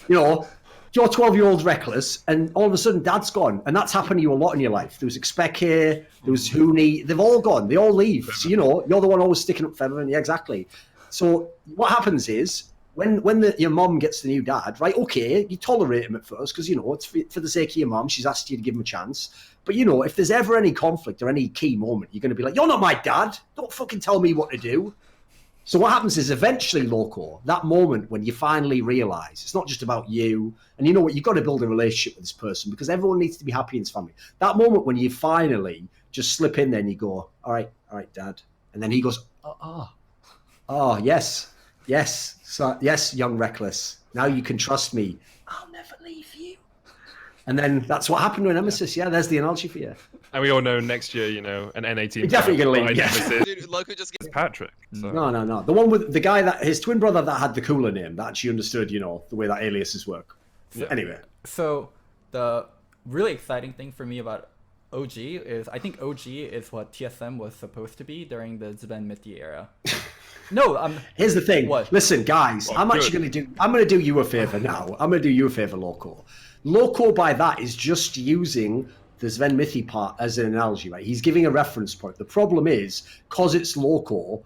Speaker 2: you're 12-year-old reckless, and all of a sudden, dad's gone. And that's happened to you a lot in your life. There was Expect here, there was Hooney. They've all gone. They all leave. So, you're the one always sticking up for everyone. Yeah, exactly. So what happens is, when your mom gets the new dad, right, okay, you tolerate him at first because, it's for the sake of your mom. She's asked you to give him a chance. But, if there's ever any conflict or any key moment, you're going to be like, you're not my dad. Don't fucking tell me what to do. So what happens is eventually, Loco, that moment when you finally realise it's not just about you, and you know what, you've got to build a relationship with this person because everyone needs to be happy in his family. That moment when you finally just slip in there and you go, all right, Dad. And then he goes, oh, yes, so, yes, young reckless. Now you can trust me. I'll never leave you. And then that's what happened with Nemesis. Yeah, there's the analogy for you.
Speaker 6: And we all know next year, an NA team.
Speaker 2: You're definitely going to leave.
Speaker 6: Yeah.
Speaker 3: Dude, Loco just gets
Speaker 6: Patrick. So.
Speaker 2: No. The one with the guy that his twin brother that had the cooler name that actually understood, the way that aliases work.
Speaker 1: Yeah.
Speaker 2: Anyway.
Speaker 1: So the really exciting thing for me about OG is I think OG is what TSM was supposed to be during the Zben Mithi era. No,
Speaker 2: here's the thing.
Speaker 1: What?
Speaker 2: Listen, guys,
Speaker 1: Well,
Speaker 2: I'm going to do you a favor now. I'm going to do you a favor, Loco. Loco by that is just using the Sven Mithi part as an analogy, right? He's giving a reference point. The problem is, because it's Loco,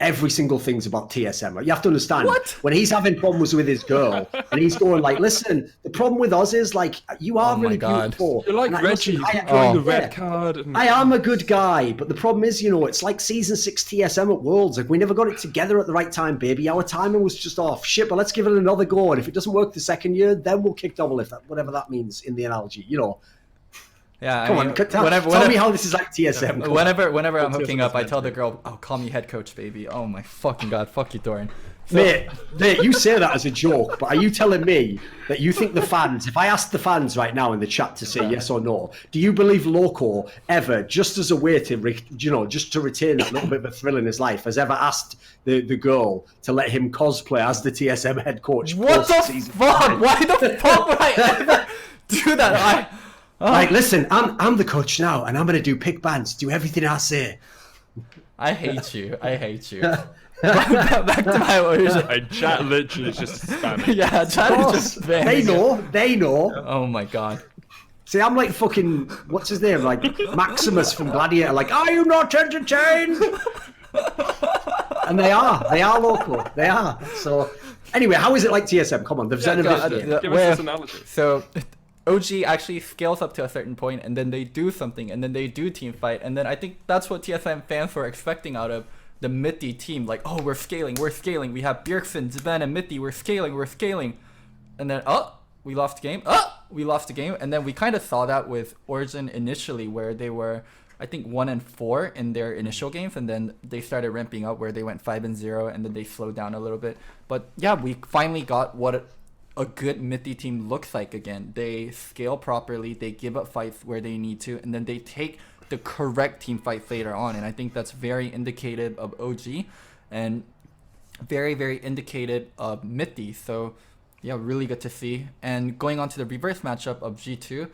Speaker 2: every single thing's about TSM. Right? You have to understand, when he's having problems with his girl, and he's going like, listen, the problem with us is, like, you are really beautiful.
Speaker 6: You're like Reggie, you keep drawing the red card. And...
Speaker 2: I am a good guy, but the problem is, it's like Season 6 TSM at Worlds. Like, we never got it together at the right time, baby. Our timing was just off. Shit, but let's give it another go. And if it doesn't work the second year, then we'll kick double if that, whatever that means in the analogy,
Speaker 1: Yeah,
Speaker 2: Come on, tell me how this is like TSM.
Speaker 1: Whenever I'm hooking up, I tell the girl, "Oh, call me head coach, baby." Oh my fucking god, fuck you, Thorin. So,
Speaker 2: mate, you say that as a joke, but are you telling me that you think the fans? If I ask the fans right now in the chat to say yes or no, do you believe Loco ever, just as a way to, just to retain that little bit of a thrill in his life, has ever asked the girl to let him cosplay as the TSM head coach?
Speaker 1: What the fuck? Why the fuck would I ever do that?
Speaker 2: Like, listen, I'm the coach now, and I'm gonna do pick bands, do everything I say.
Speaker 1: I hate you. I hate you. Back to my origin.
Speaker 6: And chat literally is just spamming.
Speaker 1: Yeah, chat is just spamming.
Speaker 2: They know.
Speaker 1: Oh my god.
Speaker 2: See, I'm like fucking, what's his name? Like Maximus from Gladiator. Like, are you not entertained? And they are local. They are. So, anyway, how is it like TSM? Come on, the Xenovision.
Speaker 6: Give us this analogy.
Speaker 1: So, OG actually scales up to a certain point, and then they do something, and then they do team fight, and then I think that's what TSM fans were expecting out of the Mitty team. Like, oh, we're scaling. We have Bjergsen, Zven, and Mitty. We're scaling. And then, we lost the game. And then we kind of saw that with Origin initially, where they were, I think, 1-4 in their initial games, and then they started ramping up where they went 5-0, and then they slowed down a little bit. But yeah, we finally got what a good Mitty team looks like again. They scale properly, they give up fights where they need to, and then they take the correct team fights later on. And I think that's very indicative of OG and very, very indicative of Mitty. So yeah, really good to see. And going on to the reverse matchup of G2,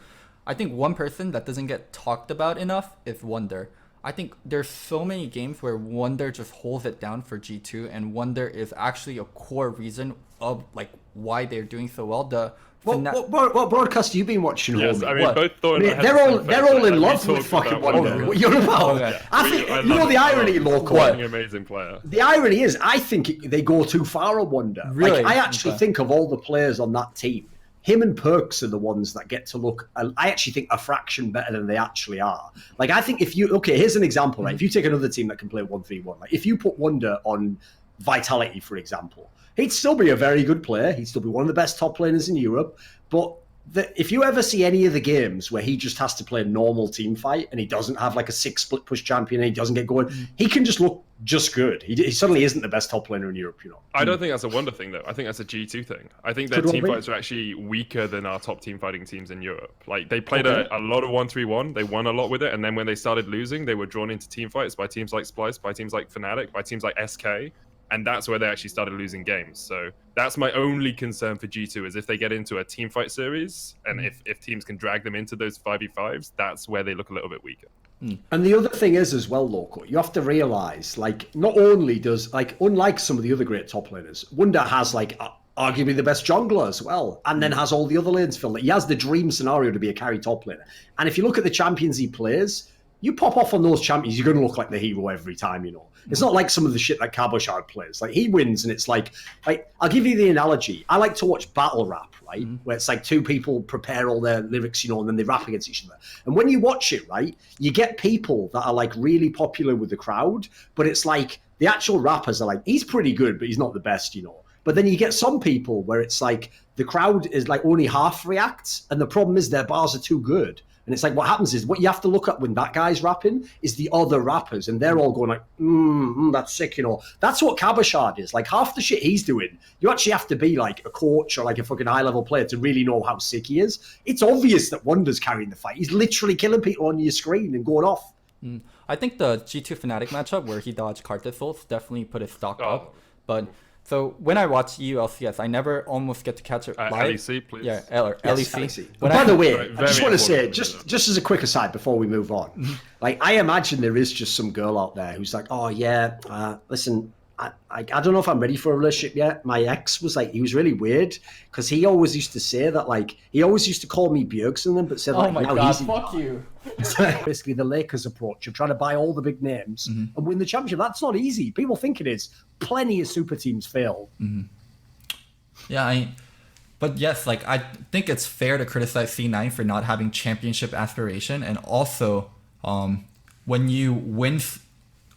Speaker 1: I think one person that doesn't get talked about enough is Wonder. I think there's so many games where Wonder just holds it down for G2, and Wonder is actually a core reason of like why they're doing so well.
Speaker 2: What broadcast have you been watching?
Speaker 6: Yes,
Speaker 2: homie?
Speaker 6: I mean,
Speaker 2: What?
Speaker 6: both Thor and I had
Speaker 2: they're
Speaker 6: the
Speaker 2: all
Speaker 6: same
Speaker 2: they're
Speaker 6: face,
Speaker 2: all in
Speaker 6: like,
Speaker 2: love
Speaker 6: we
Speaker 2: with
Speaker 6: talked
Speaker 2: fucking
Speaker 6: about
Speaker 2: Wonder.
Speaker 6: Wonder.
Speaker 2: What you're about?
Speaker 1: Okay.
Speaker 2: I think you know the irony, Loco.
Speaker 6: Fucking amazing player.
Speaker 2: The irony is, I think they go too far on Wonder.
Speaker 1: Really?
Speaker 2: Like, I actually think of all the players on that team, him and Perks are the ones that get to look, I actually think, a fraction better than they actually are. Like, I think if you, okay, here's an example, right? If you take another team that can play 1-3-1, like if you put Wonder on Vitality, for example, he'd still be a very good player. He'd still be one of the best top laners in Europe. But if you ever see any of the games where he just has to play a normal team fight and he doesn't have like a 6 split push champion and he doesn't get going, he can just look just good. He suddenly isn't the best top laner in Europe, you know.
Speaker 6: I don't think that's a Wonder thing, though. I think that's a G2 thing. I think their
Speaker 2: Could
Speaker 6: team
Speaker 2: well be.
Speaker 6: fights are actually weaker than our top team fighting teams in Europe. Like, they played a lot of 1-3-1. They won a lot with it. And then when they started losing, they were drawn into team fights by teams like Splice, by teams like Fnatic, by teams like SK. And that's where they actually started losing games. So that's my only concern for G2 is if they get into a team fight series and if teams can drag them into those 5v5s, that's where they look a little bit weaker.
Speaker 2: And the other thing is as well, Loco, you have to realize, like, not only does, like, unlike some of the other great top laners, Wonder has, like, arguably the best jungler as well, and then has all the other lanes filled. He has the dream scenario to be a carry top laner. And if you look at the champions he plays, you pop off on those champions, you're going to look like the hero every time, you know. It's not like some of the shit that Cabochard plays. Like, he wins, and it's like, I'll give you the analogy. I like to watch battle rap, right? Where it's like two people prepare all their lyrics, you know, and then they rap against each other. And when you watch it, right, you get people that are like really popular with the crowd, but it's like the actual rappers are like, he's pretty good, but he's not the best, you know. But then you get some people where it's like the crowd is like only half reacts, and the problem is their bars are too good. And it's like, what happens is, what you have to look at when that guy's rapping is the other rappers, and they're all going like, that's sick, you know. That's what Cabochard is. Like, half the shit he's doing, you actually have to be like a coach or like a fucking high-level player to really know how sick he is. It's obvious that Wonder's carrying the fight. He's literally killing people on your screen and going off.
Speaker 1: I think the G2 Fnatic matchup where he dodged Karthus ults definitely put his stock up. But so when I watch EULCS, I never almost get to catch it live.
Speaker 6: LEC, please.
Speaker 1: Yeah, LEC.
Speaker 2: By the way, I just want to say, just as a quick aside before we move on, like, I imagine there is just some girl out there who's like, oh yeah, listen, I don't know if I'm ready for a relationship yet. My ex was like, he was really weird because he always used to say that, like, he always used to call me Bjergsen then, but said like,
Speaker 1: oh my
Speaker 2: now
Speaker 1: god,
Speaker 2: he's
Speaker 1: fuck you.
Speaker 2: Basically the Lakers approach of trying to buy all the big names and win the championship. That's not easy. People think it is. Plenty of super teams fail.
Speaker 1: Yeah, but yes, like, I think it's fair to criticize C9 for not having championship aspiration, and also when you win,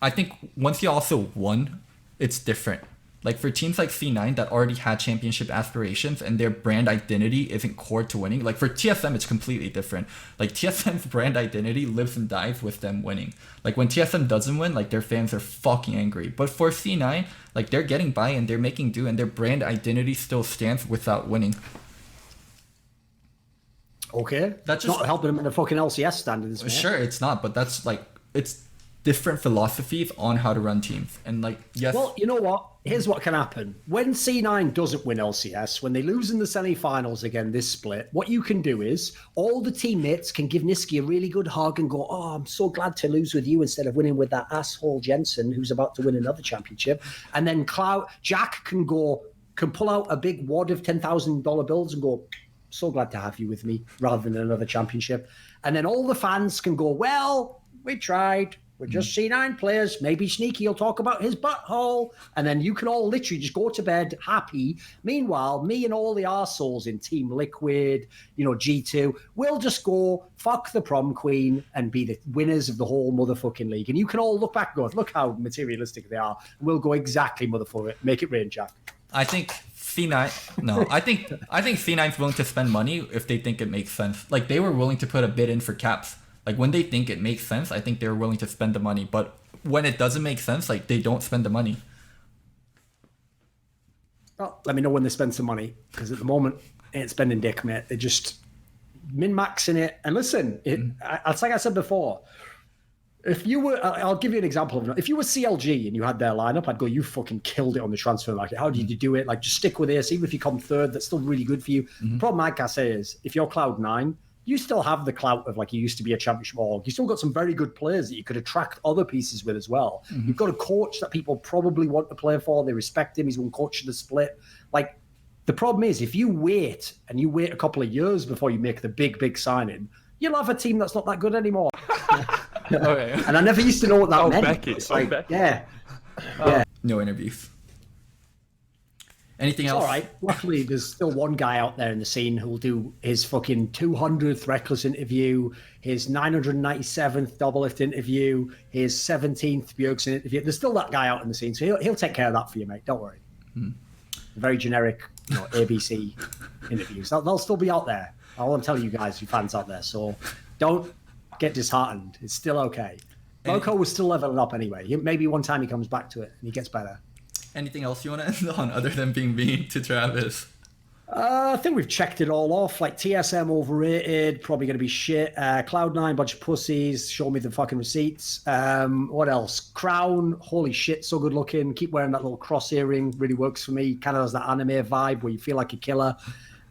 Speaker 1: I think once you also won, it's different. Like, for teams like C9 that already had championship aspirations and their brand identity isn't core to winning, like for TSM, it's completely different. Like, TSM's brand identity lives and dies with them winning. Like, when TSM doesn't win, like, their fans are fucking angry. But for C9, like, they're getting by and they're making do, and their brand identity still stands without winning.
Speaker 2: Okay.
Speaker 1: That's just
Speaker 2: not helping them in the fucking LCS standards, man.
Speaker 1: Sure, it's not, but that's like, it's different philosophies on how to run teams. And like, yes.
Speaker 2: Well, you know what? Here's what can happen. When C9 doesn't win LCS, when they lose in the semi-finals again this split, what you can do is all the teammates can give Nisqy a really good hug and go, oh, I'm so glad to lose with you instead of winning with that asshole Jensen who's about to win another championship. And then Jack can pull out a big wad of $10,000 bills and go, so glad to have you with me, rather than another championship. And then all the fans can go, well, we tried. We're just C9 players. Maybe Sneaky will talk about his butthole. And then you can all literally just go to bed happy. Meanwhile, me and all the arseholes in Team Liquid, G2, we'll just go fuck the prom queen and be the winners of the whole motherfucking league. And you can all look back and go, look how materialistic they are. We'll go exactly motherfucker. Make it rain, Jack.
Speaker 1: I think C9. No, I think C9's willing to spend money if they think it makes sense. Like they were willing to put a bid in for Caps. Like when they think it makes sense, I think they're willing to spend the money. But when it doesn't make sense, like they don't spend the money.
Speaker 2: Well, let me know when they spend some money, because at the moment, they ain't spending dick, mate. They're just min-maxing it. And listen, it's like I said before. If you were, I'll give you an example of it. If you were CLG and you had their lineup, I'd go, you fucking killed it on the transfer market. How did you do it? Like, just stick with this. Even if you come third, that's still really good for you. The problem I can say is, if you're Cloud9, you still have the clout of like you used to be a championship org. You still got some very good players that you could attract other pieces with as well. You've got a coach that people probably want to play for. They respect him. He's one coach of the split. Like, the problem is, if you wait a couple of years before you make the big signing, you'll have a team that's not that good anymore.
Speaker 1: Okay.
Speaker 2: And I never used to know what that meant.
Speaker 1: Becky.
Speaker 2: It's like,
Speaker 1: Becky.
Speaker 2: yeah.
Speaker 1: No interviews. Anything else?
Speaker 2: All right. Luckily, there's still one guy out there in the scene who'll do his fucking 200th Reckless interview, his 997th Doublelift interview, his 17th Bjergsen interview. There's still that guy out in the scene, so he'll take care of that for you, mate. Don't worry. Very generic, ABC interviews. They'll still be out there. I want to tell you guys, you fans out there. So don't get disheartened. It's still okay. Loco was still leveling up anyway. Maybe one time he comes back to it and he gets better.
Speaker 1: Anything else you want to end on other than being mean to Travis?
Speaker 2: I think we've checked it all off. Like TSM overrated, probably going to be shit. Cloud9, bunch of pussies. Show me the fucking receipts. What else? Crown, holy shit, so good looking. Keep wearing that little cross earring. Really works for me. Kind of has that anime vibe where you feel like a killer.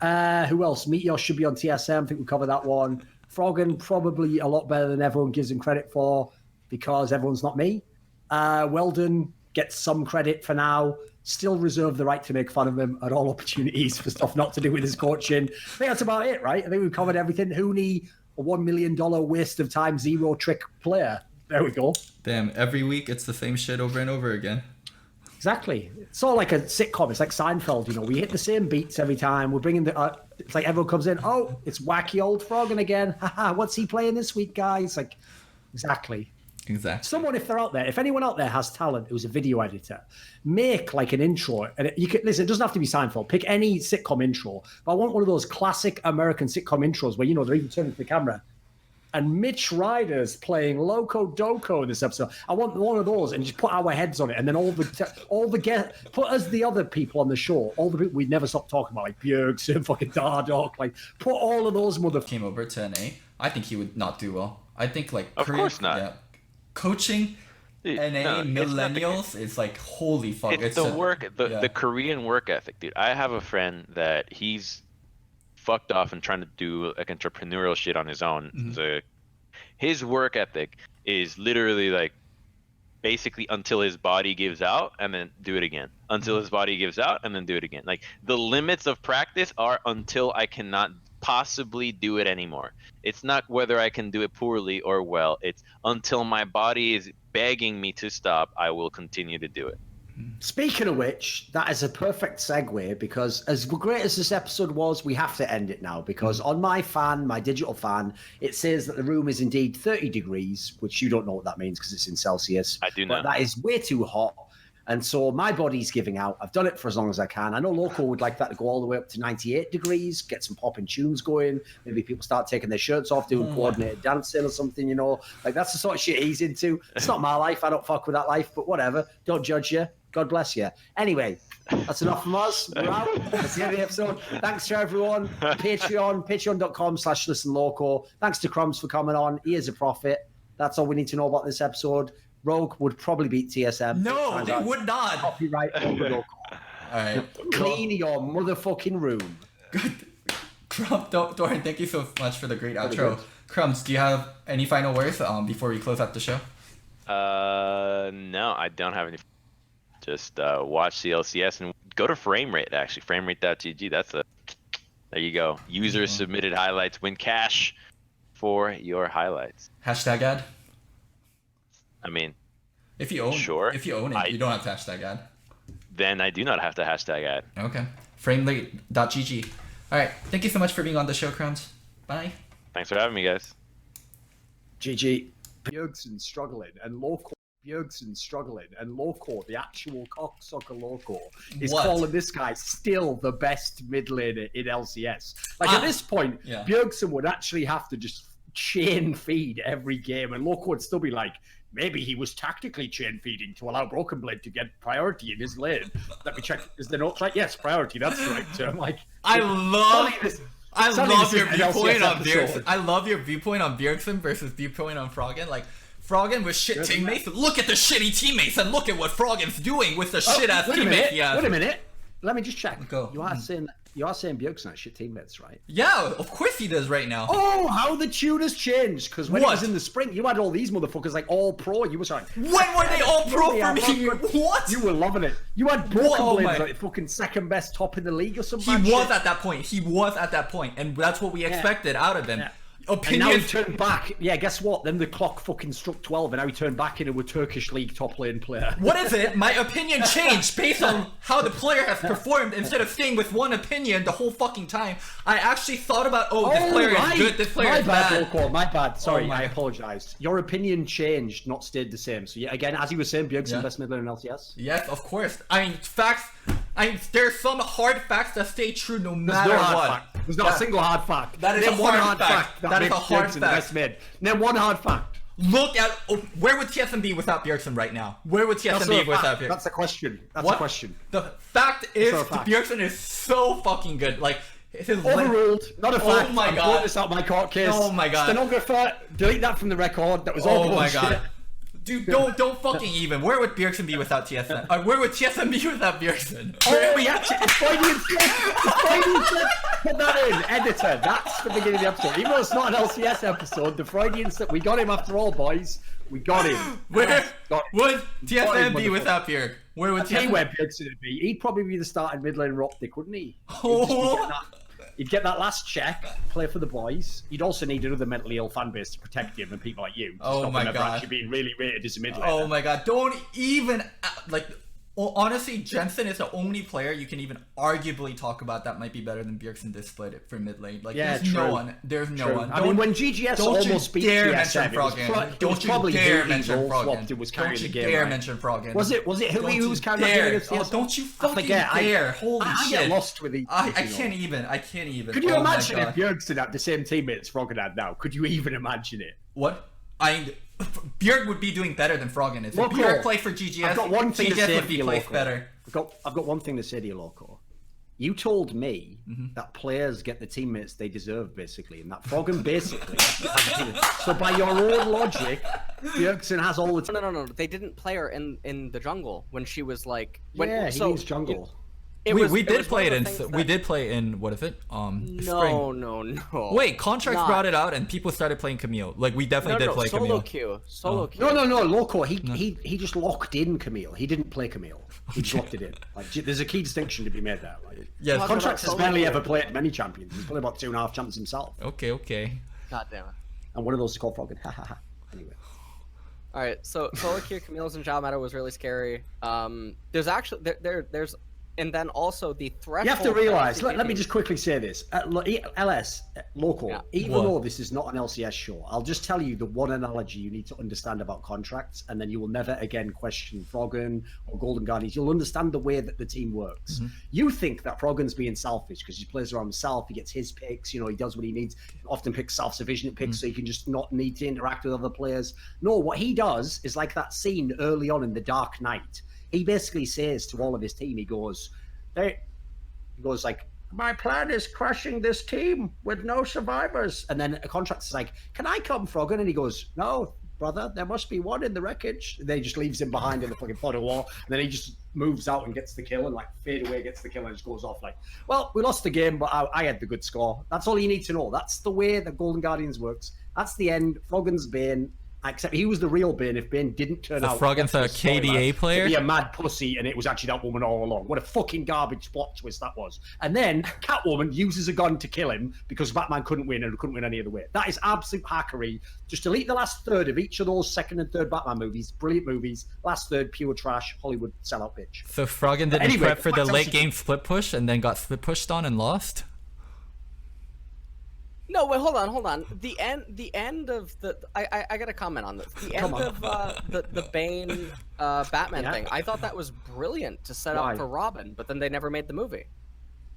Speaker 2: Who else? Meteor should be on TSM. I think we covered that one. Froggen, probably a lot better than everyone gives him credit for because everyone's not me. Weldon gets some credit for now. Still reserve the right to make fun of him at all opportunities for stuff not to do with his coaching. I think that's about it, right? I think we've covered everything. Hooney, a $1 million waste of time, zero trick player. There we go.
Speaker 1: Damn, every week it's the same shit over and over again.
Speaker 2: Exactly. It's all like a sitcom. It's like Seinfeld, we hit the same beats every time. We're bringing it's like everyone comes in, oh, it's wacky old Froggen again. Haha, what's he playing this week, guys? Like, exactly. Someone, if they're out there, if anyone out there has talent who's a video editor, make like an intro. And you can listen, it doesn't have to be Seinfeld. Pick any sitcom intro. But I want one of those classic American sitcom intros where, they're even turning to the camera. And Mitch Ryder's playing Locodoco in this episode. I want one of those and just put our heads on it. And then all the guests, put us the other people on the show, all the people we'd never stop talking about, like Bjergsen, fucking Dardock, like put all of those
Speaker 1: Came over to NA. I think he would not do well. I think like
Speaker 11: of course not.
Speaker 1: Yeah. Coaching NA millennials is like holy fuck.
Speaker 11: It's the Korean work ethic, dude. I have a friend that he's fucked off and trying to do like entrepreneurial shit on his own. His work ethic is literally like basically until his body gives out and then do it again. Until his body gives out and then do it again. Like the limits of practice are until I cannot possibly do it anymore. It's not whether I can do it poorly or well. It's until my body is begging me to stop, I will continue to do it.
Speaker 2: Speaking of which, that is a perfect segue because as great as this episode was, we have to end it now because on my digital fan, it says that the room is indeed 30 degrees, which you don't know what that means because it's in Celsius.
Speaker 11: I do not.
Speaker 2: But that is way too hot. And so my body's giving out. I've done it for as long as I can. I know Loco would like that to go all the way up to 98 degrees, get some popping tunes going. Maybe people start taking their shirts off, doing coordinated dancing or something, Like that's the sort of shit he's into. It's not my life. I don't fuck with that life, but whatever. Don't judge you. God bless you. Anyway, that's enough from us. We're out. That's the end of the episode. Thanks to everyone. Patreon.com/listenloco. Thanks to Crumbs for coming on. He is a prophet. That's all we need to know about this episode. Rogue would probably beat TSM.
Speaker 1: No, they would not.
Speaker 2: Copyright Locodoco.
Speaker 1: All right.
Speaker 2: Clean your motherfucking room.
Speaker 1: Thorin, thank you so much for the great
Speaker 2: Very
Speaker 1: outro.
Speaker 2: good.
Speaker 1: Crumbs, do you have any final words before we close out the show?
Speaker 11: No, I don't have any. Just watch the LCS and go to framerate. Actually, framerate.gg. There you go. User submitted highlights. Win cash for your highlights.
Speaker 1: Hashtag ad.
Speaker 11: I mean,
Speaker 1: if you own it, you don't have to hashtag ad.
Speaker 11: Then I do not have to hashtag ad.
Speaker 1: Okay. Framelate.gg. All right. Thank you so much for being on the show, Crumbs. Bye.
Speaker 11: Thanks for having me, guys.
Speaker 2: GG. Bjergsen struggling and Loco. Bjergsen struggling and Loco, the actual cocksucker Loco, is calling this guy still the best mid laner in LCS. Like at this point, Bjergsen would actually have to just chain feed every game, and Loco would still be like, maybe he was tactically chain feeding to allow Broken Blade to get priority in his lane. Let me check. Is the note right? Yes, priority. That's the right term. Like,
Speaker 1: I love your viewpoint on Bjergsen. I love your viewpoint on Bjergsen versus viewpoint on Froggen. Like, Froggen with shit teammates. Look at the shitty teammates and look at what Froggen's doing with the shit ass teammates.
Speaker 2: Wait a minute. Let me just check. Go. You are saying Bjergsen has shit teammates, right?
Speaker 1: Yeah, of course he does right now.
Speaker 2: Oh, how the tune has changed. Because when it was in the spring, you had all these motherfuckers like all pro. You were like,
Speaker 1: when were they all pro for me? What?
Speaker 2: You were loving it. You had Broken Blade like fucking second best top in the league or something.
Speaker 1: He was at that point. And that's what we expected out of him.
Speaker 2: Yeah. And now he turned back. Yeah, guess what? Then the clock fucking struck 12 and now he turned back into a Turkish league top lane player.
Speaker 1: What is it? My opinion changed based on how the player has performed. Instead of staying with one opinion the whole fucking time, I actually thought about, this player is good, this player is bad.
Speaker 2: Loco, my bad. Sorry, I apologise. Your opinion changed, not stayed the same. So yeah, again, as you were saying, Bjergsen best mid laner in LCS?
Speaker 1: Yes, of course. I mean, facts. There's some hard facts that stay true no matter what.
Speaker 2: There's not a single hard fact.
Speaker 1: That is a hard fact. That is a hard fact.
Speaker 2: Best mid. Name one hard fact.
Speaker 1: Look at where would TSM be without Bjergsen right now? Where would TSM be without Bjergsen?
Speaker 2: That's a question. That's a question.
Speaker 1: The fact is, Bjergsen is so fucking good. Like,
Speaker 2: overruled. Not a fact.
Speaker 1: Oh my god.
Speaker 2: I'm pulling this out my court case.
Speaker 1: Oh my god.
Speaker 2: Stenographer, delete that from the record. That was all bullshit.
Speaker 1: Oh my god. Dude, don't fucking even. Where would Bjergsen be without TSM? Where would TSM be without Bjergsen?
Speaker 2: Oh, we actually, it's Freudian slip. Put that in, editor. That's the beginning of the episode. Even though it's not an LCS episode, the Freudian slip. We got him after all, boys. We got him.
Speaker 1: Where would TSM be without Bjerg? Where would TSM?
Speaker 2: Where Bjergsen would be? He'd probably be the starting mid lane Optic, wouldn't he? He'd get that last check, play for the boys. You'd also need another mentally ill fan base to protect him and people like you.
Speaker 1: Oh my god!
Speaker 2: Actually being really rated as a mid laner.
Speaker 1: Oh my god! Don't even honestly, Jensen is the only player you can even arguably talk about that might be better than Bjergsen displayed it for mid lane. Like, there's no one. There's no one.
Speaker 2: I mean, when GGS almost beat TSM,
Speaker 1: don't you dare mention Froggen.
Speaker 2: Who was carrying the game.
Speaker 1: Don't you dare mention Froggen.
Speaker 2: Was it Hui who was carrying the game?
Speaker 1: Oh, don't you fucking dare! Holy shit!
Speaker 2: I get lost with these.
Speaker 1: I can't even.
Speaker 2: Could you imagine if Bjergsen had the same teammates Froggen had now? Could you even imagine it?
Speaker 1: What? Bjerg would be doing better than Froggen is. If Bjerg played for GGS,
Speaker 2: I've got one thing to say
Speaker 1: would be placed better.
Speaker 2: I've got one thing to say to you, Loco. You told me that players get the teammates they deserve, basically, and that Froggen basically. So by your own logic, Bjergsen has all the.
Speaker 12: No. They didn't play her in the jungle when she was like.
Speaker 2: He means jungle.
Speaker 1: We did play in what is it? Spring.
Speaker 12: No.
Speaker 1: Wait, contracts brought it out and people started playing Camille. Like, we definitely did play Camille.
Speaker 12: Solo queue.
Speaker 2: No, Loco. He just locked in Camille. He didn't play Camille. He just locked it in. Like, there's a key distinction to be made there. Like,
Speaker 1: yes.
Speaker 2: Contracts has barely ever played many champions. He's played about 2.5 champions himself.
Speaker 1: Okay.
Speaker 12: God damn it.
Speaker 2: And one of those is called Froggen. Anyway.
Speaker 12: All right, so solo queue Camille's and Jao was really scary. There's actually there's. And then also the threshold.
Speaker 2: You have to realize. Let me just quickly say this: LS Local. Even though this is not an LCS show, I'll just tell you the one analogy you need to understand about contracts, and then you will never again question Froggen or Golden Guardians. You'll understand the way that the team works. You think that Froggen's being selfish because he plays around himself, he gets his picks, he does what he needs. Often picks self-sufficient picks, so he can just not need to interact with other players. No, what he does is like that scene early on in The Dark Knight. He basically says to all of his team, he goes like, my plan is crushing this team with no survivors. And then a contractor's like, can I come, Froggen? And he goes, no, brother. There must be one in the wreckage. And then he just leaves him behind in the fucking pod of war. And then he just moves out and gets the kill and like fade away, gets the kill and just goes off like, well, we lost the game, but I had the good score. That's all you need to know. That's the way the Golden Guardians works. That's the end. Froggen's Bane. Except he was the real Bane if Bane didn't turn out.
Speaker 1: Froggen's a KDA player?
Speaker 2: To be a mad pussy and it was actually that woman all along. What a fucking garbage plot twist that was. And then Catwoman uses a gun to kill him because Batman couldn't win and couldn't win any other way. That is absolute hackery. Just delete the last third of each of those second and third Batman movies. Brilliant movies. Last third, pure trash. Hollywood sellout bitch.
Speaker 1: So Froggen didn't prep for the late game split push and then got split pushed on and lost?
Speaker 12: No, wait, hold on. The end of the I gotta comment on this. The end of the Bane Batman thing. I thought that was brilliant to set up for Robin, but then they never made the movie.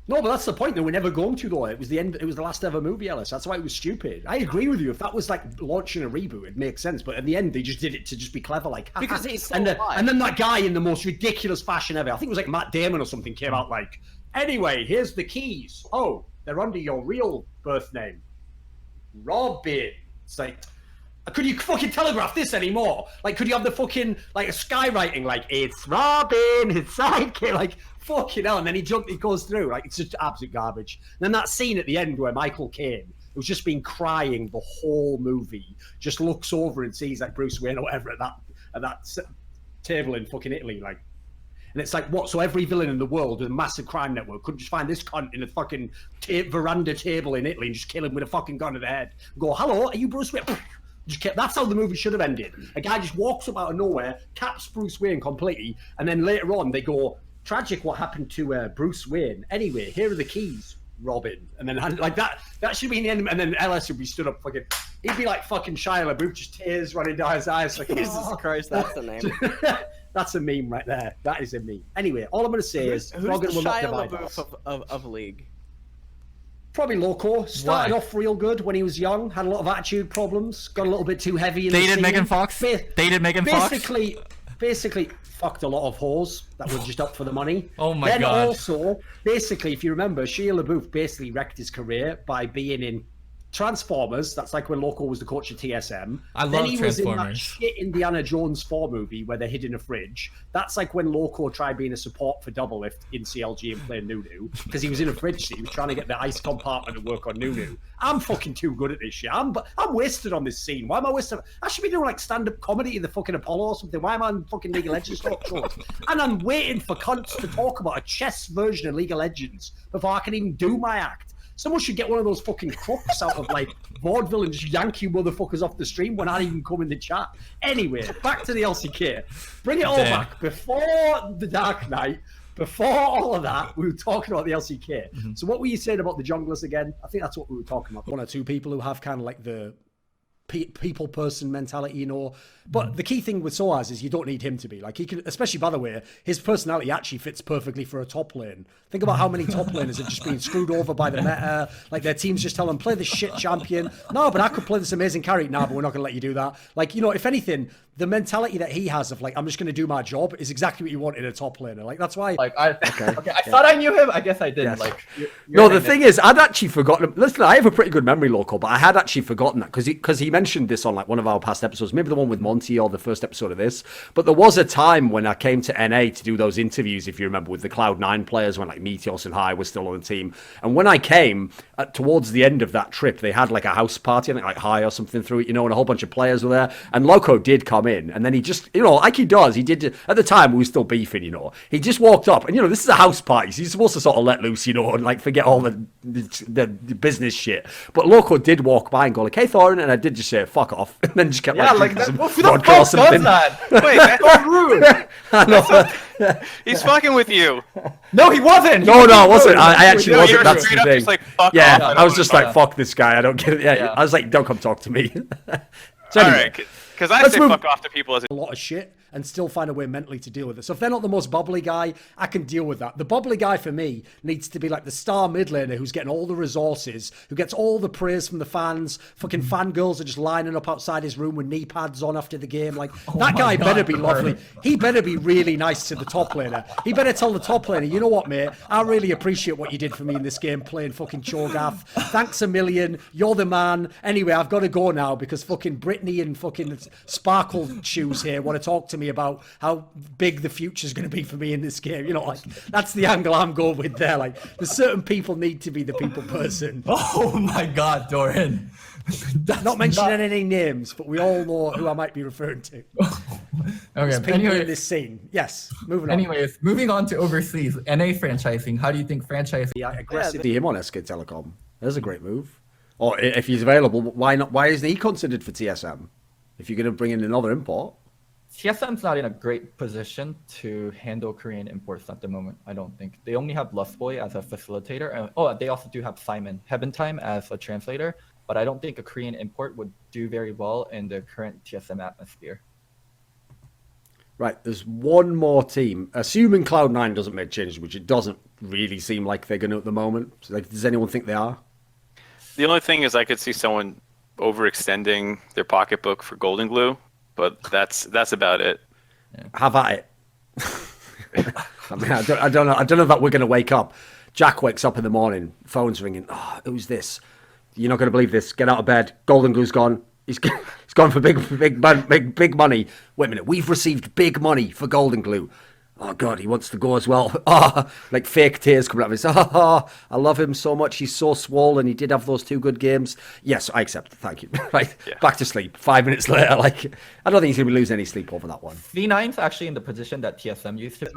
Speaker 2: No, but that's the point. They were never going to, though. It was the end. It was the last ever movie, Ellis. That's why it was stupid. I agree with you. If that was like launching a reboot, it makes sense. But in the end, they just did it to just be clever, like
Speaker 12: because he's so
Speaker 2: and then that guy in the most ridiculous fashion ever. I think it was like Matt Damon or something came out like, anyway, here's the keys. Oh, they're under your real birth name, Robin. It's like, could you fucking telegraph this anymore? Like, could you have the fucking like a skywriting like it's Robin, his sidekick, like fucking hell? And then he goes through like it's just absolute garbage. And then that scene at the end where Michael Caine, who's just been crying the whole movie, just looks over and sees like Bruce Wayne or whatever at that table in fucking Italy, like. And it's like, what? So every villain in the world with a massive crime network could just find this cunt in a fucking veranda table in Italy and just kill him with a fucking gun to the head. And go, hello, are you Bruce Wayne? That's how the movie should have ended. A guy just walks up out of nowhere, caps Bruce Wayne completely, and then later on they go, tragic what happened to Bruce Wayne. Anyway, here are the keys, Robin. And then like that should be the end. And then Ellis would be stood up fucking, he'd be like fucking Shia LaBeouf, just tears running down his eyes. Like,
Speaker 12: Jesus Christ, that's the name.
Speaker 2: That's a meme right there. That is a meme. Anyway, all I'm going to say is
Speaker 12: Froggen will not divide us. Of League?
Speaker 2: Probably Loco. Started off real good when he was young. Had a lot of attitude problems. Got a little bit too heavy in the
Speaker 1: Dated
Speaker 2: scene.
Speaker 1: Megan Fox? Dated Megan Fox?
Speaker 2: Basically fucked a lot of whores that were just up for the money.
Speaker 1: Oh my
Speaker 2: God.
Speaker 1: God.
Speaker 2: Then also, basically, if you remember, Shia LaBeouf basically wrecked his career by being in Transformers. That's like when Loco was the coach of TSM.
Speaker 1: I love
Speaker 2: then he was in that
Speaker 1: Transformers.
Speaker 2: shit Indiana Jones 4 movie where they're hid in a fridge. That's like when Loco tried being a support for Doublelift in CLG and playing Nunu because he was in a fridge. He was trying to get the ice compartment to work on Nunu. I'm fucking too good at this shit. I'm wasted on this scene. Why am I wasted? I should be doing like stand-up comedy in the fucking Apollo or something. Why am I on fucking League of Legends talk shows? And I'm waiting for cunts to talk about a chess version of League of Legends before I can even do my act. Someone should get one of those fucking crooks out of like vaudeville and just yank you motherfuckers off the stream when I even come in the chat. Anyway, back to the LCK. Bring it all back. Before the Dark Knight, before all of that, we were talking about the LCK. So what were you saying about the junglers again? I think that's what we were talking about. One or two people who have kind of like the people person mentality, you know. But the key thing with Soaz is you don't need him to be like, he can, especially by the way, his personality actually fits perfectly for a top lane. Think about how many top laners have just been screwed over by the meta. Like their teams just tell them, play this shit champion. No, but I could play this amazing carry. No, but we're not going to let you do that. Like, you know, if anything, the mentality that he has of like, I'm just going to do my job is exactly what you want in a top laner. Like, that's why.
Speaker 13: Like, I thought I knew him. I guess I didn't.
Speaker 2: Yes.
Speaker 13: Like,
Speaker 14: No, the thing is, I'd actually forgotten. Listen, I have a pretty good memory, Loco, but I had actually forgotten that because he mentioned this on like one of our past episodes, maybe the one with Monty or the first episode of this. But there was a time when I came to NA to do those interviews, if you remember, with the Cloud9 players when like Meteos and High was still on the team. And when I came towards the end of that trip, they had like a house party, I think like High or something through it, you know, and a whole bunch of players were there. And Loco did come in, and then he just, you know, like he does, he did at the time we were still beefing, you know. He just walked up, and you know, this is a house party, so you're supposed to sort of let loose, you know, and like forget all the business shit. But Loco did walk by and go like, "Hey Thorin," and I did just say "fuck off," and then just kept
Speaker 13: like
Speaker 14: drinking some
Speaker 13: who the fuck
Speaker 14: vodka or
Speaker 13: does
Speaker 14: something.
Speaker 13: that? Wait, that's so rude.
Speaker 14: I know.
Speaker 17: He's fucking with you.
Speaker 13: No, he wasn't.
Speaker 14: No, I wasn't. I actually
Speaker 17: No,
Speaker 14: wasn't.
Speaker 17: you're
Speaker 14: That's
Speaker 17: straight
Speaker 14: the
Speaker 17: up
Speaker 14: thing.
Speaker 17: just like, fuck
Speaker 14: yeah,
Speaker 17: off.
Speaker 14: I was just like, fuck this guy. I don't get it. Yeah, I was like, don't come talk to me. So
Speaker 17: All
Speaker 14: anyway,
Speaker 17: right, because I
Speaker 2: let's
Speaker 17: say
Speaker 2: move-
Speaker 17: fuck off to people as
Speaker 2: a lot of shit and still find a way mentally to deal with it. So if they're not the most bubbly guy, I can deal with that. The bubbly guy for me needs to be like the star mid laner who's getting all the resources, who gets all the praise from the fans. Fucking fangirls are just lining up outside his room with knee pads on after the game. Like, that guy better be lovely. He better be really nice to the top laner. He better tell the top laner, you know what, mate? I really appreciate what you did for me in this game playing fucking Cho'Gath. Thanks a million. You're the man. Anyway, I've got to go now because fucking Brittany and fucking
Speaker 14: sparkle shoes here want to talk to me about how big the future's going to be for me in this game. You know, like that's the angle I'm going with there. Like, there's certain people need to be the people person.
Speaker 1: Oh my God, Thorin.
Speaker 14: Not mentioning any names, but we all know who I might be referring to.
Speaker 1: Okay,
Speaker 14: people in this scene. Yes, moving on.
Speaker 1: Anyways, moving on to overseas NA franchising. How do you think franchising?
Speaker 14: Yeah, aggressively him on SK Telecom. That's a great move. Or if he's available, why not? Why isn't he considered for TSM? If you're going to bring in another import.
Speaker 8: TSM's not in a great position to handle Korean imports at the moment, I don't think. They only have Lustboy as a facilitator. They also do have Simon Heaven Time as a translator, but I don't think a Korean import would do very well in the current TSM atmosphere.
Speaker 14: Right, there's one more team. Assuming Cloud9 doesn't make changes, which it doesn't really seem like they're going to at the moment. So, like, does anyone think they are?
Speaker 15: The only thing is I could see someone overextending their pocketbook for Golden Glue, but that's about it.
Speaker 14: Yeah. Have at it. I mean, I don't know that we're going to wake up. Jack wakes up in the morning, phone's ringing. Oh, who's this? You're not going to believe this. Get out of bed. Golden Glue's gone. He's gone for big money. Wait a minute. We've received big money for Golden Glue. Oh, God, he wants to go as well. Oh, like fake tears coming out of his. Oh, I love him so much. He's so swollen. He did have those 2 good games. Yes, I accept. Thank you. Right, yeah. Back to sleep. 5 minutes later, like, I don't think he's going to lose any sleep over that one.
Speaker 8: V9's actually in the position that TSM used to.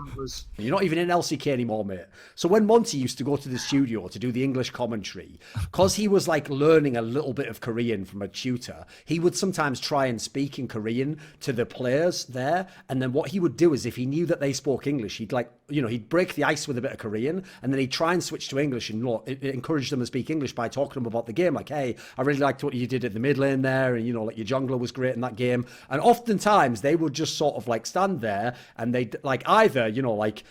Speaker 14: You're not even in LCK anymore, mate. So when Monty used to go to the studio to do the English commentary, because he was like learning a little bit of Korean from a tutor, he would sometimes try and speak in Korean to the players there. And then what he would do is if he knew that they spoke English, he'd he'd break the ice with a bit of Korean, and then he'd try and switch to English and encourage them to speak English by talking to them about the game. Like, hey, I really liked what you did at the mid lane there, and like your jungler was great in that game. And oftentimes they would just sort of like stand there, and they'd like either like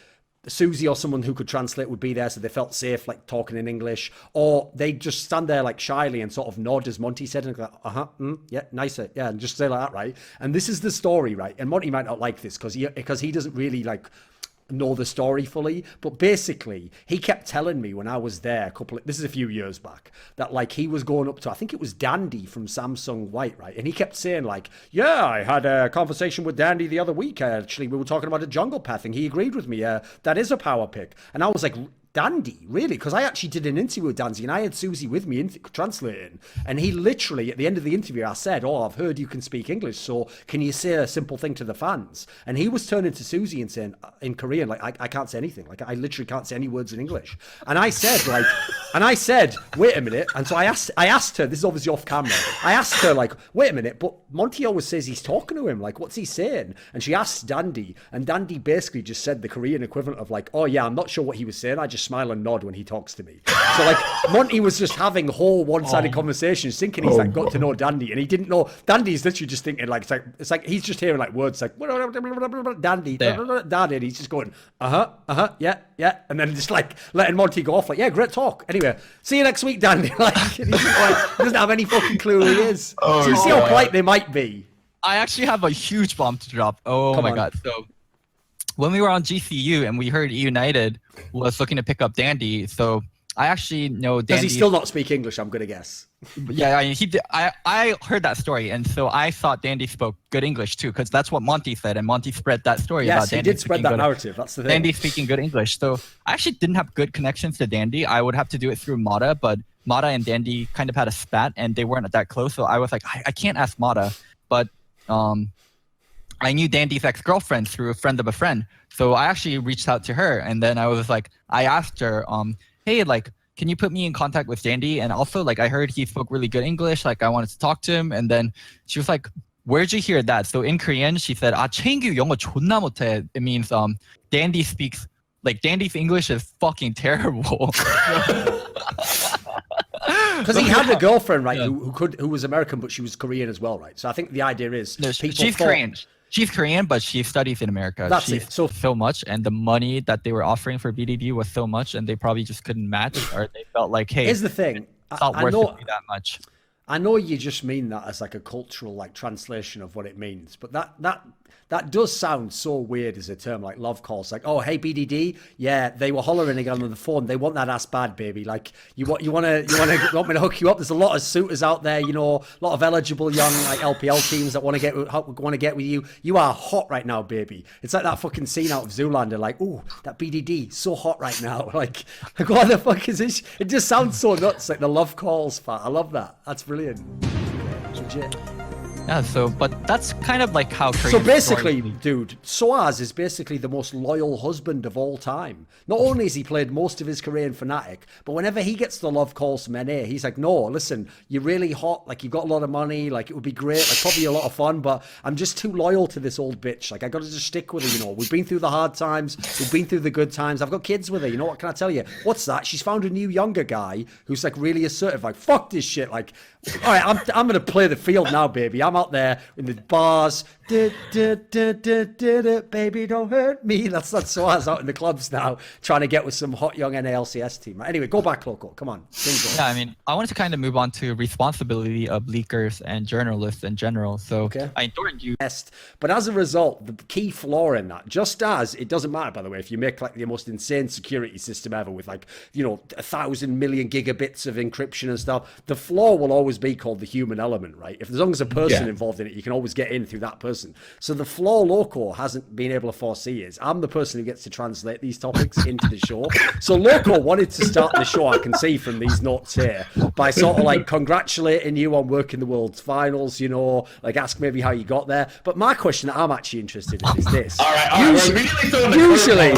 Speaker 14: Susie or someone who could translate would be there, so they felt safe like talking in English, or they'd just stand there like shyly and sort of nod as Monty said, and go, yeah, nicer, yeah, and just say like that, right? And this is the story, right? And Monty might not like this because he doesn't really like know the story fully, but basically he kept telling me when I was there this is a few years back, that like he was going up to, I think it was Dandy from Samsung White, right? And he kept saying like, yeah, I had a conversation with Dandy the other week, actually we were talking about a jungle pathing, he agreed with me, that is a power pick. And I was like, Dandy, really? Because I actually did an interview with Dandy and I had Susie with me translating, and he literally at the end of the interview I said, oh, I've heard you can speak English, so can you say a simple thing to the fans? And he was turning to Susie and saying in Korean, like, I can't say anything, like I literally can't say any words in English. And I said wait a minute. And so I asked her, this is obviously off camera, I asked her like, wait a minute, but Monty always says he's talking to him, like what's he saying? And she asked Dandy, and Dandy basically just said the Korean equivalent of like, oh yeah, I'm not sure what he was saying, I just smile and nod when he talks to me. So like Monty was just having whole one-sided conversations, thinking he's like got to know Dandy, and he didn't know. Dandy's literally just thinking like it's like he's just hearing like words like Dandy, Dandy, and he's just going yeah, and then just like letting Monty go off like, yeah, great talk. Anyway, see you next week, Dandy. Like, he doesn't have any fucking clue who he is. So you see how polite they might be.
Speaker 13: I actually have a huge bomb to drop. Oh my god! So when we were on GCU and we heard United was looking to pick up Dandy, so I actually know Dandy.
Speaker 14: Does he still not speak English? I'm gonna guess.
Speaker 13: Yeah, I mean, he did. I heard that story, and so I thought Dandy spoke good English too, because that's what Monty said, and Monty spread that story about Dandy.
Speaker 14: Yes, he did spread that narrative. That's the thing.
Speaker 13: Dandy speaking good English. So I actually didn't have good connections to Dandy. I would have to do it through Mata, but Mata and Dandy kind of had a spat, and they weren't that close. So I was like, I can't ask Mata, but I knew Dandy's ex-girlfriend through a friend of a friend. So I actually reached out to her, and then I was like, I asked her, hey, like, can you put me in contact with Dandy? And also, like, I heard he spoke really good English. Like, I wanted to talk to him. And then she was like, where'd you hear that? So in Korean, she said, 최인규 영어 존나 못해. It means Dandy speaks, like, Dandy's English is fucking terrible.
Speaker 14: Because he had a girlfriend, right, who was American, but she was Korean as well, right? So I think the idea is
Speaker 13: she's Korean. She's Korean, but she studies in America.
Speaker 14: That's it.
Speaker 13: So much, and the money that they were offering for BDD was so much, and they probably just couldn't match, or they felt like, hey,
Speaker 14: here's the thing.
Speaker 13: It's not worth it that much.
Speaker 14: I know you just mean that as like a cultural like translation of what it means, but that does sound so weird as a term, like love calls. Like, oh, hey BDD, yeah, they were hollering again on the phone. They want that ass bad, baby. Like, you want me to hook you up? There's a lot of suitors out there, you know, a lot of eligible young like LPL teams that want to get with you. You are hot right now, baby. It's like that fucking scene out of Zoolander, like, ooh, that BDD, so hot right now. Like what the fuck is this? It just sounds so nuts, like the love calls part. I love that. That's brilliant. Legit.
Speaker 13: Yeah, so, but that's kind of like how
Speaker 14: So basically, dude, Soaz is basically the most loyal husband of all time. Not only has he played most of his career in Fnatic, but whenever he gets the love calls from NA, he's like, no, listen, you're really hot, like you've got a lot of money, like it would be great, like probably a lot of fun, but I'm just too loyal to this old bitch. Like I got to just stick with her, you know. We've been through the hard times, we've been through the good times. I've got kids with her, you know, what can I tell you? What's that? She's found a new younger guy who's like really assertive, like fuck this shit, like, all right, I'm going to play the field now, baby. I'm out there in the bars. Baby, don't hurt me. That's Soaz out in the clubs now, trying to get with some hot young NALCS team. Anyway, go back, Loco. Come on.
Speaker 13: Yeah, I mean, I wanted to kind of move on to responsibility of leakers and journalists in general. So,
Speaker 14: okay.
Speaker 13: I enjoyed you.
Speaker 14: But as a result, the key flaw in that, just as it doesn't matter, by the way, if you make like the most insane security system ever with like, you know, 1,000 million gigabits of encryption and stuff, the flaw will always be called the human element, right? If as long as a person involved in it, you can always get in through that person. So the flaw Loco hasn't been able to foresee is I'm the person who gets to translate these topics into the show. So Loco wanted to start the show, I can see from these notes here, by sort of like congratulating you on working the World's Finals, you know, like ask maybe how you got there. But my question that I'm actually interested in is this.
Speaker 16: All right,
Speaker 14: usually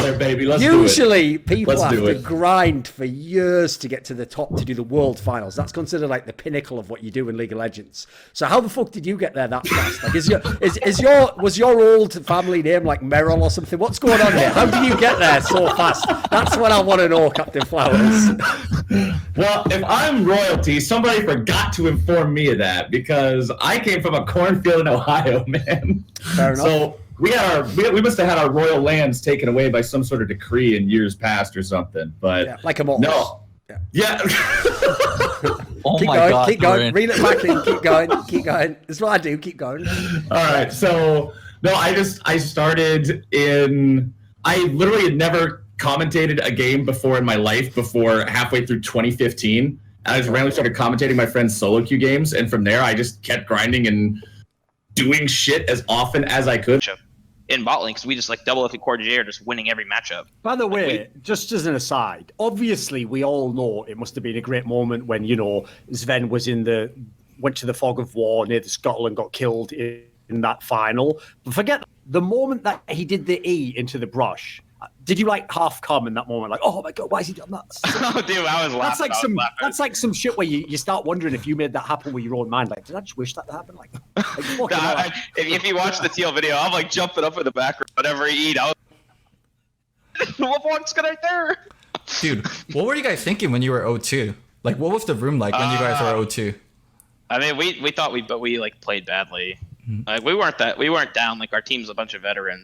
Speaker 14: people have to grind for years to get to the top to do the World Finals. That's considered like the pinnacle of what you do in League of Legends. So how the fuck did you get there that fast? Like, was your old family name like Merrill or something? What's going on here? How did you get there so fast? That's what I want to know, Captain Flowers.
Speaker 16: Well, if I'm royalty, somebody forgot to inform me of that because I came from a cornfield in Ohio, man.
Speaker 14: Fair enough.
Speaker 16: So we must have had our royal lands taken away by some sort of decree in years past or something. But
Speaker 14: yeah, like a moss.
Speaker 16: No. Yeah.
Speaker 13: Oh
Speaker 14: keep
Speaker 13: my
Speaker 14: going,
Speaker 13: God,
Speaker 14: keep going.
Speaker 13: Thorin.
Speaker 14: Reel it back in. Keep going. Keep going. That's what I do. Keep going.
Speaker 16: All right. So no, I started in. I literally had never commentated a game before in my life before halfway through 2015. I just randomly started commentating my friend's solo queue games, and from there I just kept grinding and doing shit as often as I could.
Speaker 18: In bot lane, because we just like double if core J are just winning every matchup.
Speaker 14: By the way, just as an aside, obviously we all know it must have been a great moment when, you know, Sven went to the fog of war near the scuttle and got killed in that final. But forget the moment that he did the E into the brush. Did you like half come in that moment, like, oh my god, why has he done that?
Speaker 18: Oh, dude, I was laughing.
Speaker 14: That's like some shit where you start wondering if you made that happen with your own mind. Like, did I just wish that happened? Like,
Speaker 18: if you watch the TL video, I'm like jumping up in the background whenever he eat. What's good right there?
Speaker 1: Dude, what were you guys thinking when you were 0-2? Like, what was the room like when you guys were 0-2?
Speaker 18: I mean, we thought we like played badly. Like we weren't down. Like our team's a bunch of veterans.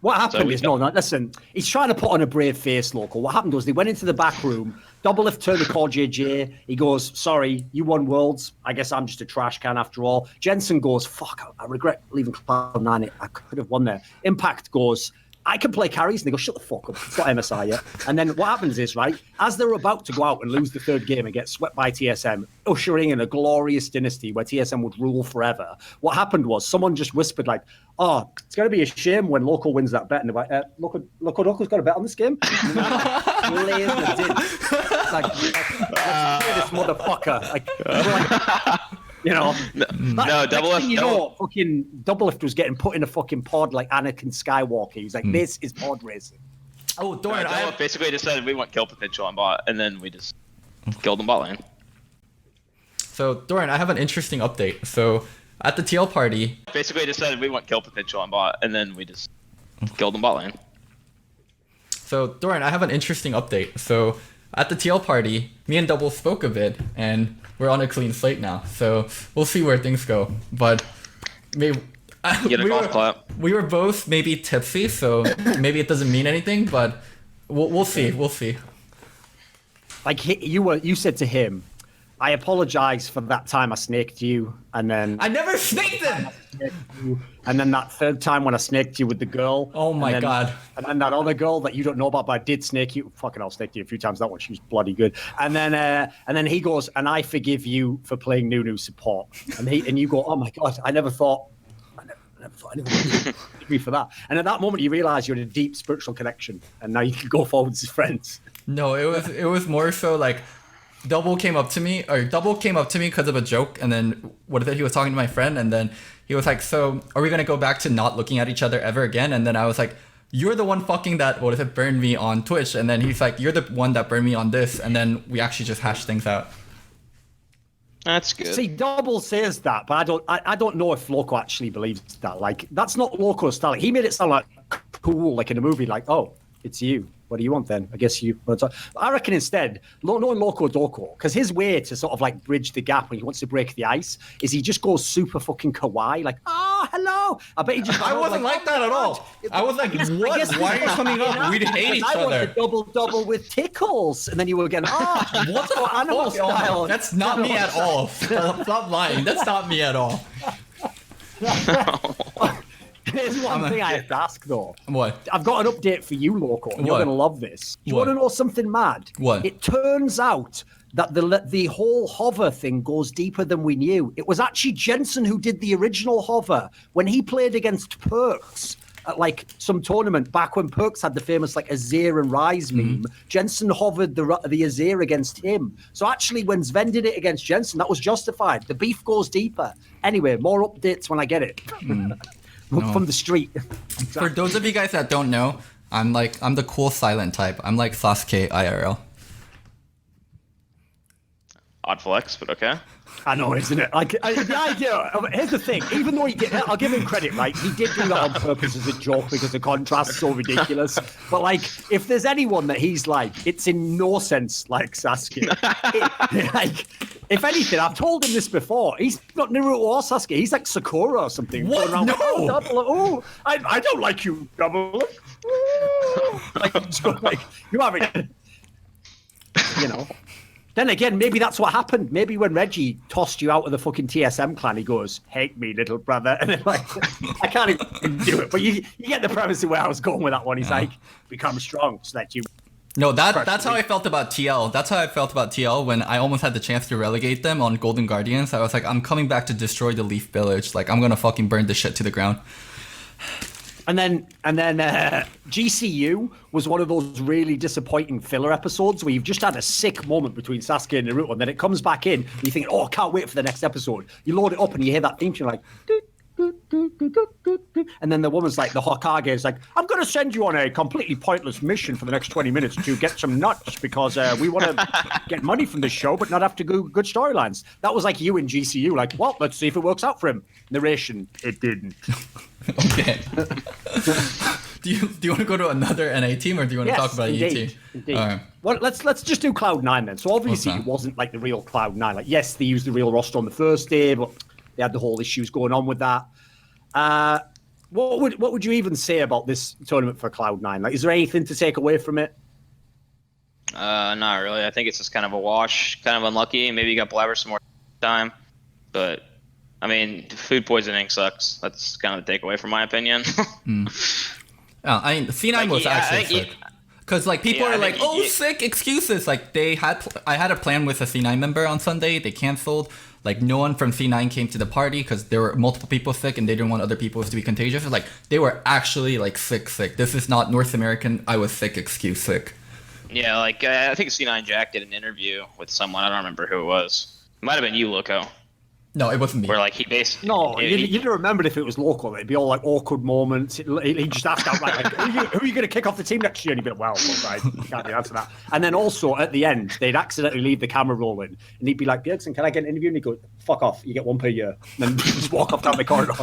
Speaker 14: What happened is, listen, he's trying to put on a brave face, Local. What happened was they went into the back room, Doublelift turned to call JJ. He goes, sorry, you won Worlds. I guess I'm just a trash can after all. Jensen goes, fuck, I regret leaving Cloud9. I could have won there. Impact goes, I can play carries. And they go, shut the fuck up. It's not MSI yet. And then what happens is, right, as they're about to go out and lose the third game and get swept by TSM, ushering in a glorious dynasty where TSM would rule forever, what happened was someone just whispered, like, oh, it's going to be a shame when Loco wins that bet. And they're like, Locodoco's got a bet on this game? Like, this motherfucker. Like, you know,
Speaker 18: no,
Speaker 14: fucking Doublelift was getting put in a fucking pod like Anakin Skywalker. He's like, this is pod racing.
Speaker 1: Oh, Thorin,
Speaker 18: I basically decided we want kill potential on bot, and then we just killed them bot lane.
Speaker 1: So, Thorin, I have an interesting update. So, at the TL party,
Speaker 18: basically decided we want kill potential on bot, and then we just killed them bot lane.
Speaker 1: So, Thorin, I have an interesting update. So, at the TL party, me and Double spoke a bit, and we're on a clean slate now. So we'll see where things go. But maybe we were both maybe tipsy, so maybe it doesn't mean anything. But we'll see. We'll see.
Speaker 14: Like you said to him,
Speaker 2: I apologize for that time I snaked you, and then
Speaker 1: I never snaked him.
Speaker 2: And then that third time when I snaked you with the girl.
Speaker 1: Oh my god!
Speaker 2: And then that other girl that you don't know about, but I did snake you. Fucking, I'll snake you a few times. That one, she was bloody good. And then he goes, and I forgive you for playing Nunu support. And you go, oh my god, I never thought me for that. And at that moment, you realize you're in a deep spiritual connection, and now you can go forward as friends.
Speaker 1: No, it was more so like Double came up to me because of a joke, and then he was talking to my friend, and then he was like, "So are we gonna go back to not looking at each other ever again?" And then I was like, "You're the one fucking that burned me on Twitch," and then he's like, "You're the one that burned me on this," and then we actually just hashed things out.
Speaker 18: That's good.
Speaker 2: See, Double says that, but I don't know if Loco actually believes that. Like, that's not Loco's style. He made it sound like cool, like in a movie, like, "Oh, it's you. What do you want then? I guess you want to..." I reckon instead, knowing Locodoco, because his way to sort of like bridge the gap when he wants to break the ice is he just goes super fucking kawaii, like, "Oh, hello." I bet he just.
Speaker 1: I wasn't like that at all. I was like, "What? Why are you coming up? We'd hate each
Speaker 2: I
Speaker 1: other."
Speaker 2: want the double with tickles, and then you were again, "Oh,
Speaker 1: What the
Speaker 2: animal
Speaker 1: fuck?
Speaker 2: style?"
Speaker 1: That's not me at all. Stop lying. That's not me at all.
Speaker 2: There's one thing I have to ask though.
Speaker 1: What?
Speaker 2: I've got an update for you, Loco. You're
Speaker 1: What?
Speaker 2: gonna love this. You
Speaker 1: What?
Speaker 2: want to know something mad?
Speaker 1: What?
Speaker 2: It turns out that the whole hover thing goes deeper than we knew. It was actually Jensen who did the original hover when he played against Perks at like some tournament back when Perks had the famous like Azir and Rise meme. Jensen hovered the Azir against him. So actually, when Sven did it against Jensen, that was justified. The beef goes deeper. Anyway, more updates when I get it. From the street.
Speaker 1: For those of you guys that don't know, I'm the cool silent type. I'm like Sasuke IRL.
Speaker 18: Odd flex, but okay.
Speaker 2: I know, isn't it? Like, the idea of, here's the thing. Even though I'll give him credit, right? He did do that on purpose as a joke because the contrast's so ridiculous. But like, if there's anyone that he's like, it's in no sense like Sasuke. Like, if anything, I've told him this before. He's not Naruto or Sasuke. He's like Sakura or something.
Speaker 1: What?
Speaker 2: Around,
Speaker 1: No.
Speaker 2: like, "Oh, Double, oh, I don't like you, Double." Like, you have it. You know. Then again, maybe that's what happened. Maybe when Reggie tossed you out of the fucking TSM clan, he goes, "Hate me, little brother." And then like, I can't even do it. But you get the premise of where I was going with that one. He's like, become strong so that you...
Speaker 1: No, that's how I felt about TL. That's how I felt about TL when I almost had the chance to relegate them on Golden Guardians. I was like, I'm coming back to destroy the Leaf Village. Like, I'm gonna fucking burn this shit to the ground.
Speaker 2: And then GCU was one of those really disappointing filler episodes where you've just had a sick moment between Sasuke and Naruto, and then it comes back in, and you think, "Oh, I can't wait for the next episode." You load it up, and you hear that theme tune, like, "Doot, doot, doot, doot, doot, doot, doot." And then the woman's like, the Hokage is like, "I'm going to send you on a completely pointless mission for the next 20 minutes to get some nuts because we want to get money from this show, but not have to go good storylines." That was like you in GCU, like, "Well, let's see if it works out for him." Narration, it didn't.
Speaker 1: Okay. Do you want to go to another NA team, or do you want to talk about
Speaker 2: indeed,
Speaker 1: ET?
Speaker 2: Indeed.
Speaker 1: All right.
Speaker 2: Well, let's just do Cloud9 then. So obviously
Speaker 1: Okay.
Speaker 2: it wasn't like the real Cloud9. Like, yes, they used the real roster on the first day, but they had the whole issues going on with that. What would you even say about this tournament for Cloud9? Like, is there anything to take away from it?
Speaker 18: Not really. I think it's just kind of a wash, kind of unlucky. Maybe you got Blabber some more time, but I mean, food poisoning sucks. That's kind of the takeaway from my opinion.
Speaker 1: I mean, C9 was actually sick. Because like people are like, "Oh, sick excuses." Like I had a plan with a C9 member on Sunday. They canceled. Like no one from C9 came to the party because there were multiple people sick and they didn't want other people to be contagious. Like they were actually like sick. This is not North American. I was sick excuse sick.
Speaker 18: Yeah, like I think C9 Jack did an interview with someone. I don't remember who it was. It might have been you, Loco.
Speaker 1: No, it wasn't me.
Speaker 18: Where like he basically
Speaker 2: you'd have remembered if it was local. It'd be all like awkward moments. He just asked outright, like, who are you going to kick off the team next year? And he'd be like, "Well, right, you can't really answer that." And then also at the end, they'd accidentally leave the camera rolling, and he'd be like, "Bjergsen, can I get an interview?" And he'd go, "Fuck off, you get one per year." And then just walk off down the corridor.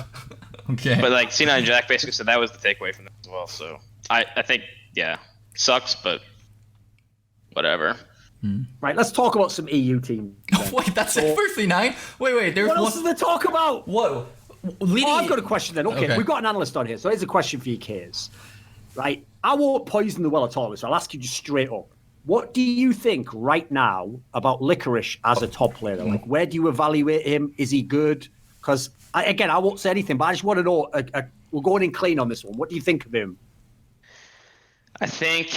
Speaker 1: Okay.
Speaker 18: But like C9 Jack basically said that was the takeaway from that as well. So I think sucks, but whatever.
Speaker 2: Right, let's talk about some EU teams.
Speaker 1: Wait, that's it for C9? Wait, there's
Speaker 2: what else is there to talk about?
Speaker 1: Whoa.
Speaker 2: I've got a question then. Okay, we've got an analyst on here. So here's a question for you, Kaz. Right, I won't poison the well at all, so I'll ask you just straight up. What do you think right now about Licorice as a top player? Like, where do you evaluate him? Is he good? Because, again, I won't say anything, but I just want to know, we're going in clean on this one. What do you think of him?
Speaker 18: I think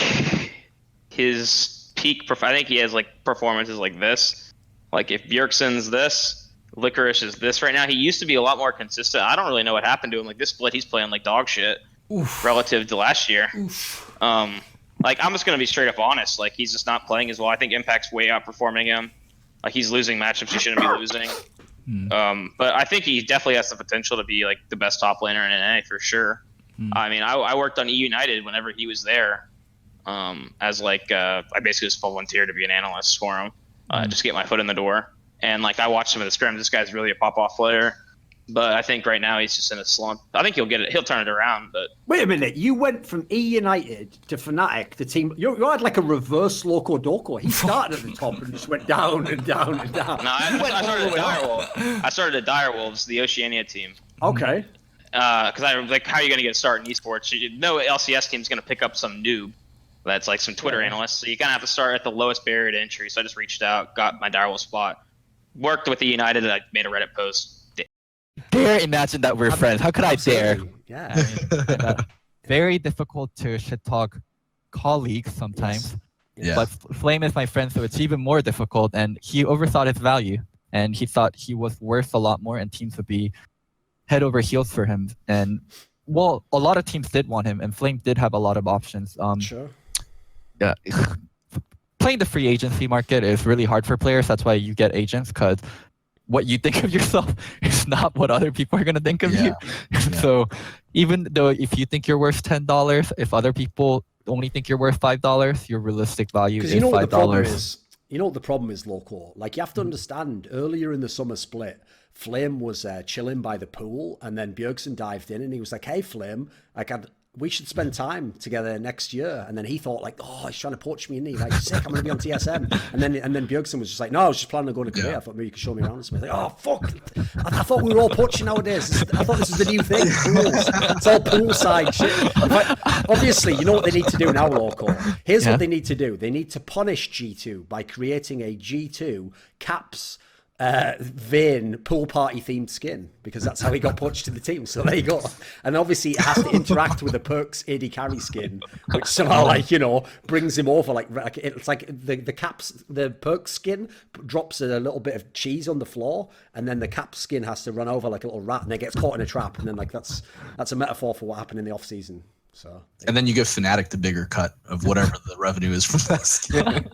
Speaker 18: his peak, I think he has like performances like this. Like if Bjergsen's this, Licorice is this right now. He used to be a lot more consistent. I don't really know what happened to him. Like this split, he's playing like dog shit relative to last year. Like I'm just gonna be straight up honest. Like he's just not playing as well. I think Impact's way outperforming him. Like he's losing matchups he shouldn't be losing. But I think he definitely has the potential to be like the best top laner in NA for sure. I mean, I worked on E United whenever he was there, as like I basically just volunteered to be an analyst for him, just get my foot in the door. And like I watched some of the scrims. This guy's really a pop-off player, but I think right now he's just in a slump. I think he'll get it. He'll turn it around. But
Speaker 2: wait a minute, you went from E United to Fnatic, the team. You had like a reverse Locodoco. He started at the top and just went down and down and down.
Speaker 18: No, I started at Direwolves. I started at Direwolves, the Oceania team.
Speaker 2: Okay.
Speaker 18: Because I was like, how are you going to get a start in esports? No LCS team's going to pick up some noob that's like some Twitter analyst. So you kind of have to start at the lowest barrier to entry. So I just reached out, got my Direwolf spot, worked with the United, and I made a Reddit post.
Speaker 13: Dare imagine that we're friends. How could I dare?
Speaker 2: Yeah.
Speaker 13: Very difficult to shit talk colleagues sometimes.
Speaker 19: Yes. Yeah.
Speaker 13: But Flame is my friend, so it's even more difficult. And he overthought his value, and he thought he was worth a lot more, and teams would be head over heels for him. And well, a lot of teams did want him, and Flame did have a lot of options.
Speaker 2: Sure.
Speaker 13: Yeah. Playing the free agency market is really hard for players. That's why you get agents, because what you think of yourself is not what other people are going to think of you. So even though if you think you're worth $10, if other people only think you're worth $5, your realistic value is $5.
Speaker 14: You know what the problem is, Loco? Like, you have to understand, earlier in the summer split, Flame was chilling by the pool, and then Bjergsen dived in, and he was like, hey, Flame, like, we should spend time together next year. And then he thought, like, oh, he's trying to poach me, and he's like, sick, I'm going to be on TSM. And then Bjergsen was just like, no, I was just planning on going to Korea. I thought maybe you could show me around. And like, oh, fuck. I thought we were all poaching nowadays. I thought this was the new thing. Pools. It's all poolside shit. But obviously, you know what they need to do now, Loco? Here's what they need to do. They need to punish G2 by creating a G2 Caps Vayne pool party themed skin, because that's how he got poached to the team. So there you go. And obviously it has to interact with the Perks AD carry skin, which somehow, like, you know, brings him over. Like it's like the Perks skin drops a little bit of cheese on the floor, and then the Caps skin has to run over like a little rat, and it gets caught in a trap. And then like that's a metaphor for what happened in the off season. So,
Speaker 19: and then you give Fnatic the bigger cut of whatever the revenue is from that skin.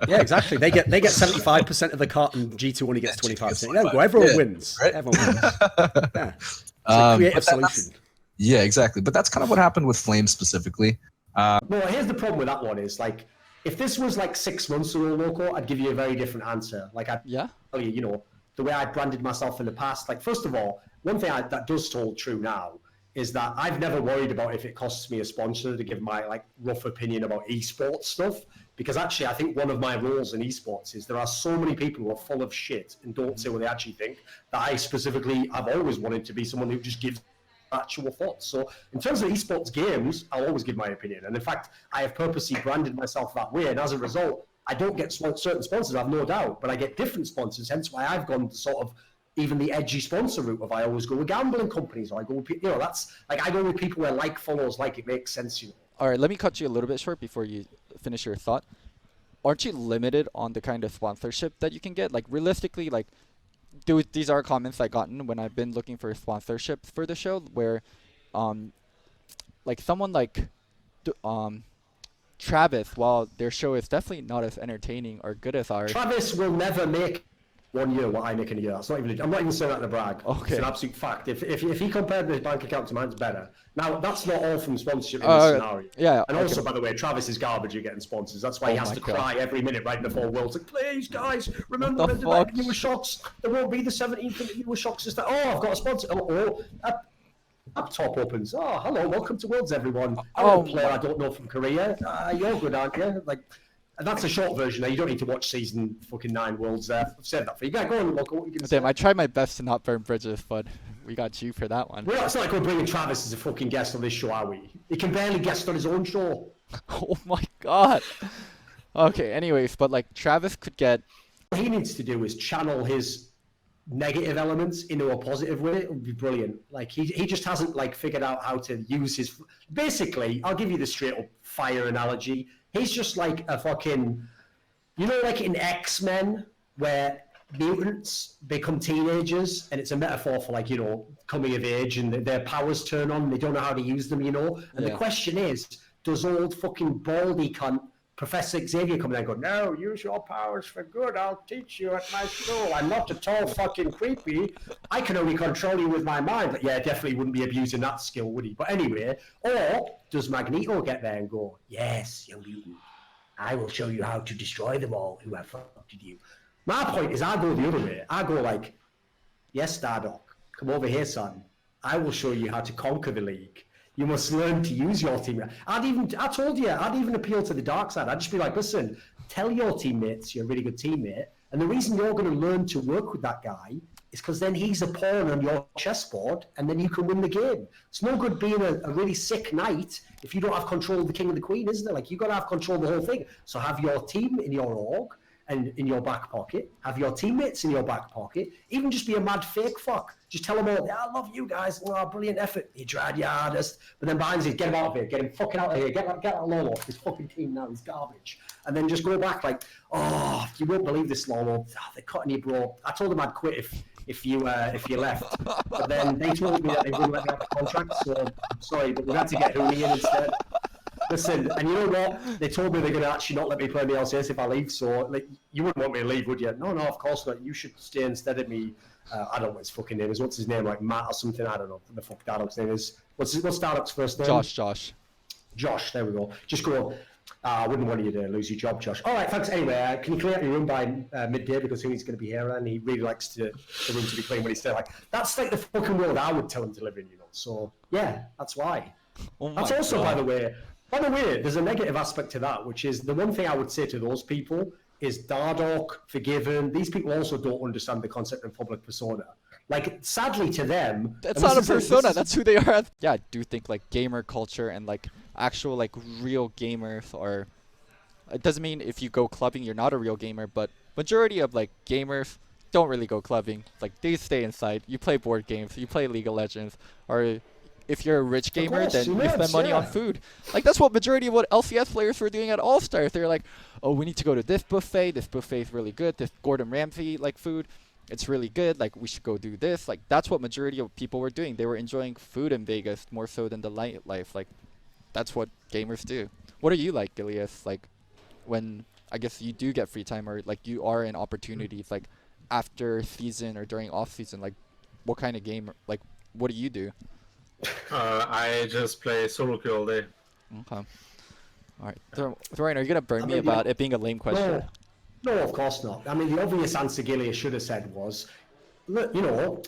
Speaker 14: Yeah, exactly. They get 75% of the cut, and G2 only gets 25%. Yeah, everyone wins. Right? Everyone wins. Yeah. It's a creative solution.
Speaker 19: Yeah, exactly. But that's kind of what happened with Flame specifically.
Speaker 14: Well, here's the problem with that one is, like, if this was like 6 months ago, Loco, I'd give you a very different answer. Like, I'd tell you, you know, the way I branded myself in the past. Like, first of all, one thing that does hold true now is that I've never worried about if it costs me a sponsor to give my like rough opinion about esports stuff, because actually I think one of my roles in esports is there are so many people who are full of shit and don't say what they actually think, that I've always wanted to be someone who just gives actual thoughts. So in terms of esports games, I'll always give my opinion, and in fact I have purposely branded myself that way, and as a result I don't get certain sponsors, I've no doubt, but I get different sponsors, hence why I've gone to sort of even the edgy sponsor route of I always go with gambling companies, or I go with, you know, that's like I go with people where like follows like, it makes sense, you know.
Speaker 8: All right, let me cut you a little bit short before you finish your thought. Aren't you limited on the kind of sponsorship that you can get? Like realistically, like these are comments I've gotten when I've been looking for sponsorship for the show, where like someone like Travis, while their show is definitely not as entertaining or good as ours.
Speaker 14: Travis will never make 1 year what I make in a year. That's not even. I'm not even saying that to brag.
Speaker 8: Okay.
Speaker 14: It's an absolute fact. If he compared his bank account to mine, it's better. Now that's not all from sponsorship in this scenario.
Speaker 8: Yeah.
Speaker 14: And also, by the way, Travis is garbage at getting sponsors. That's why he has to cry every minute right before Worlds. Like, please, guys, remember the newer shocks. There won't be the 17th newer shocks. Just that. Oh, I've got a sponsor. Laptop opens. Oh, hello, welcome to Worlds, everyone. I'm a player I don't know from Korea. You're good, aren't you? Like. And that's a short version there. You don't need to watch season fucking 9 Worlds there. I've said that for you. Yeah, go on, Loco. What are you gonna say?
Speaker 8: I tried my best to not burn bridges, but we got you for that one.
Speaker 14: Well, it's not like we're bringing Travis as a fucking guest on this show, are we? He can barely guest on his own show.
Speaker 8: Oh my god. Okay, anyways, but like Travis could get.
Speaker 2: What he needs to do is channel his negative elements into a positive way. It would be brilliant. Like he just hasn't like figured out how to use his. Basically, I'll give you the straight up fire analogy. He's just like a fucking, you know, like in X-Men where mutants become teenagers, and it's a metaphor for like, you know, coming of age, and their powers turn on, and they don't know how to use them, you know. And the question is, does old fucking baldy cunt Professor Xavier come in and go, no, use your powers for good. I'll teach you at my school. I'm not at all fucking creepy. I can only control you with my mind. But yeah, definitely wouldn't be abusing that skill, would he? But anyway, or does Magneto get there and go, yes, young mutant, I will show you how to destroy them all who have fucked you. My point is, I go the other way. I go like, yes, Stardock, come over here, son. I will show you how to conquer the League. You must learn to use your team. I told you, I'd even appeal to the dark side. I'd just be like, listen, tell your teammates you're a really good teammate. And the reason you're going to learn to work with that guy is because then he's a pawn on your chessboard, and then you can win the game. It's no good being a really sick knight if you don't have control of the king and the queen, isn't it? Like, you've got to have control of the whole thing. So have your team in your org and in your back pocket, have your teammates in your back pocket, even just be a mad fake fuck. Just tell them all, yeah, I love you guys, oh, brilliant effort, you tried your hardest. But then behind you, get him out of here, get him fucking out of here, get that Lolo off his fucking team now, he's garbage. And then just go back like, oh, you won't believe this, Lolo, oh, they're cutting you, bro. I told them I'd quit if you left. But then they told me that they wouldn't let me have a contract, so I'm sorry, but we had to get Hooney in instead. Listen, and you know what? They told me they're going to actually not let me play in the LCS if I leave, so like, you wouldn't want me to leave, would you? No, of course not. You should stay instead of me. I don't know what his fucking name is. What's his name? Like Matt or something? I don't know what the fuck Dardock's name is. What's Dardock's first name? Josh, there we go. Just go, I wouldn't want you to lose your job, Josh. All right, thanks. Anyway, can you clear out your room by midday, because Hooney's going to be here, and he really likes the room to be clean when he's there. Like, that's like the fucking world I would tell him to live in, you know. So, yeah, that's why. That's also, by the way, there's a negative aspect to that, which is the one thing I would say to those people is Dardock, Forgiven, these people also don't understand the concept of public persona. Like, sadly to them...
Speaker 8: That's not a persona, that's who they are. Yeah, I do think, like, gamer culture and, like, actual, like, real gamers are... It doesn't mean if you go clubbing, you're not a real gamer, but majority of, like, gamers don't really go clubbing. Like, they stay inside. You play board games, you play League of Legends, or... If you're a rich gamer, then you spend money on food. Like, that's what majority of what LCS players were doing at All-Stars. They're like, oh, we need to go to this buffet. This buffet is really good. This Gordon Ramsay, like, food, it's really good. Like, we should go do this. Like, that's what majority of people were doing. They were enjoying food in Vegas more so than the nightlife. Like, that's what gamers do. What are you like, Ilias? Like, when, I guess, you do get free time, or, like, you are in opportunities, like, after season or during off-season, like, what kind of game, like, what do you do?
Speaker 4: I just play solo queue all day.
Speaker 8: Okay. Alright. Thorin, are you going to burn me about it being a lame question?
Speaker 2: No, of course not. I mean, the obvious answer Gillian should have said was, look, you know,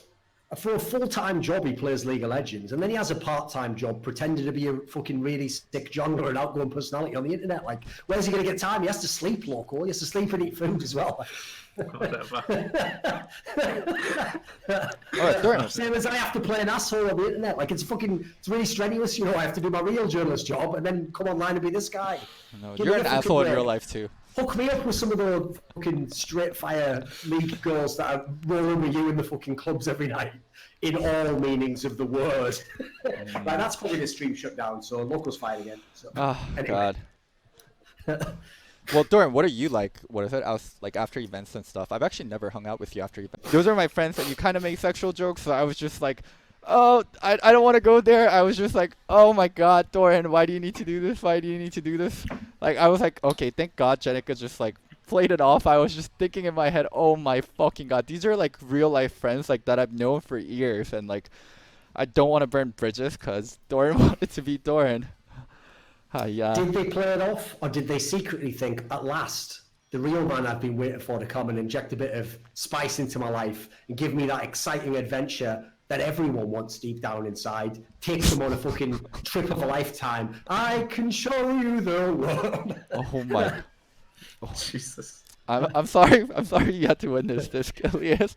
Speaker 2: for a full-time job he plays League of Legends, and then he has a part-time job pretending to be a fucking really sick jungler and outgoing personality on the internet. Like, where's he going to get time? He has to sleep, Loco. He has to sleep and eat food as well.
Speaker 4: Whatever.
Speaker 2: Same as I have to play an asshole on the internet. Like, it's really strenuous, you know. I have to do my real journalist job and then come online and be this guy.
Speaker 8: No, you're an asshole in real life too.
Speaker 2: Hook me up with some of the fucking straight fire League girls that are rolling with you in the fucking clubs every night, in all meanings of the word. Like, that's probably the stream shut down, so Loco's fine again. So,
Speaker 8: oh,
Speaker 2: anyway.
Speaker 8: God. Well, Thorin, what are you like? What is it? I was like after events and stuff. I've actually never hung out with you after events. Those are my friends that you kind of make sexual jokes. So I was just like, oh, I don't want to go there. I was just like, oh my God, Thorin, why do you need to do this? Why do you need to do this? Like, I was like, okay, thank God Jenica just like played it off. I was just thinking in my head, oh my fucking God, these are like real life friends like that I've known for years, and like I don't want to burn bridges because Thorin wanted to be Thorin. Yeah.
Speaker 2: Did they play it off, or did they secretly think, at last, the real man I've been waiting for to come and inject a bit of spice into my life and give me that exciting adventure that everyone wants deep down inside, takes them on a fucking trip of a lifetime. I can show you the world.
Speaker 8: Oh my.
Speaker 4: Oh, Jesus.
Speaker 8: I'm sorry you had to witness this, Ilias.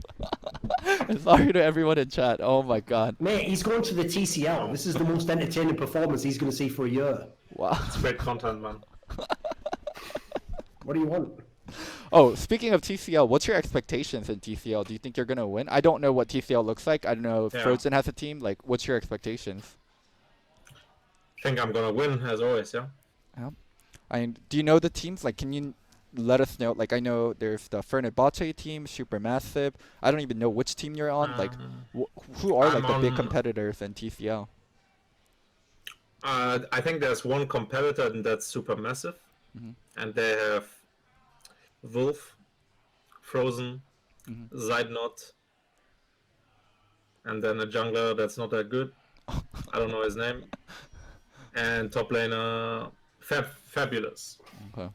Speaker 8: I'm sorry to everyone in chat. Oh my God.
Speaker 2: Mate, he's going to the TCL. This is the most entertaining performance he's going to see for a year.
Speaker 8: Wow.
Speaker 4: It's great content, man.
Speaker 2: What do you want?
Speaker 8: Oh, speaking of TCL, what's your expectations in TCL? Do you think you're gonna win? I don't know what TCL looks like. I don't know if
Speaker 23: Yeah.
Speaker 8: Frozen has a team. Like, what's your expectations?
Speaker 23: I think I'm gonna win as always. Yeah.
Speaker 8: Do you know the teams? Like, can you let us know? Like, I know there's the Fenerbahce team, Supermassive. I don't even know which team you're on. Like, who are like the big competitors in TCL?
Speaker 23: I think there's one competitor, and that's Supermassive, and they have Wolf, Frozen, Zeidnot, and then a jungler that's not that good. I don't know his name. And top laner, Fabulous.
Speaker 8: Okay.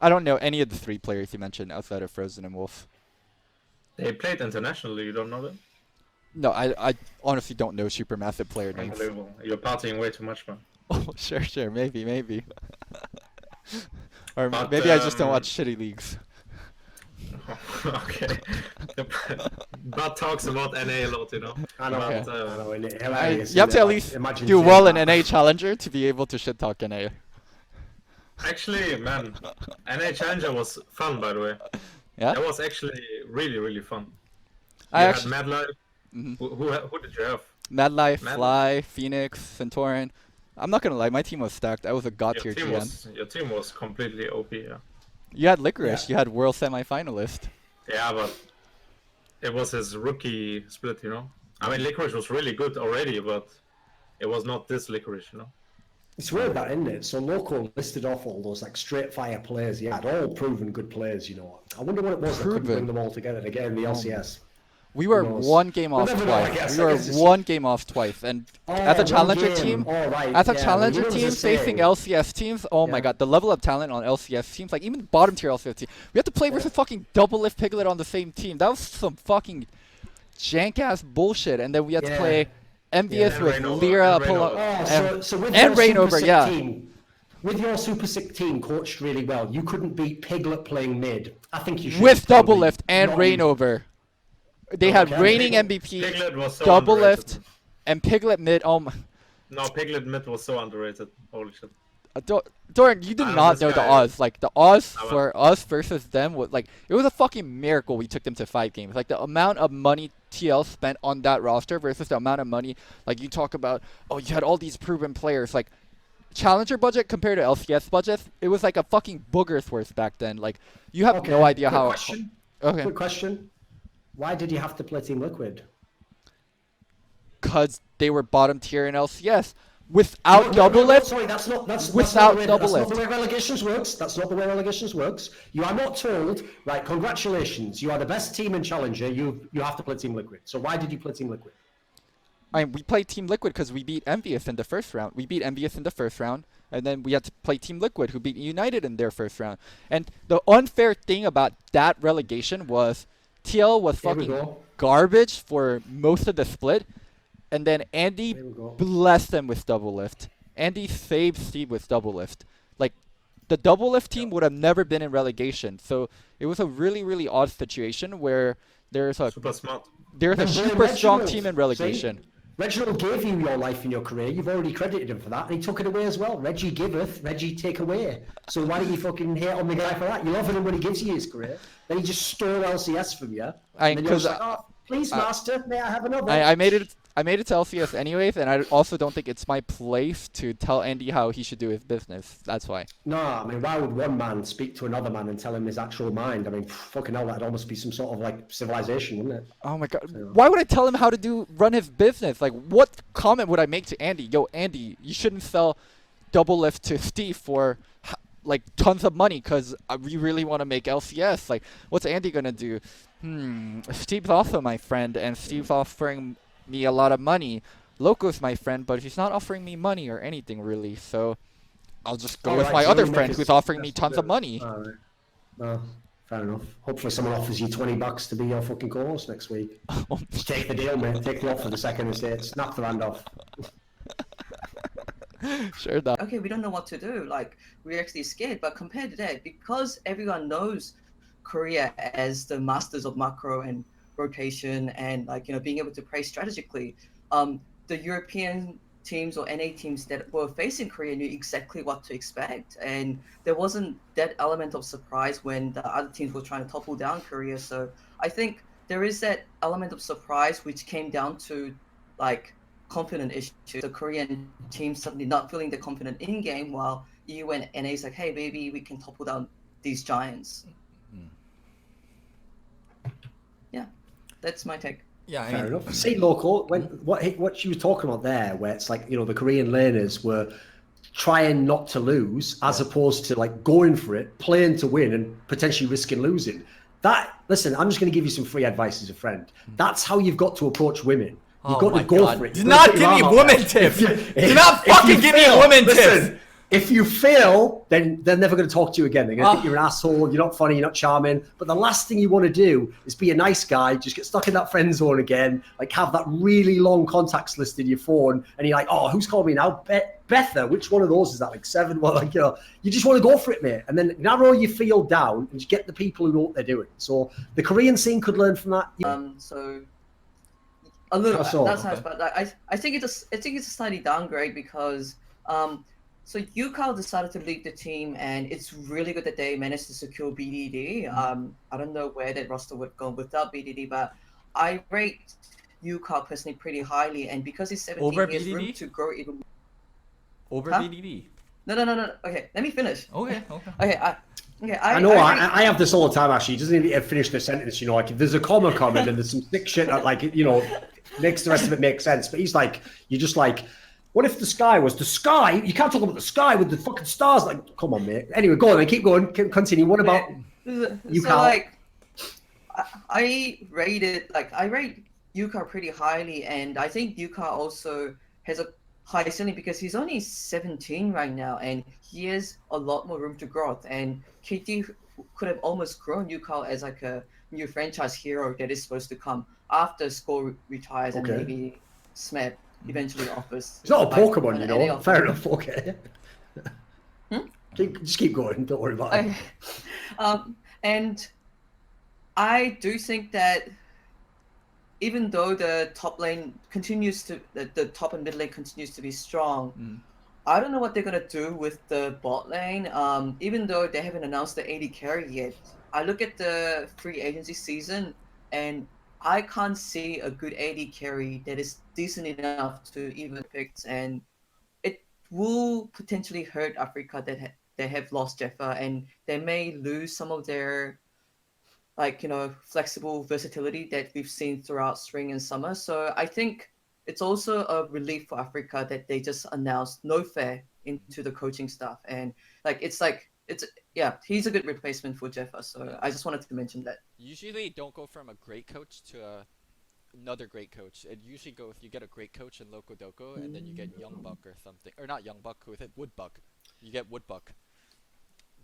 Speaker 8: I don't know any of the 3 players you mentioned outside of Frozen and Wolf.
Speaker 23: They played internationally. You don't know them?
Speaker 8: No, I honestly don't know Supermassive player names.
Speaker 23: Unbelievable. You're partying way too much, man.
Speaker 8: Oh, sure, maybe. Or
Speaker 23: But,
Speaker 8: maybe I just don't watch shitty leagues.
Speaker 23: Okay. But talks about NA a lot, you know.
Speaker 2: I know.
Speaker 8: Okay.
Speaker 2: I know.
Speaker 8: You have to at least do well in NA Challenger to be able to shit talk NA.
Speaker 23: Actually, man, NA Challenger was fun, by the way.
Speaker 8: Yeah?
Speaker 23: That was actually really, really fun.
Speaker 8: I
Speaker 23: You
Speaker 8: actually-
Speaker 23: had Mad Life. Who did you have?
Speaker 8: Mad Life,
Speaker 23: Mad
Speaker 8: Fly, Phoenix, Centauran. I'm not gonna lie, my team was stacked. I was a god tier
Speaker 23: Your
Speaker 8: GM.
Speaker 23: team was completely OP, yeah.
Speaker 8: You had Licorice. You had world semi-finalist.
Speaker 23: Yeah, but it was his rookie split, you know. I mean, Licorice was really good already, but it was not this Licorice, you know.
Speaker 2: It's weird that, isn't it? So Loco listed off all those like straight fire players. He had all proven good players, you know. I wonder what it was that couldn't bring them all together to get in the LCS.
Speaker 8: We were
Speaker 2: Who knows?
Speaker 8: one game
Speaker 2: We'll
Speaker 8: off
Speaker 2: never know, I
Speaker 8: twice.
Speaker 2: guess.
Speaker 8: We
Speaker 2: I
Speaker 8: were
Speaker 2: guess it's-
Speaker 8: one game off twice, and as a
Speaker 2: one
Speaker 8: challenger
Speaker 2: game.
Speaker 8: team,
Speaker 2: Oh, right.
Speaker 8: as a
Speaker 2: Yeah,
Speaker 8: challenger
Speaker 2: we were
Speaker 8: team
Speaker 2: just saying.
Speaker 8: facing LCS teams, oh my god, the level of talent on LCS teams, like even bottom tier LCS team, we had to play versus fucking Double Lift Piglet on the same team. That was some fucking jank ass bullshit, and then we had to play Envious with Lyra, Apollo,
Speaker 2: So with
Speaker 8: and
Speaker 2: your
Speaker 8: Rain
Speaker 2: super
Speaker 8: over,
Speaker 2: sick
Speaker 8: yeah.
Speaker 2: team, with your super sick team coached really well, you couldn't beat Piglet playing mid. I think you should.
Speaker 8: With Double
Speaker 2: probably
Speaker 8: Lift and
Speaker 2: not-
Speaker 8: Rain over. They had
Speaker 2: Okay.
Speaker 8: reigning
Speaker 23: Piglet
Speaker 8: MVP,
Speaker 23: was so
Speaker 8: Double
Speaker 23: underrated.
Speaker 8: Lift, and Piglet mid. Oh my.
Speaker 23: No, Piglet mid was so underrated. Holy shit.
Speaker 8: Doran, you did
Speaker 23: I know
Speaker 8: not
Speaker 23: this
Speaker 8: know the
Speaker 23: guy-
Speaker 8: odds. Like the odds
Speaker 23: I went-
Speaker 8: for us versus them was like it was a fucking miracle. We took them to 5 games. Like the amount of money TL spent on that roster versus the amount of money like you talk about. Oh, you had all these proven players. Like challenger budget compared to LCS budget, it was like a fucking booger's worth back then. Like you have no idea
Speaker 2: Quick
Speaker 8: how.
Speaker 2: Question.
Speaker 8: Okay.
Speaker 2: Quick question. Why did you have to play Team Liquid?
Speaker 8: Because they were bottom tier in LCS. Without Double Lift,
Speaker 2: Sorry, that's not
Speaker 8: without
Speaker 2: the way,
Speaker 8: Double
Speaker 2: that's
Speaker 8: Lift.
Speaker 2: not the way relegations works. That's not the way relegations works. You are not told, right? Congratulations, you are the best team in Challenger. You have to play Team Liquid. So why did you play Team Liquid?
Speaker 8: We played Team Liquid because we beat Envious in the first round. We beat Envious in the first round, and then we had to play Team Liquid, who beat United in their first round. And the unfair thing about that relegation was TL was
Speaker 2: Here we
Speaker 8: fucking
Speaker 2: go.
Speaker 8: garbage for most of the split, and then Andy blessed them with Double Lift. Andy saved Steve with Double Lift. Like, the Double Lift team would have never been in relegation. So it was a really, really odd situation where there's a
Speaker 23: Super smart.
Speaker 8: there's a
Speaker 2: And blame
Speaker 8: super strong
Speaker 2: Reginald.
Speaker 8: team in
Speaker 2: See?
Speaker 8: relegation.
Speaker 2: Reginald gave you your life in your career. You've already credited him for that, and he took it away as well. Reggie giveth, Reggie take away. So why do you fucking hate on the guy for that? You love him when he gives you his career. Then he just stole LCS from you. And then you're just like, oh, please, master, may I have another?
Speaker 8: I made it to LCS anyways, and I also don't think it's my place to tell Andy how he should do his business. That's why.
Speaker 2: No, I mean, why would one man speak to another man and tell him his actual mind? I mean, fucking hell, that'd almost be some sort of like civilization, wouldn't it?
Speaker 8: Oh my god. Why would I tell him how to run his business? Like, what comment would I make to Andy? Yo, Andy, you shouldn't sell Double Lift to Steve for like tons of money because we really want to make LCS. Like, what's Andy gonna do? Steve's also my friend, and Steve's offering me a lot of money. Loco's my friend, but he's not offering me money or anything really. So I'll just go with
Speaker 2: Alright,
Speaker 8: my
Speaker 2: so
Speaker 8: other
Speaker 2: you make
Speaker 8: friend
Speaker 2: a
Speaker 8: who's offering me
Speaker 2: suggestion
Speaker 8: tons of
Speaker 2: that-
Speaker 8: money.
Speaker 2: Alright. Well, fair enough. Hopefully someone offers you $20 to be your fucking co-host next week. Just take the deal, mate. Take the offer the second estate. Snap the hand off.
Speaker 8: Sure that.
Speaker 7: Okay, we don't know what to do. Like, we're actually scared. But compared to that, because everyone knows Korea as the masters of macro and rotation and, like, you know, being able to play strategically, the European teams or NA teams that were facing Korea knew exactly what to expect, and there wasn't that element of surprise when the other teams were trying to topple down Korea. So I think there is that element of surprise which came down to like confident issues. The Korean team suddenly not feeling the confident in game, while EU and NA is like, hey, maybe we can topple down these giants. Yeah, that's my take.
Speaker 1: Yeah,
Speaker 2: fair enough. See, Loco, when what you were talking about there, where it's like, you know, the Korean laners were trying not to lose, as opposed to like going for it, playing to win, and potentially risking losing. That, listen, I'm just going to give you some free advice as a friend. That's how you've got to approach women. You've got to go for it.
Speaker 1: Do not give me woman tips. Do not fucking give me woman tips.
Speaker 2: If you fail, then they're never going to talk to you again. They're going to think you're an asshole, you're not funny, you're not charming. But the last thing you want to do is be a nice guy, just get stuck in that friend zone again, like have that really long contacts list in your phone, and you're like, oh, who's calling me now? Betha, which one of those is that? Like 7? Well, like, you know, you just want to go for it, mate. And then narrow your field down and just get the people who know what they're doing. So the Korean scene could learn from that.
Speaker 7: So a little
Speaker 2: That's
Speaker 7: bit.
Speaker 2: all.
Speaker 7: That's nice, but I think it's a slightly downgrade because so UCAL decided to lead the team, and it's really good that they managed to secure BDD. I don't know where that roster would go without BDD, but I rate UCAL personally pretty highly, and because he's 17,
Speaker 1: Over
Speaker 7: he has room
Speaker 1: BDD?
Speaker 7: to grow even more.
Speaker 1: Over
Speaker 7: Huh?
Speaker 1: BDD.
Speaker 7: No. Okay, let me finish.
Speaker 1: Okay.
Speaker 2: I know. I have this all the time. Actually, he doesn't even finish the sentence. You know, like if there's a comma coming and there's some sick shit that, like, you know, makes the rest of it make sense. But he's like, you're just like, what if the sky was the sky? You can't talk about the sky with the fucking stars. Like, come on, mate. Anyway, go on and keep going. Continue. What about you?
Speaker 7: So like, I rate UCAL pretty highly, and I think UCAL also has a high ceiling because he's only 17 right now, and he has a lot more room to growth. And KT could have almost grown UCAL as like a new franchise hero that is supposed to come after Score retires and maybe Smeb eventually offers.
Speaker 2: It's not a Pokemon, you know. Fair enough. Okay. Just keep going. Don't worry about it.
Speaker 7: And I do think that even though the top lane continues to, the top and mid lane continues to be strong, I don't know what they're gonna do with the bot lane. Even though they haven't announced the AD carry yet, I look at the free agency season and I can't see a good AD carry that is decent enough to even pick, and it will potentially hurt Africa that they have lost Jeffa, and they may lose some of their, like, you know, flexible versatility that we've seen throughout spring and summer. So I think it's also a relief for Africa that they just announced No Fair into the coaching staff, and it's he's a good replacement for Jeffa. So I just wanted to mention that.
Speaker 8: Usually don't go from a great coach to another great coach. It usually goes, you get a great coach in Locodoco, and then you get Young Buck or something, or not Young Buck, who is it? Woodbuck. You get Woodbuck.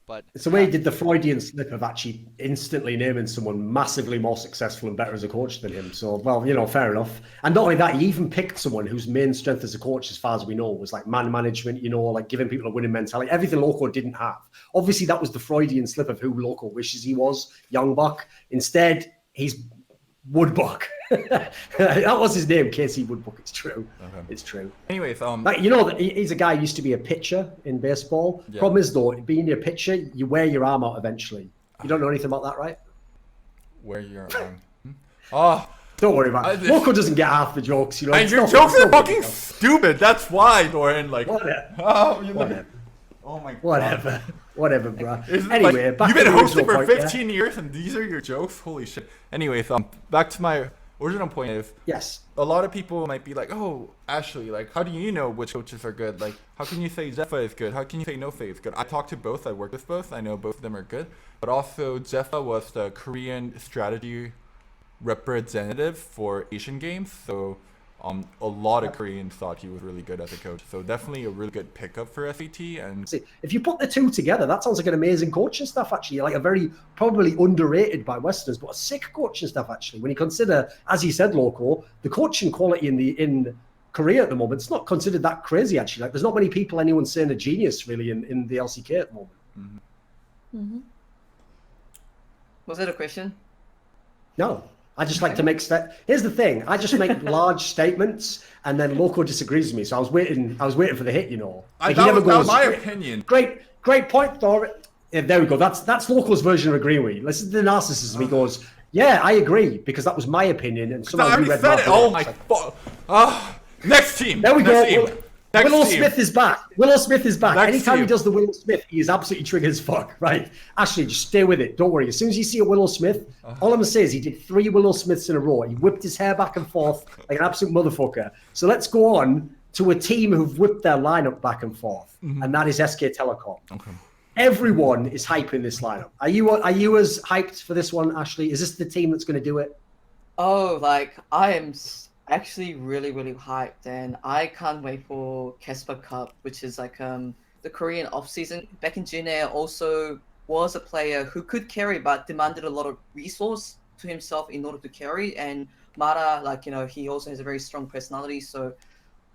Speaker 8: But
Speaker 2: it's the way he did the Freudian slip of actually instantly naming someone massively more successful and better as a coach than him. So, well, you know, fair enough. And not only that, he even picked someone whose main strength as a coach, as far as we know, was like man management, you know, like giving people a winning mentality. Everything Loco didn't have. Obviously, that was the Freudian slip of who Loco wishes he was, Young Buck. Instead, he's Woodbuck. That was his name, Casey Woodbuck. It's true. Okay. It's true.
Speaker 1: Anyways,
Speaker 2: like, you know, he's a guy who used to be a pitcher in baseball.
Speaker 1: Yeah.
Speaker 2: Problem is, though, being a pitcher, you wear your arm out eventually. You don't know anything about that, right?
Speaker 1: Wear your arm. Oh,
Speaker 2: don't worry about it. Loco doesn't get half the jokes, you know.
Speaker 1: And your jokes are fucking stupid. That's why, Thorin. Like,
Speaker 2: whatever.
Speaker 1: Whatever. Oh my god.
Speaker 2: Whatever, bro.
Speaker 1: Anyway,
Speaker 2: Anyway,
Speaker 1: like,
Speaker 2: back
Speaker 1: you've
Speaker 2: to
Speaker 1: been
Speaker 2: the
Speaker 1: hosting
Speaker 2: original
Speaker 1: for
Speaker 2: point,
Speaker 1: 15 years, and these are your jokes. Holy shit. Anyways, back to my original point is,
Speaker 2: yes,
Speaker 1: a lot of people might be like, oh, Ashley, like, how do you know which coaches are good? Like, how can you say Zephyr is good? How can you say No Fae is good? I talked to both. I worked with both. I know both of them are good. But also, Zephyr was the Korean strategy representative for Asian Games, so a lot of Koreans thought he was really good as a coach. So definitely a really good pickup for SAT. And
Speaker 2: if you put the two together, that sounds like an amazing coaching staff, actually. Like a very probably underrated by Westerners, but a sick coaching staff, actually. When you consider, as you said, Loco, the coaching quality in Korea at the moment, it's not considered that crazy, actually. Like, there's not many people anyone's saying a genius, really, in the LCK at the moment.
Speaker 7: Was that a question?
Speaker 2: No. I just like to make Here's the thing: I just make large statements, and then Loco disagrees with me. So I was waiting for the hit, you know. Like,
Speaker 1: that was my opinion.
Speaker 2: Great point, Thorin. Yeah, there we go. That's Loco's version of agreeing with you. Listen to the narcissism. He goes, "Yeah, I agree because that was my opinion." And somehow you read my
Speaker 1: Oh my fuck! Next team.
Speaker 2: There we go. Willow
Speaker 1: team.
Speaker 2: Smith is back. Willow Smith is back.
Speaker 1: Next
Speaker 2: Anytime
Speaker 1: team.
Speaker 2: he does the Willow Smith, he is absolutely triggered as fuck, right? Ashley, just stay with it. Don't worry. As soon as you see a Willow Smith, all I'm going to say is he did 3 Willow Smiths in a row. He whipped his hair back and forth like an absolute motherfucker. So let's go on to a team who've whipped their lineup back and forth, and that is SK Telecom.
Speaker 1: Okay.
Speaker 2: Everyone is hyping this lineup. Are you as hyped for this one, Ashley? Is this the team that's going to do it?
Speaker 7: Oh, like I am actually really hyped, and I can't wait for Casper Cup, which is like the Korean off season. Back in Jin Air also was a player who could carry but demanded a lot of resource to himself in order to carry. And Mara, like, you know, he also has a very strong personality, so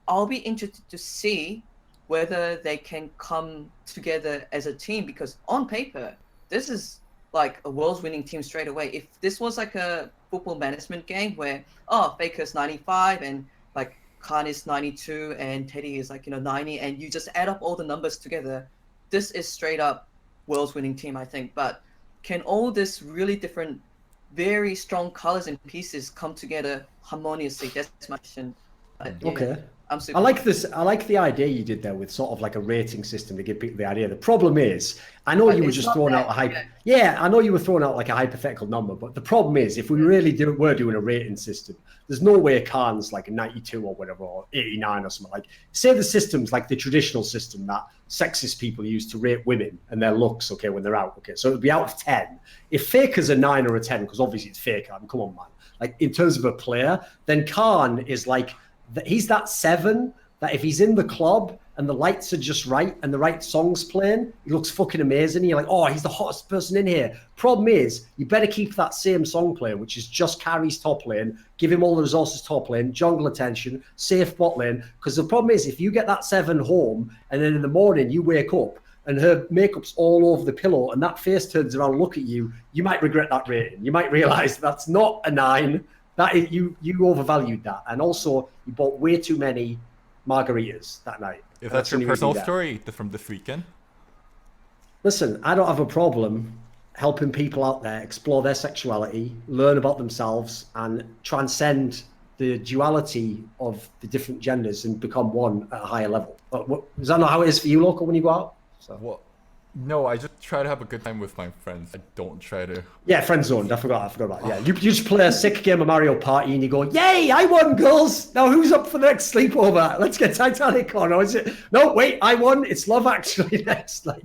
Speaker 7: I'll be interested to see whether they can come together as a team, because on paper this is like a world's winning team straight away. If this was like a football management game where Faker's 95 and like Khan is 92 and Teddy is like, you know, 90, and you just add up all the numbers together, this is straight up world's winning team, I think. But can all this really different, very strong colors and pieces come together harmoniously? That's my question.
Speaker 2: Okay.
Speaker 7: I'm super
Speaker 2: I like this. I like the idea you did there with sort of like a rating system to give people the idea. The problem is, I know you were just throwing out a hype. Yeah, I know you were throwing out like a hypothetical number, but the problem is, if we really were doing a rating system, there's no way Khan's like a 92 or whatever, or 89 or something. Like, say the system's like the traditional system that sexist people use to rate women and their looks, okay, when they're out, okay, so it'd be out of 10. If Faker's a 9 or a 10, because obviously it's Faker, I mean, come on, man. Like, in terms of a player, then Khan is like, he's that 7 that if he's in the club and the lights are just right and the right song's playing, he looks fucking amazing. You're like, oh, he's the hottest person in here. Problem is, you better keep that same song playing, which is just carries top lane, give him all the resources top lane, jungle attention, safe bot lane. Because the problem is, if you get that 7 home and then in the morning you wake up and her makeup's all over the pillow and that face turns around and look at you, you might regret that rating. You might realize that's not a 9. That is, you overvalued that, and also you bought way too many margaritas that night.
Speaker 1: If that's your personal story from this weekend.
Speaker 2: Listen, I don't have a problem helping people out there explore their sexuality, learn about themselves, and transcend the duality of the different genders and become one at a higher level. But is that not how it is for you, Loco, when you go out? So.
Speaker 1: Well, no, I just try to have a good time with my friends. I don't try to.
Speaker 2: Yeah, friend zoned. I forgot about that. Yeah, you just play a sick game of Mario Party and you go, "Yay, I won, girls! Now who's up for the next sleepover? Let's get Titanic on." Or is it? No, wait, I won. It's Love Actually next. Like,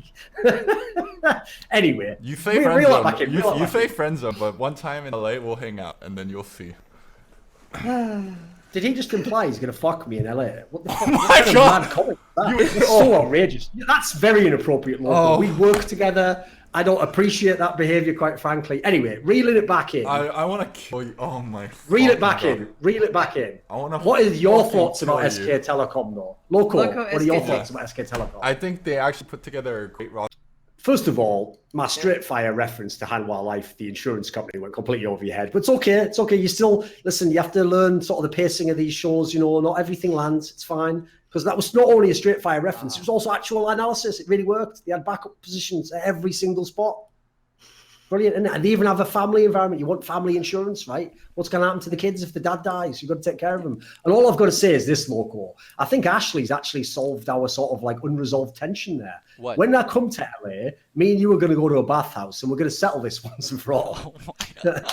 Speaker 2: anyway,
Speaker 1: you say friend zone. You say friend zone, but one time in LA we'll hang out and then you'll see.
Speaker 2: Did he just imply he's gonna fuck me in LA? What the fuck?
Speaker 1: Oh my God!
Speaker 2: It's so outrageous. That's very inappropriate, Loco. We work together. I don't appreciate that behavior, quite frankly. Anyway, reeling it back in.
Speaker 1: I want to kill you. Oh my.
Speaker 2: Reel it back in. Reel it back in. What is your thoughts about SK Telecom, though? Loco, what are your thoughts about SK Telecom?
Speaker 1: I think they actually put together a great roster.
Speaker 2: First of all, my straight fire reference to Hanwha Life, the insurance company, went completely over your head. But it's okay. It's okay. You still, listen, you have to learn sort of the pacing of these shows. You know, not everything lands. It's fine. Because that was not only a straight fire reference, it was also actual analysis. It really worked. They had backup positions at every single spot. Brilliant, isn't it? And they even have a family environment. You want family insurance, right? What's going to happen to the kids if the dad dies? You've got to take care of them. And all I've got to say is this, Loco. I think Ashley's actually solved our sort of like unresolved tension there.
Speaker 8: What?
Speaker 2: When I come to LA, me and you are going to go to a bathhouse and we're going to settle this once and for all.
Speaker 8: You're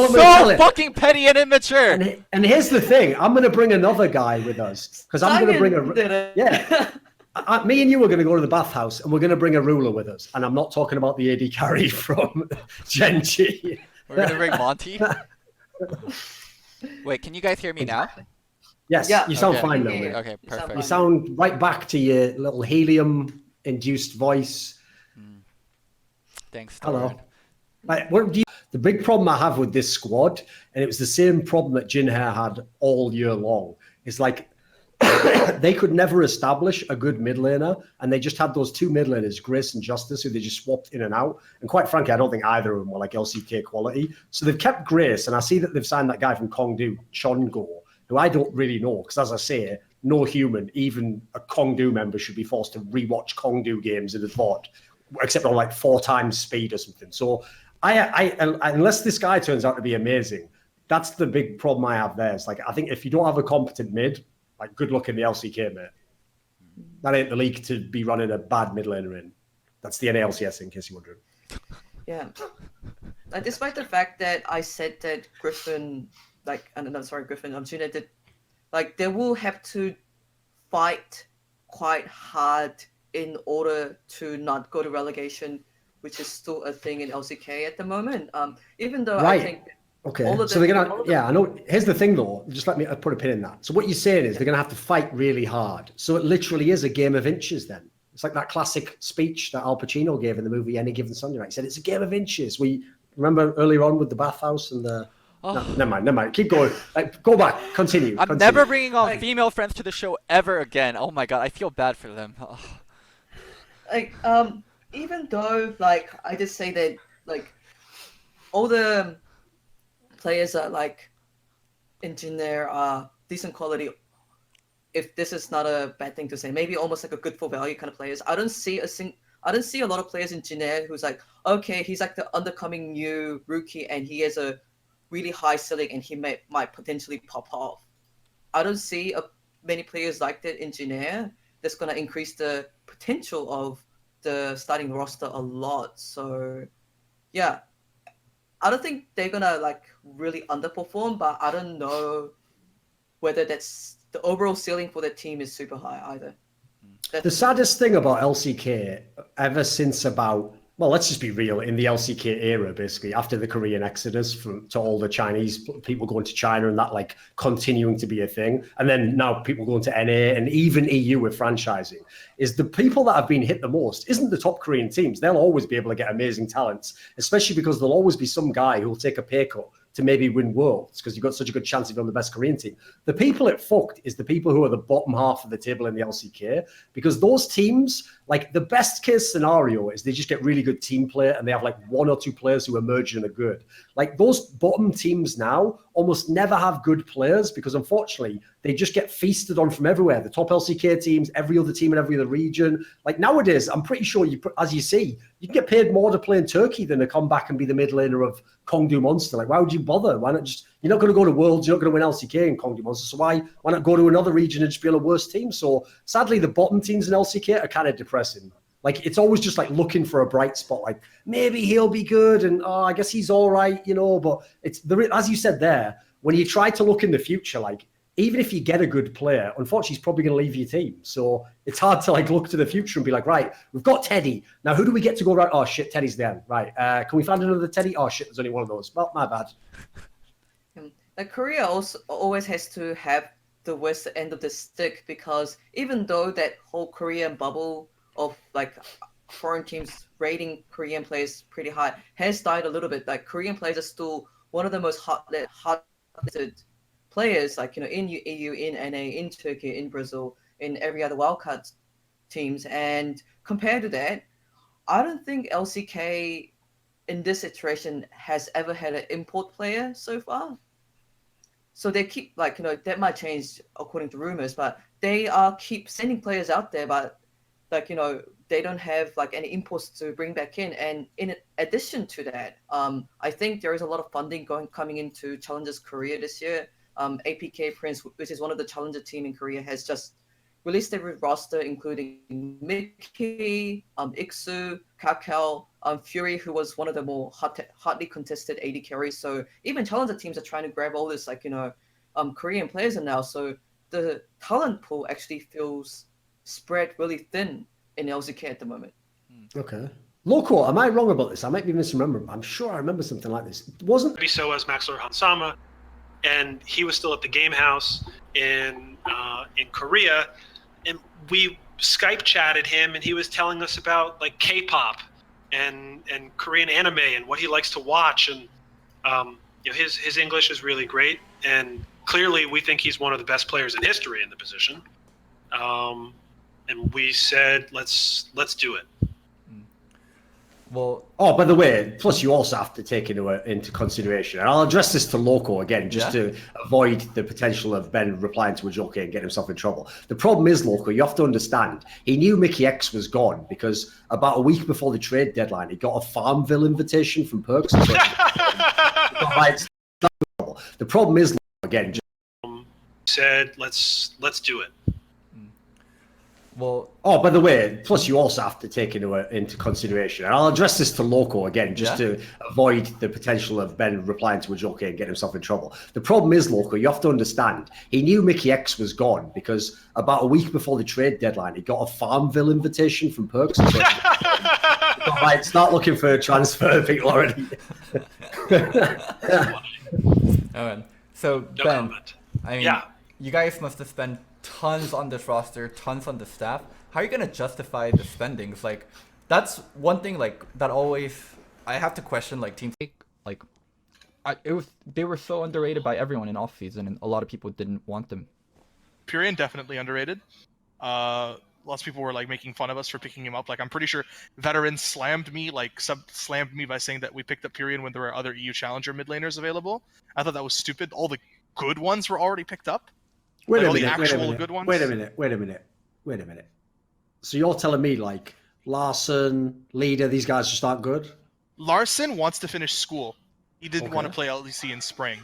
Speaker 8: so fucking petty and immature.
Speaker 2: And here's the thing. I'm going to bring another guy with us. Because I'm going to bring me and you are going to go to the bathhouse and we're going to bring a ruler with us. And I'm not talking about the AD carry from Genji.
Speaker 8: We're going to bring Monty? Wait, can you guys hear me now?
Speaker 2: Yes, you sound fine now, mate.
Speaker 8: Okay, perfect.
Speaker 2: You sound right back to your little helium-induced voice.
Speaker 8: Thanks,
Speaker 2: Hello. Right, the big problem I have with this squad, and it was the same problem that Jinhae had all year long, is like
Speaker 14: they could never establish a good mid laner, and they just had those two mid laners, Grace and Justice, who they just swapped in and out. And quite frankly, I don't think either of them were like LCK quality. So they've kept Grace, and I see that they've signed that guy from Kongdu, Chongo, who I don't really know, because as I say, no human, even a Kongdu member, should be forced to rewatch Kongdu games in a VOD, except on like 4 times speed or something. So I unless this guy turns out to be amazing, that's the big problem I have there. It's like, I think if you don't have a competent mid, like, good luck in the LCK, mate. That ain't the league to be running a bad mid laner in. That's the NALCS, in case you're wondering.
Speaker 7: Yeah. Despite the fact that I said that Griffin, Gina did, like, they will have to fight quite hard in order to not go to relegation, which is still a thing in LCK at the moment. Even though I think...
Speaker 14: Okay, so they're gonna, I know. Here's the thing, though. Just let me put a pin in that. So what you're saying is they're gonna have to fight really hard. So it literally is a game of inches. Then it's like that classic speech that Al Pacino gave in the movie Any Given Sunday. Right? He said it's a game of inches. We remember earlier on with the bathhouse and the.
Speaker 8: Oh.
Speaker 14: No, never mind. Keep going. Like, go back. Continue.
Speaker 8: I'm never bringing on female friends to the show ever again. Oh my god, I feel bad for them. Oh.
Speaker 7: Like, even though, like, I just say that, like, all the players are like engineer decent quality. If this is not a bad thing to say, maybe almost like a good for value kind of players. I don't see a lot of players in Jin who's like, okay, he's like the undercoming new rookie and he has a really high ceiling and he might potentially pop off. I don't see many players like that in Jin that's gonna increase the potential of the starting roster a lot. So yeah. I don't think they're gonna like really underperform, but I don't know whether that's the overall ceiling for the team is super high either.
Speaker 14: The saddest thing about LCK ever since about, well, let's just be real, in the LCK era, basically, after the Korean exodus to all the Chinese people going to China and that like continuing to be a thing, and then now people going to NA and even EU with franchising, is the people that have been hit the most isn't the top Korean teams. They'll always be able to get amazing talents, especially because there'll always be some guy who'll take a pay cut to maybe win worlds because you've got such a good chance of being the best Korean team. The people it fucked is the people who are the bottom half of the table in the LCK, because those teams, like, the best case scenario is they just get really good team play and they have like 1 or 2 players who emerge and are good. Like, those bottom teams now almost never have good players because unfortunately they just get feasted on from everywhere. The top LCK teams, every other team in every other region. Like, nowadays, I'm pretty sure as you see, you can get paid more to play in Turkey than to come back and be the mid laner of Kongdu Monster. Like, why would you bother? Why not just, you're not going to go to Worlds, you're not going to win LCK in Kongdu Monster, so why not go to another region and just be on a worse team? So sadly, the bottom teams in LCK are kind of depressing. Like, it's always just like looking for a bright spot. Like, maybe he'll be good and I guess he's all right, but it's as you said there, when you try to look in the future, like, even if you get a good player, unfortunately, he's probably going to leave your team. So it's hard to like look to the future and be like, right, we've got Teddy. Now, who do we get to go right? Oh, shit, Teddy's there. Right. Can we find another Teddy? Oh, shit, there's only one of those. Well, my bad.
Speaker 7: Like, Korea also always has to have the worst end of the stick because even though that whole Korean bubble of like foreign teams rating Korean players pretty high has died a little bit. Like, Korean players are still one of the most hot-listed players, like, in EU, in NA, in Turkey, in Brazil, in every other wildcard teams. And compared to that, I don't think LCK in this iteration has ever had an import player so far. So they keep, like, that might change according to rumors, but they keep sending players out there, but like, they don't have like any imports to bring back in. And in addition to that, I think there is a lot of funding coming into Challengers Korea this year. APK Prince, which is one of the Challenger team in Korea, has just released their roster, including Mickey, Iksu, Kakao, Fury, who was one of the more hotly contested AD carries. So even Challenger teams are trying to grab all this, like, Korean players now. So the talent pool actually feels spread really thin in LCK at the moment.
Speaker 14: Okay. Loco, am I wrong about this? I might be misremembering. I'm sure I remember something like this. Wasn't
Speaker 5: so as Maxler Hansama, and he was still at the game house in Korea, and we Skype chatted him, and he was telling us about like K-pop and Korean anime and what he likes to watch, and his English is really great, and clearly we think he's one of the best players in history in the position. and we said let's do it.
Speaker 1: Well,
Speaker 2: oh, by the way, plus you also have to take into consideration, and I'll address this to Loco again, just to avoid the potential of Ben replying to a joke and getting himself in trouble. The problem is, Loco, you have to understand, he knew Mickey X was gone because about a week before the trade deadline, he got a Farmville invitation from Perks. The problem is, Loco, again, just
Speaker 5: said let's do it.
Speaker 1: Well,
Speaker 2: oh, by the way, plus you also have to take into consideration, and I'll address this to Loco again, just to avoid the potential of Ben replying to a joke and getting himself in trouble. The problem is, Loco, you have to understand, he knew Mickey X was gone because about a week before the trade deadline, he got a Farmville invitation from Perks. Right, start looking for transfer people already.
Speaker 1: All right. So, Ben, I mean, you guys must have spent tons on this roster, tons on the staff. How are you gonna justify the spendings? Like, that's one thing. Like that always, I have to question. Like teams,
Speaker 8: like, they were so underrated by everyone in off season, and a lot of people didn't want them.
Speaker 9: Purian definitely underrated. Lots of people were like making fun of us for picking him up. Like I'm pretty sure veterans slammed me by saying that we picked up Purian when there were other EU challenger mid laners available. I thought that was stupid. All the good ones were already picked up.
Speaker 2: Wait a minute. So you're telling me like Larson, Leader, these guys just aren't good?
Speaker 9: Larson wants to finish school. He didn't want to play LEC in spring.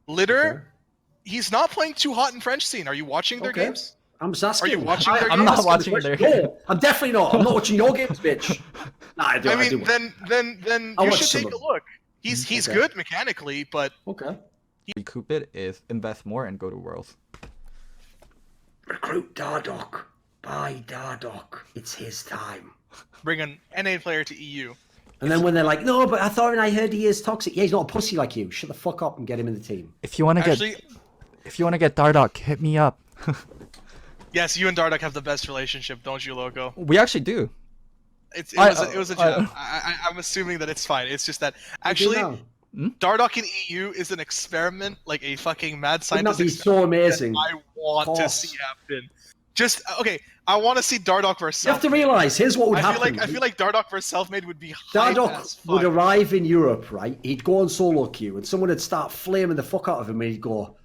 Speaker 9: Litter, he's not playing too hot in French scene. Are you watching their games?
Speaker 2: I'm just asking.
Speaker 9: Are you watching their games?
Speaker 8: I'm not watching their games.
Speaker 2: No, I'm definitely not. I'm not watching your games, bitch. Nah, I do.
Speaker 9: I mean, then you should take a look. He's good mechanically, but
Speaker 8: Recoup it is invest more and go to Worlds.
Speaker 2: Recruit Dardoch. Buy Dardoch. It's his time.
Speaker 9: Bring an NA player to EU.
Speaker 2: And then when they're like, no, but I thought I heard he is toxic. Yeah, he's not a pussy like you. Shut the fuck up and get him in the team.
Speaker 8: If you want to get Dardoch, hit me up.
Speaker 9: Yes, you and Dardoch have the best relationship, don't you, Loco?
Speaker 8: We actually do.
Speaker 9: It was a joke. I'm assuming that it's fine. It's just that actually, Dardoch in EU is an experiment, like a fucking mad scientist.
Speaker 2: Wouldn't that be so amazing?
Speaker 9: I want to see happen. Just okay. I want to see Dardoch versus.
Speaker 2: You have to realize. Here's what would happen.
Speaker 9: I feel like Dardoch versus Selfmade would be.
Speaker 2: Dardoch would arrive in Europe, right? He'd go on solo queue, and someone would start flaming the fuck out of him, and he'd go,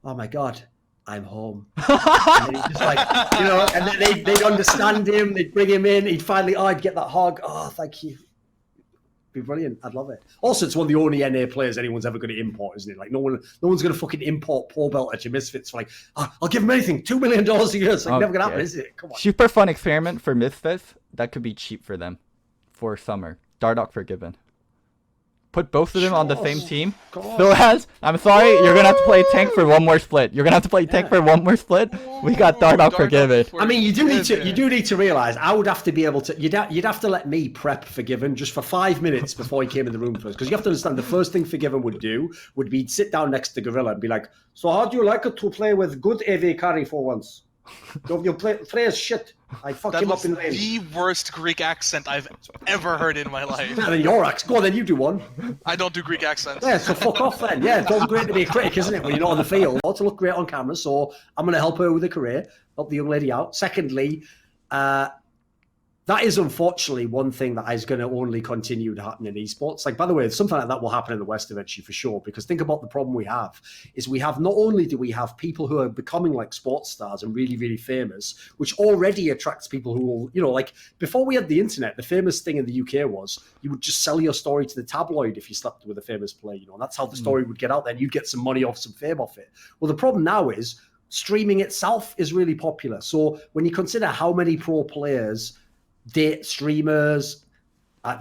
Speaker 2: "Oh my god, I'm home." And he'd just like, and then they'd understand him. They'd bring him in. He'd finally, I'd get that hug. Oh, thank you. Be brilliant. I'd love it. Also, it's one of the only NA players anyone's ever going to import, isn't it? Like no one's going to fucking import Paul Belter to Misfits for like, I'll give him anything. $2 million a year. It's like never going to happen, is it? Come on.
Speaker 8: Super fun experiment for Misfits. That could be cheap for them for summer. Dardoch Forgiven. Put both of them on the same team. So I'm sorry, you're gonna have to play tank for one more split. You're gonna have to play tank for one more split. We got Dardoch Forgiven.
Speaker 2: I mean, you do need to realize I would have to be able to. You'd have to let me prep Forgiven just for 5 minutes before he came in the room first, because you have to understand the first thing Forgiven would do would be sit down next to Gorilla and be like, "So how do you like it to play with good AV carry for once? Your play is shit. I fuck him up in lane."
Speaker 9: The worst Greek accent I've ever heard in my life.
Speaker 2: Better than your accent. Go on, then you do one.
Speaker 9: I don't do Greek accents.
Speaker 2: Yeah, so fuck off then. Yeah, it's all great to be a critic, isn't it? When you're not on the field, to look great on camera. So I'm going to help her with her career, help the young lady out. Secondly, that is unfortunately one thing that is going to only continue to happen in esports. Like, by the way, something like that will happen in the West eventually for sure, because think about the problem we have is we have, not only do we have people who are becoming like sports stars and really, really famous, which already attracts people who will, like before we had the internet, the famous thing in the UK was you would just sell your story to the tabloid if you slept with a famous player, and that's how the story would get out there and you'd get some money off, some fame off it. Well, the problem now is streaming itself is really popular. So when you consider how many pro players date streamers,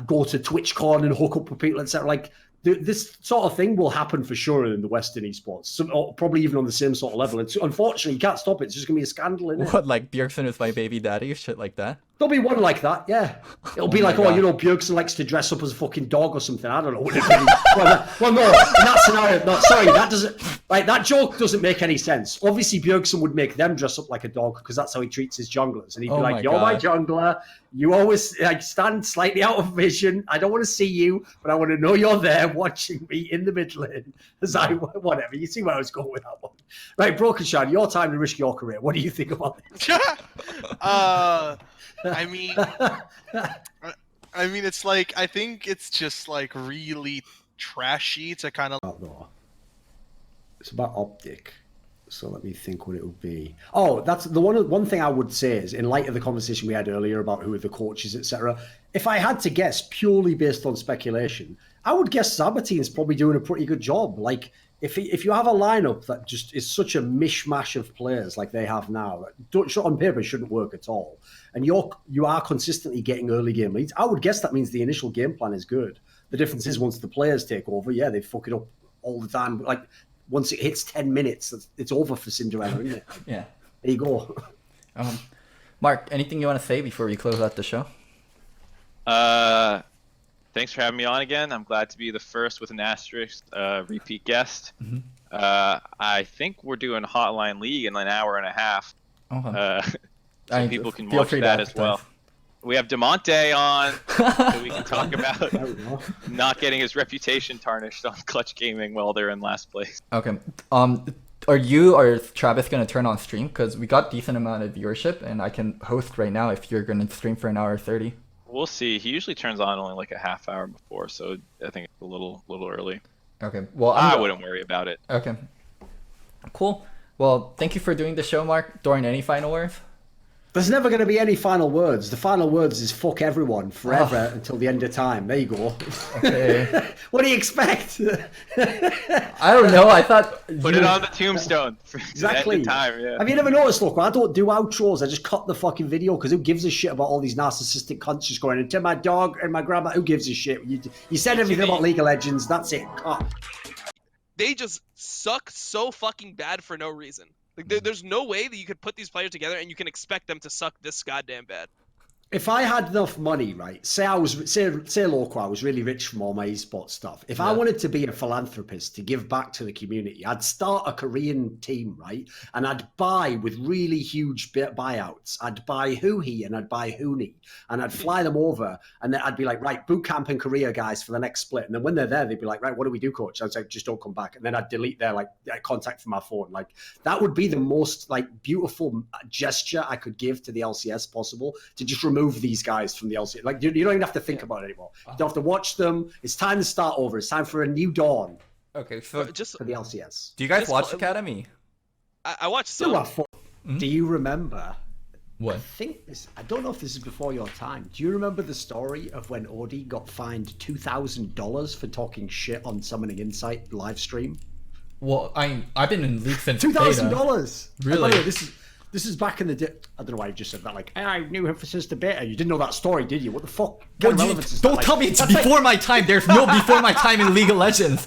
Speaker 2: go to TwitchCon and hook up with people, etc. Like this sort of thing will happen for sure in the Western esports, or probably even on the same sort of level. It's unfortunately you can't stop it. It's just gonna be a scandal, isn't it?
Speaker 8: What, like Bjergsen is my baby daddy, shit like that?
Speaker 2: There'll be one like that, yeah. It'll be like, Bjergsen likes to dress up as a fucking dog or something. I don't know. Well, no, in that scenario, no, sorry, that doesn't. Like that joke doesn't make any sense. Obviously, Bjergsen would make them dress up like a dog because that's how he treats his junglers, and he'd be like, "You're my jungler. You always like stand slightly out of vision. I don't want to see you, but I want to know you're there watching me in the mid lane." As whatever. You see where I was going with that one, right? Broken Shard, your time to risk your career. What do you think about this?
Speaker 9: I mean, it's like I think it's just like really trashy to kind of.
Speaker 2: It's about optic. So let me think what it would be. Oh, that's the one thing I would say is, in light of the conversation we had earlier about who are the coaches, etc. If I had to guess purely based on speculation, I would guess Sabateen's probably doing a pretty good job. Like if you have a lineup that just is such a mishmash of players like they have now, that on paper shouldn't work at all, and you are consistently getting early game leads, I would guess that means the initial game plan is good. The difference is once the players take over, yeah, they fuck it up all the time. Like once it hits 10 minutes, it's over for Cinderella, isn't it?
Speaker 1: Yeah.
Speaker 2: There you go.
Speaker 1: Mark, anything you want to say before we close out the show?
Speaker 11: Thanks for having me on again. I'm glad to be the first with an asterisk repeat guest.
Speaker 1: Mm-hmm.
Speaker 11: I think we're doing Hotline League in an hour and a half. So people can watch that as well. We have DeMonte on, so we can talk about not getting his reputation tarnished on Clutch Gaming while they're in last place.
Speaker 1: Okay. Are you or Travis going to turn on stream? Because we got decent amount of viewership, and I can host right now if you're going to stream for an hour 30.
Speaker 11: We'll see. He usually turns on only like a half hour before, so I think it's a little early.
Speaker 1: Okay. Well,
Speaker 11: I wouldn't worry about it.
Speaker 1: Okay. Cool. Well, thank you for doing the show, Mark. Dorian, any final words?
Speaker 2: There's never going to be any final words. The final words is fuck everyone forever until the end of time. There you go.
Speaker 1: Okay.
Speaker 2: What do you expect?
Speaker 1: I don't know. I thought
Speaker 11: put it on the tombstone.
Speaker 2: Exactly.
Speaker 11: The time, yeah.
Speaker 2: Have you never noticed, Loco? I don't do outros. I just cut the fucking video because who gives a shit about all these narcissistic cunts just going into my dog and my grandma? Who gives a shit? You said everything about League of Legends. That's it. Cut.
Speaker 3: They just suck so fucking bad for no reason. Like there's no way that you could put these players together and you can expect them to suck this goddamn bad.
Speaker 2: If I had enough money, right? Say Loco, I was really rich from all my esports stuff. If I wanted to be a philanthropist to give back to the community, I'd start a Korean team, right? And I'd buy with really huge buyouts. I'd buy Huhi and I'd buy Huni, and I'd fly them over, and then I'd be like, right, boot camp in Korea, guys, for the next split. And then when they're there, they'd be like, right, what do we do, coach? I'd say, just don't come back. And then I'd delete their contact from my phone. Like that would be the most beautiful gesture I could give to the LCS possible, to just remove these guys from the LCS. Like you don't even have to think about it anymore. You don't have to watch them. It's time to start over. It's time for a new dawn.
Speaker 1: Okay, so
Speaker 2: just for the LCS.
Speaker 1: Do you guys watch Academy?
Speaker 3: I watched some.
Speaker 2: Do you remember?
Speaker 1: What?
Speaker 2: I don't know if this is before your time. Do you remember the story of when Odie got fined $2,000 for talking shit on Summoning Insight live stream?
Speaker 1: Well, I've been in League since
Speaker 2: $2,000.
Speaker 1: Really?
Speaker 2: This is back in the day. I don't know why you just said that. Like, I knew him since the beta. You didn't know that story, did you? What the fuck?
Speaker 1: Don't tell me it's before my time. There's no before my time in League of Legends.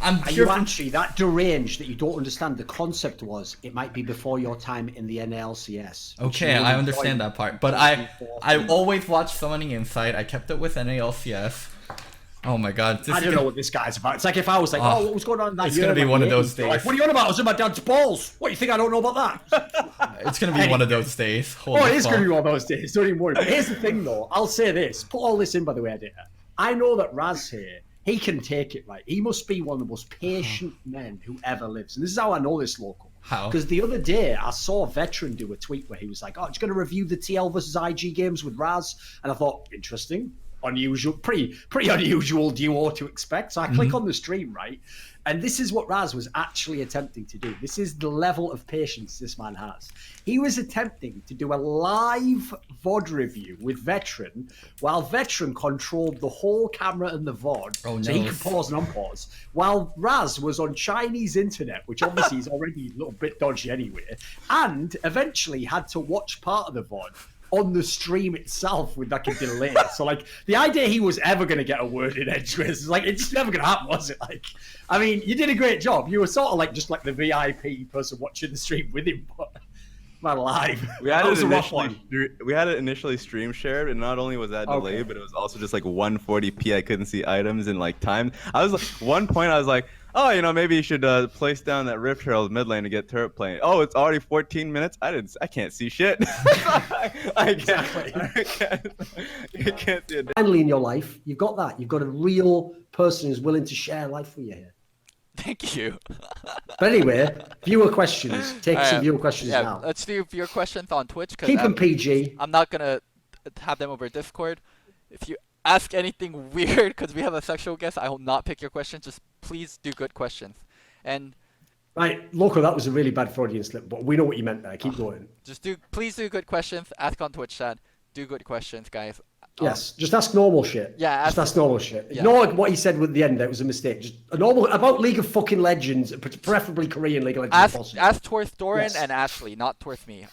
Speaker 2: Are you actually that deranged that you don't understand the concept was it might be before your time in the NALCS?
Speaker 1: Okay, I understand that part. But I always watched Summoning Insight. I kept it with NALCS. Oh my god.
Speaker 2: I don't know what this guy's about. It's like if I was like, what was going on in that
Speaker 1: year? It's
Speaker 2: going
Speaker 1: to be one of those days.
Speaker 2: Like, what are you on about? I was in my dad's balls. What, you think I don't know about that?
Speaker 1: It's going to be one of those days.
Speaker 2: It is going to be one of those days. Don't even worry. But here's the thing, though. I'll say this. Put all this in, by the way, Editor. I know that Raz here, he can take it, right? He must be one of the most patient men who ever lives. And this is how I know this, Loco.
Speaker 1: How?
Speaker 2: Because the other day, I saw a veteran do a tweet where he was like, just going to review the TL versus IG games with Raz. And I thought, interesting. Unusual, pretty unusual duo to expect. So I click on the stream, right? And this is what Raz was actually attempting to do. This is the level of patience this man has. He was attempting to do a live VOD review with Veteran, while Veteran controlled the whole camera and the VOD.
Speaker 1: Oh, no.
Speaker 2: So he could pause and unpause. While Raz was on Chinese internet, which obviously is already a little bit dodgy anyway, and eventually had to watch part of the VOD on the stream itself with like a delay. So like the idea he was ever going to get a word in edgeways, like it's just never going to happen, was it? Like, I mean, you did a great job. You were sort of like just like the VIP person watching the stream with him, but Man alive.
Speaker 10: We had
Speaker 2: That
Speaker 10: it
Speaker 2: was a rough
Speaker 10: initially stream shared, and not only was that delayed, but it was also just like 140p. I couldn't see items in like time. I was like, one point I was like, oh, you know, maybe you should place down that Rift Herald mid lane to get turret playing. Oh, it's already 14 minutes. I can't see shit. I can't see it.
Speaker 2: Finally, in your life, you've got that. You've got a real person who's willing to share life with you here.
Speaker 8: Thank you.
Speaker 2: But anyway, viewer questions. Take some viewer questions now.
Speaker 8: Let's do viewer questions on Twitch.
Speaker 2: Keep them PG.
Speaker 8: I'm not gonna have them over Discord. If you ask anything weird, because we have a sexual guest, I will not pick your questions. Just please do good questions. And
Speaker 2: right, Loco, that was a really bad Freudian slip, but we know what you meant there. Keep going.
Speaker 8: Please do good questions. Ask on Twitch chat. Do good questions, guys.
Speaker 2: Yes, just ask normal shit.
Speaker 8: Yeah,
Speaker 2: just ask normal shit.
Speaker 8: Yeah.
Speaker 2: Ignore what he said with the end. That was a mistake. Just a normal about League of fucking Legends, preferably Korean League of Legends.
Speaker 8: Ask towards Thorin and Ashley, not towards me.